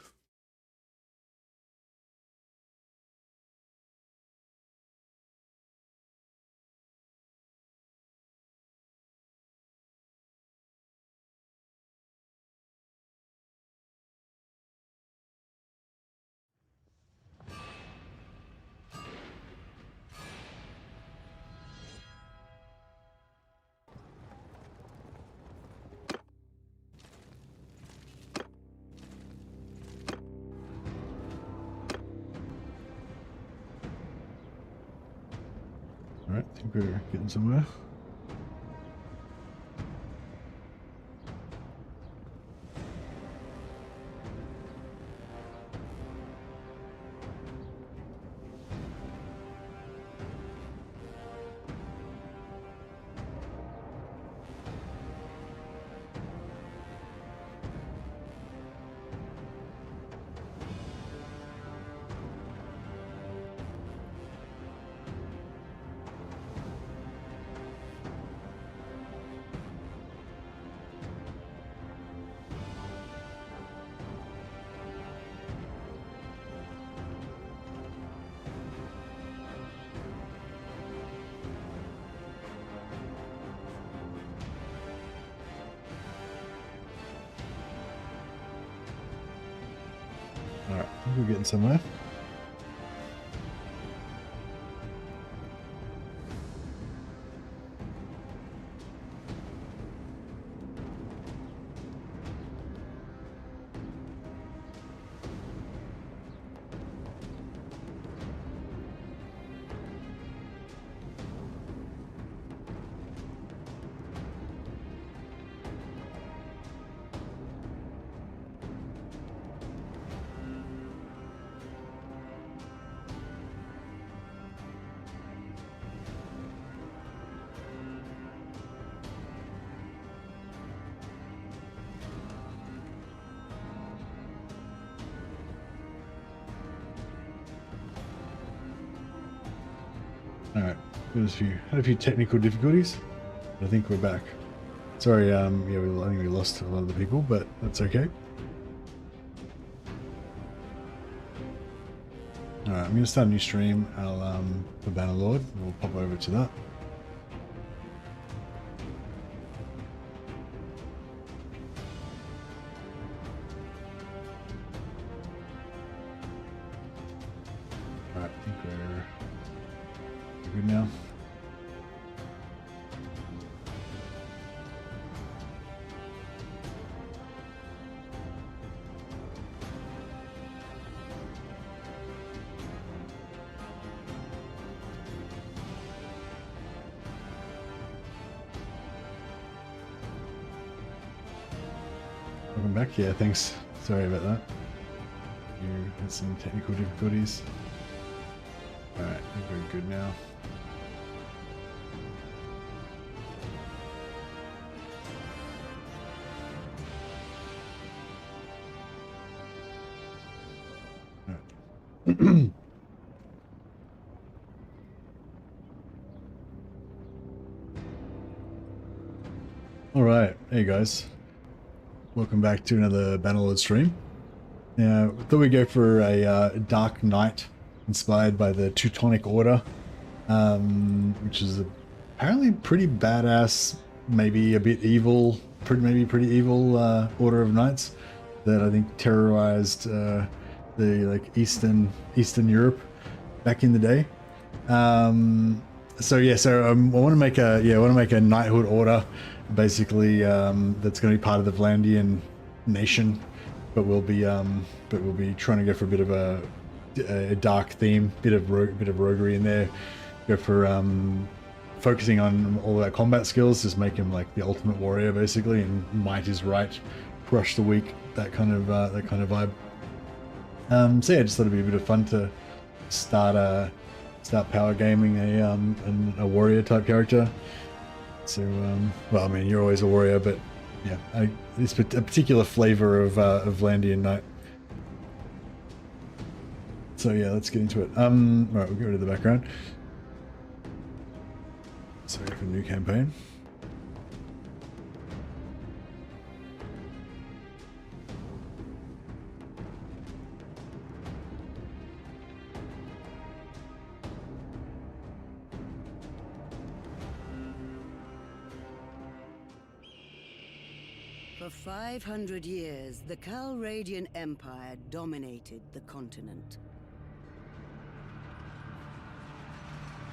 All right, I think we're getting somewhere. All right, I think we're getting somewhere. All right, had a few technical difficulties. I think we're back. Sorry, yeah, I think we lost a lot of the people, but that's okay. All right, I'm going to start a new stream. I'll for Bannerlord. We'll pop over to that. All right, I think we're good now. Welcome back. Yeah, thanks. Sorry about that. You had some technical difficulties. Alright, we're good now. Alright. Alright, hey guys. Welcome back to another Bannerlord stream. Now, I thought we'd go for a Dark Knight inspired by the Teutonic Order, which is apparently pretty badass, maybe a bit evil, maybe pretty evil order of knights that I think terrorized the Eastern Europe back in the day. I want to make a knighthood order, basically that's going to be part of the Vlandian nation, but we'll be trying to go for a bit of a dark theme, bit of roguery in there. Go for focusing on all of our combat skills, just make him like the ultimate warrior basically, and might is right, crush the weak, that kind of vibe. So yeah, I just thought it'd be a bit of fun to start power gaming a warrior type character. So well, I mean, you're always a warrior, but yeah, it's a particular flavor of Vlandian knight. So yeah, let's get into it. Right, we'll get rid of the background. So we have a new campaign. For 500 years, the Calradian Empire dominated the continent.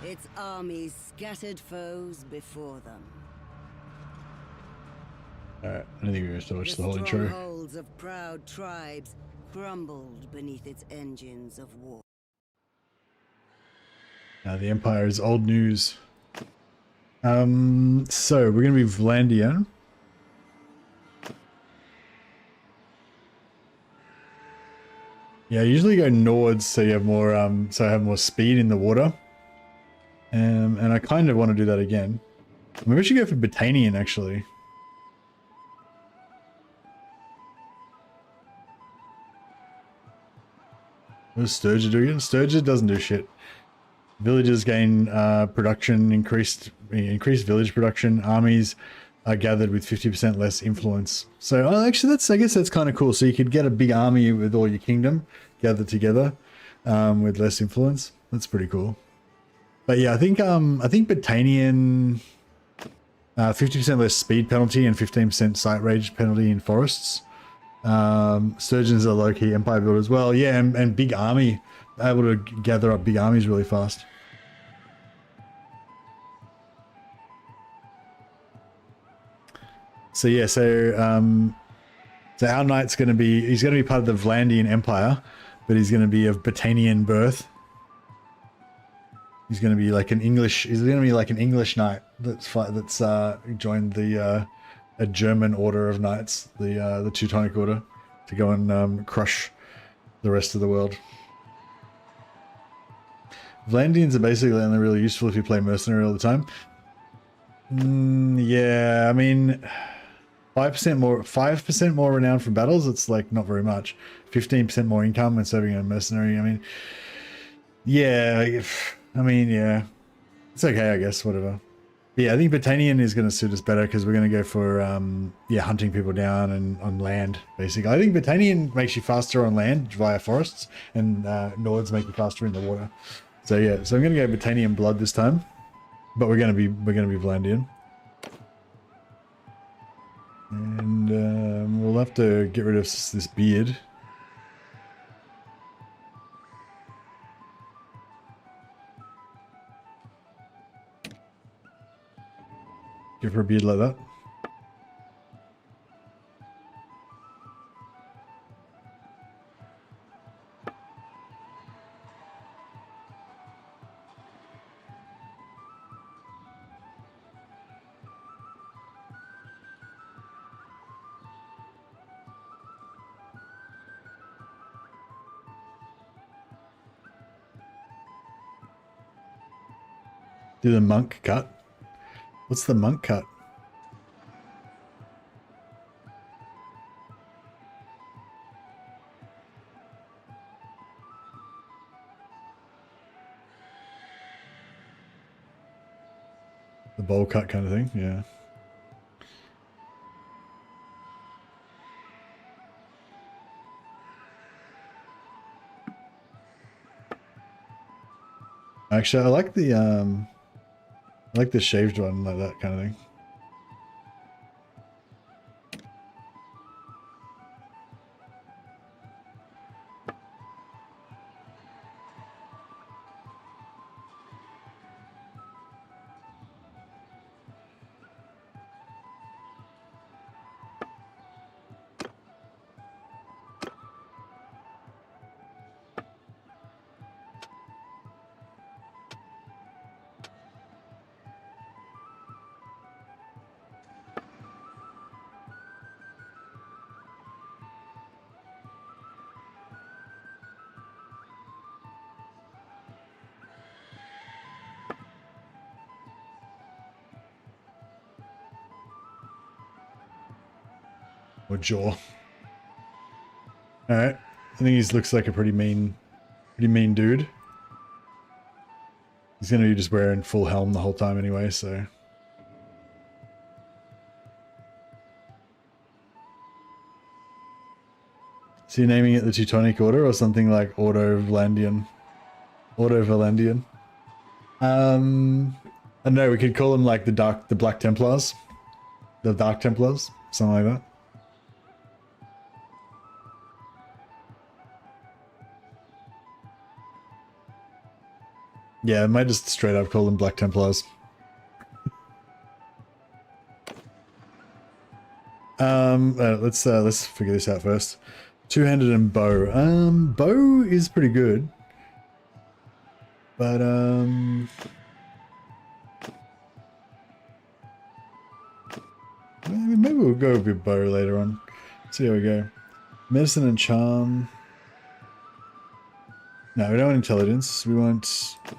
Its armies scattered foes before them. Alright, I don't think we're going to watch the whole intro. The strongholds of proud tribes crumbled beneath its engines of war. Now the Empire is old news. So we're going to be Vlandian. Yeah, I usually go Nords so you have more so I have more speed in the water. And I kind of want to do that again. Maybe we should go for Botanian actually. What does Sturger do again? Sturger doesn't do shit. Villagers gain production, increased village production. Armies are gathered with 50% less influence. So actually, I guess that's kind of cool. So you could get a big army with all your kingdom gathered together with less influence. That's pretty cool. But yeah, I think Botanian 50% less speed penalty and 15% sight range penalty in forests. Sturgeon's a low-key empire builder as well. Yeah, and big army, able to gather up big armies really fast. So yeah, so our knight's going to be, he's going to be part of the Vlandian Empire, but he's going to be of Botanian birth. He's going to be like an English knight that's joined the a German order of knights, the Teutonic Order, to go and crush the rest of the world. Vlandians are basically only really useful if you play mercenary all the time. Yeah, I mean, 5% more renowned from battles. It's like not very much. 15% more income when serving a mercenary. I mean, yeah, yeah. It's okay, I guess, whatever. But yeah, I think Botanian is going to suit us better because we're going to go for, yeah, hunting people down and on land, basically. I think Botanian makes you faster on land via forests, and Nords make you faster in the water. So yeah, so I'm going to go Botanian blood this time, but we're going to be Vlandian. And we'll have to get rid of this beard. Give her a beard like that. Do the monk cut? What's the monk cut? The bowl cut kind of thing, yeah. Actually, I like the shaved one, like that kind of thing. Or jaw. Alright. I think he looks like a pretty mean dude. He's gonna be just wearing full helm the whole time anyway, so. So you're naming it the Teutonic Order or something like Auto-Valandian? Auto-Valandian? I don't know, we could call them like the Black Templars. The Dark Templars, something like that. Yeah, I might just straight up call them Black Templars. Let's figure this out first. Two-handed and bow. Bow is pretty good. But maybe we'll go with bow later on. See how we go. Medicine and charm. No, we don't want intelligence. We want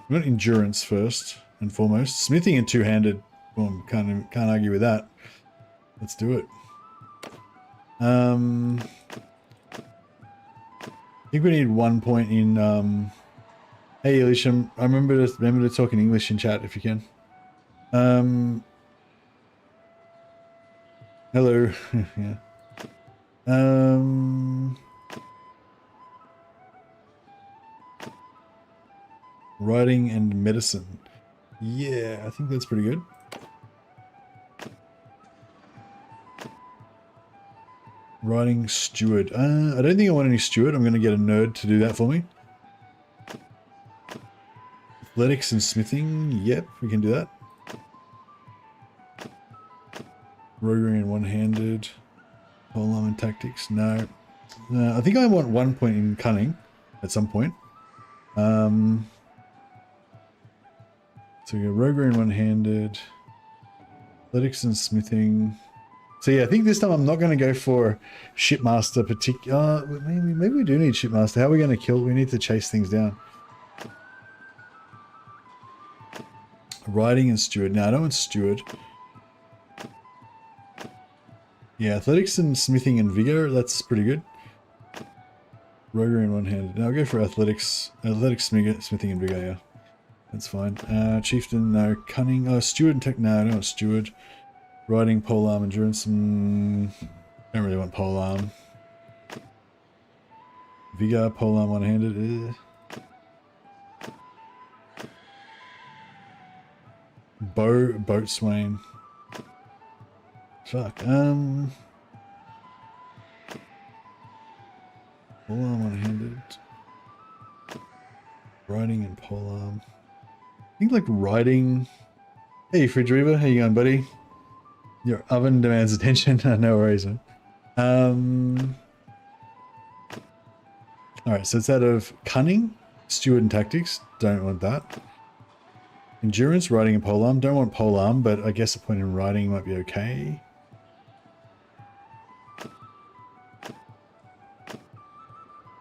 endurance first and foremost. Smithing and two-handed. Well, can't argue with that. Let's do it. I think we need 1 point in. Hey, Alicia, I remember to talk in English in chat if you can. Hello. Yeah. Writing and medicine. Yeah, I think that's pretty good. Writing steward. I don't think I want any steward. I'm going to get a nerd to do that for me. Athletics and smithing. Yep, we can do that. Roguery and one-handed. Polearm and tactics. No. I think I want 1 point in cunning at some point. So we go roguery and one-handed. Athletics and smithing. So yeah, I think this time I'm not going to go for shipmaster particular. Maybe we do need shipmaster. How are we going to kill? We need to chase things down. Riding and steward. No, I don't want steward. Yeah, athletics and smithing and vigor. That's pretty good. Roguery and one-handed. Now I'll go for athletics, smithing and vigor. Yeah. That's fine. Chieftain, no. Cunning. Oh, steward and tech. No, I don't want steward. Riding, polearm, endurance. Don't really want polearm. Vigor, polearm, one-handed. Boatswain. Fuck. Polearm, one-handed. Riding and polearm. I think like riding. Hey, Fridge Reaver, how you going, buddy? Your oven demands attention. No worries, man. Alright, so it's out of cunning, steward and tactics. Don't want that. Endurance, riding and polearm. Don't want polearm, but I guess a point in riding might be okay.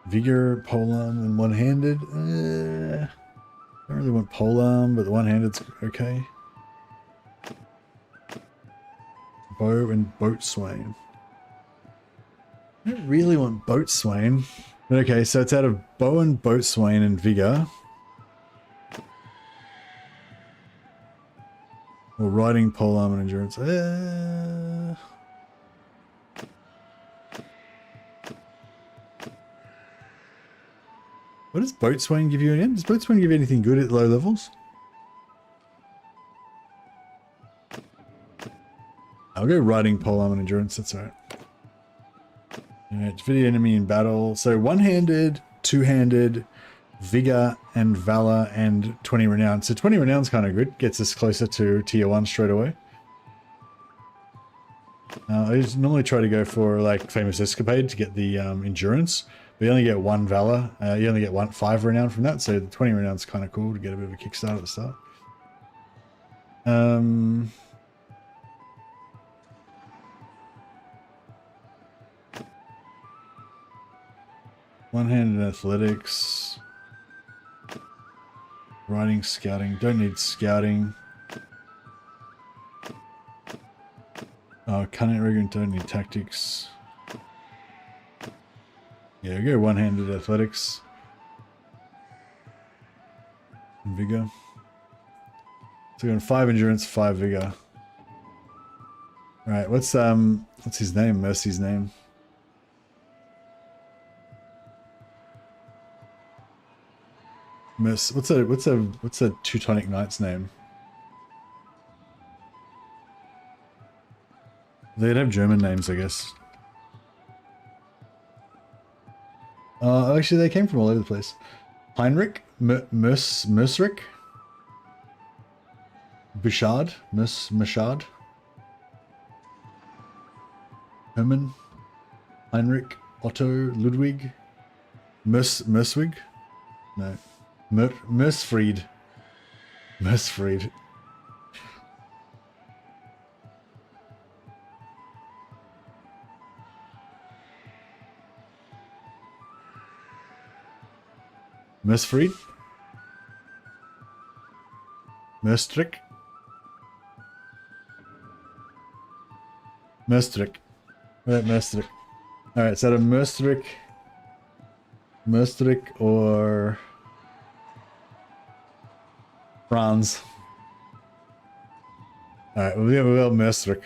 Vigor, polearm, and one-handed. Don't really want polearm, but the one-handed's okay. Bow and boatswain. I don't really want boatswain. But okay, so it's out of bow and boatswain and vigor. Or riding, polearm, and endurance. What does boatswain give you again? Does boatswain give you anything good at low levels? I'll go riding, polearm, and endurance. That's alright. Alright, defeat enemy in battle. So one-handed, two-handed, vigor, and valor, and 20 renown. So 20 renown's kind of good. Gets us closer to tier 1 straight away. I just normally try to go for like famous escapade to get the endurance. But you only get 1 valor. You only get 5 renown from that. So the 20 renown's kind of cool to get a bit of a kickstart at the start. One-handed athletics. Riding, scouting. Don't need scouting. Oh, cunning, arrogant. Don't need tactics. Yeah, go one-handed athletics. And vigor. So we're going 5 endurance, 5 vigor. Alright, what's his name? Mercy's name. What's a Teutonic Knight's name? They'd have German names, I guess. Actually, they came from all over the place. Heinrich, Merceric, Bouchard, Merchard, Hermann, Heinrich, Otto, Ludwig, Merswig, no. Mersfried. Mersfried. Mersfried? Merstrick? Merstrick. Right, Merstrick. Alright, so a Merstrick. Merstrick or Franz. Alright, we'll Merstrick.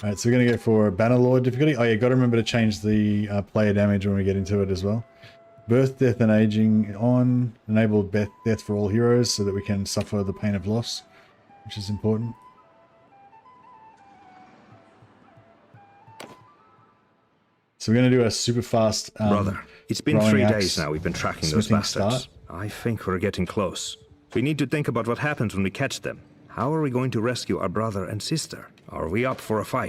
Alright, so we're going to go for Bannerlord difficulty. Oh yeah, got to remember to change the player damage when we get into it as well. Birth, death, and aging on. Enable death for all heroes so that we can suffer the pain of loss, which is important. So we're going to do a super fast Brother, it's been 3 days now we've been tracking those bastards. I think we're getting close. We need to think about what happens when we catch them. How are we going to rescue our brother and sister? Are we up for a fight?